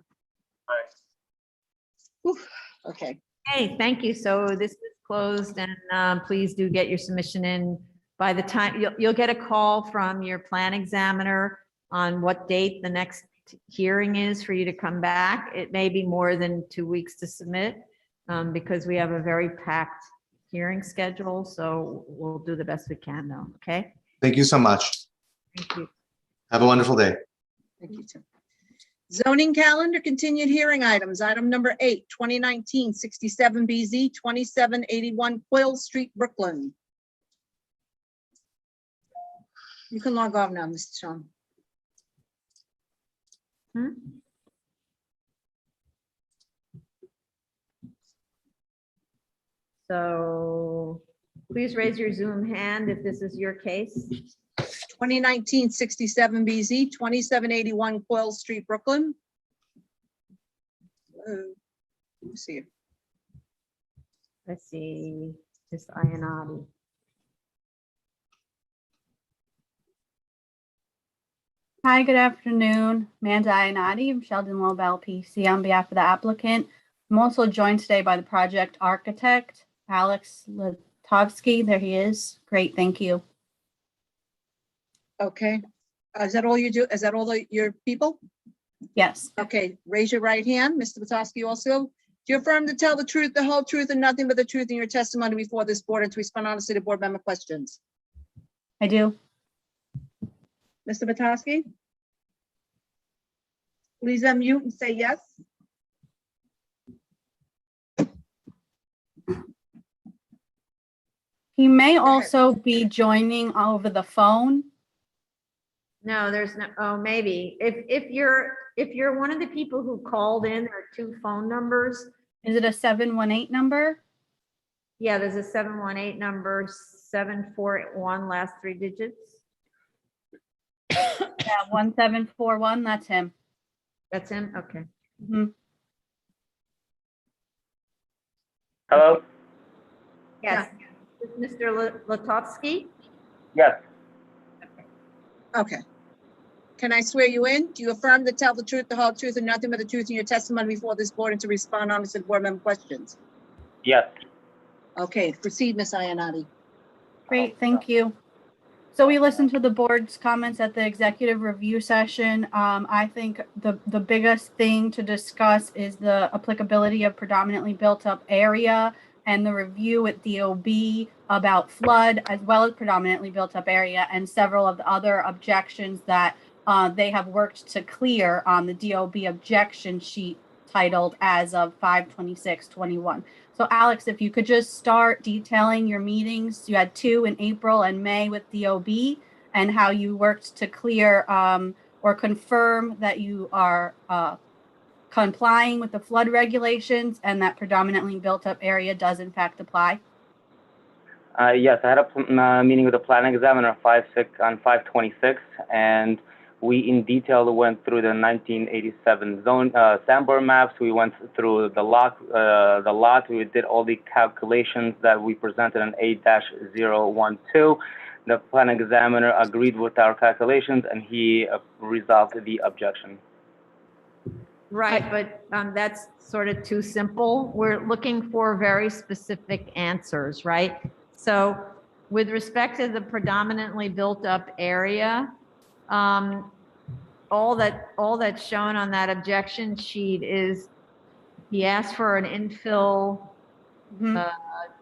Aye. Whew, okay. Hey, thank you. So this is closed, and please do get your submission in by the time you'll get a call from your plan examiner on what date the next hearing is for you to come back. It may be more than 2 weeks to submit because we have a very packed hearing schedule, so we'll do the best we can though, okay? Thank you so much. Thank you. Have a wonderful day. Thank you, Tim. Zoning calendar, continued hearing items. Item number 8, 2019-67 BZ, 2781 Quill Street, Brooklyn. You can log off now, Mr. Sean. So please raise your Zoom hand if this is your case. 2019-67 BZ, 2781 Quill Street, Brooklyn. Let's see. Let's see, Ms. Iannotti. Hi, good afternoon. Amanda Iannotti of Sheldon Loeb LPC on behalf of the applicant. I'm also joined today by the project architect, Alex Latovsky. There he is. Great, thank you. Okay. Is that all you do? Is that all your people? Yes. Okay, raise your right hand. Mr. Potowski also. Do you affirm to tell the truth, the whole truth, and nothing but the truth in your testimony before this board and to respond honestly to board member questions? I do. Mr. Potowski? Please unmute and say yes. He may also be joining over the phone. No, there's no, oh, maybe. If you're one of the people who called in, there are 2 phone numbers. Is it a 718 number? Yeah, there's a 718 number, 741, last 3 digits. Yeah, 1741, that's him. That's him? Okay. Hello? Yes. Mr. Latovsky? Yes. Okay. Can I swear you in? Do you affirm to tell the truth, the whole truth, and nothing but the truth in your testimony before this board and to respond honestly to board member questions? Yes. Okay, proceed, Ms. Iannotti. Great, thank you. So we listened to the board's comments at the executive review session. I think the biggest thing to discuss is the applicability of predominantly built up area and the review with DOB about flood, as well as predominantly built up area, and several of the other objections that they have worked to clear on the DOB objection sheet titled as of 5/26/21. So Alex, if you could just start detailing your meetings. You had 2 in April and May with DOB, and how you worked to clear or confirm that you are complying with the flood regulations and that predominantly built up area does in fact apply. Yes, I had a meeting with the planning examiner on 5/26, and we in detail went through the 1987 zone Sanborn maps. We went through the lot. We did all the calculations that we presented in 8-012. The planning examiner agreed with our calculations, and he resolved the objection. Right, but that's sort of too simple. We're looking for very specific answers, right? So with respect to the predominantly built up area, all that's shown on that objection sheet is he asked for an infill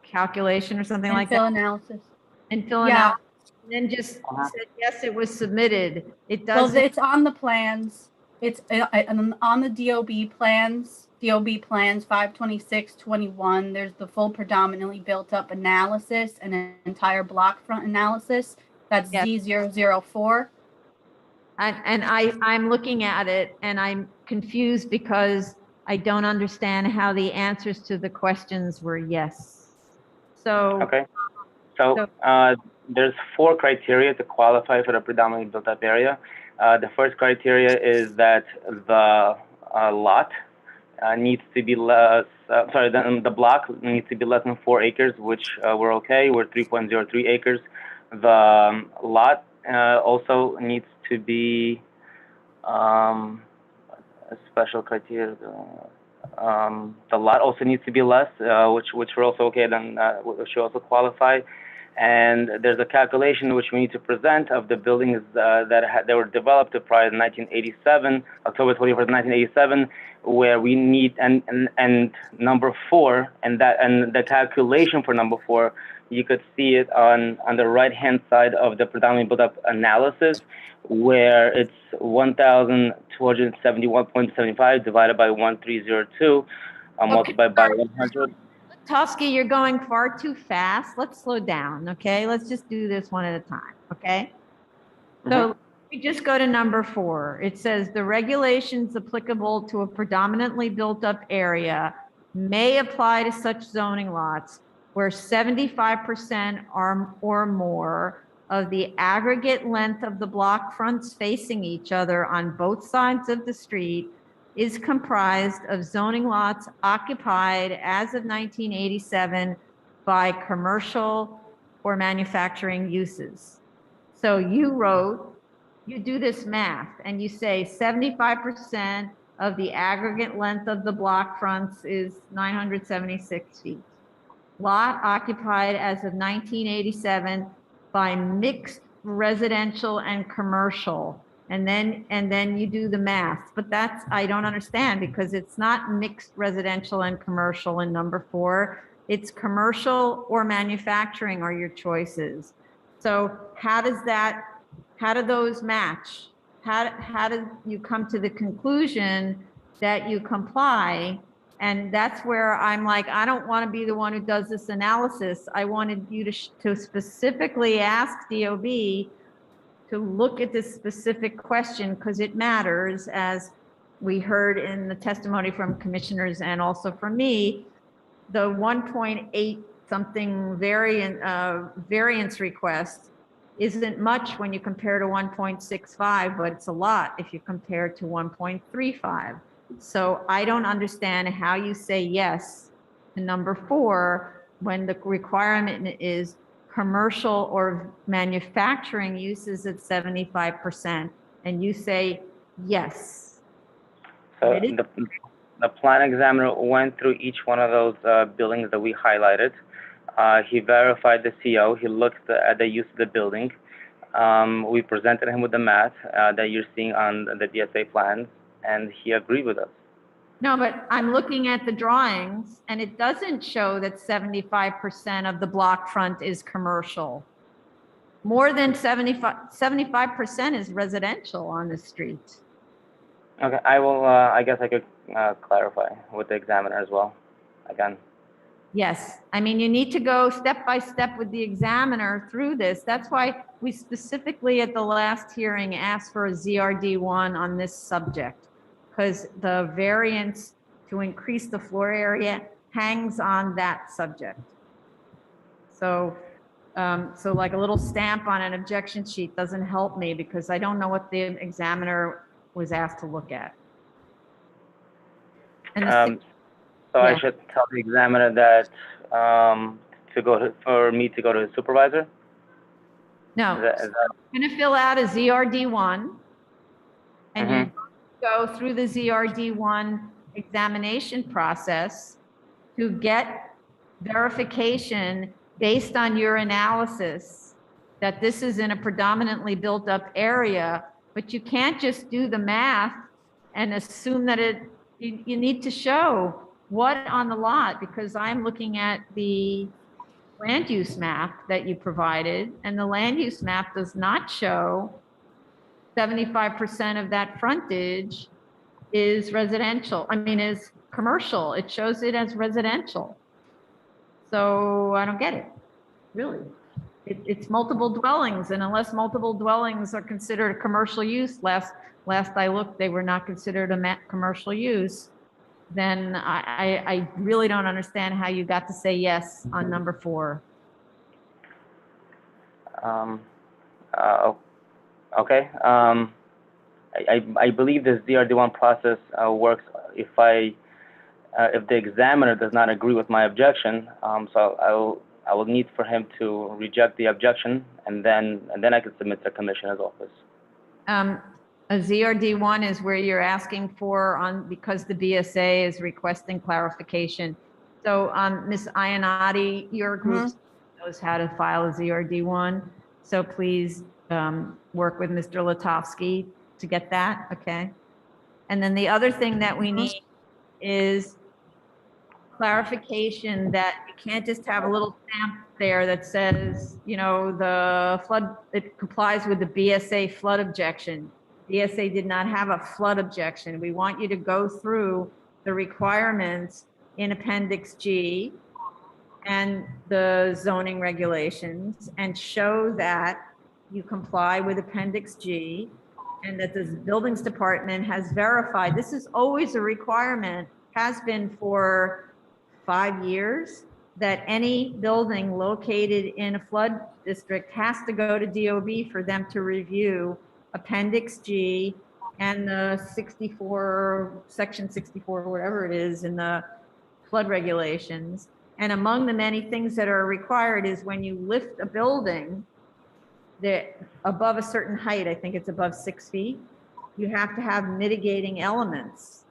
calculation or something like that. Infill analysis. Infill Yeah. analysis. And then just said, yes, it was submitted. It doesn't. Well, it's on the plans. It's on the DOB plans, 5/26/21. There's the full predominantly built up analysis and an entire block front analysis. That's Z004. And I'm looking at it and I'm confused because I don't understand how the answers to the questions were yes. So. Okay. So there's 4 criteria to qualify for the predominantly built up area. The first criteria is that the lot needs to be less, the block needs to be less than 4 acres, which we're okay. We're 3.03 acres. The lot also needs to be a special criteria. The lot also needs to be less, which we're also okay. Then which should also qualify. And there's a calculation which we need to present of the buildings that were developed prior to 1987, October 21st, 1987, where we need, and number 4, and the calculation for number 4, you could see it on the right-hand side of the predominantly built-up analysis, where it's 1,271.75 divided by 1302, multiplied by 100. Tosky, you're going far too fast. Let's slow down, okay? Let's just do this one at a time, okay? So we just go to number 4. It says the regulations applicable to a predominantly built-up area may apply to such zoning lots where 75% or more of the aggregate length of the block fronts facing each other on both sides of the street is comprised of zoning lots occupied as of 1987 by commercial or manufacturing uses. So you do this math and you say 75% of the aggregate length of the block fronts is 976 feet. Lot occupied as of 1987 by mixed residential and commercial. And then you do the math, but that's, I don't understand, because it's not mixed residential and commercial in number 4. It's commercial or manufacturing are your choices. So how do those match? How do you come to the conclusion that you comply? And that's where I'm like, I don't want to be the one who does this analysis. I wanted you to specifically ask DOB to look at this specific question, because it matters, as we heard in the testimony from commissioners and also from me. The 1.8 something variance request isn't much when you compare to 1.65, but it's a lot if you compare to 1.35. So I don't understand how you say yes to number 4 when the requirement is commercial or manufacturing uses at 75%, and you say yes. So the plan examiner went through each one of those buildings that we highlighted. He verified the CO. He looked at the use of the building. We presented him with the math that you're seeing on the DSA plans, and he agreed with us. No, but I'm looking at the drawings and it doesn't show that 75% of the block front is commercial. More than 75% is residential on the street. Okay, I will, I guess I could clarify with the examiner as well, again. Yes, I mean, you need to go step by step with the examiner through this. That's why we specifically at the last hearing asked for a ZRD1 on this subject, because the variance to increase the floor area hangs on that subject. So, so like a little stamp on an objection sheet doesn't help me, because I don't know what the examiner was asked to look at. And so I should tell the examiner that for me to go to the supervisor? No, is that... I'm gonna fill out a ZRD1 and you go through the ZRD1 examination process to get verification based on your analysis that this is in a predominantly built up area, but you can't just do the math and assume that you need to show what on the lot, because I'm looking at the land use map that you provided, and the land use map does not show 75% of that frontage is residential. I mean, is commercial. It shows it as residential. So I don't get it, really. It's multiple dwellings, and unless multiple dwellings are considered a commercial use, last I looked, they were not considered a commercial use, then I really don't understand how you got to say yes on number 4. Okay. I believe this DRD1 process works if the examiner does not agree with my objection. So I will need for him to reject the objection, and then I can submit to the commissioner's office. A ZRD1 is where you're asking for because the BSA is requesting clarification. So Ms. Iannotti, your group's knows how to file a ZRD1. So please work with Mr. Latowski to get that, okay? And then the other thing that we need is clarification that you can't just have a little stamp there that says, you know, the flood, it complies with the BSA flood objection. BSA did not have a flood objection. We want you to go through the requirements in Appendix G and the zoning regulations and show that you comply with Appendix G and that the buildings department has verified. This is always a requirement, has been for 5 years, that any building located in a flood district has to go to DOB for them to review Appendix G and the 64, Section 64, whatever it is in the flood regulations. And among the many things that are required is when you lift a building that above a certain height, I think it's above 6 feet, you have to have mitigating elements.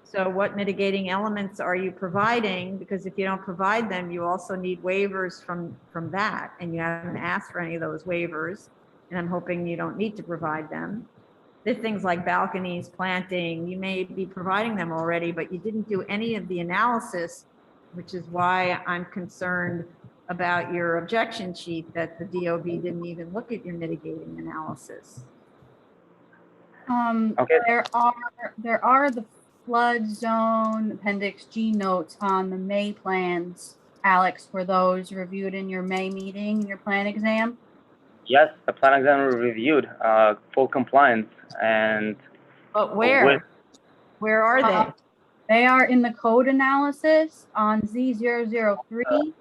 So what mitigating elements are you providing? Because if you don't provide them, you also need waivers from that. And you haven't asked for any of those waivers. And I'm hoping you don't need to provide them. There's things like balconies, planting, you may be providing them already, but you didn't do any of the analysis, which is why I'm concerned about your objection sheet that the DOB didn't even look at your mitigating analysis. Okay. There are the flood zone Appendix G notes on the May plans. Alex, were those reviewed in your May meeting, your plan exam? Yes, the plan exam reviewed, full compliance, and But where? Where are they? They are in the code analysis on Z003.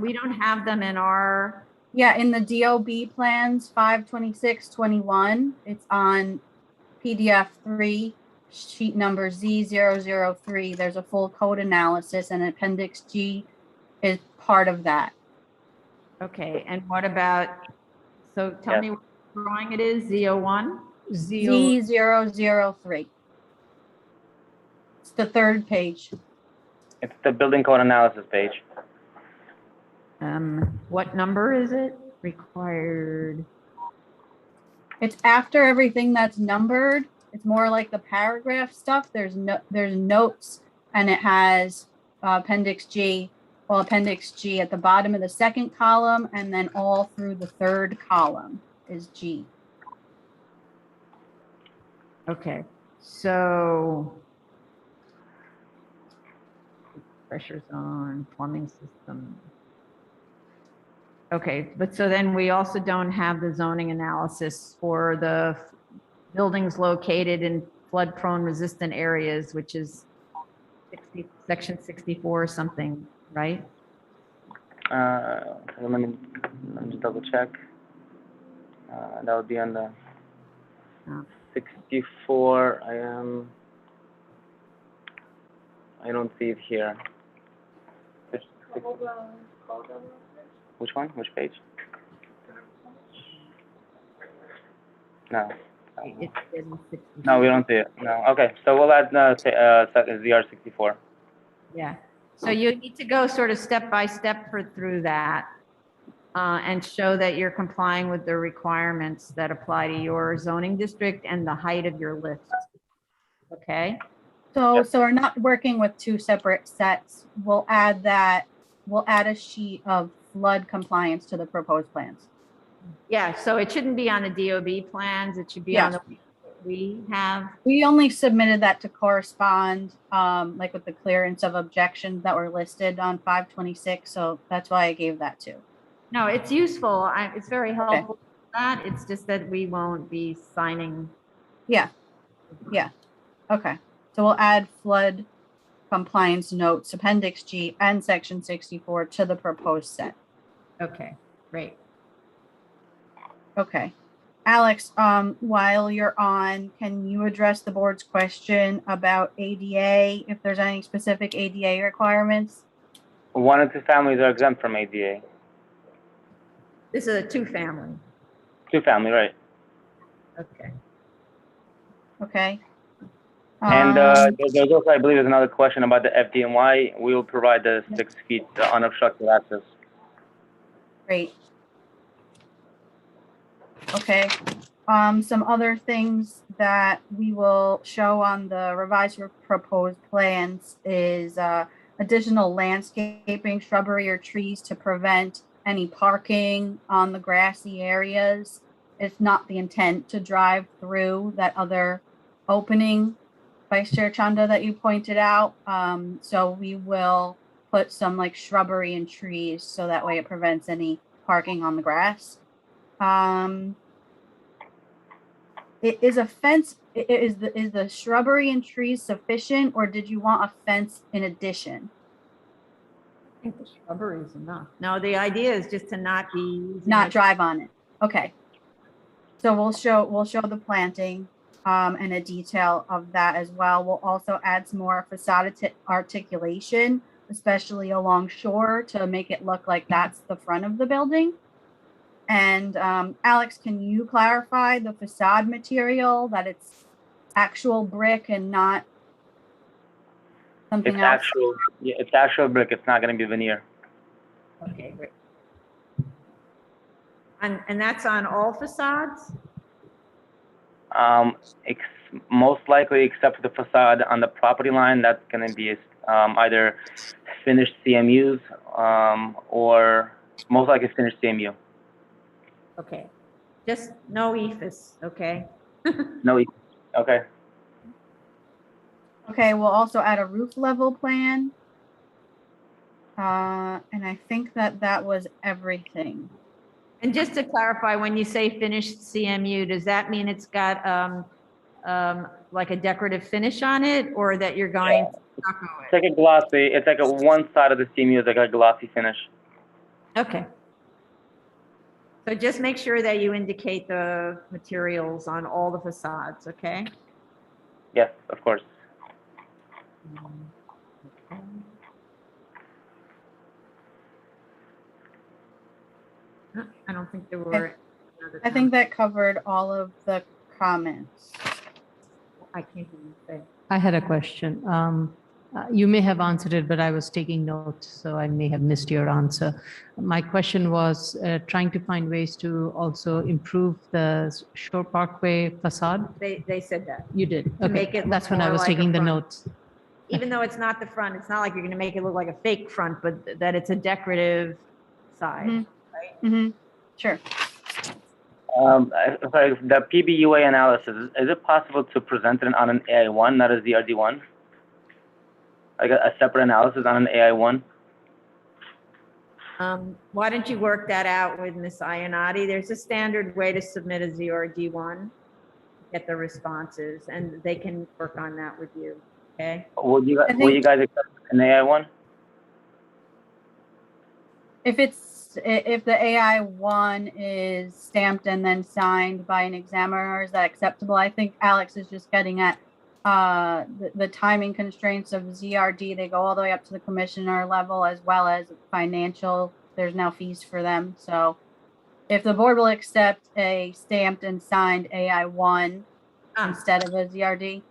We don't have them in our. Yeah, in the DOB plans 52621. It's on PDF 3, sheet number Z003. There's a full code analysis and Appendix G is part of that. Okay, and what about, so tell me what drawing it is, Z01? Z003. It's the third page. it's the building code analysis page. What number is it? Required. It's after everything that's numbered. It's more like the paragraph stuff. There's notes and it has Appendix G. Well, Appendix G at the bottom of the second column and then all through the third column is G. Okay, so pressure zone, plumbing system. Okay, but so then we also don't have the zoning analysis for the buildings located in flood prone resistant areas, which is section 64 or something, right? Let me just double check. That would be on the 64. I don't see it here. Which one? Which page? No. No, we don't see it. No. Okay, so we'll add ZR64. Yeah. So you need to go sort of step by step through that and show that you're complying with the requirements that apply to your zoning district and the height of your lift. Okay. So we're not working with two separate sets. We'll add that. We'll add a sheet of flood compliance to the proposed plans. Yeah. So it shouldn't be on the DOB plans. It should be on the we have. We only submitted that to correspond, like with the clearance of objections that were listed on 526. So that's why I gave that too. No, it's useful. It's very helpful. Okay. That it's just that we won't be signing. Yeah. Yeah. Okay. So we'll add flood compliance notes, Appendix G and Section 64 to the proposed set. Okay, great. Okay. Alex, while you're on, can you address the board's question about ADA, if there's any specific ADA requirements? 1 and 2 families are exempt from ADA. This is a 2-family. 2-family, right? Okay. Okay. And there's also, I believe, there's another question about the FDNY. We will provide the 6 feet unobstructed access. Great. Okay. Some other things that we will show on the revised proposed plans is additional landscaping, shrubbery, or trees to prevent any parking on the grassy areas. It's not the intent to drive through that other opening, Vice Chair Chanda, that you pointed out. So we will put some like shrubbery and trees so that way it prevents any parking on the grass. Is a fence, is the shrubbery and trees sufficient, or did you want a fence in addition? I think the shrubbery is enough. No, the idea is just to not be Not drive on it. Okay. So we'll show the planting and a detail of that as well. We'll also add some more facade articulation, especially along shore, to make it look like that's the front of the building. And Alex, can you clarify the facade material, that it's actual brick and not something else? It's actual brick. It's not going to be veneer. Okay, great. And that's on all facades? Most likely, except for the facade on the property line, that's going to be either finished CMUs or most likely finished CMU. Okay, just no EFS, okay? No, okay. Okay, we'll also add a roof level plan. And I think that was everything. And just to clarify, when you say finished CMU, does that mean it's got like a decorative finish on it, or that you're going to stucco it? It's like a glossy. It's like a one side of the CMU is like a glossy finish. Okay. So just make sure that you indicate the materials on all the facades, okay? Yes, of course. Okay. I don't think there were. I think that covered all of the comments. I can't even say. I had a question. You may have answered it, but I was taking notes, so I may have missed your answer. My question was trying to find ways to also improve the Shore Parkway facade. They said that. You did. To Okay, make it that's look when I more was like a taking the front. notes. Even though it's not the front, it's not like you're going to make it look like a fake front, but that it's a decorative side, right? Mm-hmm. Sure. Sorry, the PBUA analysis, is it possible to present it on an AI1, not a ZRD1? Like a separate analysis on an AI1? Why don't you work that out with Ms. Ionati? There's a standard way to submit a ZRD1, get the responses, and they can work on that with you, okay? Will you guys accept an AI1? If the AI1 is stamped and then signed by an examiner, is that acceptable? I think Alex is just getting at the timing constraints of ZRD. They go all the way up to the commissioner level, as well as financial. There's now fees for them. So if the board will accept a stamped and signed AI1 instead of a ZRD.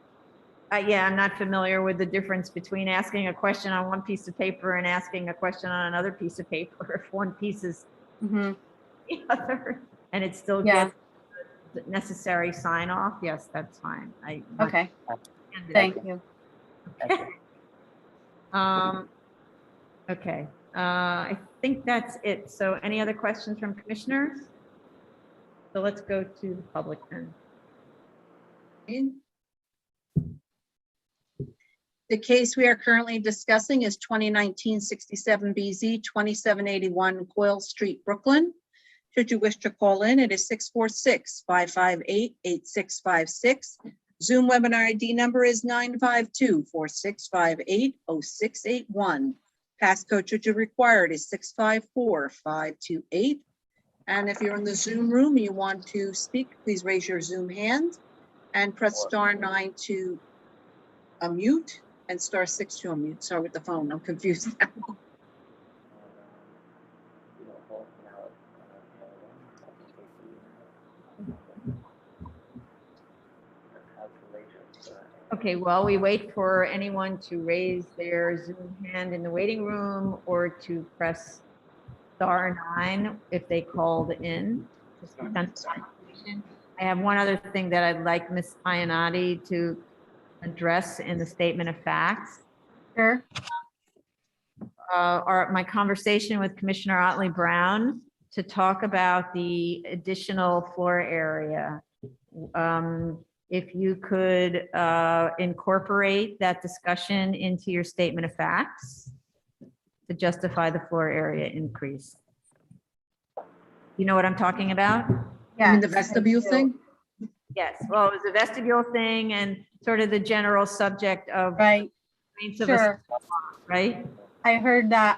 Yeah, I'm not familiar with the difference between asking a question on one piece of paper and asking a question on another piece of paper. If one piece is the other and it still gets the necessary sign off, yes, that's fine. Okay. Thank you. Okay. I think that's it. So any other questions from commissioners? So let's go to the public then. The case we are currently discussing is 2019-67 BZ 2781 Coyle Street, Brooklyn. Should you wish to call in, it is 646-558-8656. Zoom webinar ID number is 952-4658-0681. Passcode should you require it is 654528. And if you're in the Zoom room, you want to speak, please raise your Zoom hand and press *9 to unmute and *6 to unmute. Sorry with the phone, I'm confused now. Okay, while we wait for anyone to raise their Zoom hand in the waiting room or to press *9 if they called in. I have one other thing that I'd like Ms. Ionati to address in the statement of facts. Sure. Or my conversation with Commissioner Otley Brown to talk about the additional floor area. If you could incorporate that discussion into your statement of facts to justify the floor area increase. You know what I'm talking about? You mean the vestibule thing? Yes, well, it was a vestibule thing and sort of the general subject of. Right. Sure. Right? I heard that,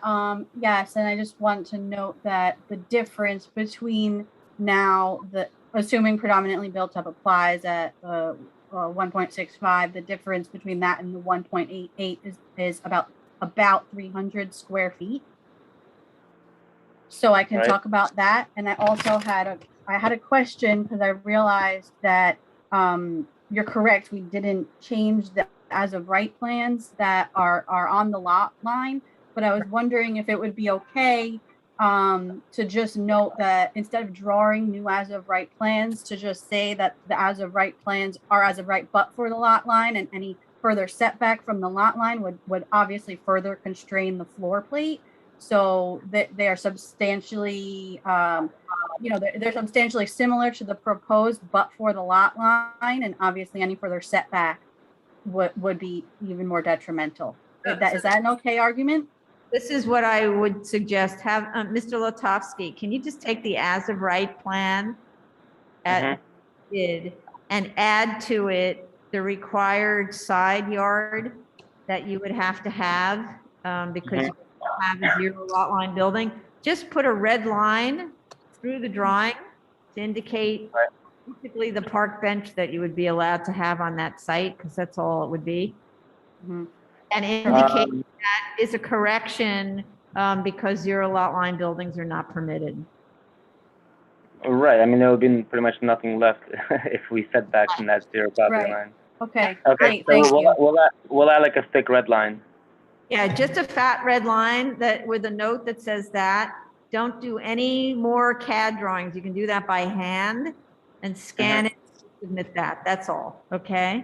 yes, and I just want to note that the difference between now, assuming predominantly built up applies at 1.65, the difference between that and the 1.88 is about 300 square feet. So I can talk about that. And I also had a question because I realized that you're correct. We didn't change the as of right plans that are on the lot line, but I was wondering if it would be okay to just note that instead of drawing new as of right plans, to just say that the as of right plans are as of right but for the lot line, and any further setback from the lot line would obviously further constrain the floor plate. So that they are substantially, they're substantially similar to the proposed but for the lot line, and obviously any further setback would be even more detrimental. Is that an okay argument? This is what I would suggest. Have Mr. Lotovsky, can you just take the as of right plan and add to it the required side yard that you would have to have because you have a zero lot line building? Just put a red line through the drawing to indicate basically the park bench that you would be allowed to have on that site, because that's all it would be. And indicate that is a correction because zero lot line buildings are not permitted. Right. I mean, there would be pretty much nothing left if we set back from that zero property line. Okay. Okay. Great. Thank you. We'll add like a thick red line. Yeah, just a fat red line that with a note that says that. Don't do any more CAD drawings. You can do that by hand and scan it, submit that. That's all. Okay.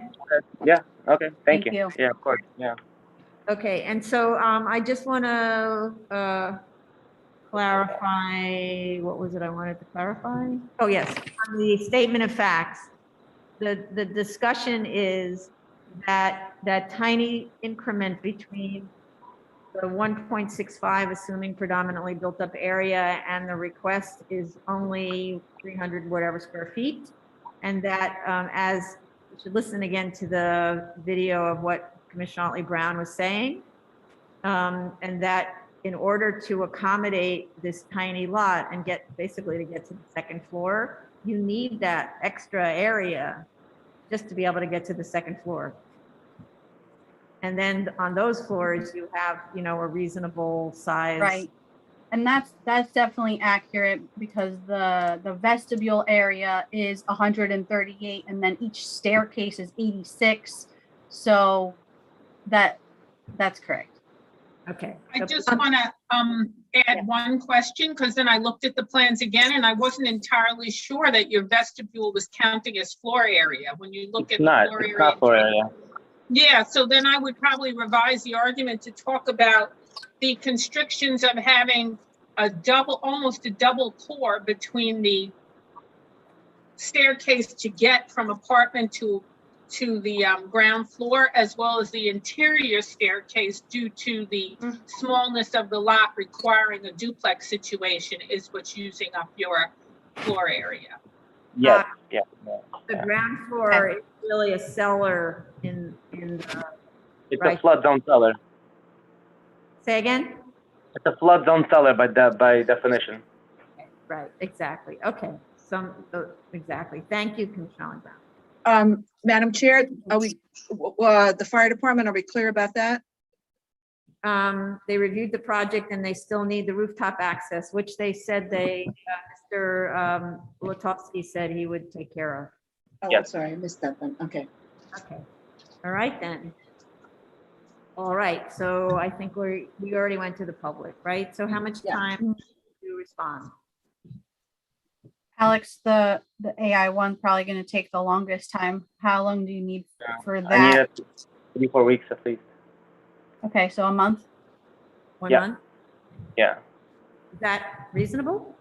Yeah. Okay. Thank Thank you. you. Yeah, of course. Yeah. Okay. And so I just want to clarify, what was it I wanted to clarify? Oh, yes. On the statement of facts, the discussion is that tiny increment between the 1.65, assuming predominantly built up area, and the request is only 300 whatever square feet. And that as you should listen again to the video of what Commissioner Otley Brown was saying, and that in order to accommodate this tiny lot and basically to get to the second floor, you need that extra area just to be able to get to the second floor. And then on those floors, you have, a reasonable size. Right. And that's definitely accurate because the vestibule area is 138 and then each staircase is 86. So that's correct. Okay. I just want to add one question, because then I looked at the plans again and I wasn't entirely sure that your vestibule was counting as floor area. When you look at the floor area. It's not floor area. Yeah, so then I would probably revise the argument to talk about the constrictions of having almost a double core between the staircase to get from apartment to the ground floor, as well as the interior staircase due to the smallness of the lot requiring a duplex situation is what's using up your floor area. Yes. The ground floor is really a cellar in the. It's a flood zone cellar. Say again? It's a flood zone cellar by definition. Right, exactly. Okay, exactly. Thank you, Commissioner Brown. Madam Chair, are we, the fire department, are we clear about that? They reviewed the project and they still need the rooftop access, which they said Mr. Lotovsky said he would take care of. Oh, I'm sorry, I missed that then. Okay. Okay. All right, then. All right, so I think we already went to the public, right? So how much time to respond? Alex, the AI one probably going to take the longest time. How long do you need for I need that? 3 4 weeks at least. Okay, so a month. 1 Yeah. month? Yeah. Is that reasonable?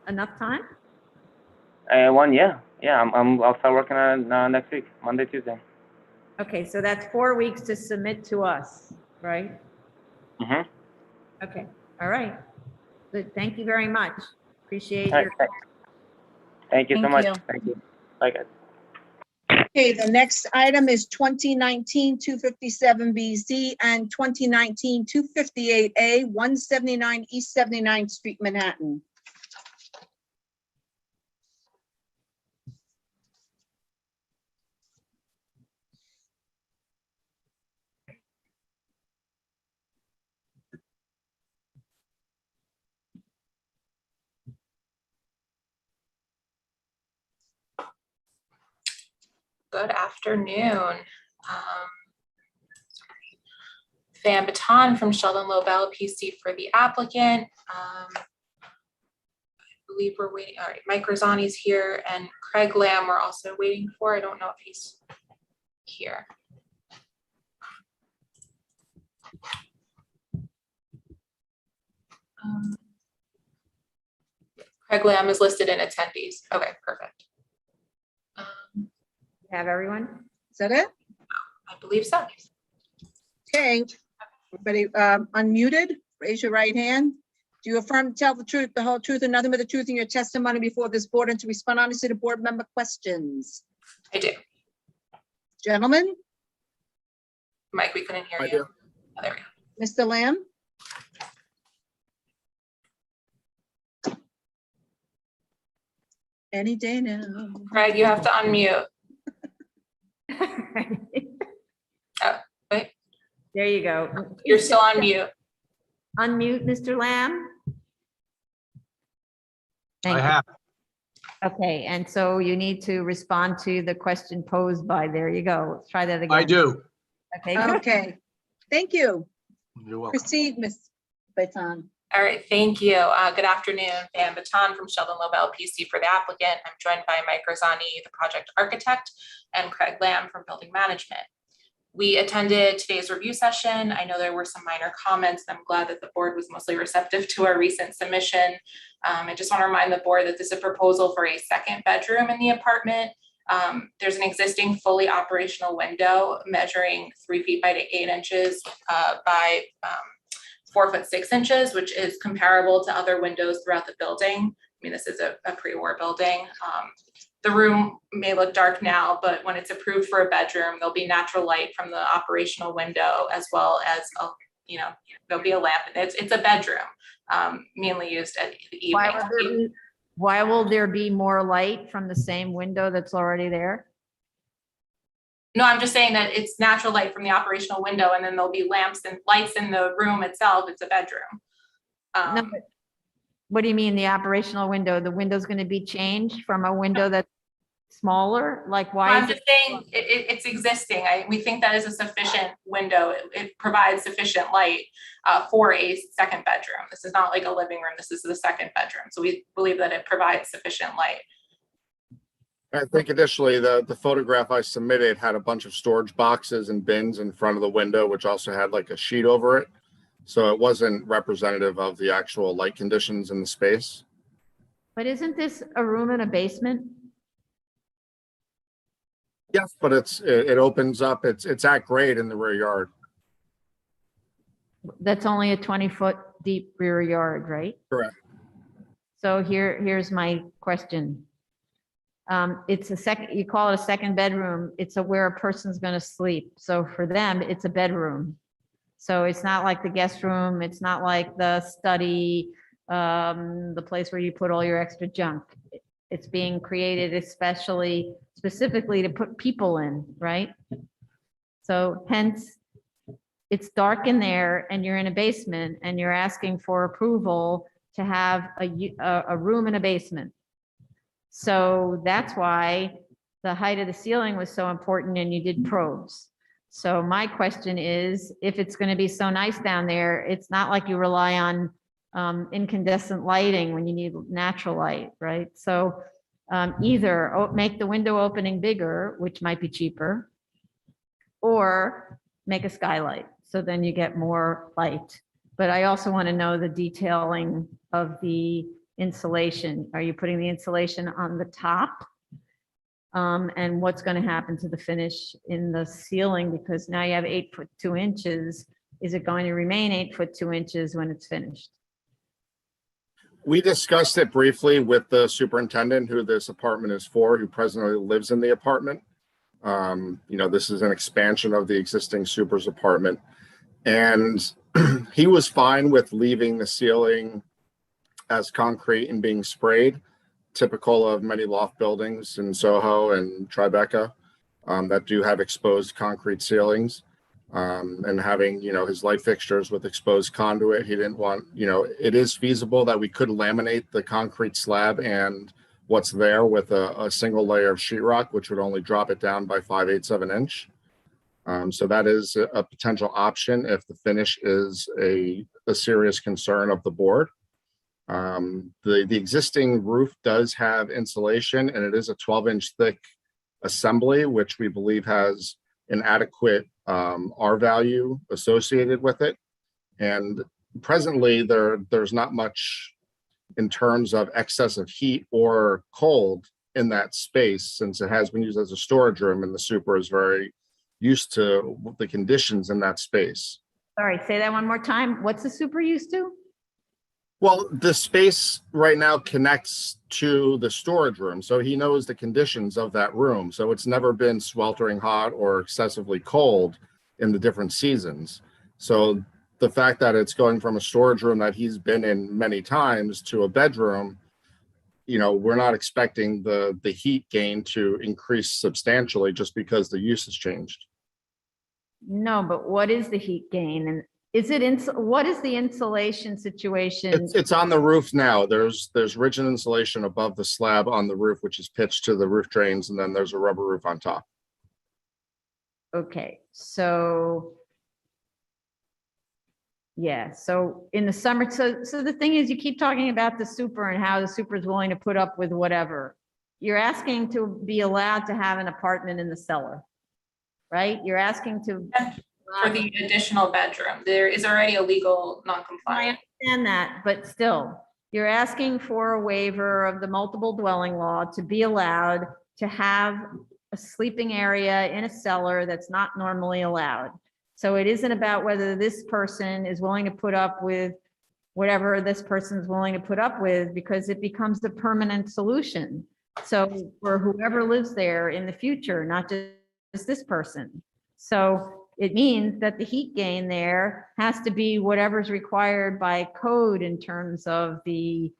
Enough time? Yeah. I'll start working on it next week, Monday, Tuesday. Okay, so that's 4 weeks to submit to us, right? Mm-hmm. Okay, all right. Good, thank you very much. Appreciate All your. right, thank you so Thank much. you. Thank you. Bye, guys. Okay, the next item is 2019-257BZ and 2019-258A, 179 East 79th Street, Manhattan. Good afternoon. Van Baton from Sheldon Lobel PC for the applicant. I believe we're waiting. All right, Mike Rosani's here and Craig Lamb we're also waiting for. I don't know if he's here. Craig Lamb is listed in attendees. Okay, perfect. Have everyone? Is that it? I believe so. Okay, everybody unmuted, raise your right hand. Do you affirm to tell the truth, the whole truth, and nothing but the truth in your testimony before this board and to respond honestly to board member questions? I do. Gentlemen? Mike, we couldn't hear I you. do. Oh, there we go. Mr. Lamb? Any day now. Craig, you have to unmute. Oh, wait. There you go. You're still on mute. Unmute, Mr. Lamb. Thank I you. have. Okay, and so you need to respond to the question posed by, there you go. Let's try that again. I do. Okay, good. Okay, thank you. You're welcome. Proceed, Ms. Baton. All right, thank you. Good afternoon, Van Baton from Sheldon Lobel PC for the applicant. I'm joined by Mike Rosani, the project architect, and Craig Lamb from building management. We attended today's review session. I know there were some minor comments. I'm glad that the board was mostly receptive to our recent submission. I just want to remind the board that this is a proposal for a second bedroom in the apartment. There's an existing fully operational window measuring 3 feet by 8 inches by 4 foot 6 inches, which is comparable to other windows throughout the building. I mean, this is a pre-war building. The room may look dark now, but when it's approved for a bedroom, there'll be natural light from the operational window, as well as, there'll be a lamp. It's a bedroom, mainly used at the evening. Why will there be more light from the same window that's already there? No, I'm just saying that it's natural light from the operational window, and then there'll be lamps and lights in the room itself. It's a bedroom. No, but what do you mean the operational window? The window's going to be changed from a window that's smaller? Like why? I'm is just it- saying it's existing. We think that is a sufficient window. It provides sufficient light for a second bedroom. This is not like a living room. This is the second bedroom. So we believe that it provides sufficient light. I think additionally, the photograph I submitted had a bunch of storage boxes and bins in front of the window, which also had like a sheet over it. So it wasn't representative of the actual light conditions in the space. But isn't this a room in a basement? Yes, but it opens up, it's at grade in the rear yard. That's only a 20-foot deep rear yard, right? Correct. So here's my question. It's a second, you call it a second bedroom. It's where a person's going to sleep. So for them, it's a bedroom. So it's not like the guest room. It's not like the study, the place where you put all your extra junk. It's being created specifically to put people in, right? So hence, it's dark in there and you're in a basement and you're asking for approval to have a room in a basement. So that's why the height of the ceiling was so important and you did probes. So my question is, if it's going to be so nice down there, it's not like you rely on incandescent lighting when you need natural light, right? So either make the window opening bigger, which might be cheaper, or make a skylight. So then you get more light. But I also want to know the detailing of the insulation. Are you putting the insulation on the top? And what's going to happen to the finish in the ceiling? Because now you have 8 foot 2 inches. Is it going to remain 8 foot 2 inches when it's finished? We discussed it briefly with the superintendent, who this apartment is for, who presently lives in the apartment. This is an expansion of the existing super's apartment. And he was fine with leaving the ceiling as concrete and being sprayed, typical of many loft buildings in Soho and Tribeca that do have exposed concrete ceilings. And having, his light fixtures with exposed conduit. He didn't want, it is feasible that we could laminate the concrete slab and what's there with a single layer of sheetrock, which would only drop it down by 5/8 of an inch. So that is a potential option if the finish is a serious concern of the board. The existing roof does have insulation, and it is a 12-inch thick assembly, which we believe has an adequate R value associated with it. And presently there's not much in terms of excess of heat or cold in that space, since it has been used as a storage room and the super is very used to the conditions in that space. Sorry, say that one more time. What's the super used to? Well, the space right now connects to the storage room, so he knows the conditions of that room. So it's never been sweltering hot or excessively cold in the different seasons. So the fact that it's going from a storage room that he's been in many times to a bedroom, we're not expecting the heat gain to increase substantially just because the use has changed. No, but what is the heat gain? And what is the insulation situation? It's on the roof now. There's rigid insulation above the slab on the roof, which is pitched to the roof drains, and then there's a rubber roof on top. Okay, so yeah, so in the summer, so the thing is, you keep talking about the super and how the super is willing to put up with whatever. You're asking to be allowed to have an apartment in the cellar, right? You're asking to for the additional bedroom. There is already a legal non-compliant. I understand that, but still, you're asking for a waiver of the multiple dwelling law to be allowed to have a sleeping area in a cellar that's not normally allowed. So it isn't about whether this person is willing to put up with whatever this person's willing to put up with, because it becomes the permanent solution. So for whoever lives there in the future, not just this person. So it means that the heat gain there has to be whatever's required by code in terms of the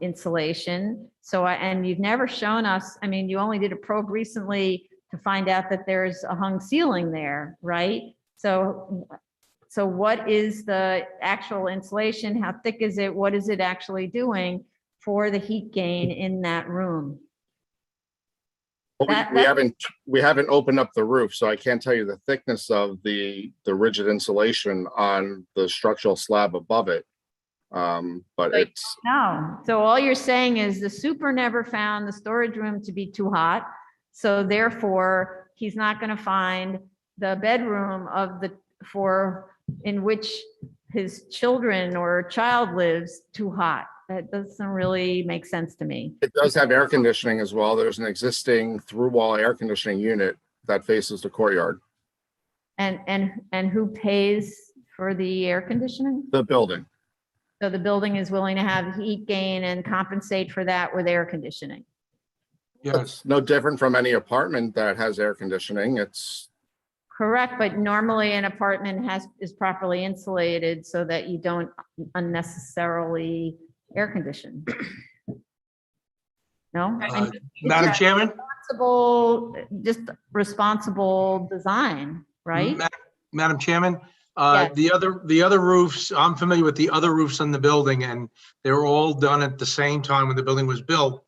insulation. So, and you've never shown us, I mean, you only did a probe recently to find out that there's a hung ceiling there, right? So what is the actual insulation? How thick is it? What is it actually doing for the heat gain in that room? We haven't opened up the roof, so I can't tell you the thickness of the rigid insulation on the structural slab above it. But it's no. So all you're saying is the super never found the storage room to be too hot, so therefore he's not going to find the bedroom in which his children or child lives too hot. That doesn't really make sense to me. It does have air conditioning as well. There's an existing through-wall air conditioning unit that faces the courtyard. And who pays for the air conditioning? The building. So the building is willing to have heat gain and compensate for that with air conditioning. Yes. It's no different from any apartment that has air conditioning. It's correct, but normally an apartment is properly insulated so that you don't unnecessarily air condition. No? Madam Chairman? Responsible design, right? Madam Chairman, Yes. the other roofs, I'm familiar with the other roofs on the building, and they were all done at the same time when the building was built.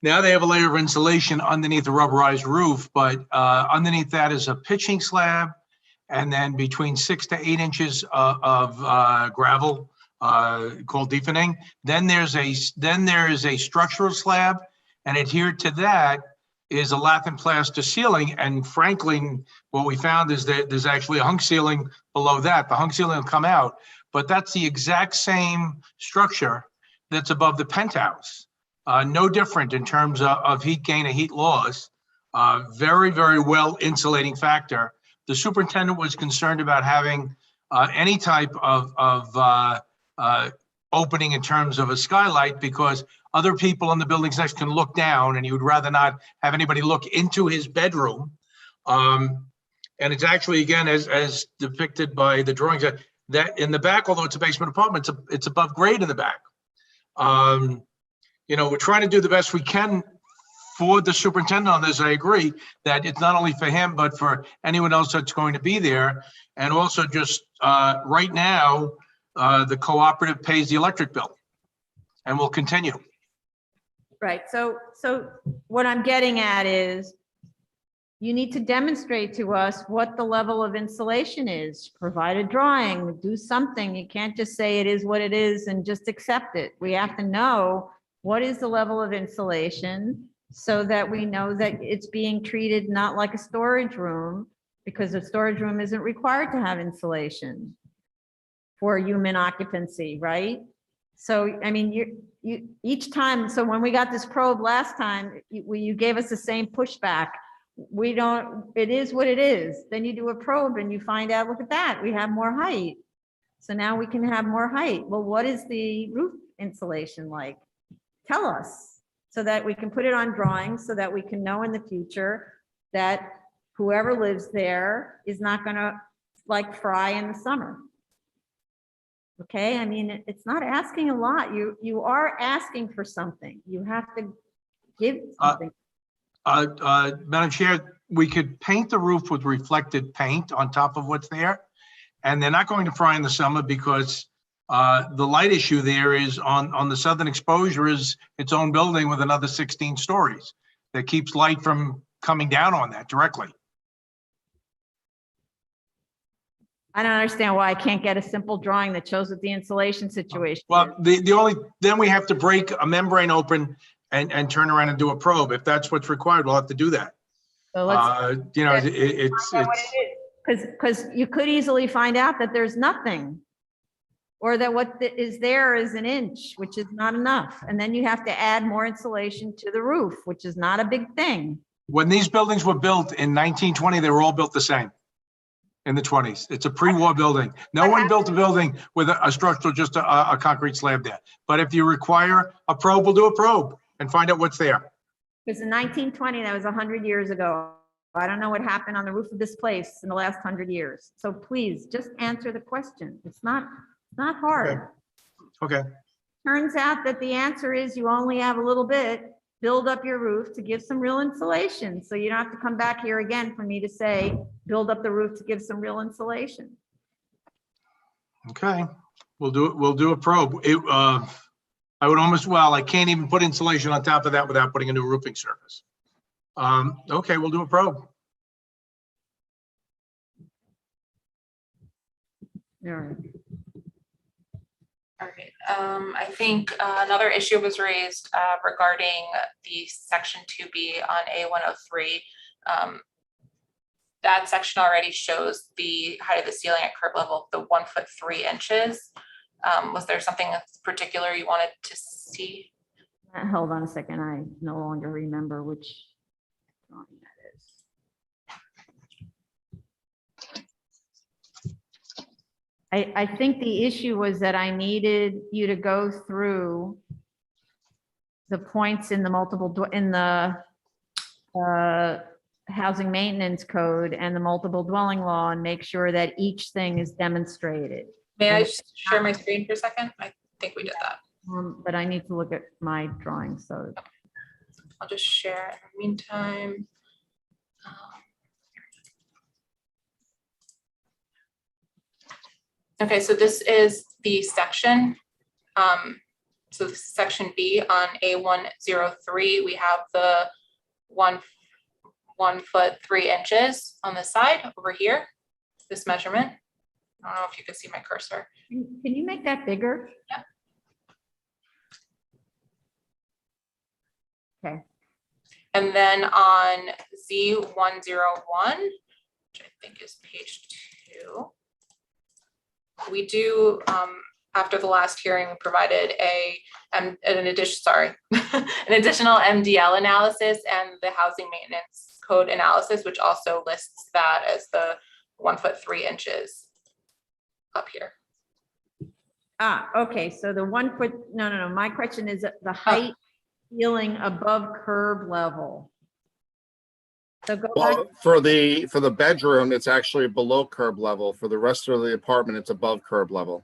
Now they have a layer of insulation underneath the rubberized roof, but underneath that is a pitching slab, and then between 6 to 8 inches of gravel called deepening. Then there is a structural slab, and adhered to that is a lath and plaster ceiling. And frankly, what we found is that there's actually a hung ceiling below that. The hung ceiling will come out, but that's the exact same structure that's above the penthouse. No different in terms of heat gain and heat loss. Very, very well insulating factor. The superintendent was concerned about having any type of opening in terms of a skylight, because other people in the buildings next can look down, and he would rather not have anybody look into his bedroom. And it's actually, again, as depicted by the drawings, that in the back, although it's a basement apartment, it's above grade in the back. You know, we're trying to do the best we can for the superintendent on this. I agree that it's not only for him, but for anyone else that's going to be there. And also just right now, the cooperative pays the electric bill, and will continue. Right. So what I'm getting at is you need to demonstrate to us what the level of insulation is. Provide a drawing, do something. You can't just say it is what it is and just accept it. We have to know what is the level of insulation so that we know that it's being treated not like a storage room, because a storage room isn't required to have insulation for human occupancy, right? So, I mean, you each time, so when we got this probe last time, you gave us the same pushback. We don't, it is what it is. Then you do a probe and you find out, look at that, we have more height. So now we can have more height. Well, what is the roof insulation like? Tell us, so that we can put it on drawings, so that we can know in the future that whoever lives there is not gonna like fry in the summer. Okay, I mean, it's not asking a lot. You are asking for something. You have to give something. Madam Chair, we could paint the roof with reflected paint on top of what's there. And they're not going to fry in the summer, because the light issue there is on the southern exposure is its own building with another 16 stories that keeps light from coming down on that directly. I don't understand why I can't get a simple drawing that shows what the insulation situation Well, then we have to break a membrane open and turn around and do a probe. If that's what's required, we'll have to do that. So let's, you know, it's because you could easily find out that there's nothing, or that what is there is an inch, which is not enough. And then you have to add more insulation to the roof, which is not a big thing. When these buildings were built in 1920, they were all built the same. In the 20s, it's a pre-war building. No one built a building with a structural, just a concrete slab there. But if you require a probe, we'll do a probe and find out what's there. Because in 1920, that was 100 years ago. I don't know what happened on the roof of this place in the last 100 years. So please just answer the question. It's not hard. Okay. Turns out that the answer is you only have a little bit. Build up your roof to give some real insulation. So you don't have to come back here again for me to say, build up the roof to give some real insulation. Okay, we'll do a probe. I would almost, well, I can't even put insulation on top of that without putting a new roofing surface. Okay, we'll do a probe. All right. All right. I think another issue was raised regarding the section 2B on A103. That section already shows the height of the ceiling at curb level of the 1 foot 3 inches. Was there something particular you wanted to see? Hold on a second. I no longer remember which drawing that is. I think the issue was that I needed you to go through the points in the housing maintenance code and the multiple dwelling law and make sure that each thing is demonstrated. May I just share my screen for a second? I think we did that. But I need to look at my drawing, so. I'll just share in the meantime. Okay, so this is the section. So this is section B on A103, we have the 1 foot 3 inches on the side over here, this measurement. I don't know if you can see my cursor. Can you make that bigger? Yeah. Okay. And then on Z101, which I think is page 2, we do, after the last hearing, we provided an additional MDL analysis and the housing maintenance code analysis, which also lists that as the 1 foot 3 inches up here. Okay, so the 1 foot, no, my question is the height ceiling above curb level. So go back. Well, for the bedroom, it's actually below curb level. For the rest of the apartment, it's above curb level.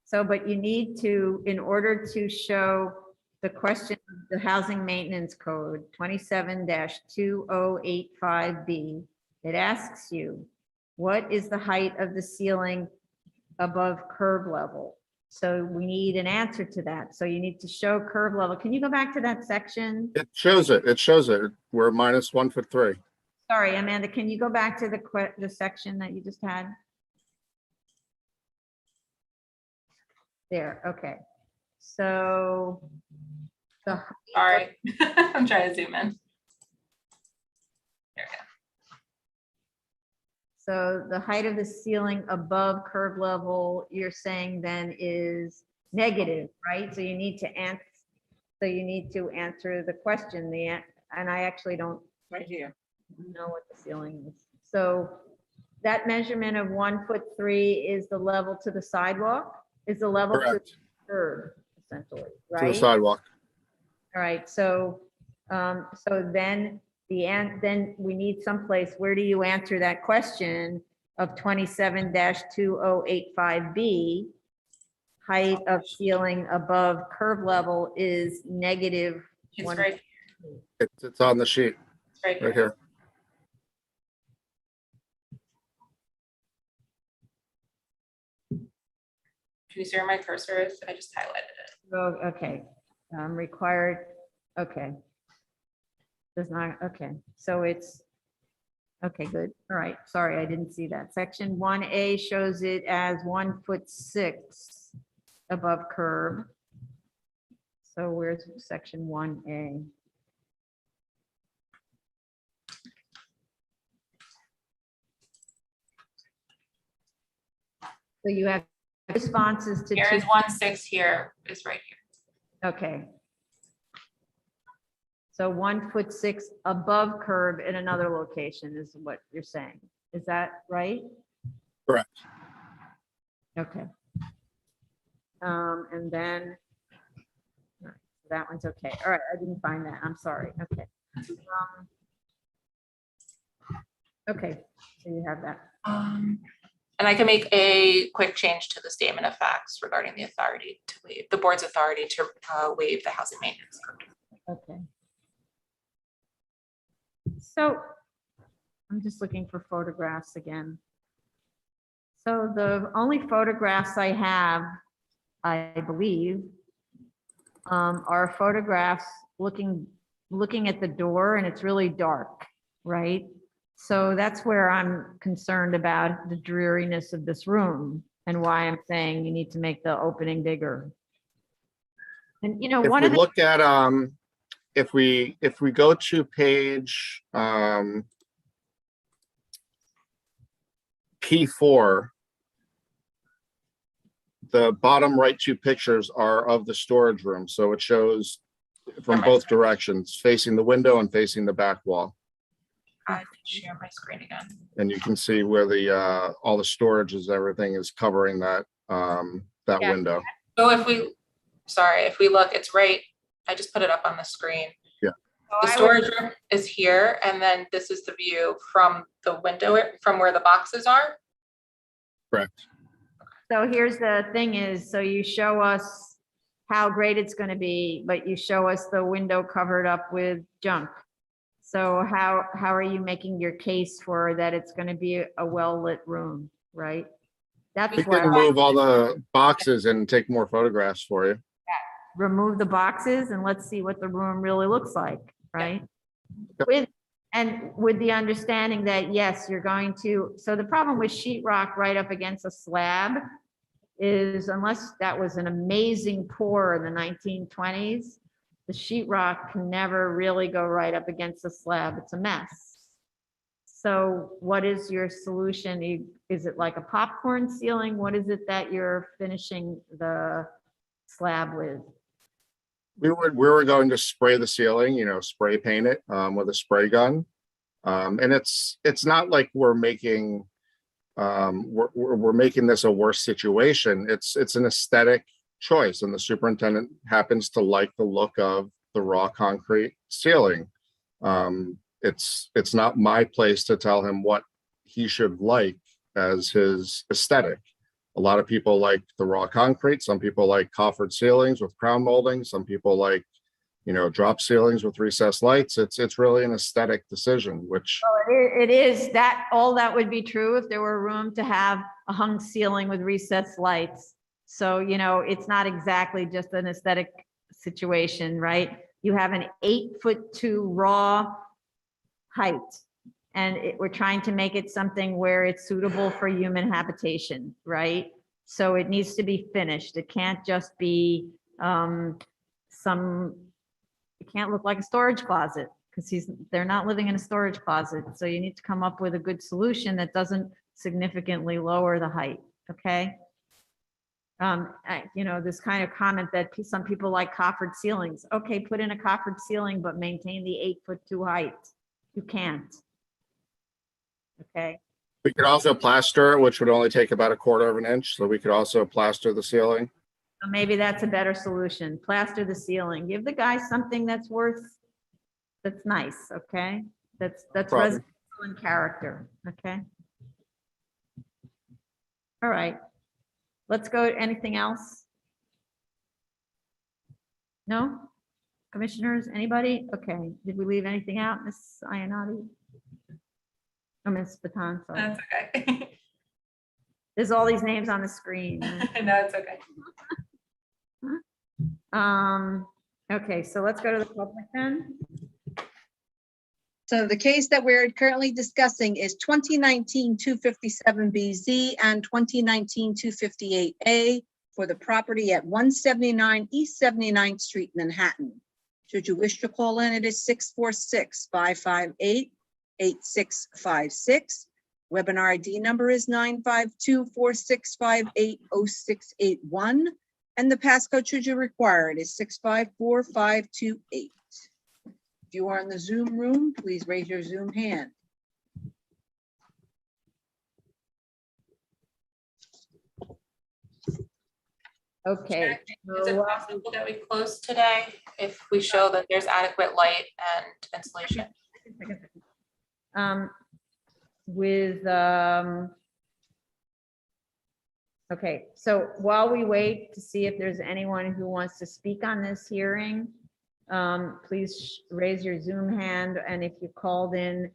So, but you need to, in order to show the question, the housing maintenance code 27-2085B, it asks you, what is the height of the ceiling above curb level? So we need an answer to that. So you need to show curb level. Can you go back to that section? It shows it. It shows it. We're minus 1 foot 3. Sorry, Amanda, can you go back to the section that you just had? There, okay. So the Sorry, I'm trying to zoom in. There we go. So the height of the ceiling above curb level, you're saying then is negative, right? So you need to answer. So you need to answer the question. And I actually don't Right here. know what the ceiling is. So that measurement of 1 foot 3 is the level to the sidewalk. Is the level to the Correct. curb, essentially, right? To the sidewalk. All right. So then then we need someplace, where do you answer that question of 27-2085B? Height of ceiling above curb level is negative. It's 1. right. It's on the sheet It's right right here. here. Can you see where my cursor is? I just highlighted it. Oh, okay. Required. Okay. Does not. Okay. So it's. Okay, good. All right. Sorry, I didn't see that. Section 1A shows it as 1 foot 6 above curb. So where's section 1A? So you have responses to. Here is 1.6 here, is right here. Okay. So 1 foot 6 above curb in another location is what you're saying. Is that right? Correct. Okay. And then all right, that one's okay. All right, I didn't find that. I'm sorry. Okay. Okay, so you have that. And I can make a quick change to the statement of facts regarding the authority to waive, the board's authority to waive the housing maintenance code. Okay. So I'm just looking for photographs again. So the only photographs I have, I believe, are photographs looking at the door, and it's really dark, right? So that's where I'm concerned about the dreariness of this room and why I'm saying you need to make the opening bigger. And you know, If one we of the look at, if we go to page P4, the bottom right 2 pictures are of the storage room. So it shows from both directions, facing the window and facing the back wall. I can share my screen again. And you can see where the all the storage is, everything is covering that that Yeah. window. So if we look, it's right, I just put it up on the screen. Yeah. The storage room is here, and then this is the view from the window, from where the boxes are. Correct. So here's the thing is, so you show us how great it's going to be, but you show us the window covered up with junk. So how are you making your case for that it's going to be a well-lit room, right? That's We why can move all the boxes and take more photographs for you. remove the boxes and let's see what the room really looks like, right? With the understanding that, yes, you're going to, so the problem with sheetrock right up against a slab is, unless that was an amazing pour in the 1920s, the sheetrock can never really go right up against the slab. It's a mess. So what is your solution? Is it like a popcorn ceiling? What is it that you're finishing the slab with? We were going to spray the ceiling, spray paint it with a spray gun. And it's not like we're making this a worse situation. It's an aesthetic choice, and the superintendent happens to like the look of the raw concrete ceiling. It's not my place to tell him what he should like as his aesthetic. A lot of people like the raw concrete. Some people like coffered ceilings with crown molding. Some people like, drop ceilings with recessed lights. It's really an aesthetic decision, which. It is that, all that would be true if there were room to have a hung ceiling with recessed lights. So, it's not exactly just an aesthetic situation, right? You have an 8'2" raw height, and we're trying to make it something where it's suitable for human habitation, right? So it needs to be finished. It can't just be it can't look like a storage closet, because they're not living in a storage closet. So you need to come up with a good solution that doesn't significantly lower the height, okay? This kind of comment that some people like coffered ceilings. Okay, put in a coffered ceiling, but maintain the 8'2" height. You can't. Okay. We could also plaster, which would only take about 1/4 of an inch. So we could also plaster the ceiling. So maybe that's a better solution. Plaster the ceiling. Give the guy something that's nice, okay? That's residential in character, okay? All right. Let's go. Anything else? No? Commissioners, anybody? Okay. Did we leave anything out, Ms. Iannotti? Oh, Ms. Baton, sorry. That's okay. There's all these names on the screen. No, it's okay. Okay, so let's go to the public then. So the case that we're currently discussing is 2019-257BZ and 2019-258A for the property at 179 East 79th Street, Manhattan. Should you wish to call in, it is 646-558-8656. Webinar ID number is 952-4658-0681. And the passcode, should you require it, is 654528. If you are in the Zoom room, please raise your Zoom hand. Okay. Is it possible that we close today if we show that there's adequate light and insulation? Okay, so while we wait to see if there's anyone who wants to speak on this hearing, please raise your Zoom hand, and if you called in,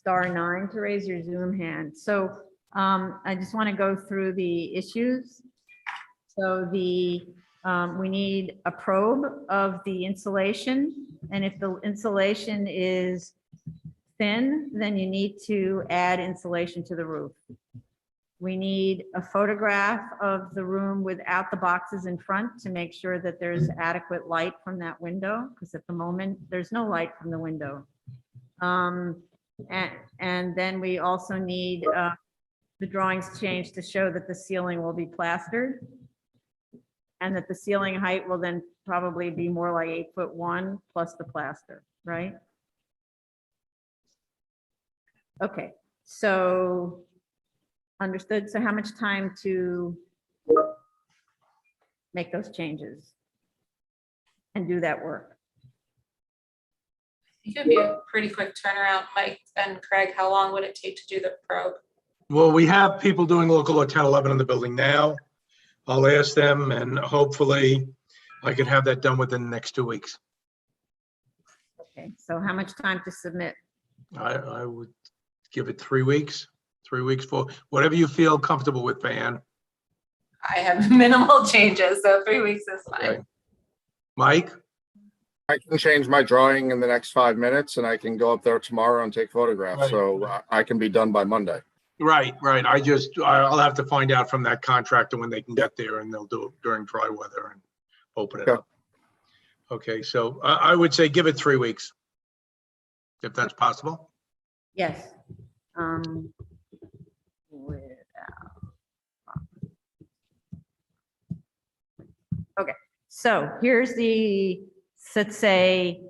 *9 to raise your Zoom hand. So I just want to go through the issues. So we need a probe of the insulation, and if the insulation is thin, then you need to add insulation to the roof. We need a photograph of the room without the boxes in front to make sure that there's adequate light from that window, because at the moment there's no light from the window. And then we also need the drawings changed to show that the ceiling will be plastered, and that the ceiling height will then probably be more like 8'1" plus the plaster, right? Okay, so understood. So how much time to make those changes and do that work? It could be a pretty quick turnaround. Mike and Craig, how long would it take to do the probe? Well, we have people doing local law 1011 in the building now. I'll ask them, and hopefully I can have that done within the next 2 weeks. Okay, so how much time to submit? I would give it 3 weeks. 3 weeks for whatever you feel comfortable with, Van. I have minimal changes, so 3 weeks is fine. Okay. Mike? I can change my drawing in the next 5 minutes and I can go up there tomorrow and take photographs. Right. So I can be done by Monday. Right. I'll have to find out from that contractor when they can get there, and they'll do it during dry weather and open it Okay. up. Okay, so I would say give it 3 weeks, if that's possible. Yes. Okay, so here's the, let's say,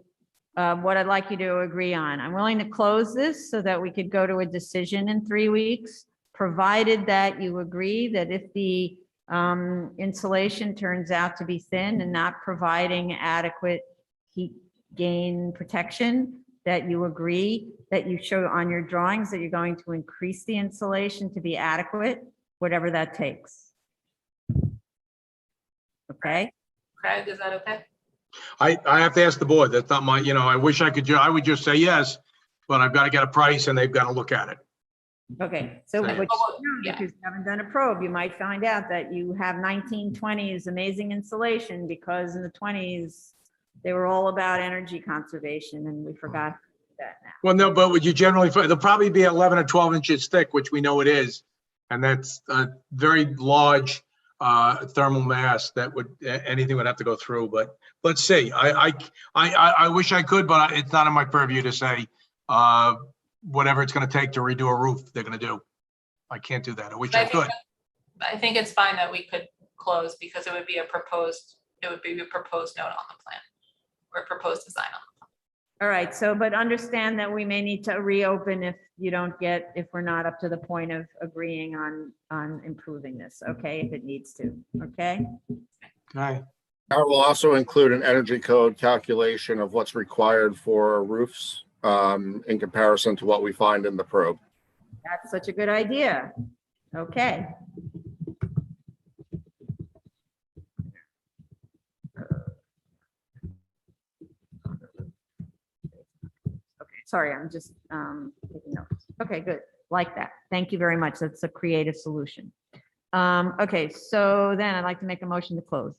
what I'd like you to agree on. I'm willing to close this so that we could go to a decision in 3 weeks, provided that you agree that if the insulation turns out to be thin and not providing adequate heat gain protection, that you agree, that you show on your drawings that you're going to increase the insulation to be adequate, whatever that takes. Okay? Craig, is that okay? I have to ask the board. That's not my, I wish I could, I would just say yes, but I've got to get a price and they've got to look at it. Okay, so Right. which, Yeah. because you haven't done a probe, you might find out that you have 1920s amazing insulation because in the 20s, they were all about energy conservation and we forgot that now. Well, no, but would you generally, they'll probably be 11 or 12 inches thick, which we know it is. And that's a very large thermal mass that would, anything would have to go through, but let's see. I wish I could, but it's not in my purview to say whatever it's going to take to redo a roof, they're going to do. I can't do that. I wish I could. I think it's fine that we could close because it would be a proposed note on the plan or proposed design on the plan. All right, so, but understand that we may need to reopen if you don't get, if we're not up to the point of agreeing on improving this, okay, if it needs to, okay? Okay. I will also include an energy code calculation of what's required for roofs in comparison to what we find in the probe. That's such a good idea. Okay. Okay, sorry, I'm just taking notes. Okay, good. Like that. Thank you very much. That's a creative solution. Okay, so then I'd like to make a motion to close.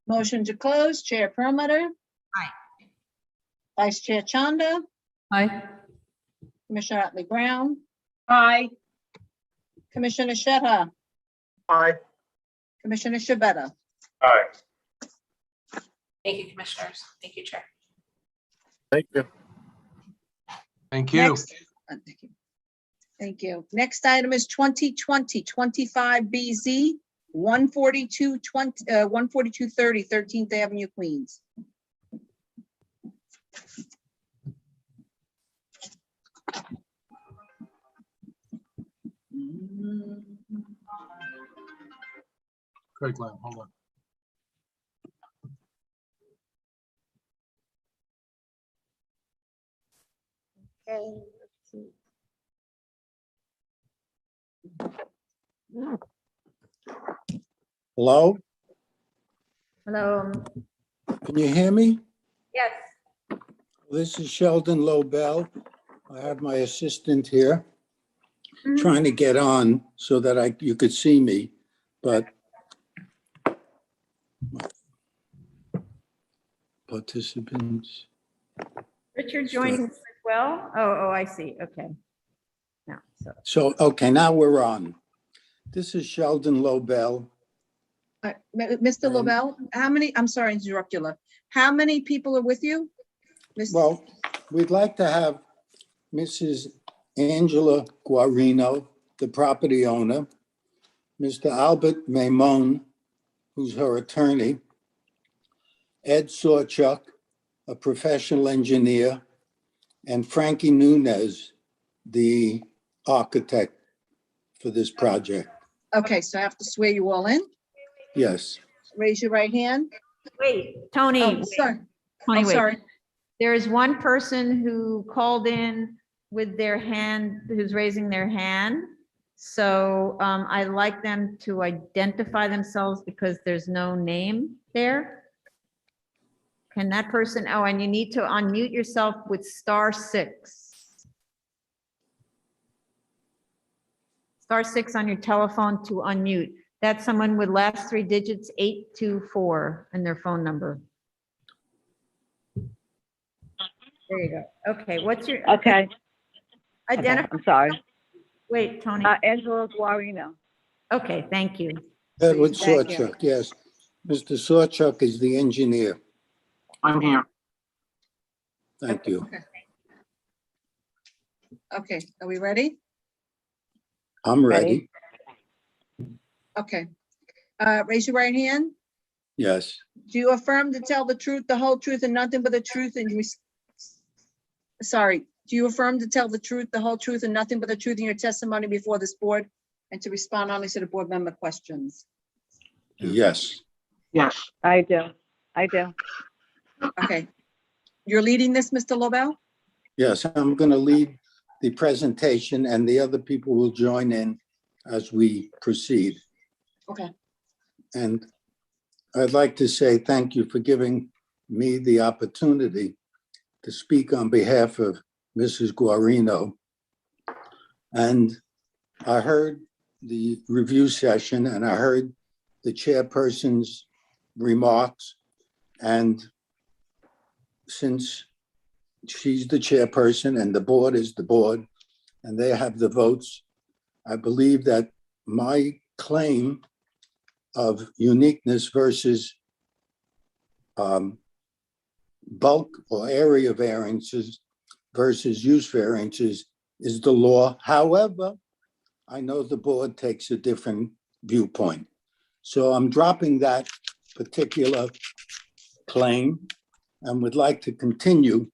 Motion to close, Chair Perlmutter. Aye. Vice Chair Chanda, Aye. Commissioner Otley Brown, Aye. Commissioner Shetta, Aye. Commissioner Shabeta. Aye. Thank you, commissioners. Thank you, Chair. Thank you. Thank you. Next- Thank you. Thank you. Next item is 2020-25BZ, 14230 13th Avenue, Queens. Craig Lamb, hold on. Okay, let's see. Hello, Hello. can you hear me? Yes. This is Sheldon Lobel. I have my assistant here trying to get on so that you could see me, but participants. Richard joining us as well. Oh, I see. Okay. Now, So, okay, now we're on. This is Sheldon Lobel. Mr. Lobel, how many, I'm sorry to interrupt you, love. How many people are with you? Well, we'd like to have Mrs. Angela Guarino, the property owner, Mr. Albert Maimon, who's her attorney, Ed Sawchuk, a professional engineer, and Frankie Nunez, the architect for this project. Okay, so I have to swear you all in. Yes. Raise your right hand. Wait, Tony. Oh, sorry. Tony, I'm wait. sorry. There is one person who called in with their hand, who's raising their hand. So I'd like them to identify themselves because there's no name there. Can that person, oh, and you need to unmute yourself with *6. *6 on your telephone to unmute. That's someone with last three digits, 824, and their phone number. There you go. Okay, what's your? Okay. Identify. I'm sorry. Wait, Tony. Angela Guarino. Okay, thank you. Edward Thank you. Sawchuk, yes. Mr. Sawchuk is the engineer. I'm here. Thank you. Okay, are we ready? I'm ready. Okay. Raise your right hand. Yes, Do you affirm to tell the truth, the whole truth, and nothing but the truth? And sorry, do you affirm to tell the truth, the whole truth, and nothing but the truth in your testimony before this board, and to respond only to the board member questions? yes, Yes. I do. I do. Okay. You're leading this, Mr. Lobel? yes. I'm going to lead the presentation and the other people will join in as we proceed. Okay. And I'd like to say thank you for giving me the opportunity to speak on behalf of Mrs. Guarino. And I heard the review session and I heard the chairperson's remarks. And since she's the chairperson and the board is the board and they have the votes, I believe that my claim of uniqueness versus bulk or area variances versus use variances is the law. However, I know the board takes a different viewpoint. So I'm dropping that particular claim and would like to continue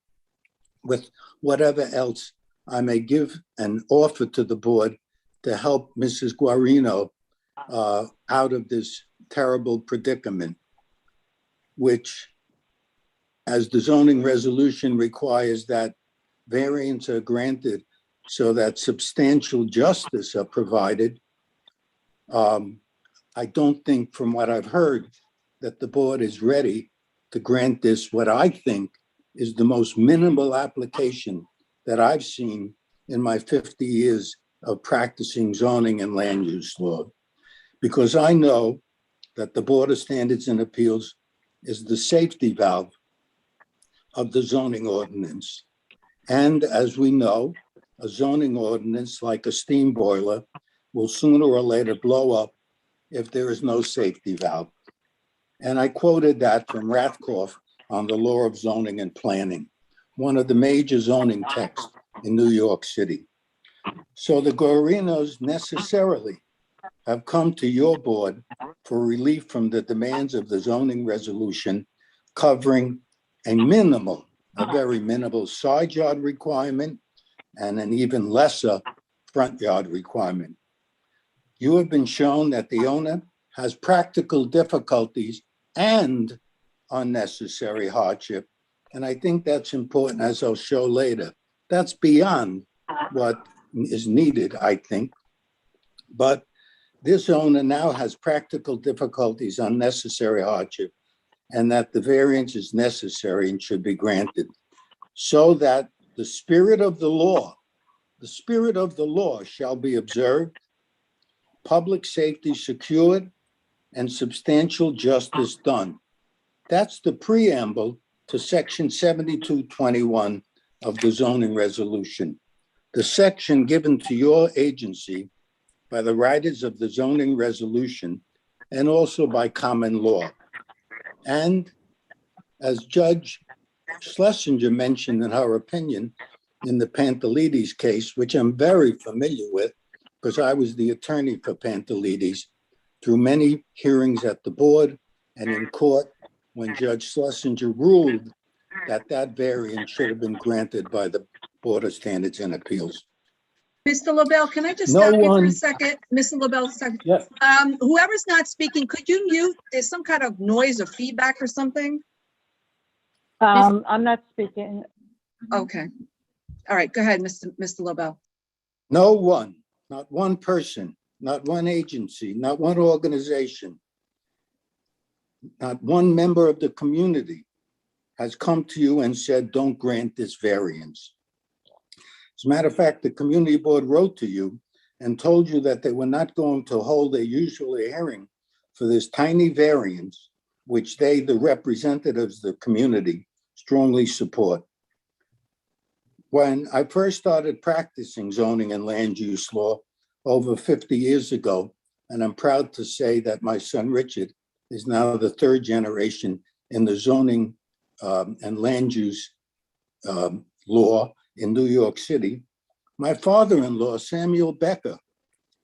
with whatever else I may give and offer to the board to help Mrs. Guarino out of this terrible predicament, which, as the zoning resolution requires that variants are granted so that substantial justice are provided. I don't think, from what I've heard, that the board is ready to grant this, what I think is the most minimal application that I've seen in my 50 years of practicing zoning and land use law. Because I know that the Board of Standards and Appeals is the safety valve of the zoning ordinance. And as we know, a zoning ordinance, like a steam boiler, will sooner or later blow up if there is no safety valve. And I quoted that from Rathkoff on the law of zoning and planning, one of the major zoning texts in New York City. So the Guarinos necessarily have come to your board for relief from the demands of the zoning resolution, covering a very minimal side yard requirement and an even lesser front yard requirement. You have been shown that the owner has practical difficulties and unnecessary hardship. And I think that's important, as I'll show later. That's beyond what is needed, I think. But this owner now has practical difficulties, unnecessary hardship, and that the variance is necessary and should be granted, so that the spirit of the law shall be observed, public safety secured, and substantial justice done. That's the preamble to section 7221 of the zoning resolution, the section given to your agency by the writers of the zoning resolution and also by common law. And as Judge Schlesinger mentioned in her opinion in the Pantelides case, which I'm very familiar with because I was the attorney for Pantelides through many hearings at the board and in court when Judge Schlesinger ruled that that variance should have been granted by the Board of Standards and Appeals. Mr. Lobel, can I just No stop you for a one- second? Mr. Lobel, a second. Yeah. Whoever's not speaking, could you mute? There's some kind of noise or feedback or something? I'm not speaking. Okay. All right, go ahead, Mr. Lobel. No one, not one person, not one agency, not one organization, not one member of the community has come to you and said, don't grant this variance. As a matter of fact, the community board wrote to you and told you that they were not going to hold a usual hearing for this tiny variance, which they, the representatives of the community, strongly support. When I first started practicing zoning and land use law over 50 years ago, and I'm proud to say that my son Richard is now the third generation in the zoning and land use law in New York City. My father-in-law, Samuel Becker,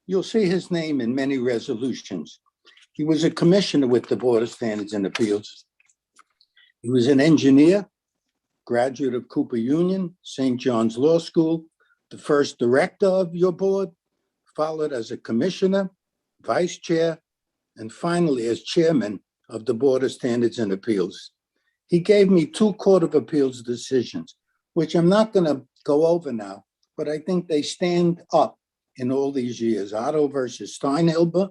you'll see his name in many resolutions. He was a commissioner with the Board of Standards and Appeals. He was an engineer, graduate of Cooper Union, St. John's Law School, the first director of your board, followed as a commissioner, vice chair, and finally as chairman of the Board of Standards and Appeals. He gave me 2 Court of Appeals decisions, which I'm not going to go over now, but I think they stand up in all these years. Otto versus Steinhilber,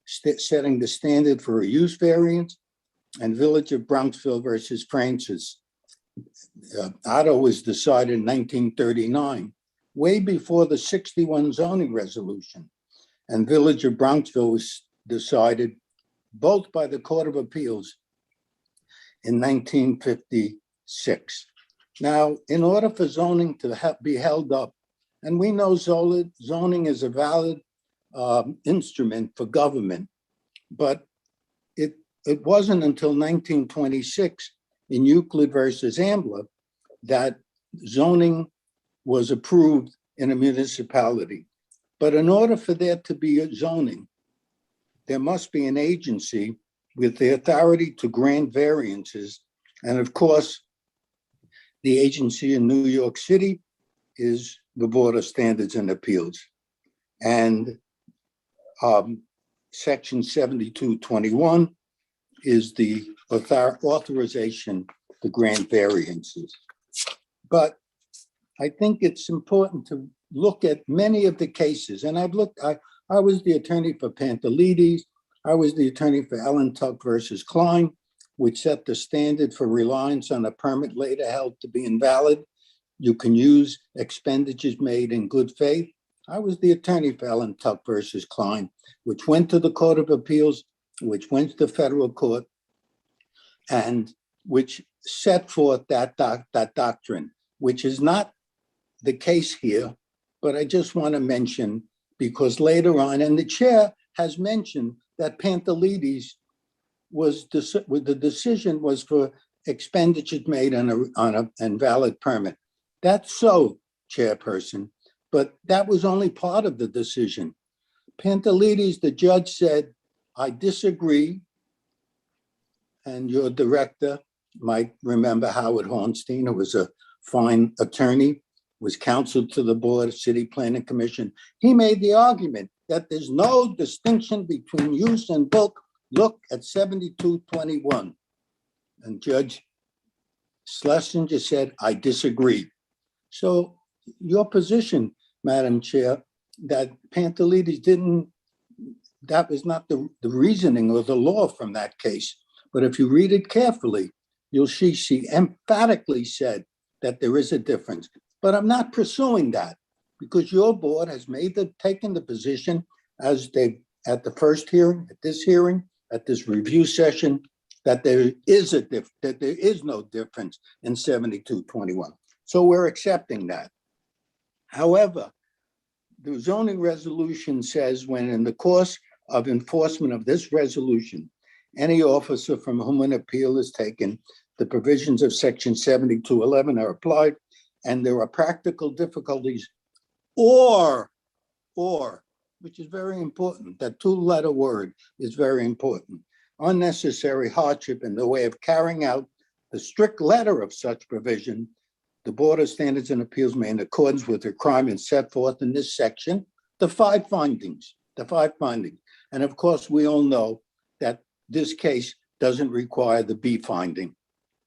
setting the standard for a use variance, and Village of Bronxville versus Francis. Otto was decided in 1939, way before the 61 zoning resolution. And Village of Bronxville was decided both by the Court of Appeals in 1956. Now, in order for zoning to be held up, and we know zoning is a valid instrument for government, but it wasn't until 1926 in Euclid versus Ambler that zoning was approved in a municipality. But in order for there to be a zoning, there must be an agency with the authority to grant variances. And of course, the agency in New York City is the Board of Standards and Appeals. And Section 7221 is the authorization to grant variances. But I think it's important to look at many of the cases. And I was the attorney for Pantelides. I was the attorney for Ellen Tuck versus Klein, which set the standard for reliance on a permit later held to be invalid. You can use expenditures made in good faith. I was the attorney for Ellen Tuck versus Klein, which went to the Court of Appeals, which went to the federal court, and which set forth that doctrine, which is not the case here, but I just want to mention, because later on, and the chair has mentioned that Pantelides the decision was for expenditures made on an invalid permit. That's so, Chairperson, but that was only part of the decision. Pantelides, the judge said, I disagree, and your director might remember Howard Hornstein, who was a fine attorney, was counsel to the Board of City Planning Commission. He made the argument that there's no distinction between use and bulk. Look at 7221. And Judge Schlesinger said, I disagree. So your position, Madam Chair, that Pantelides that was not the reasoning or the law from that case. But if you read it carefully, you'll see she emphatically said that there is a difference. But I'm not pursuing that because your board has taken the position as they at the first hearing, at this review session, that there is no difference in 7221. So we're accepting that. However, the zoning resolution says when in the course of enforcement of this resolution, any officer from whom an appeal is taken, the provisions of section 7211 are applied, and there are practical difficulties or, which is very important, that 2-letter word is very important, unnecessary hardship in the way of carrying out the strict letter of such provision, the Board of Standards and Appeals may, in accordance with the requirements set forth in this section, the five findings. And of course, we all know that this case doesn't require the B finding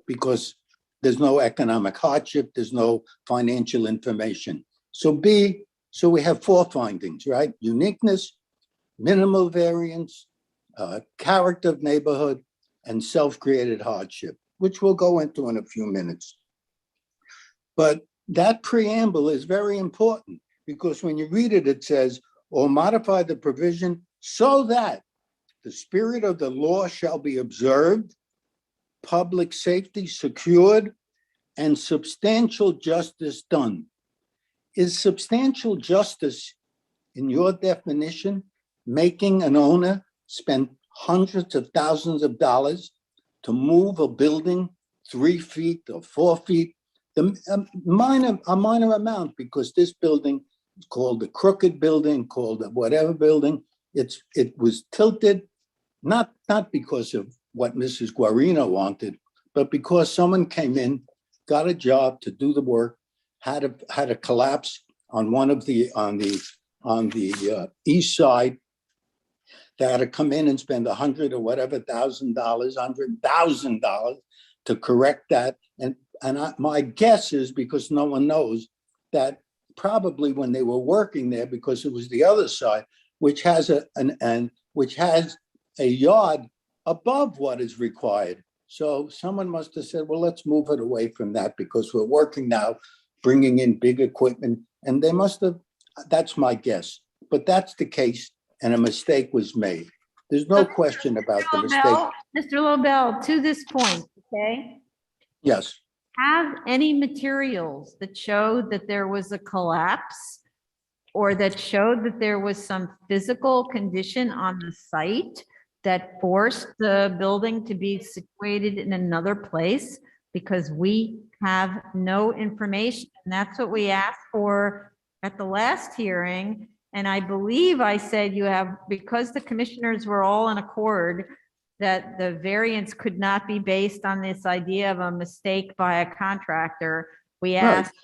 because there's no economic hardship, there's no financial information. So we have 4 findings, right? Uniqueness, minimal variance, character of neighborhood, and self-created hardship, which we'll go into in a few minutes. But that preamble is very important because when you read it, it says, or modify the provision so that the spirit of the law shall be observed, public safety secured, and substantial justice done. Is substantial justice, in your definition, making an owner spend hundreds of thousands of dollars to move a building 3 feet or 4 feet? A minor amount, because this building is called the crooked building, called the whatever building. It was tilted, not because of what Mrs. Guarino wanted, but because someone came in, got a job to do the work, had a collapse on the east side. They had to come in and spend $100,000 or whatever $100,000 to correct that. My guess is, because no one knows, that probably when they were working there, because it was the other side, which has a yard above what is required. So someone must have said, well, let's move it away from that because we're working now, bringing in big equipment. And they must have, that's my guess, but that's the case. And a mistake was made. There's no question about the mistake. Mr. Lobel, to this point, okay? Yes. Have any materials that showed that there was a collapse or that showed that there was some physical condition on the site that forced the building to be situated in another place? Because we have no information. And that's what we asked for at the last hearing. And I believe I said you have, because the commissioners were all in accord that the variance could not be based on this idea of a mistake by a contractor. We asked,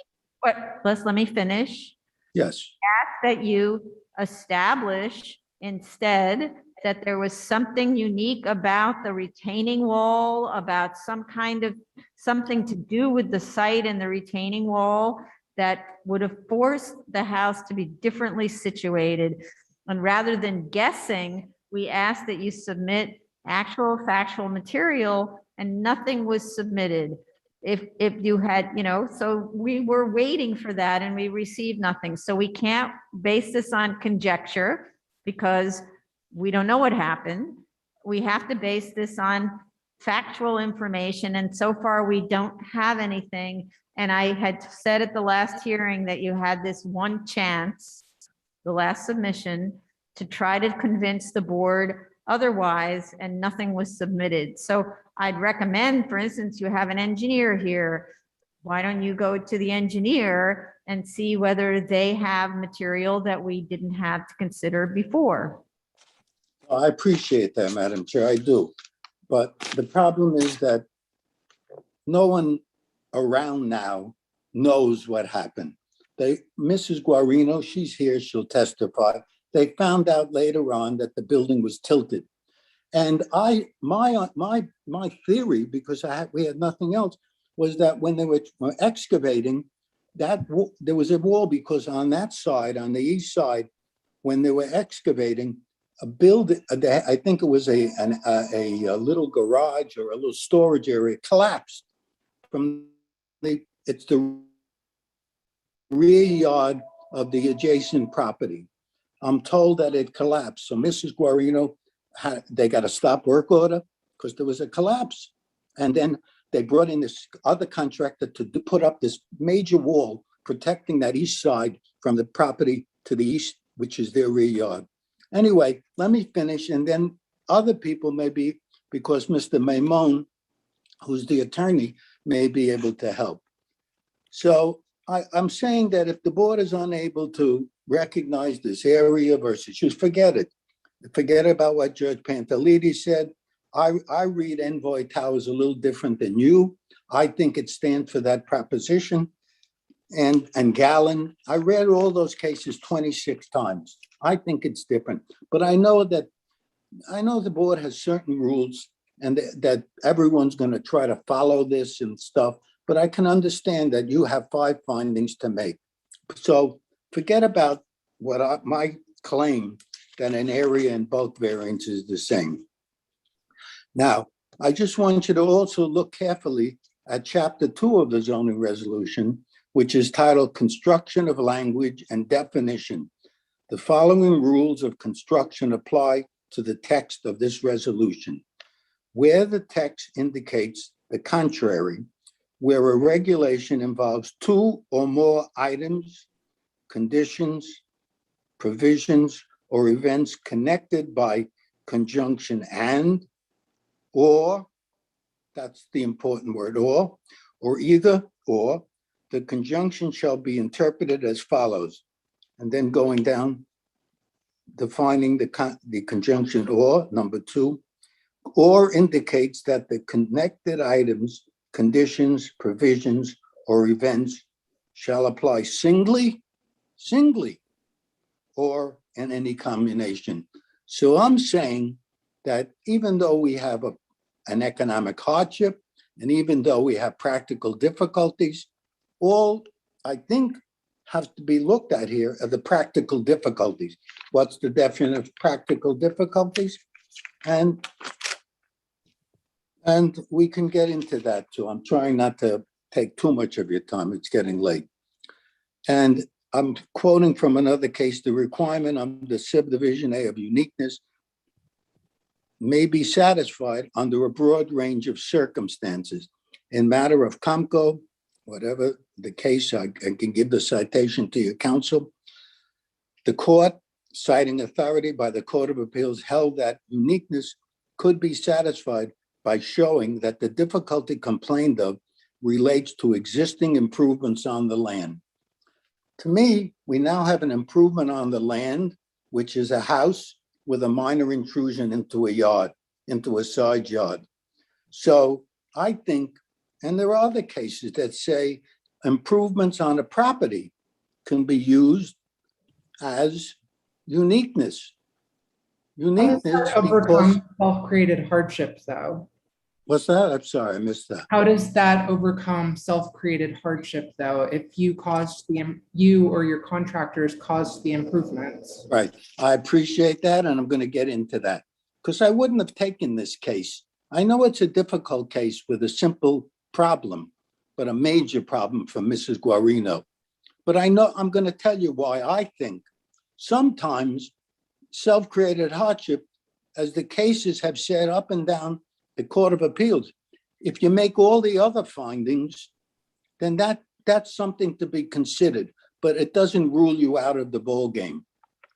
let me finish. Yes. Asked that you establish instead that there was something unique about the retaining wall, about something to do with the site and the retaining wall that would have forced the house to be differently situated. And rather than guessing, we asked that you submit actual factual material, and nothing was submitted. If you had, so we were waiting for that and we received nothing. So we can't base this on conjecture because we don't know what happened. We have to base this on factual information. And so far we don't have anything. And I had said at the last hearing that you had this one chance, the last submission, to try to convince the board otherwise, and nothing was submitted. So I'd recommend, for instance, you have an engineer here. Why don't you go to the engineer and see whether they have material that we didn't have to consider before? I appreciate that, Madam Chair, I do. But the problem is that no one around now knows what happened. Mrs. Guarino, she's here, she'll testify. They found out later on that the building was tilted. And my theory, because we had nothing else, was that when they were excavating, there was a wall, because on that side, on the east side, when they were excavating, a building, I think it was a little garage or a little storage area, collapsed from it's the rear yard of the adjacent property. I'm told that it collapsed. So Mrs. Guarino, they got a stop work order because there was a collapse. And then they brought in this other contractor to put up this major wall protecting that east side from the property to the east, which is their rear yard. Anyway, let me finish. And then other people maybe, because Mr. Maimon, who's the attorney, may be able to help. So I'm saying that if the board is unable to recognize this area versus choose, forget it. Forget about what Judge Pantaletti said. I read Envoy Towers a little different than you. I think it stands for that proposition. And Gallon, I read all those cases 26 times. I think it's different. But I know the board has certain rules and that everyone's going to try to follow this and stuff. But I can understand that you have 5 findings to make. So forget about my claim that an area in both variants is the same. Now, I just want you to also look carefully at Chapter 2 of the zoning resolution, which is titled Construction of Language and Definition. The following rules of construction apply to the text of this resolution. Where the text indicates the contrary, where a regulation involves two or more items, conditions, provisions, or events connected by conjunction and, or, that's the important word, or either or, the conjunction shall be interpreted as follows. And then going down, defining the conjunction or, number two, or indicates that the connected items, conditions, provisions, or events shall apply singly, or in any combination. So I'm saying that even though we have an economic hardship, and even though we have practical difficulties, all I think have to be looked at here are the practical difficulties. What's the definition of practical difficulties? And we can get into that too. I'm trying not to take too much of your time. It's getting late. And I'm quoting from another case, the requirement on the subdivision A of uniqueness may be satisfied under a broad range of circumstances. In matter of Comco, whatever the case, I can give the citation to your counsel. The court, citing authority by the Court of Appeals, held that uniqueness could be satisfied by showing that the difficulty complained of relates to existing improvements on the land. To me, we now have an improvement on the land, which is a house with a minor intrusion into a yard, into a side yard. So I think, and there are other cases that say improvements on a property can be used as uniqueness. How does that Because, overcome self-created hardship, though? what's that? I'm sorry, I missed that. How does that overcome self-created hardship, though, if you or your contractors caused the improvements? Right. I appreciate that, and I'm going to get into that because I wouldn't have taken this case. I know it's a difficult case with a simple problem, but a major problem for Mrs. Guarino. But I know I'm going to tell you why I think sometimes self-created hardship, as the cases have said up and down the Court of Appeals, if you make all the other findings, then that's something to be considered, but it doesn't rule you out of the ball game.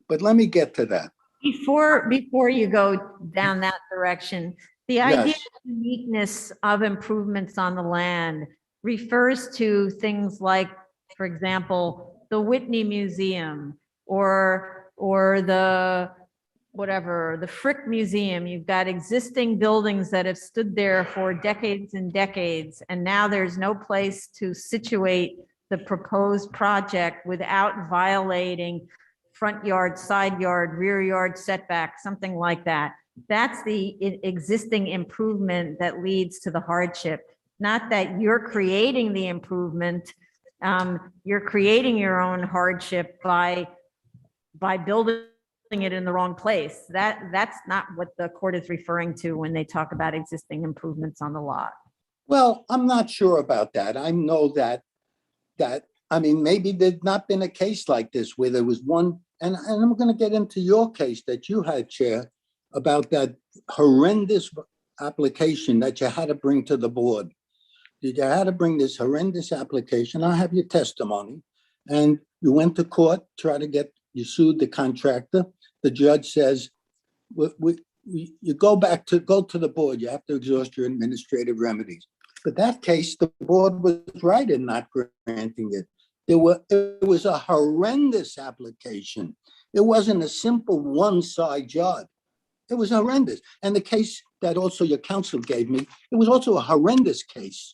But let me get to that. Before you go down that direction, the idea Yes. of uniqueness of improvements on the land refers to things like, for example, the Whitney Museum or the whatever, the Frick Museum. You've got existing buildings that have stood there for decades and decades, and now there's no place to situate the proposed project without violating front yard, side yard, rear yard setback, something like that. That's the existing improvement that leads to the hardship, not that you're creating the improvement. You're creating your own hardship by building it in the wrong place. That's not what the court is referring to when they talk about existing improvements on the lot. Well, I'm not sure about that. I know that I mean, maybe there's not been a case like this where there was one, and I'm going to get into your case that you had, Chair, about that horrendous application that you had to bring to the board. You had to bring this horrendous application. I have your testimony, and you went to court, you sued the contractor. The judge says, you go to the board, you have to exhaust your administrative remedies. But that case, the board was right in not granting it. It was a horrendous application. It wasn't a simple one-side yard. It was horrendous. And the case that also your counsel gave me, it was also a horrendous case.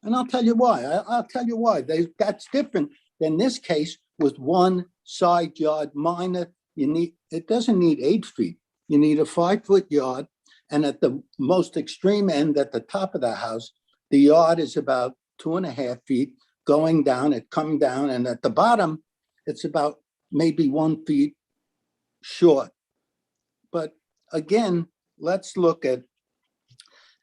And I'll tell you why. I'll tell you why. That's different than this case with one side yard minor. It doesn't need 8 feet. You need a 5-foot yard. And at the most extreme end, at the top of the house, the yard is about 2.5 feet going down, it come down. And at the bottom, it's about maybe 1 feet short. But again, let's look at,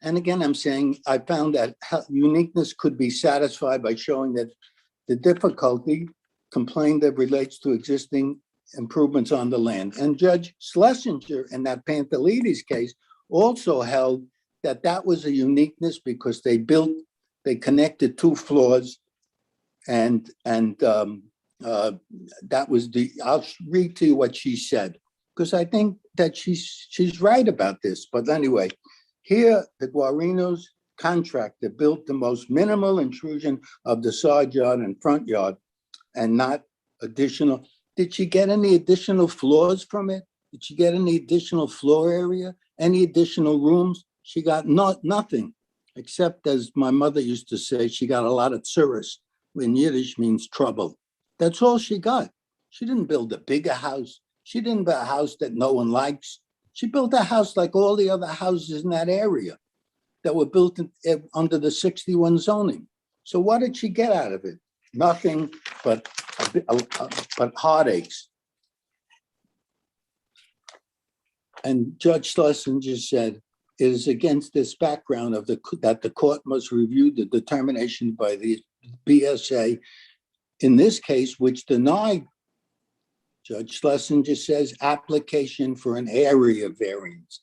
and again, I'm saying I found that uniqueness could be satisfied by showing that the difficulty complained that relates to existing improvements on the land. And Judge Schlesinger in that Pantelides case also held that that was a uniqueness because they connected two floors, and that was I'll read to you what she said, because I think that she's right about this. But anyway, here the Guarinos contractor built the most minimal intrusion of the side yard and front yard, and not additional. Did she get any additional floors from it? Did she get any additional floor area? Any additional rooms? She got nothing, except, as my mother used to say, she got a lot of tourists. In Yiddish means trouble. That's all she got. She didn't build a bigger house. She didn't build a house that no one likes. She built a house like all the other houses in that area that were built under the 61 zoning. So what did she get out of it? Nothing but heartaches. And Judge Schlesinger said, it is against this background that the court must review the determination by the BSA in this case, which denied, Judge Schlesinger says, application for an area variance.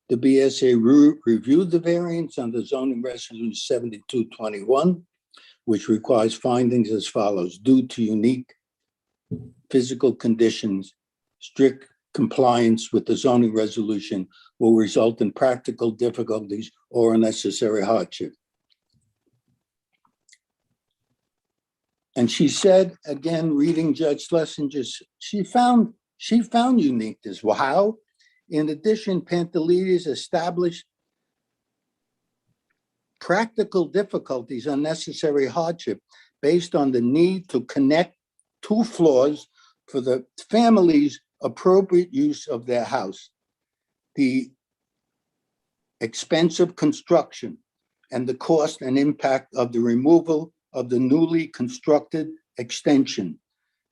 The BSA reviewed the variance under zoning resolution 7221, which requires findings as follows: due to unique physical conditions, strict compliance with the zoning resolution will result in practical difficulties or unnecessary hardship. And she said, again, reading Judge Schlesinger's, she found uniqueness. Well, how? In addition, Pantelides established practical difficulties, unnecessary hardship, based on the need to connect two floors for the family's appropriate use of their house. The expensive construction and the cost and impact of the removal of the newly constructed extension.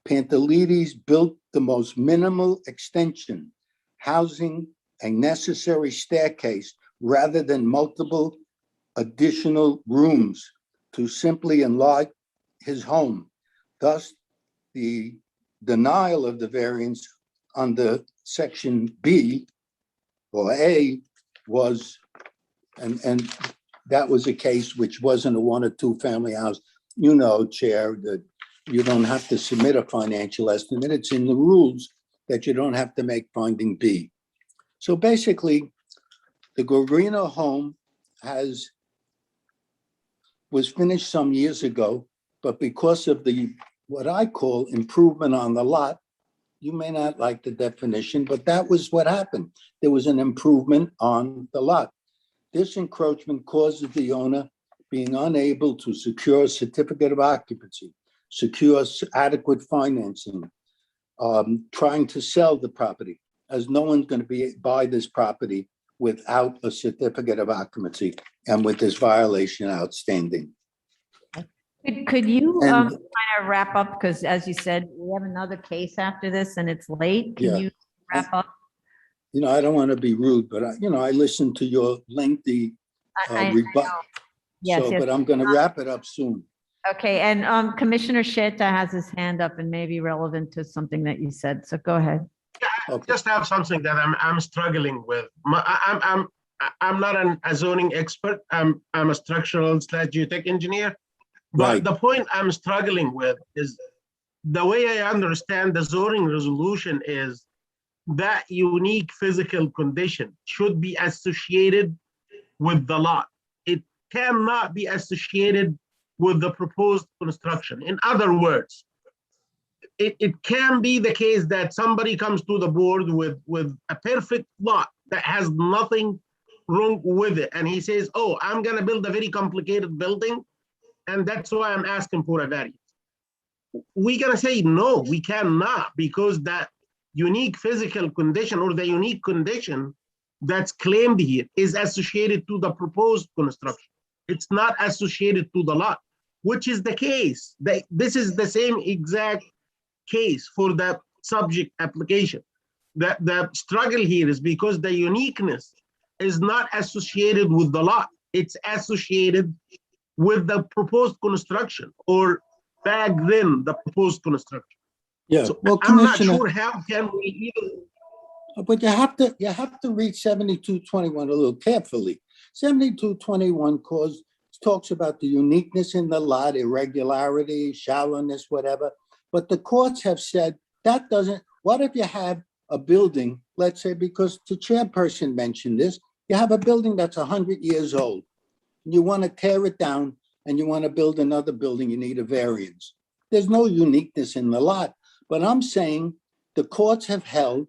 Pantelides built the most minimal extension, housing a necessary staircase rather than multiple additional rooms to simply enlarge his home. Thus, the denial of the variance under section B or A was, and that was a case which wasn't a 1 or 2 family house. You know, Chair, that you don't have to submit a financial estimate. It's in the rules that you don't have to make finding B. So basically, the Guarino home was finished some years ago, but because of the, what I call improvement on the lot, you may not like the definition, but that was what happened. There was an improvement on the lot. This encroachment causes the owner being unable to secure a certificate of occupancy, secure adequate financing, trying to sell the property, as no one's going to buy this property without a certificate of occupancy and with this violation outstanding. Could you And- kind of wrap up? Because as you said, we have another case after this and it's late. Can Yeah. you wrap up? You know, I don't want to be rude, but I listened to your lengthy I rebut. know. Yes, yes. But I'm going to wrap it up soon. Okay, and Commissioner Sheta has his hand up and may be relevant to something that you said. So go ahead. I just have something that I'm struggling with. I'm not a zoning expert. I'm a structural / geotech engineer. But Right. the point I'm struggling with is the way I understand the zoning resolution is that unique physical condition should be associated with the lot. It cannot be associated with the proposed construction. In other words, it can be the case that somebody comes to the board with a perfect lot that has nothing wrong with it. And he says, oh, I'm going to build a very complicated building, and that's why I'm asking for a variance. We're going to say, no, we cannot, because that unique physical condition or the unique condition that's claimed here is associated to the proposed construction. It's not associated to the lot, which is the case. This is the same exact case for the subject application. The struggle here is because the uniqueness is not associated with the lot. It's associated with the proposed construction, or back then the proposed construction. Yeah, So well, I'm not Commissioner, sure how can we even, but you have to read 7221 a little carefully. 7221 talks about the uniqueness in the lot, irregularity, shallowness, whatever. But the courts have said that doesn't, what if you have a building, let's say, because the chairperson mentioned this, you have a building that's 100 years old. You want to tear it down and you want to build another building, you need a variance. There's no uniqueness in the lot. But I'm saying the courts have held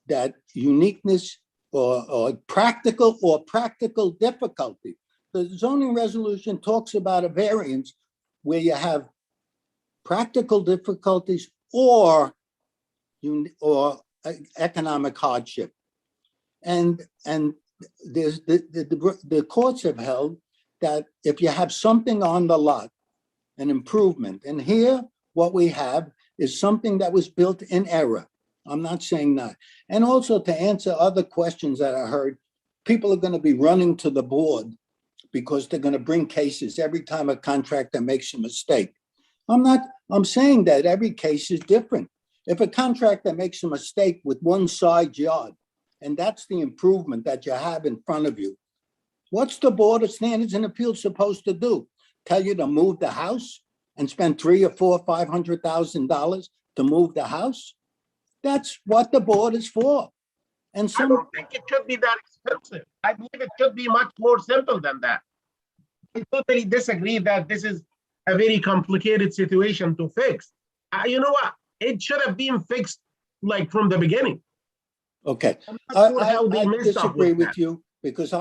that uniqueness or practical difficulty. The zoning resolution talks about a variance where you have practical difficulties or economic hardship. And there's the courts have held that if you have something on the lot, an improvement, and here what we have is something that was built in error. I'm not saying that. And also to answer other questions that I heard, people are going to be running to the board because they're going to bring cases every time a contractor makes a mistake. I'm saying that every case is different. If a contractor makes a mistake with one side yard, and that's the improvement that you have in front of you, what's the Board of Standards and Appeals supposed to do? Tell you to move the house and spend $300,000 or $400,000 or $500,000 to move the house? That's what the board is for. And I don't think it should be that expensive. I believe it should be much more simple than that. I totally disagree that this is a very complicated situation to fix. You know what? It should have been fixed like from the beginning. Okay, I'm not sure how they I messed up disagree with with that. you because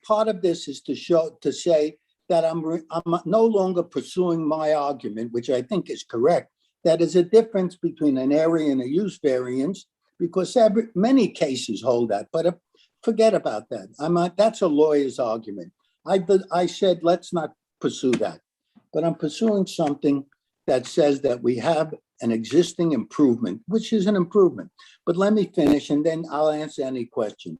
part of this is to say that I'm no longer pursuing my argument, which I think is correct, that is a difference between an area and a use variance, because many cases hold that, but forget about that. That's a lawyer's argument. I said, let's not pursue that, but I'm pursuing something that says that we have an existing improvement, which is an improvement. But let me finish and then I'll answer any question.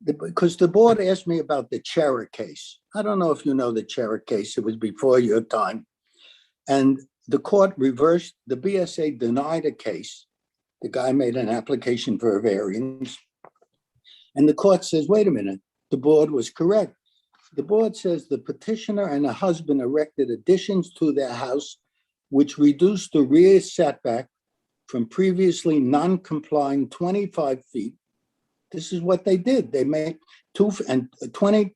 Because the board asked me about the Chera case. I don't know if you know the Chera case. It was before your time. And the court reversed, the BSA denied a case. The guy made an application for a variance. And the court says, wait a minute, the board was correct. The board says the petitioner and the husband erected additions to their house, which reduced the rear setback from previously non-complying 25 feet. This is what they did. They made 20,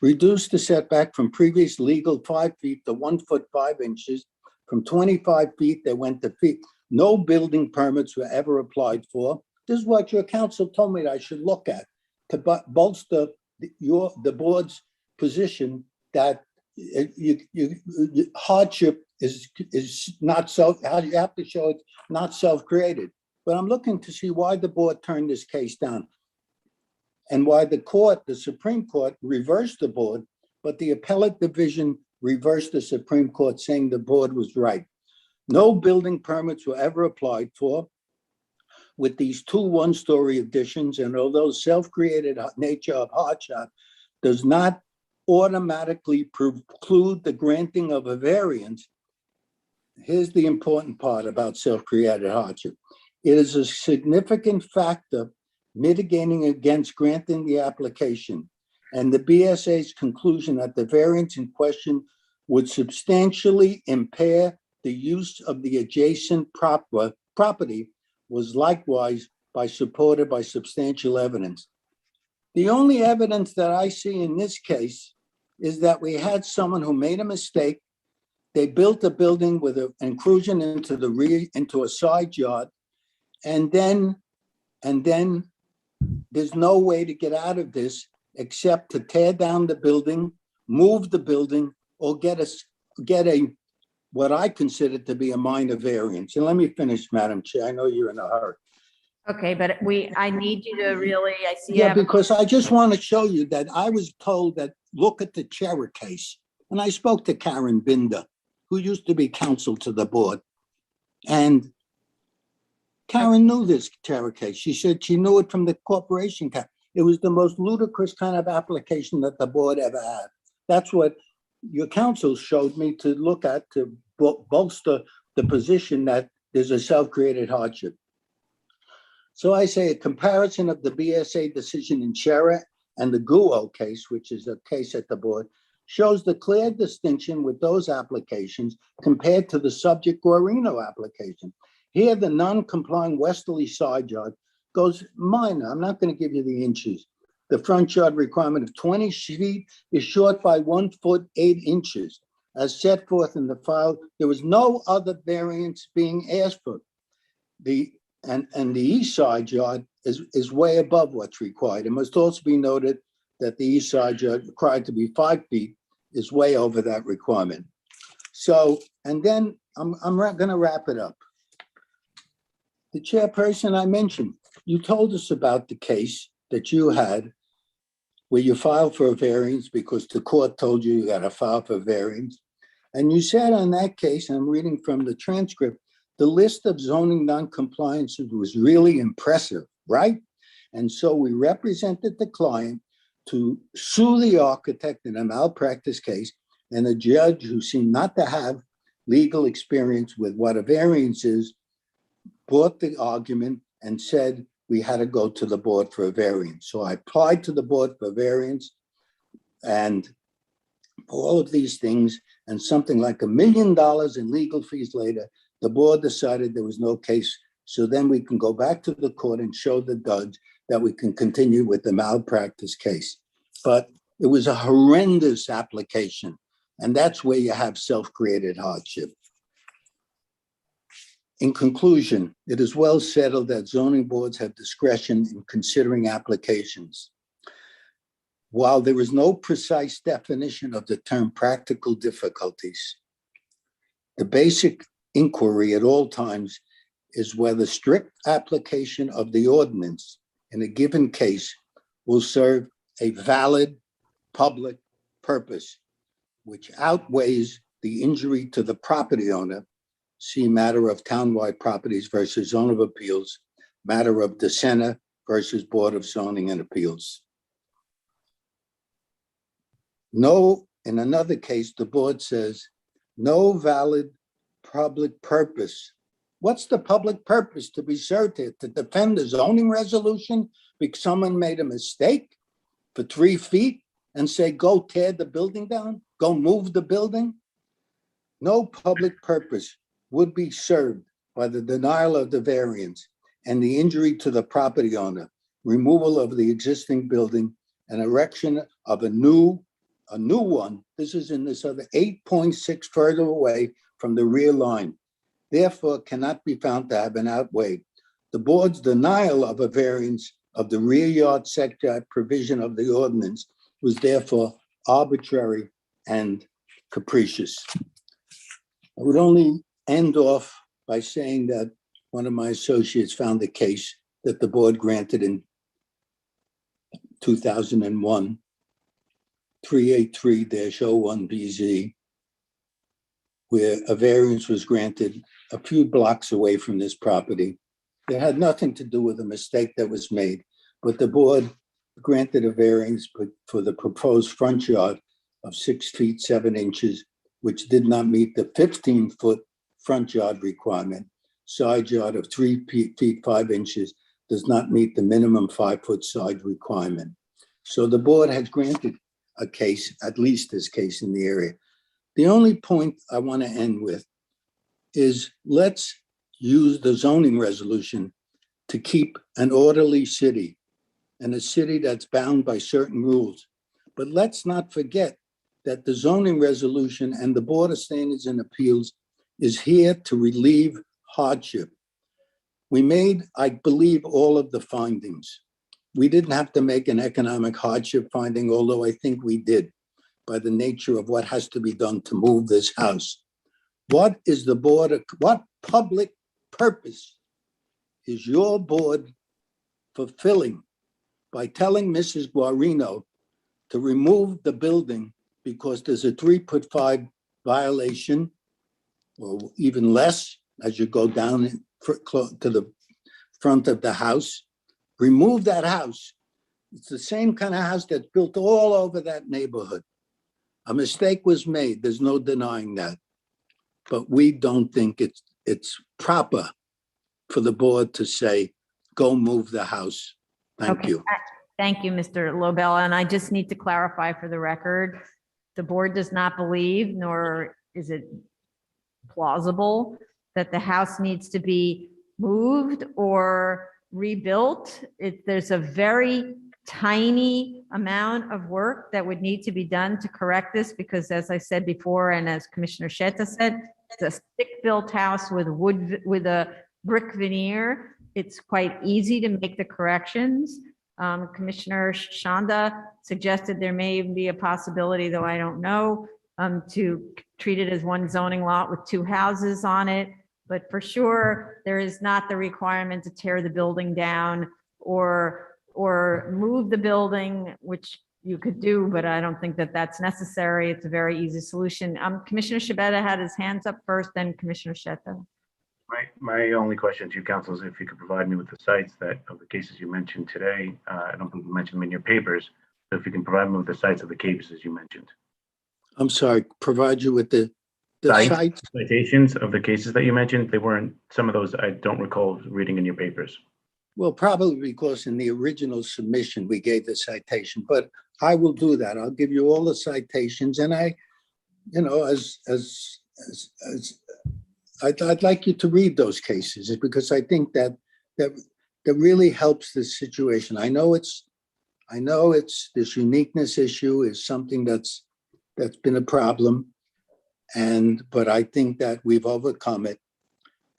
reduced the setback from previous legal 5 feet to 1 foot 5 inches. From 25 feet, they went to feet. No building permits were ever applied for. This is what your counsel told me that I should look at to bolster the board's position that hardship is not you have to show it's not self-created. But I'm looking to see why the board turned this case down and why the Supreme Court reversed the board, but the appellate division reversed the Supreme Court saying the board was right. No building permits were ever applied for with these 2 one-story additions, and although self-created nature of hardship does not automatically preclude the granting of a variance, here's the important part about self-created hardship. It is a significant factor mitigating against granting the application, and the BSA's conclusion that the variance in question would substantially impair the use of the adjacent property was likewise supported by substantial evidence. The only evidence that I see in this case is that we had someone who made a mistake. They built a building with an intrusion into the rear, into a side yard, and then there's no way to get out of this except to tear down the building, move the building, or get a what I consider to be a minor variance. And let me finish, Madam Chair. I know you're in a hurry. Okay, but I need you to really, I see. Yeah, because I just want to show you that I was told that look at the Chera case. And I spoke to Karen Binder, who used to be counsel to the board. And Karen knew this Chera case. She said she knew it from the corporation. It was the most ludicrous kind of application that the board ever had. That's what your counsel showed me to look at to bolster the position that there's a self-created hardship. So I say a comparison of the BSA decision in Shera and the Guo case, which is a case at the board, shows the clear distinction with those applications compared to the subject Guarino application. Here, the non-compliant westerly side yard goes minor. I'm not going to give you the inches. The front yard requirement of 20 feet is short by 1 foot 8 inches. As set forth in the file, there was no other variance being asked for. And the east side yard is way above what's required. It must also be noted that the east side yard required to be 5 feet is way over that requirement. So, and then I'm going to wrap it up. The chairperson I mentioned, you told us about the case that you had where you filed for a variance because the court told you got to file for variance. And you said on that case, and I'm reading from the transcript, the list of zoning non-compliances was really impressive, right? And so we represented the client to sue the architect in a malpractice case, and a judge who seemed not to have legal experience with what a variance is brought the argument and said we had to go to the board for a variance. So I applied to the board for variance, and for all of these things and something like $1 million in legal fees later, the board decided there was no case. So then we can go back to the court and show the judge that we can continue with the malpractice case. But it was a horrendous application. And that's where you have self-created hardship. In conclusion, it is well settled that zoning boards have discretion in considering applications. While there is no precise definition of the term practical difficulties, the basic inquiry at all times is whether strict application of the ordinance in a given case will serve a valid public purpose, which outweighs the injury to the property owner. See matter of townwide properties versus zone of appeals, matter of dissenter versus Board of Zoning and Appeals. No, in another case, the board says, no valid public purpose. What's the public purpose to be served here? To defend the zoning resolution because someone made a mistake for 3 feet and say, go tear the building down, go move the building? No public purpose would be served by the denial of the variance and the injury to the property owner, removal of the existing building, and erection of a new one. This is in this other 8.6 further away from the rear line. Therefore, cannot be found to have been outweighed. The board's denial of a variance of the rear yard setback provision of the ordinance was therefore arbitrary and capricious. I would only end off by saying that one of my associates found a case that the board granted in 2001, 383-01BZ, where a variance was granted a few blocks away from this property. It had nothing to do with a mistake that was made, but the board granted a variance for the proposed front yard of 6 feet 7 inches, which did not meet the 15-foot front yard requirement. Side yard of 3 feet 5 inches does not meet the minimum 5-foot side requirement. So the board has granted a case, at least this case in the area. The only point I want to end with is let's use the zoning resolution to keep an orderly city and a city that's bound by certain rules. But let's not forget that the zoning resolution and the Board of Standards and Appeals is here to relieve hardship. We made, I believe, all of the findings. We didn't have to make an economic hardship finding, although I think we did, by the nature of what has to be done to move this house. What is the board, what public purpose is your board fulfilling by telling Mrs. Guarino to remove the building because there's a 3'5" violation, or even less as you go down to the front of the house? Remove that house. It's the same kind of house that's built all over that neighborhood. A mistake was made. There's no denying that. but we don't think it's proper for the board to say, go move the house. Thank Okay. you. Thank you, Mr. Lobel. And I just need to clarify for the record, the board does not believe, nor is it plausible, that the house needs to be moved or rebuilt. There's a very tiny amount of work that would need to be done to correct this, because as I said before, and as Commissioner Sheta said, it's a stick-built house with wood, with a brick veneer. It's quite easy to make the corrections. Commissioner Shanda suggested there may even be a possibility, though I don't know, to treat it as one zoning lot with two houses on it. But for sure, there is not the requirement to tear the building down or move the building, which you could do, but I don't think that that's necessary. It's a very easy solution. Commissioner Shabeta had his hands up first, then Commissioner Sheta. My only question to you, council, is if you could provide me with the sites of the cases you mentioned today. I don't think you mentioned them in your papers. So if you can provide me with the sites of the cases you mentioned. I'm sorry, provide you with the sites? Citations of the cases that you mentioned. They weren't, some of those I don't recall reading in your papers. Well, probably because in the original submission, we gave the citation, but I will do that. I'll give you all the citations, and I'd like you to read those cases, because I think that really helps the situation. I know it's this uniqueness issue is something that's been a problem, but I think that we've overcome it,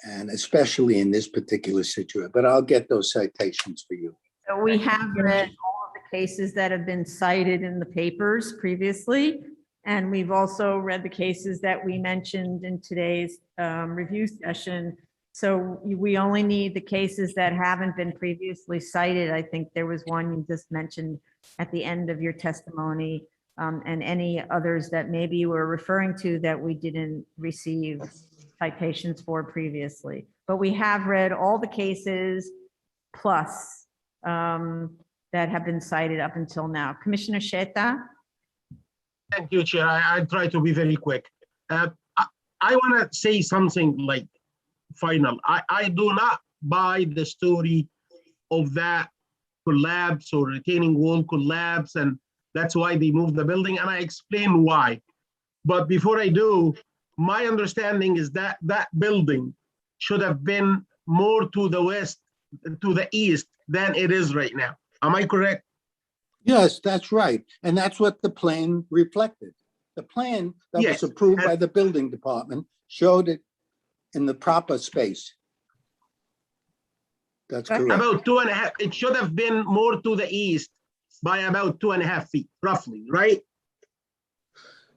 and especially in this particular situation. But I'll get those citations for you. So we have read all of the cases that have been cited in the papers previously. And we've also read the cases that we mentioned in today's review session. So we only need the cases that haven't been previously cited. I think there was one you just mentioned at the end of your testimony, and any others that maybe you were referring to that we didn't receive citations for previously. But we have read all the cases plus that have been cited up until now. Commissioner Sheta? Thank you, Chair. I try to be very quick. I want to say something like final. I do not buy the story of that collapse or retaining wall collapse, and that's why they moved the building, and I explain why. But before I do, my understanding is that that building should have been more to the west, to the east than it is right now. Am I correct? Yes, that's right. And that's what the plan reflected. The plan that was approved by the building department showed it in the proper space. That's correct. About 2.5, it should have been more to the east by about 2.5 feet, roughly, right?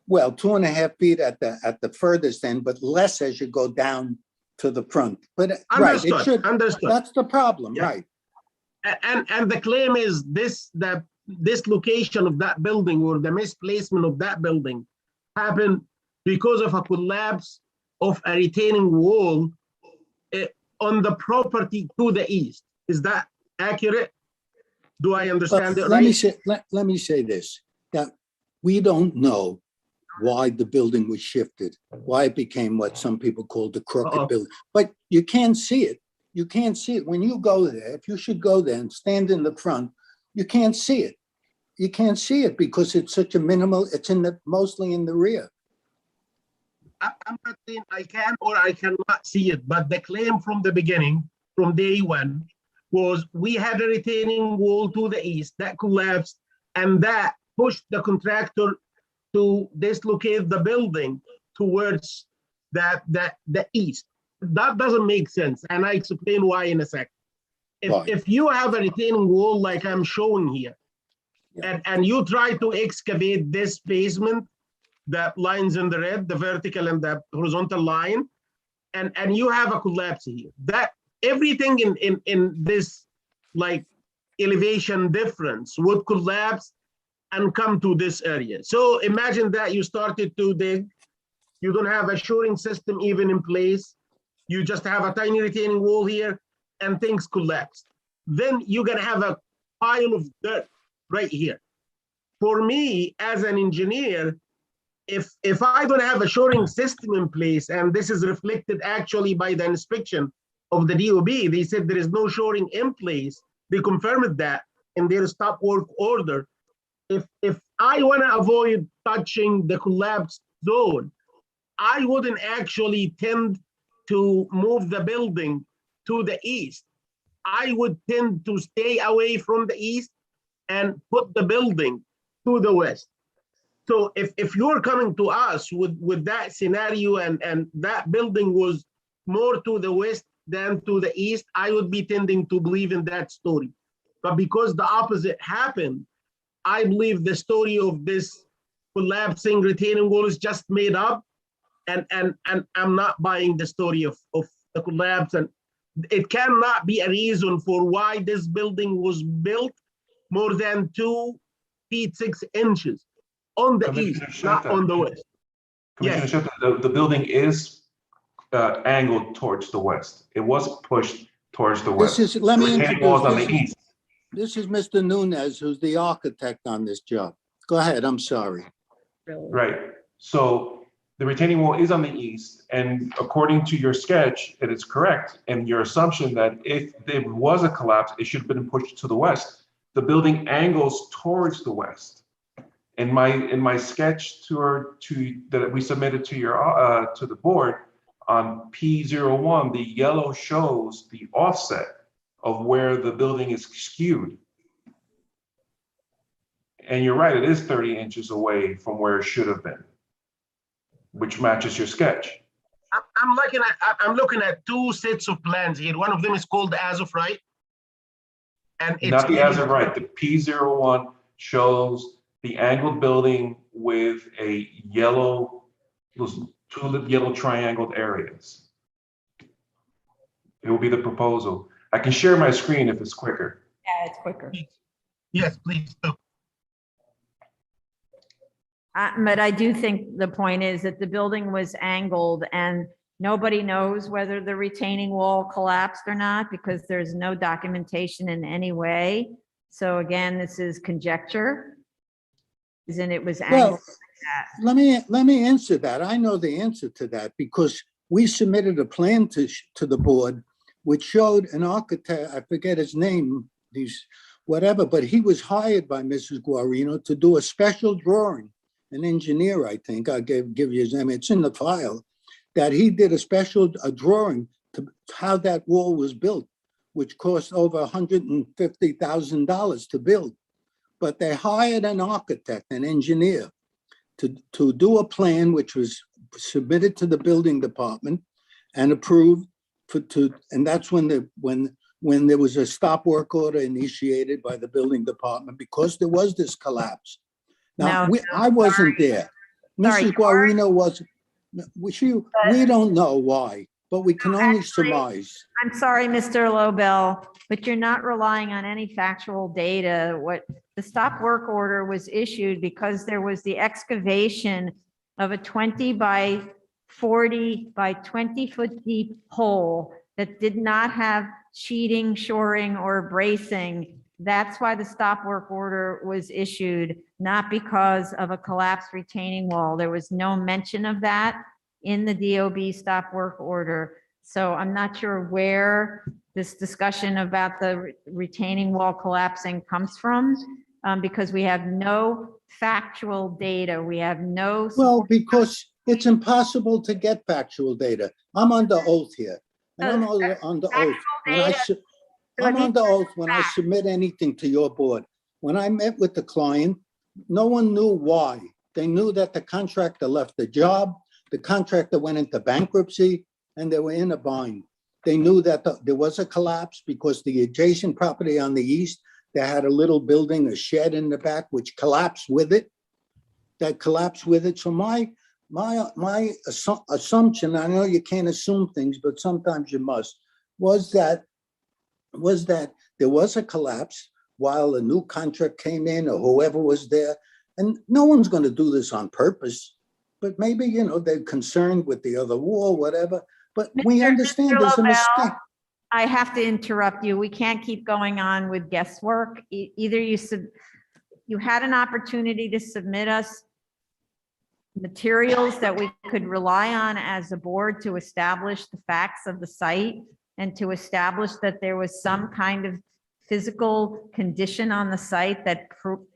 Well, 2.5 feet at the furthest end, but less as you go down to the front. But understood, right, it should, understood. That's the problem, Yeah. right? And the claim is this location of that building or the misplacement of that building happened because of a collapse of a retaining wall on the property to the east. Is that accurate? Do I understand it right? Let me say this, that we don't know why the building was shifted, why it became what some people call the crooked building, but you can't see it. You can't see it when you go there. If you should go there and stand in the front, you can't see it. You can't see it because it's such a minimal, it's mostly in the rear. I'm not saying I can or I cannot see it, but the claim from the beginning, from day one, was we had a retaining wall to the east that collapsed, and that pushed the contractor to dislocate the building towards the east. That doesn't make sense, and I explain why in a second. If you have a retaining wall like I'm showing here, and you try to excavate this basement, that lines in the red, the vertical and the horizontal line, and you have a collapse here, that everything in this like elevation difference would collapse and come to this area. So imagine that you started to dig, you don't have a shoring system even in place, you just have a tiny retaining wall here, and things collapse. Then you're gonna have a pile of dirt right here. For me, as an engineer, if I don't have a shoring system in place, and this is reflected actually by the inspection of the DOB, they said there is no shoring in place. They confirmed that in their stop work order. If I want to avoid touching the collapsed zone, I wouldn't actually tend to move the building to the east. I would tend to stay away from the east and put the building to the west. So if you're coming to us with that scenario and that building was more to the west than to the east, I would be tending to believe in that story. But because the opposite happened, I believe the story of this collapsing retaining wall is just made up, and I'm not buying the story of the collapse, and it cannot be a reason for why this building was built more than 2 feet 6 inches on the east, not on the west. Commissioner Yes. Shepard, the building is angled towards the west. It was pushed towards the west. This is, let me The retaining wall is on the east. this is Mr. Nunez, who's the architect on this job. Go ahead, I'm sorry. Right. So the retaining wall is on the east, and according to your sketch, it is correct. And your assumption that if there was a collapse, it should have been pushed to the west. The building angles towards the west. In my sketch that we submitted to your to the board on P01, the yellow shows the offset of where the building is skewed. And you're right, it is 30 inches away from where it should have been, which matches your sketch. I'm looking at 2 sets of plans here. One of them is called as of right. And it's Not the as of right, the P01 shows the angled building with a yellow, those 2 yellow triangled areas. It will be the proposal. I can share my screen if it's quicker. Yeah, it's quicker. Yes, please do. But I do think the point is that the building was angled and nobody knows whether the retaining wall collapsed or not because there's no documentation in any way. So again, this is conjecture. Isn't it was angled Well, like that? let me answer that. I know the answer to that because we submitted a plan to the board which showed an architect, I forget his name, whatever, but he was hired by Mrs. Guarino to do a special drawing, an engineer, I think. I'll give you his name. It's in the file, that he did a drawing to how that wall was built, which cost over $150,000 to build. But they hired an architect, an engineer, to do a plan which was submitted to the building department and approved and that's when there was a stop work order initiated by the building department because there was this collapse. Now, I wasn't there. Mrs. Guarino wasn't. We don't know why, but we can only surmise. I'm sorry, Mr. Lobel, but you're not relying on any factual data. What the stop work order was issued because there was the excavation of a 20 by 40 by 20 foot deep hole that did not have sheeting, shoring, or bracing. That's why the stop work order was issued, not because of a collapsed retaining wall. There was no mention of that in the DOB stop work order. So I'm not sure where this discussion about the retaining wall collapsing comes from, because we have no factual data. We have no. Well, because it's impossible to get factual data. I'm under oath here. And I'm under oath. I'm under oath when I submit anything to your board. When I met with the client, no one knew why. They knew that the contractor left the job, the contractor went into bankruptcy, and they were in a bind. They knew that there was a collapse because the adjacent property on the east, they had a little building, a shed in the back, which collapsed with it. That collapsed with it. So my assumption, I know you can't assume things, but sometimes you must, was that there was a collapse while a new contract came in or whoever was there. And no one's going to do this on purpose, but maybe, they're concerned with the other wall, whatever. But we understand there's a mistake. I have to interrupt you. We can't keep going on with guesswork. Either you had an opportunity to submit us materials that we could rely on as a board to establish the facts of the site and to establish that there was some kind of physical condition on the site that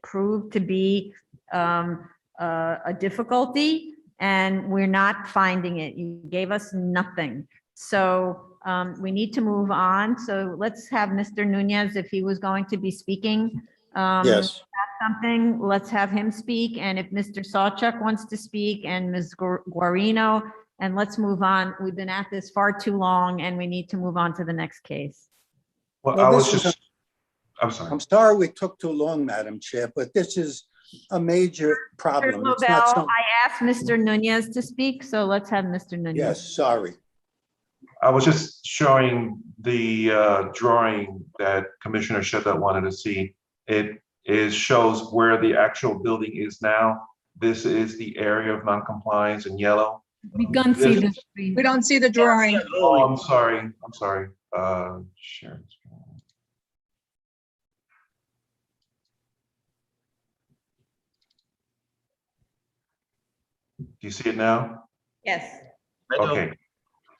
proved to be a difficulty, and we're not finding it. You gave us nothing. So we need to move on. So let's have Mr. Nunez, if he was going to be speaking. Yes. Something, let's have him speak. And if Mr. Sawchuk wants to speak and Ms. Guarino, and let's move on. We've been at this far too long and we need to move on to the next case. Well, I was this is just, I'm sorry. I'm sorry we took too long, Madam Chair, but this is a major problem. It's not Lobel, some- I asked Mr. Nunez to speak, so let's have Mr. Nunez. Yes, sorry. I was just showing the drawing that Commissioner Shetta wanted to see. It shows where the actual building is now. This is the area of noncompliance in yellow. We can't see the screen. We don't see the drawing. Oh, I'm sorry. I'm sorry. Sharon. Do you see it now? Yes. Okay.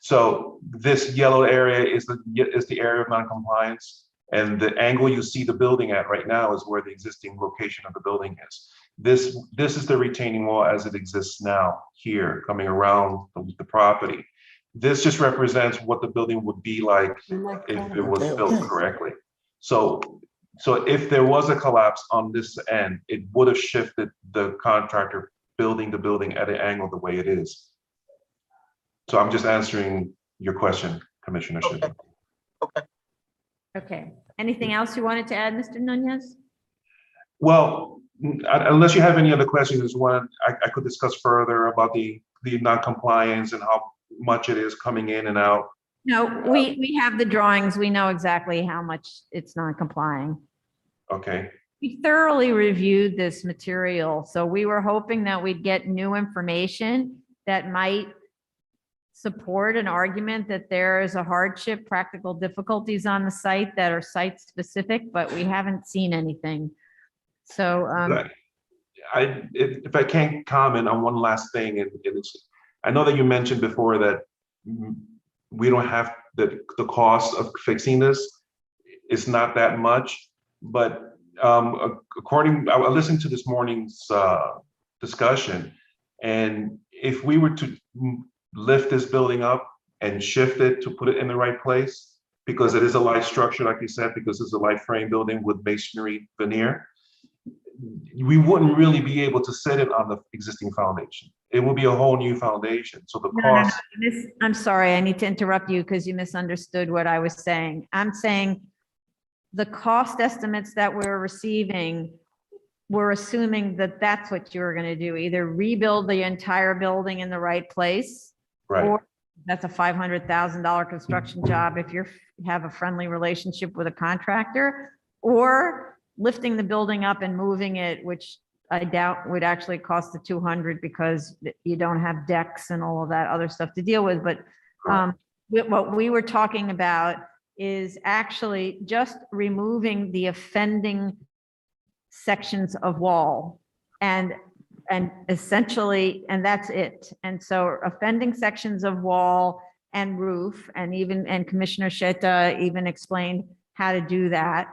So this yellow area is the area of noncompliance, and the angle you see the building at right now is where the existing location of the building is. This is the retaining wall as it exists now here, coming around the property. This just represents what the building would be like if it was built correctly. So if there was a collapse on this end, it would have shifted the contractor building the building at an angle the way it is. So I'm just answering your question, Commissioner Shipman. Okay. Anything else you wanted to add, Mr. Nunez? Well, unless you have any other questions, I could discuss further about the non-compliance and how much it is coming in and out. No, we have the drawings. We know exactly how much it's non-complying. Okay. We thoroughly reviewed this material, so we were hoping that we'd get new information that might support an argument that there is a hardship, practical difficulties on the site that are site specific, but we haven't seen anything. So if I can't comment on one last thing, and it's, I know that you mentioned before that we don't have the cost of fixing this. It's not that much, but I listened to this morning's discussion, and if we were to lift this building up and shift it to put it in the right place, because it is a light structure, like you said, because it's a light frame building with masonry veneer, we wouldn't really be able to set it on the existing foundation. It would be a whole new foundation. So the cost. I'm sorry, I need to interrupt you because you misunderstood what I was saying. I'm saying the cost estimates that we're receiving, we're assuming that that's what you were going to do, either rebuild the entire building in the right place, right, or that's a $500,000 construction job if you have a friendly relationship with a contractor, or lifting the building up and moving it, which I doubt would actually cost the 200 because you don't have decks and all of that other stuff to deal with. But what we were talking about is actually just removing the offending sections of wall and essentially, and that's it. And so offending sections of wall and roof, and Commissioner Shetta even explained how to do that.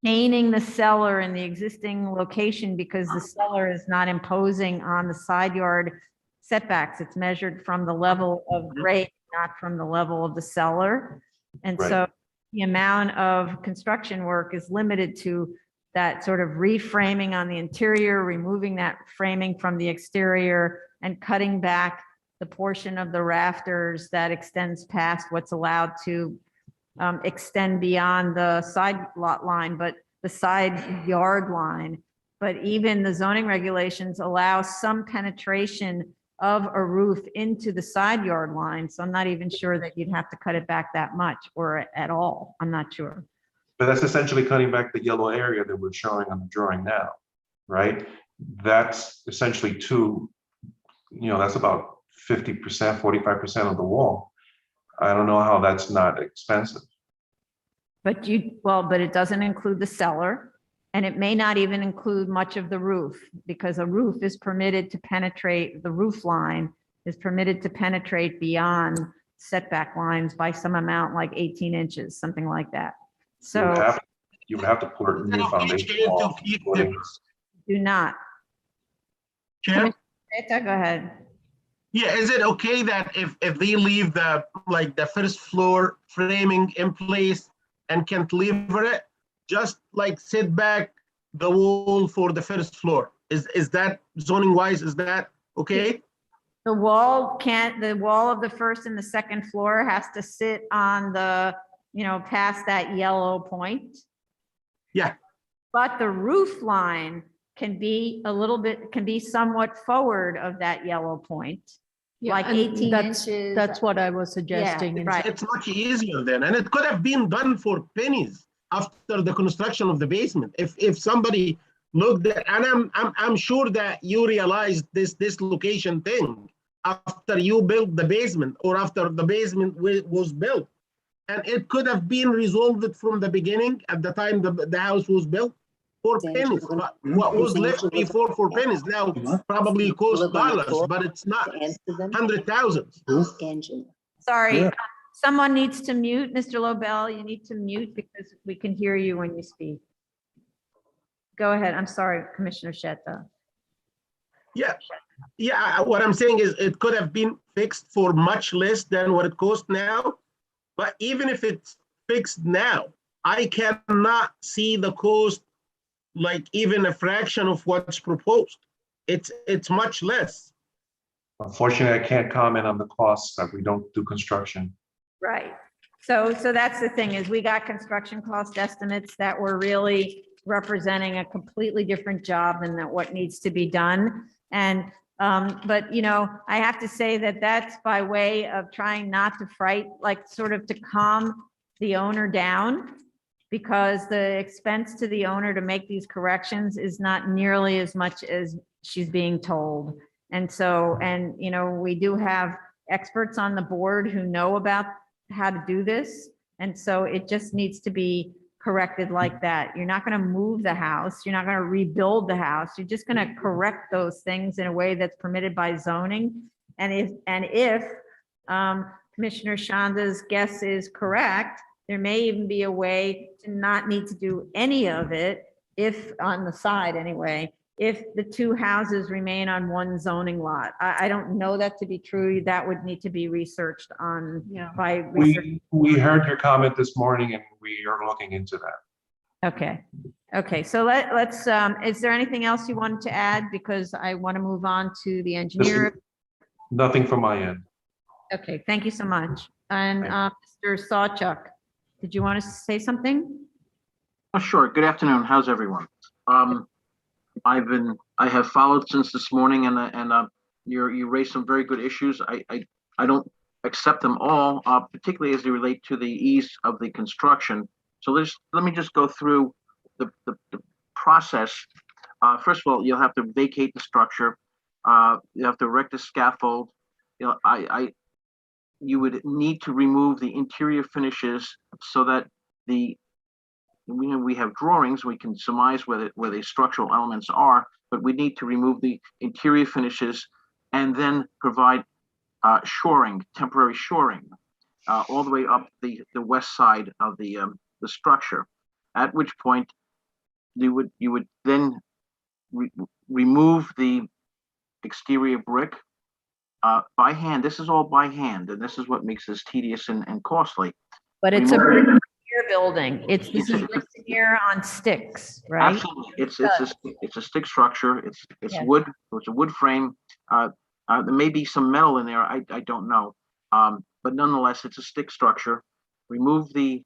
Maintaining the cellar in the existing location because the cellar is not imposing on the side yard setbacks. It's measured from the level of grade, not from the level of the cellar. And so the amount of construction work is limited to that sort of reframing on the interior, removing that framing from the exterior, and cutting back the portion of the rafters that extends past what's allowed to extend beyond the side lot line, but the side yard line. But even the zoning regulations allow some penetration of a roof into the side yard line. So I'm not even sure that you'd have to cut it back that much or at all. I'm not sure. But that's essentially cutting back the yellow area that we're showing on the drawing now, right? That's essentially that's about 50%, 45% of the wall. I don't know how that's not expensive. But but it doesn't include the cellar. And it may not even include much of the roof, because a roof is permitted to penetrate, the roof line is permitted to penetrate beyond setback lines by some amount, like 18 inches, something like that. So You would have to put new foundation wall. do not. Chair? Commissioner Zeta, go ahead. Yeah, is it okay that if they leave the, like, the first floor framing in place and cantilever it, just like sit back the wall for the first floor? Is that zoning wise, is that okay? The wall the wall of the first and the second floor has to sit on the, past that yellow point. Yeah. But the roof line can be somewhat forward of that yellow point. Yeah, Like and 18 that's- inches. That's what I was suggesting. right. It's much easier then, and it could have been done for pennies after the construction of the basement. If somebody looked at, and I'm sure that you realized this location thing after you built the basement or after the basement was built, and it could have been resolved from the beginning at the time the house was built for pennies. But what was left before for pennies now probably cost dollars, but it's not hundred thousands. Sorry, Yeah. someone needs to mute. Mr. Lobel, you need to mute because we can hear you when you speak. Go ahead. I'm sorry, Commissioner Shetta. Yeah, what I'm saying is it could have been fixed for much less than what it costs now. But even if it's fixed now, I cannot see the cost like even a fraction of what's proposed. It's much less. Unfortunately, I can't comment on the costs that we don't do construction. Right. So that's the thing, is we got construction cost estimates that were really representing a completely different job than what needs to be done. And, but I have to say that that's by way of trying not to sort of to calm the owner down, because the expense to the owner to make these corrections is not nearly as much as she's being told. And so, we do have experts on the board who know about how to do this. And so it just needs to be corrected like that. You're not going to move the house. You're not going to rebuild the house. You're just going to correct those things in a way that's permitted by zoning. And if Commissioner Shanda's guess is correct, there may even be a way to not need to do any of it, if on the side anyway, if the two houses remain on one zoning lot. I don't know that to be true. That would need to be researched on by research. We heard your comment this morning and we are looking into that. Okay. So let's, is there anything else you wanted to add? Because I want to move on to the engineer. Nothing from my end. Okay, thank you so much. And Mr. Sawchuk, did you want to say something? Sure. Good afternoon. How's everyone? I have followed since this morning, and you raised some very good issues. I don't accept them all, particularly as they relate to the ease of the construction. So let me just go through the process. First of all, you'll have to vacate the structure. You have to erect a scaffold. You would need to remove the interior finishes so that we have drawings, we can surmise where the structural elements are, but we need to remove the interior finishes and then provide shoring, temporary shoring, all the way up the west side of the structure. At which point you would then remove the exterior brick by hand. This is all by hand, and this is what makes this tedious and costly. But it's a brick veneer building. This is brick veneer on sticks, right? Absolutely, it's a stick structure. It's Yes. wood. It's a wood frame. There may be some metal in there. I don't know, but nonetheless, it's a stick structure. Remove the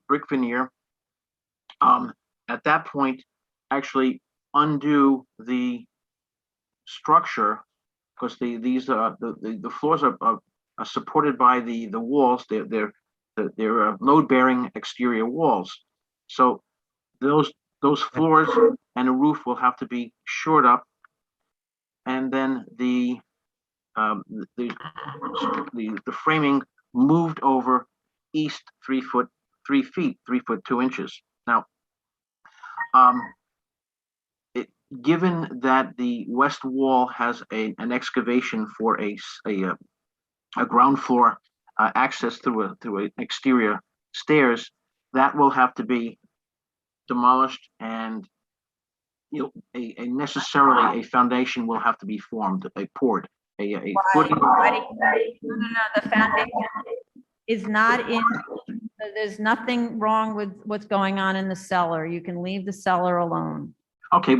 brick veneer. At that point, actually undo the structure, because the floors are supported by the walls. They're load-bearing exterior walls. So those floors and the roof will have to be shored up, and then the framing moved over east 3 feet 2 inches. Now, Given that the west wall has an excavation for a ground floor access through an exterior stairs, that will have to be demolished, and necessarily a foundation will have to be formed, poured, a footing. No, the foundation is not in, there's nothing wrong with what's going on in the cellar. You can leave the cellar alone. Okay,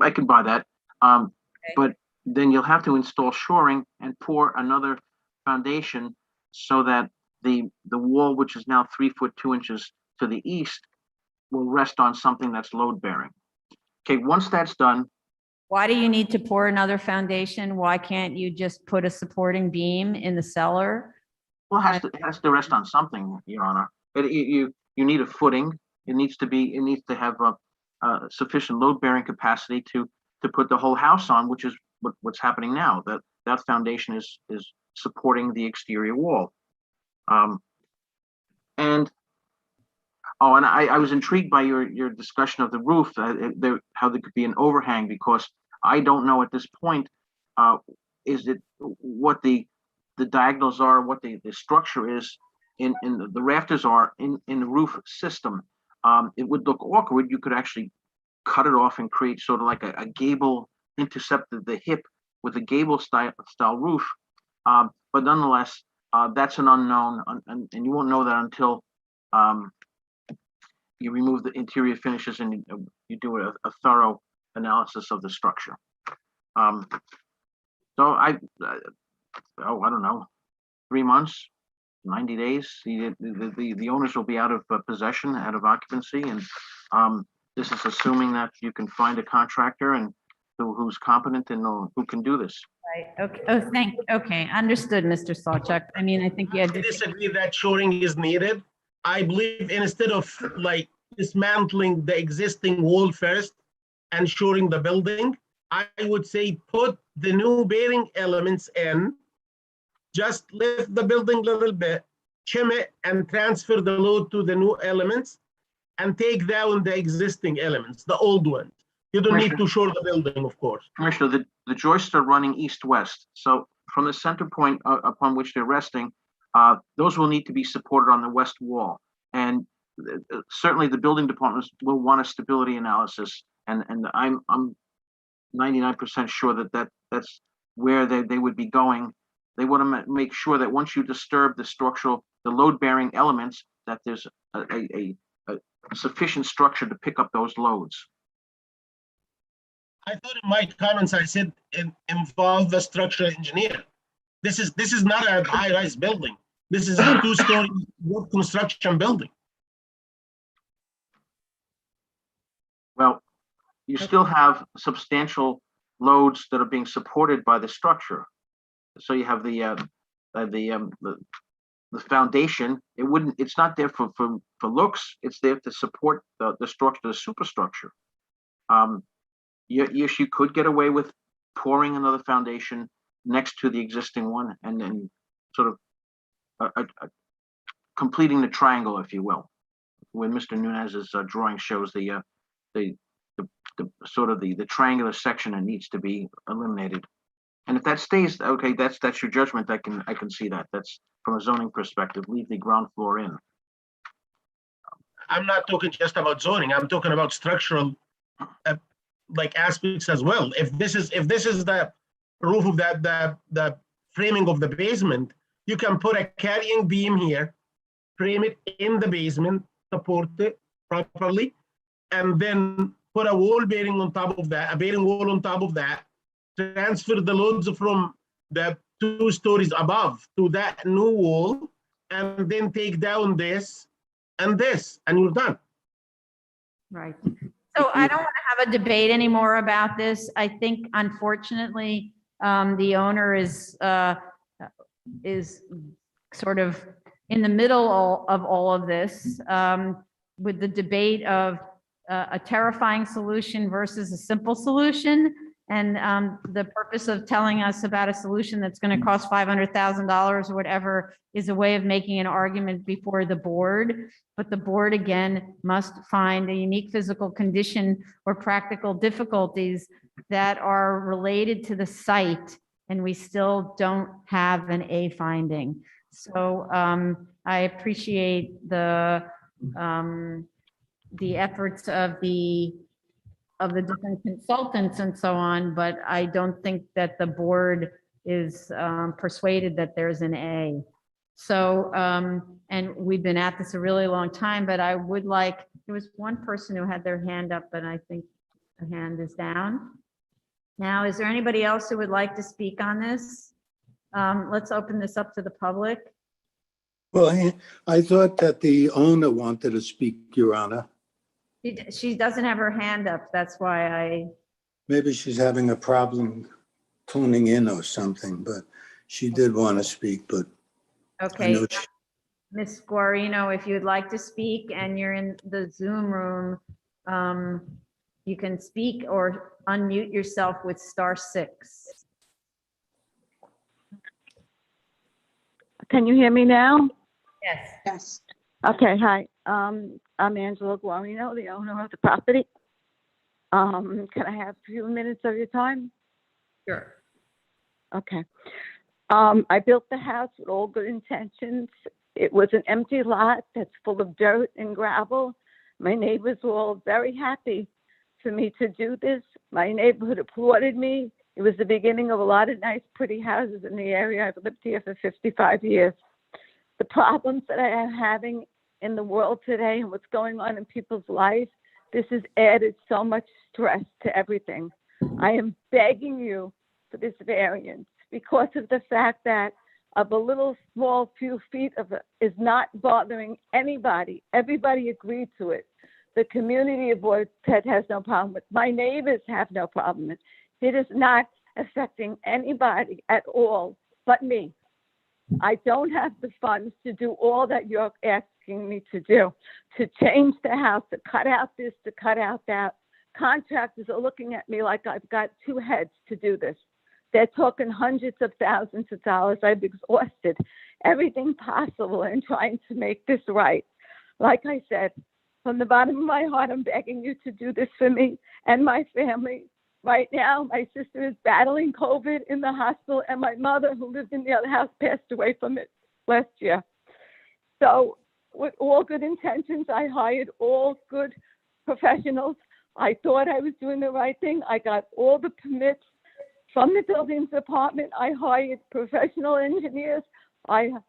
I can buy that. But then you'll have to install shoring and pour another foundation so that the wall, which is now 3 foot 2 inches to the east, will rest on something that's load bearing. Okay, once that's done. Why do you need to pour another foundation? Why can't you just put a supporting beam in the cellar? Well, it has to rest on something, Your Honor. You need a footing. It needs to have sufficient load bearing capacity to put the whole house on, which is what's happening now. That foundation is supporting the exterior wall. And I was intrigued by your discussion of the roof, how there could be an overhang, because I don't know at this point, is it what the diagonals are, what the structure is in the rafters are in the roof system. It would look awkward. You could actually cut it off and create sort of like a gable, intercept the hip with a gable style roof. But nonetheless, that's an unknown, and you won't know that until you remove the interior finishes and you do a thorough analysis of the structure. So I don't know, 3 months, 90 days, the owners will be out of possession, out of occupancy, and this is assuming that you can find a contractor and who's competent and who can do this. Right. Okay. Okay. Understood, Mr. Sawchuk. I mean, I think you had. I disagree that shoring is needed. I believe instead of like dismantling the existing wall first and shoring the building, I would say put the new bearing elements in, just lift the building a little bit, trim it, and transfer the load to the new elements, and take down the existing elements, the old ones. You don't need to shore the building, of course. Commissioner, the joists are running east-west. So from the center point upon which they're resting, those will need to be supported on the west wall. And certainly the building departments will want a stability analysis. And I'm 99% sure that's where they would be going. They want to make sure that once you disturb the load-bearing elements, that there's a sufficient structure to pick up those loads. I thought in my comments I said involve the structural engineer. This is not a high-rise building. This is a 2-story wood construction building. Well, you still have substantial loads that are being supported by the structure. So you have the foundation. It's not there for looks. It's there to support the structure, the superstructure. Yes, you could get away with pouring another foundation next to the existing one, and then sort of completing the triangle, if you will. When Mr. Nunez's drawing shows the sort of the triangular section that needs to be eliminated. And if that stays, okay, that's your judgment. I can see that. That's from a zoning perspective. Leave the ground floor in. I'm not talking just about zoning. I'm talking about structural like aspects as well. If this is the roof of the framing of the basement, you can put a carrying beam here, frame it in the basement, support it properly, and then put a wall bearing on top of that, a bearing wall on top of that, transfer the loads from the 2 stories above to that new wall, and then take down this, and you're done. Right. So I don't want to have a debate anymore about this. I think unfortunately, the owner is sort of in the middle of all of this, with the debate of a terrifying solution versus a simple solution. And the purpose of telling us about a solution that's going to cost $500,000 or whatever is a way of making an argument before the board. But the board, again, must find a unique physical condition or practical difficulties that are related to the site. And we still don't have an A finding. So I appreciate the efforts of the different consultants and so on, but I don't think that the board is persuaded that there's an A. So, and we've been at this a really long time, but I would like, there was one person who had their hand up, but I think the hand is down. Now, is there anybody else who would like to speak on this? Let's open this up to the public. Well, I thought that the owner wanted to speak, Your Honor. She doesn't have her hand up. That's why I. Maybe she's having a problem tuning in or something, but she did want to speak, but I Okay, know Ms. Guarino, if you'd like to speak and you're in the Zoom room, you can speak or unmute yourself with *6. Can you hear me now? Yes. Yes. Okay, hi. I'm Angela Guarino, the owner of the property. Can I have a few minutes of your time? Sure. Okay. I built the house with all good intentions. It was an empty lot that's full of dirt and gravel. My neighbors were all very happy for me to do this. My neighborhood applauded me. It was the beginning of a lot of nice, pretty houses in the area. I've lived here for 55 years. The problems that I am having in the world today and what's going on in people's lives, this has added so much stress to everything. I am begging you for this variance because of the fact that of a little small few feet of it is not bothering anybody. Everybody agreed to it. The community of Pet has no problem with it. My neighbors have no problem with it. It is not affecting anybody at all but me. I don't have the funds to do all that you're asking me to do, to change the house, to cut out this, to cut out that. Contractors are looking at me like I've got two heads to do this. They're talking hundreds of thousands of dollars. I've exhausted everything possible in trying to make this right. Like I said, from the bottom of my heart, I'm begging you to do this for me and my family. Right now, my sister is battling COVID in the hospital, and my mother, who lived in the other house, passed away from it last year. So with all good intentions, I hired all good professionals. I thought I was doing the right thing. I got all the permits from the building department. I hired professional engineers.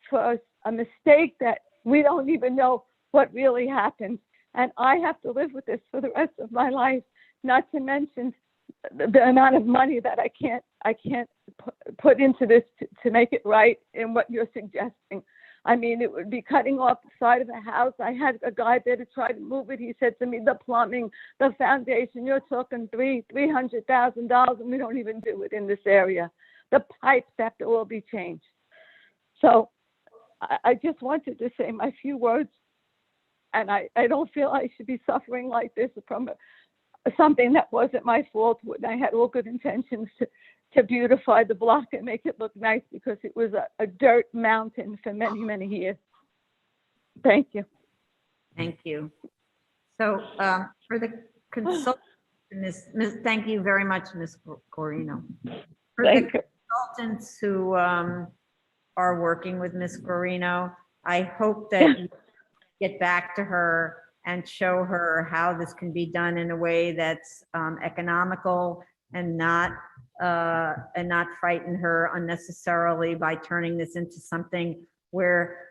For a mistake that we don't even know what really happened. And I have to live with this for the rest of my life, not to mention the amount of money that I can't put into this to make it right in what you're suggesting. I mean, it would be cutting off the side of the house. I had a guy there to try to move it. He said to me, the plumbing, the foundation, you're talking $300,000, and we don't even do it in this area. The pipes have to all be changed. So I just wanted to say my few words, and I don't feel I should be suffering like this from something that wasn't my fault. I had all good intentions to beautify the block and make it look nice because it was a dirt mountain for many, many years. Thank you. Thank you. So for the consultant, thank you very much, Ms. Guarino. For the consultants who are working with Ms. Guarino, I hope that you get back to her and show her how this can be done in a way that's economical and not frighten her unnecessarily by turning this into something where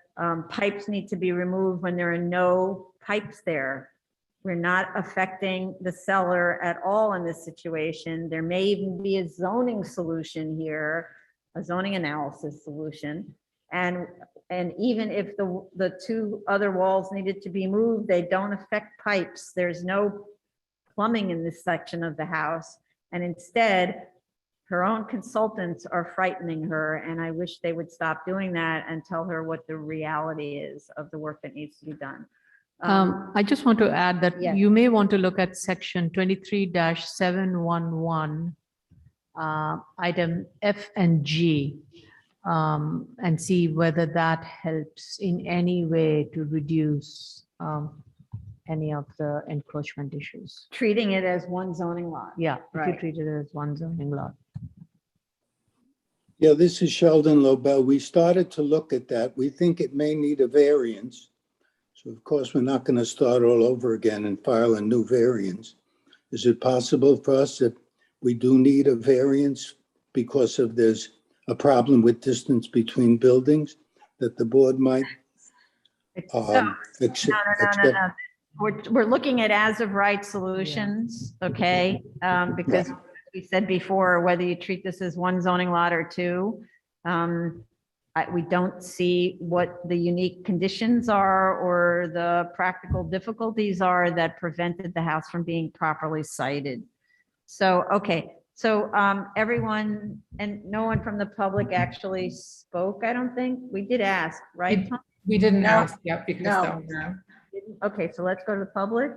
pipes need to be removed when there are no pipes there. We're not affecting the seller at all in this situation. There may even be a zoning solution here, a zoning analysis solution. And even if the two other walls needed to be moved, they don't affect pipes. There's no plumbing in this section of the house. And instead, her own consultants are frightening her. And I wish they would stop doing that and tell her what the reality is of the work that needs to be done. I just want to add that yes. you may want to look at section 23-711 item F and G, and see whether that helps in any way to reduce any of the encroachment issues. Treating it as one zoning lot. Yeah, if you Right. treat it as one zoning lot. Yeah, this is Sheldon Lobel. We started to look at that. We think it may need a variance. So of course, we're not going to start all over again and file a new variance. Is it possible for us if we do need a variance because of there's a problem with distance between buildings that the board might accept? No. We're looking at as of right solutions, okay? Because we said before, whether you treat this as one zoning lot or two, we don't see what the unique conditions are or the practical difficulties are that prevented the house from being properly sited. So, okay, so everyone, and no one from the public actually spoke, I don't think. We did ask, right? Tom? We didn't No. ask yet because No. that was, Okay, so let's go to the public.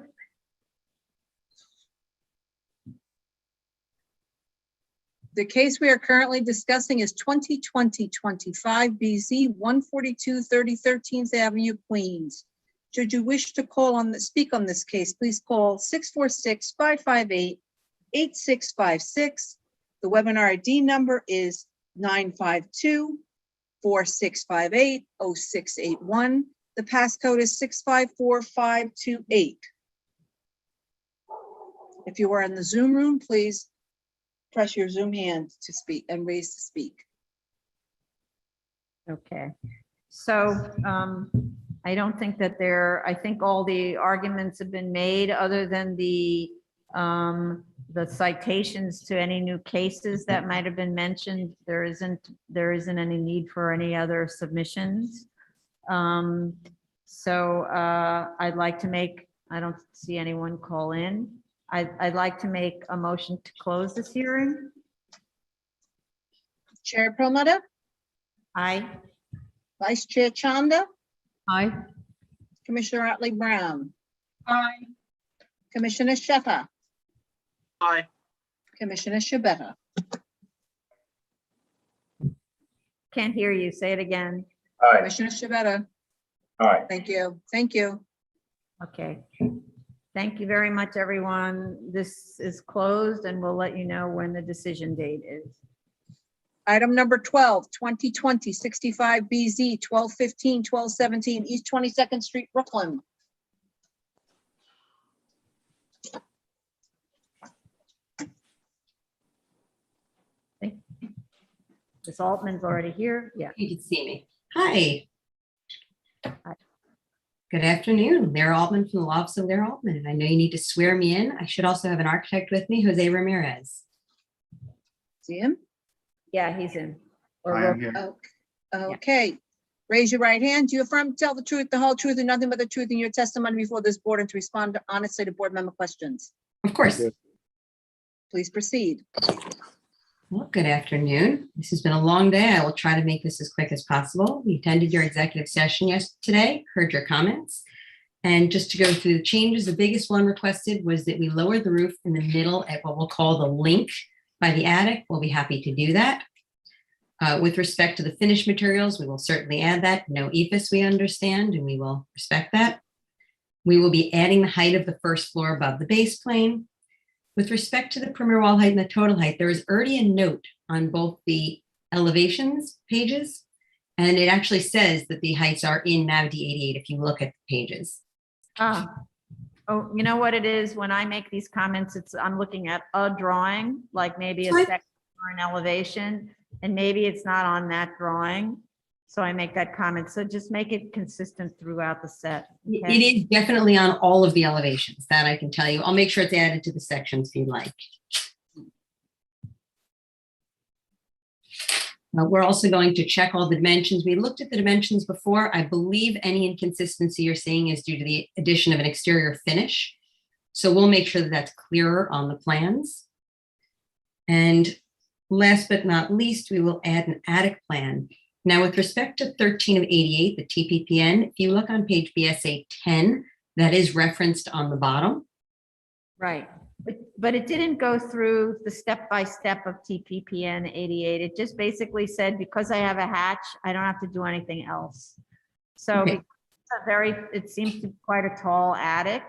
The case we are currently discussing is 2020-25 BZ 142 13th Avenue, Queens. Should you wish to speak on this case, please call 646-558-8656. The webinar ID number is 952-4658-0681. The passcode is 654528. If you are in the Zoom room, please press your Zoom hand to speak and raise to speak. Okay, so I don't think that I think all the arguments have been made other than the citations to any new cases that might have been mentioned. There isn't any need for any other submissions. So I'd like to I don't see anyone call in. I'd like to make a motion to close this hearing. Chair Promoter, Aye. Vice Chair Chanda, Aye. Commissioner Otley Brown, Aye. Commissioner Sheffer, Aye. Commissioner Shabeta. Can't hear you. Say it again. Commissioner Shabeta. Aye. Thank you. Thank you. Okay. Thank you very much, everyone. This is closed and we'll let you know when the decision date is. Item number 12, 2020-65 BZ 1215-1217 East 22nd Street, Brooklyn. Ms. Altman's already here. Yeah. You can see me. Hi. Good afternoon. Mayor Altman from the Law Office of Mayor Altman. And I know you need to swear me in. I should also have an architect with me, Jose Ramirez. See him? Yeah, he's in. I am here. Okay. Raise your right hand. Do you affirm to tell the truth, the whole truth, and nothing but the truth in your testimony before this board and to respond honestly to board member questions? Of course. Please proceed. Well, good afternoon. This has been a long day. I will try to make this as quick as possible. We attended your executive session yesterday, heard your comments. And just to go through the changes, the biggest one requested was that we lower the roof in the middle at what we'll call the link by the attic. We'll be happy to do that. With respect to the finished materials, we will certainly add that. No EIFS, we understand, and we will respect that. We will be adding the height of the first floor above the base plane. With respect to the perimeter wall height and the total height, there is already a note on both the elevations pages, and it actually says that the heights are in NAV D88 if you look at the pages. Oh, you know what it is? When I make these comments, I'm looking at a drawing, like maybe a section or an elevation, and maybe it's not on that drawing. So I make that comment. So just make it consistent throughout the set. Okay? It is definitely on all of the elevations, that I can tell you. I'll make sure it's added to the sections if you'd like. We're also going to check all the dimensions. We looked at the dimensions before. I believe any inconsistency you're seeing is due to the addition of an exterior finish. So we'll make sure that that's clearer on the plans. And last but not least, we will add an attic plan. Now, with respect to 13 of 88, the TPPN, if you look on page BSA 10, that is referenced on the bottom. Right. but it didn't go through the step-by-step of TPPN 88. It just basically said, because I have a hatch, I don't have to do anything else. So Okay. it seems to be quite a tall attic.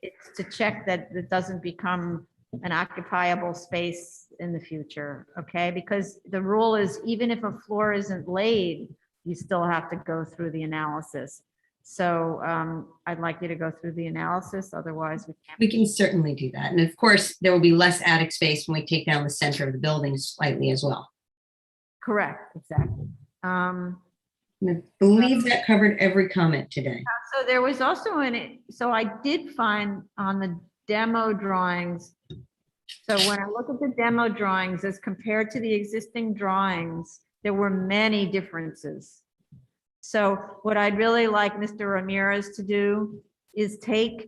It's to check that it doesn't become an occupiable space in the future, okay? Because the rule is, even if a floor isn't laid, you still have to go through the analysis. So I'd like you to go through the analysis, otherwise we can't. We can certainly do that. And of course, there will be less attic space when we take down the center of the building slightly as well. Correct, exactly. I believe that covered every comment today. So there was also so I did find on the demo drawings, so when I look at the demo drawings as compared to the existing drawings, there were many differences. So what I'd really like Mr. Ramirez to do is take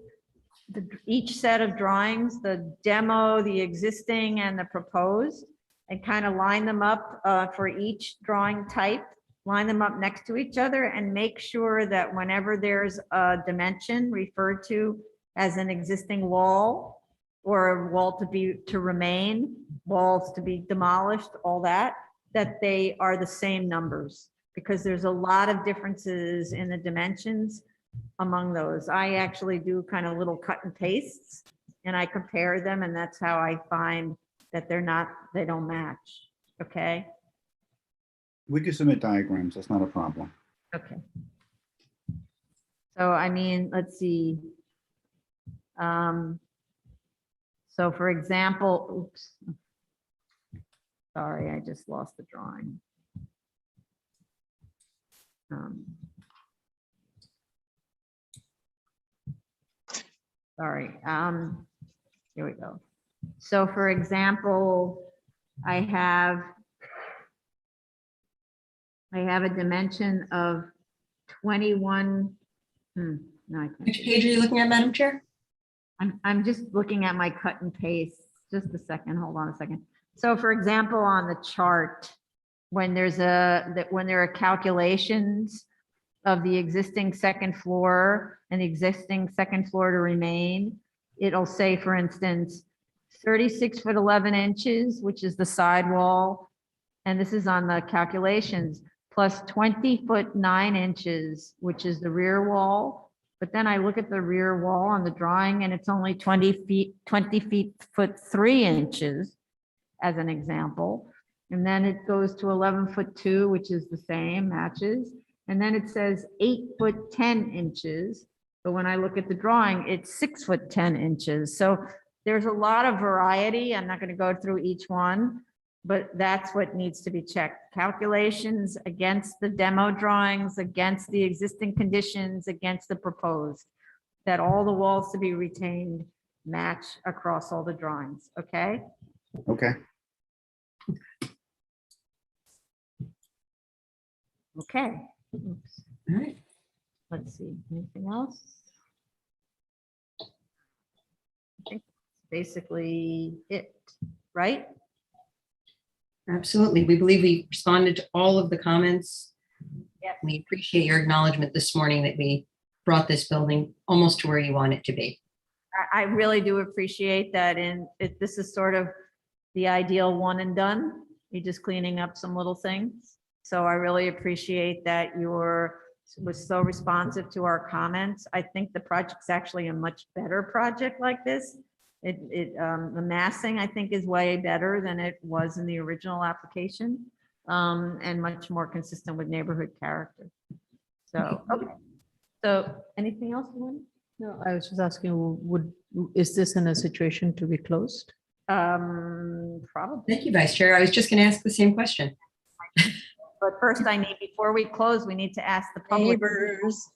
each set of drawings, the demo, the existing, and the proposed, and kind of line them up for each drawing type, line them up next to each other, and make sure that whenever there's a dimension referred to as an existing wall, or a wall to remain, walls to be demolished, all that they are the same numbers, because there's a lot of differences in the dimensions among those. I actually do kind of little cut and pastes, and I compare them, and that's how I find that they don't match, okay? We can submit diagrams, that's not a problem. Okay. So, I mean, let's see. So for example, oops. Sorry, I just lost the drawing. Sorry, here we go. So for example, I have a dimension of 21. No, I can't. Which page are you looking at, Madam Chair? I'm just looking at my cut and paste. Just a second, hold on a second. So for example, on the chart, when there are calculations of the existing second floor and the existing second floor to remain, it'll say, for instance, 36 foot 11 inches, which is the side wall. And this is on the calculations, plus 20 foot 9 inches, which is the rear wall. But then I look at the rear wall on the drawing and it's only 20 foot 3 inches as an example. And then it goes to 11 foot 2, which is the same, matches. And then it says 8 foot 10 inches. But when I look at the drawing, it's 6 foot 10 inches. So there's a lot of variety. I'm not going to go through each one, but that's what needs to be checked. Calculations against the demo drawings, against the existing conditions, against the proposed, that all the walls to be retained match across all the drawings, okay? Okay. Okay. Oops. All right. Let's see, anything else? I think that's basically it, right? Absolutely. We believe we responded to all of the comments. Yes. We appreciate your acknowledgement this morning that we brought this building almost to where you want it to be. I really do appreciate that. And this is sort of the ideal one and done. You're just cleaning up some little things. So I really appreciate that was so responsive to our comments. I think the project's actually a much better project like this. The massing, I think, is way better than it was in the original application, and much more consistent with neighborhood character. So, okay. So anything else you want? No, I was just asking, is this in a situation to be closed? Probably. Thank you, Vice Chair. I was just going to ask the same question. But first before we close, we need to ask the public. Neighbors.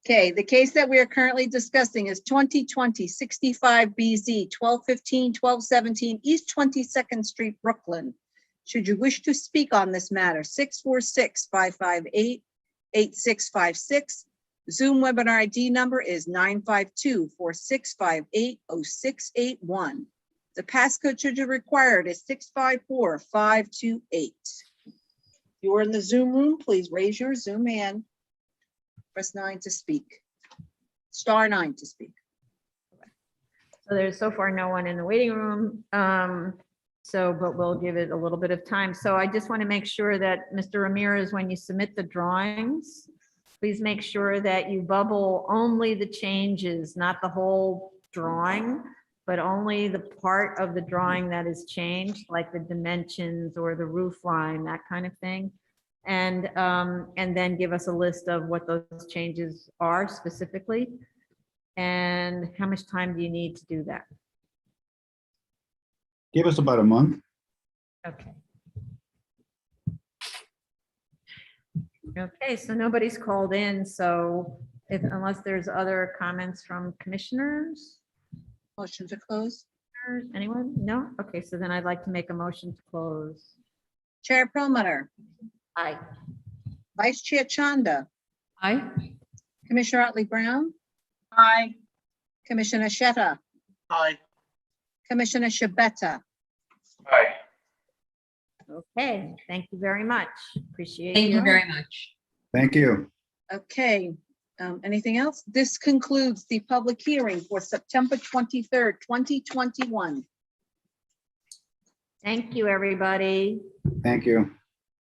Okay, the case that we are currently discussing is 2020-65 BZ 1215-1217 East 22nd Street, Brooklyn. Should you wish to speak on this matter, 646-558-8656. Zoom webinar ID number is 952-4658-0681. The passcode should you require it is 654528. If you are in the Zoom room, please raise your Zoom hand. Press 9 to speak. star 9 to speak. So there's so far no one in the waiting room. But we'll give it a little bit of time. So I just want to make sure that Mr. Ramirez, when you submit the drawings, please make sure that you bubble only the changes, not the whole drawing, but only the part of the drawing that is changed, like the dimensions or the roof line, that kind of thing. And then give us a list of what those changes are specifically. And how much time do you need to do that? Give us about a month. Okay. Okay, so nobody's called in, so unless there's other comments from commissioners? Motion to close. Anyone? No? Okay, so then I'd like to make a motion to close. Chair Perlmutter, Aye. Vice Chair Chanda, Aye. Commissioner Otley Brown, Aye. Commissioner Sheta, Aye. Commissioner Shabeta. Aye. Okay, thank you very much. Appreciate Thank you your- very much. Thank you. Okay, anything else? This concludes the public hearing for September 23rd, 2021. Thank you, everybody. Thank you.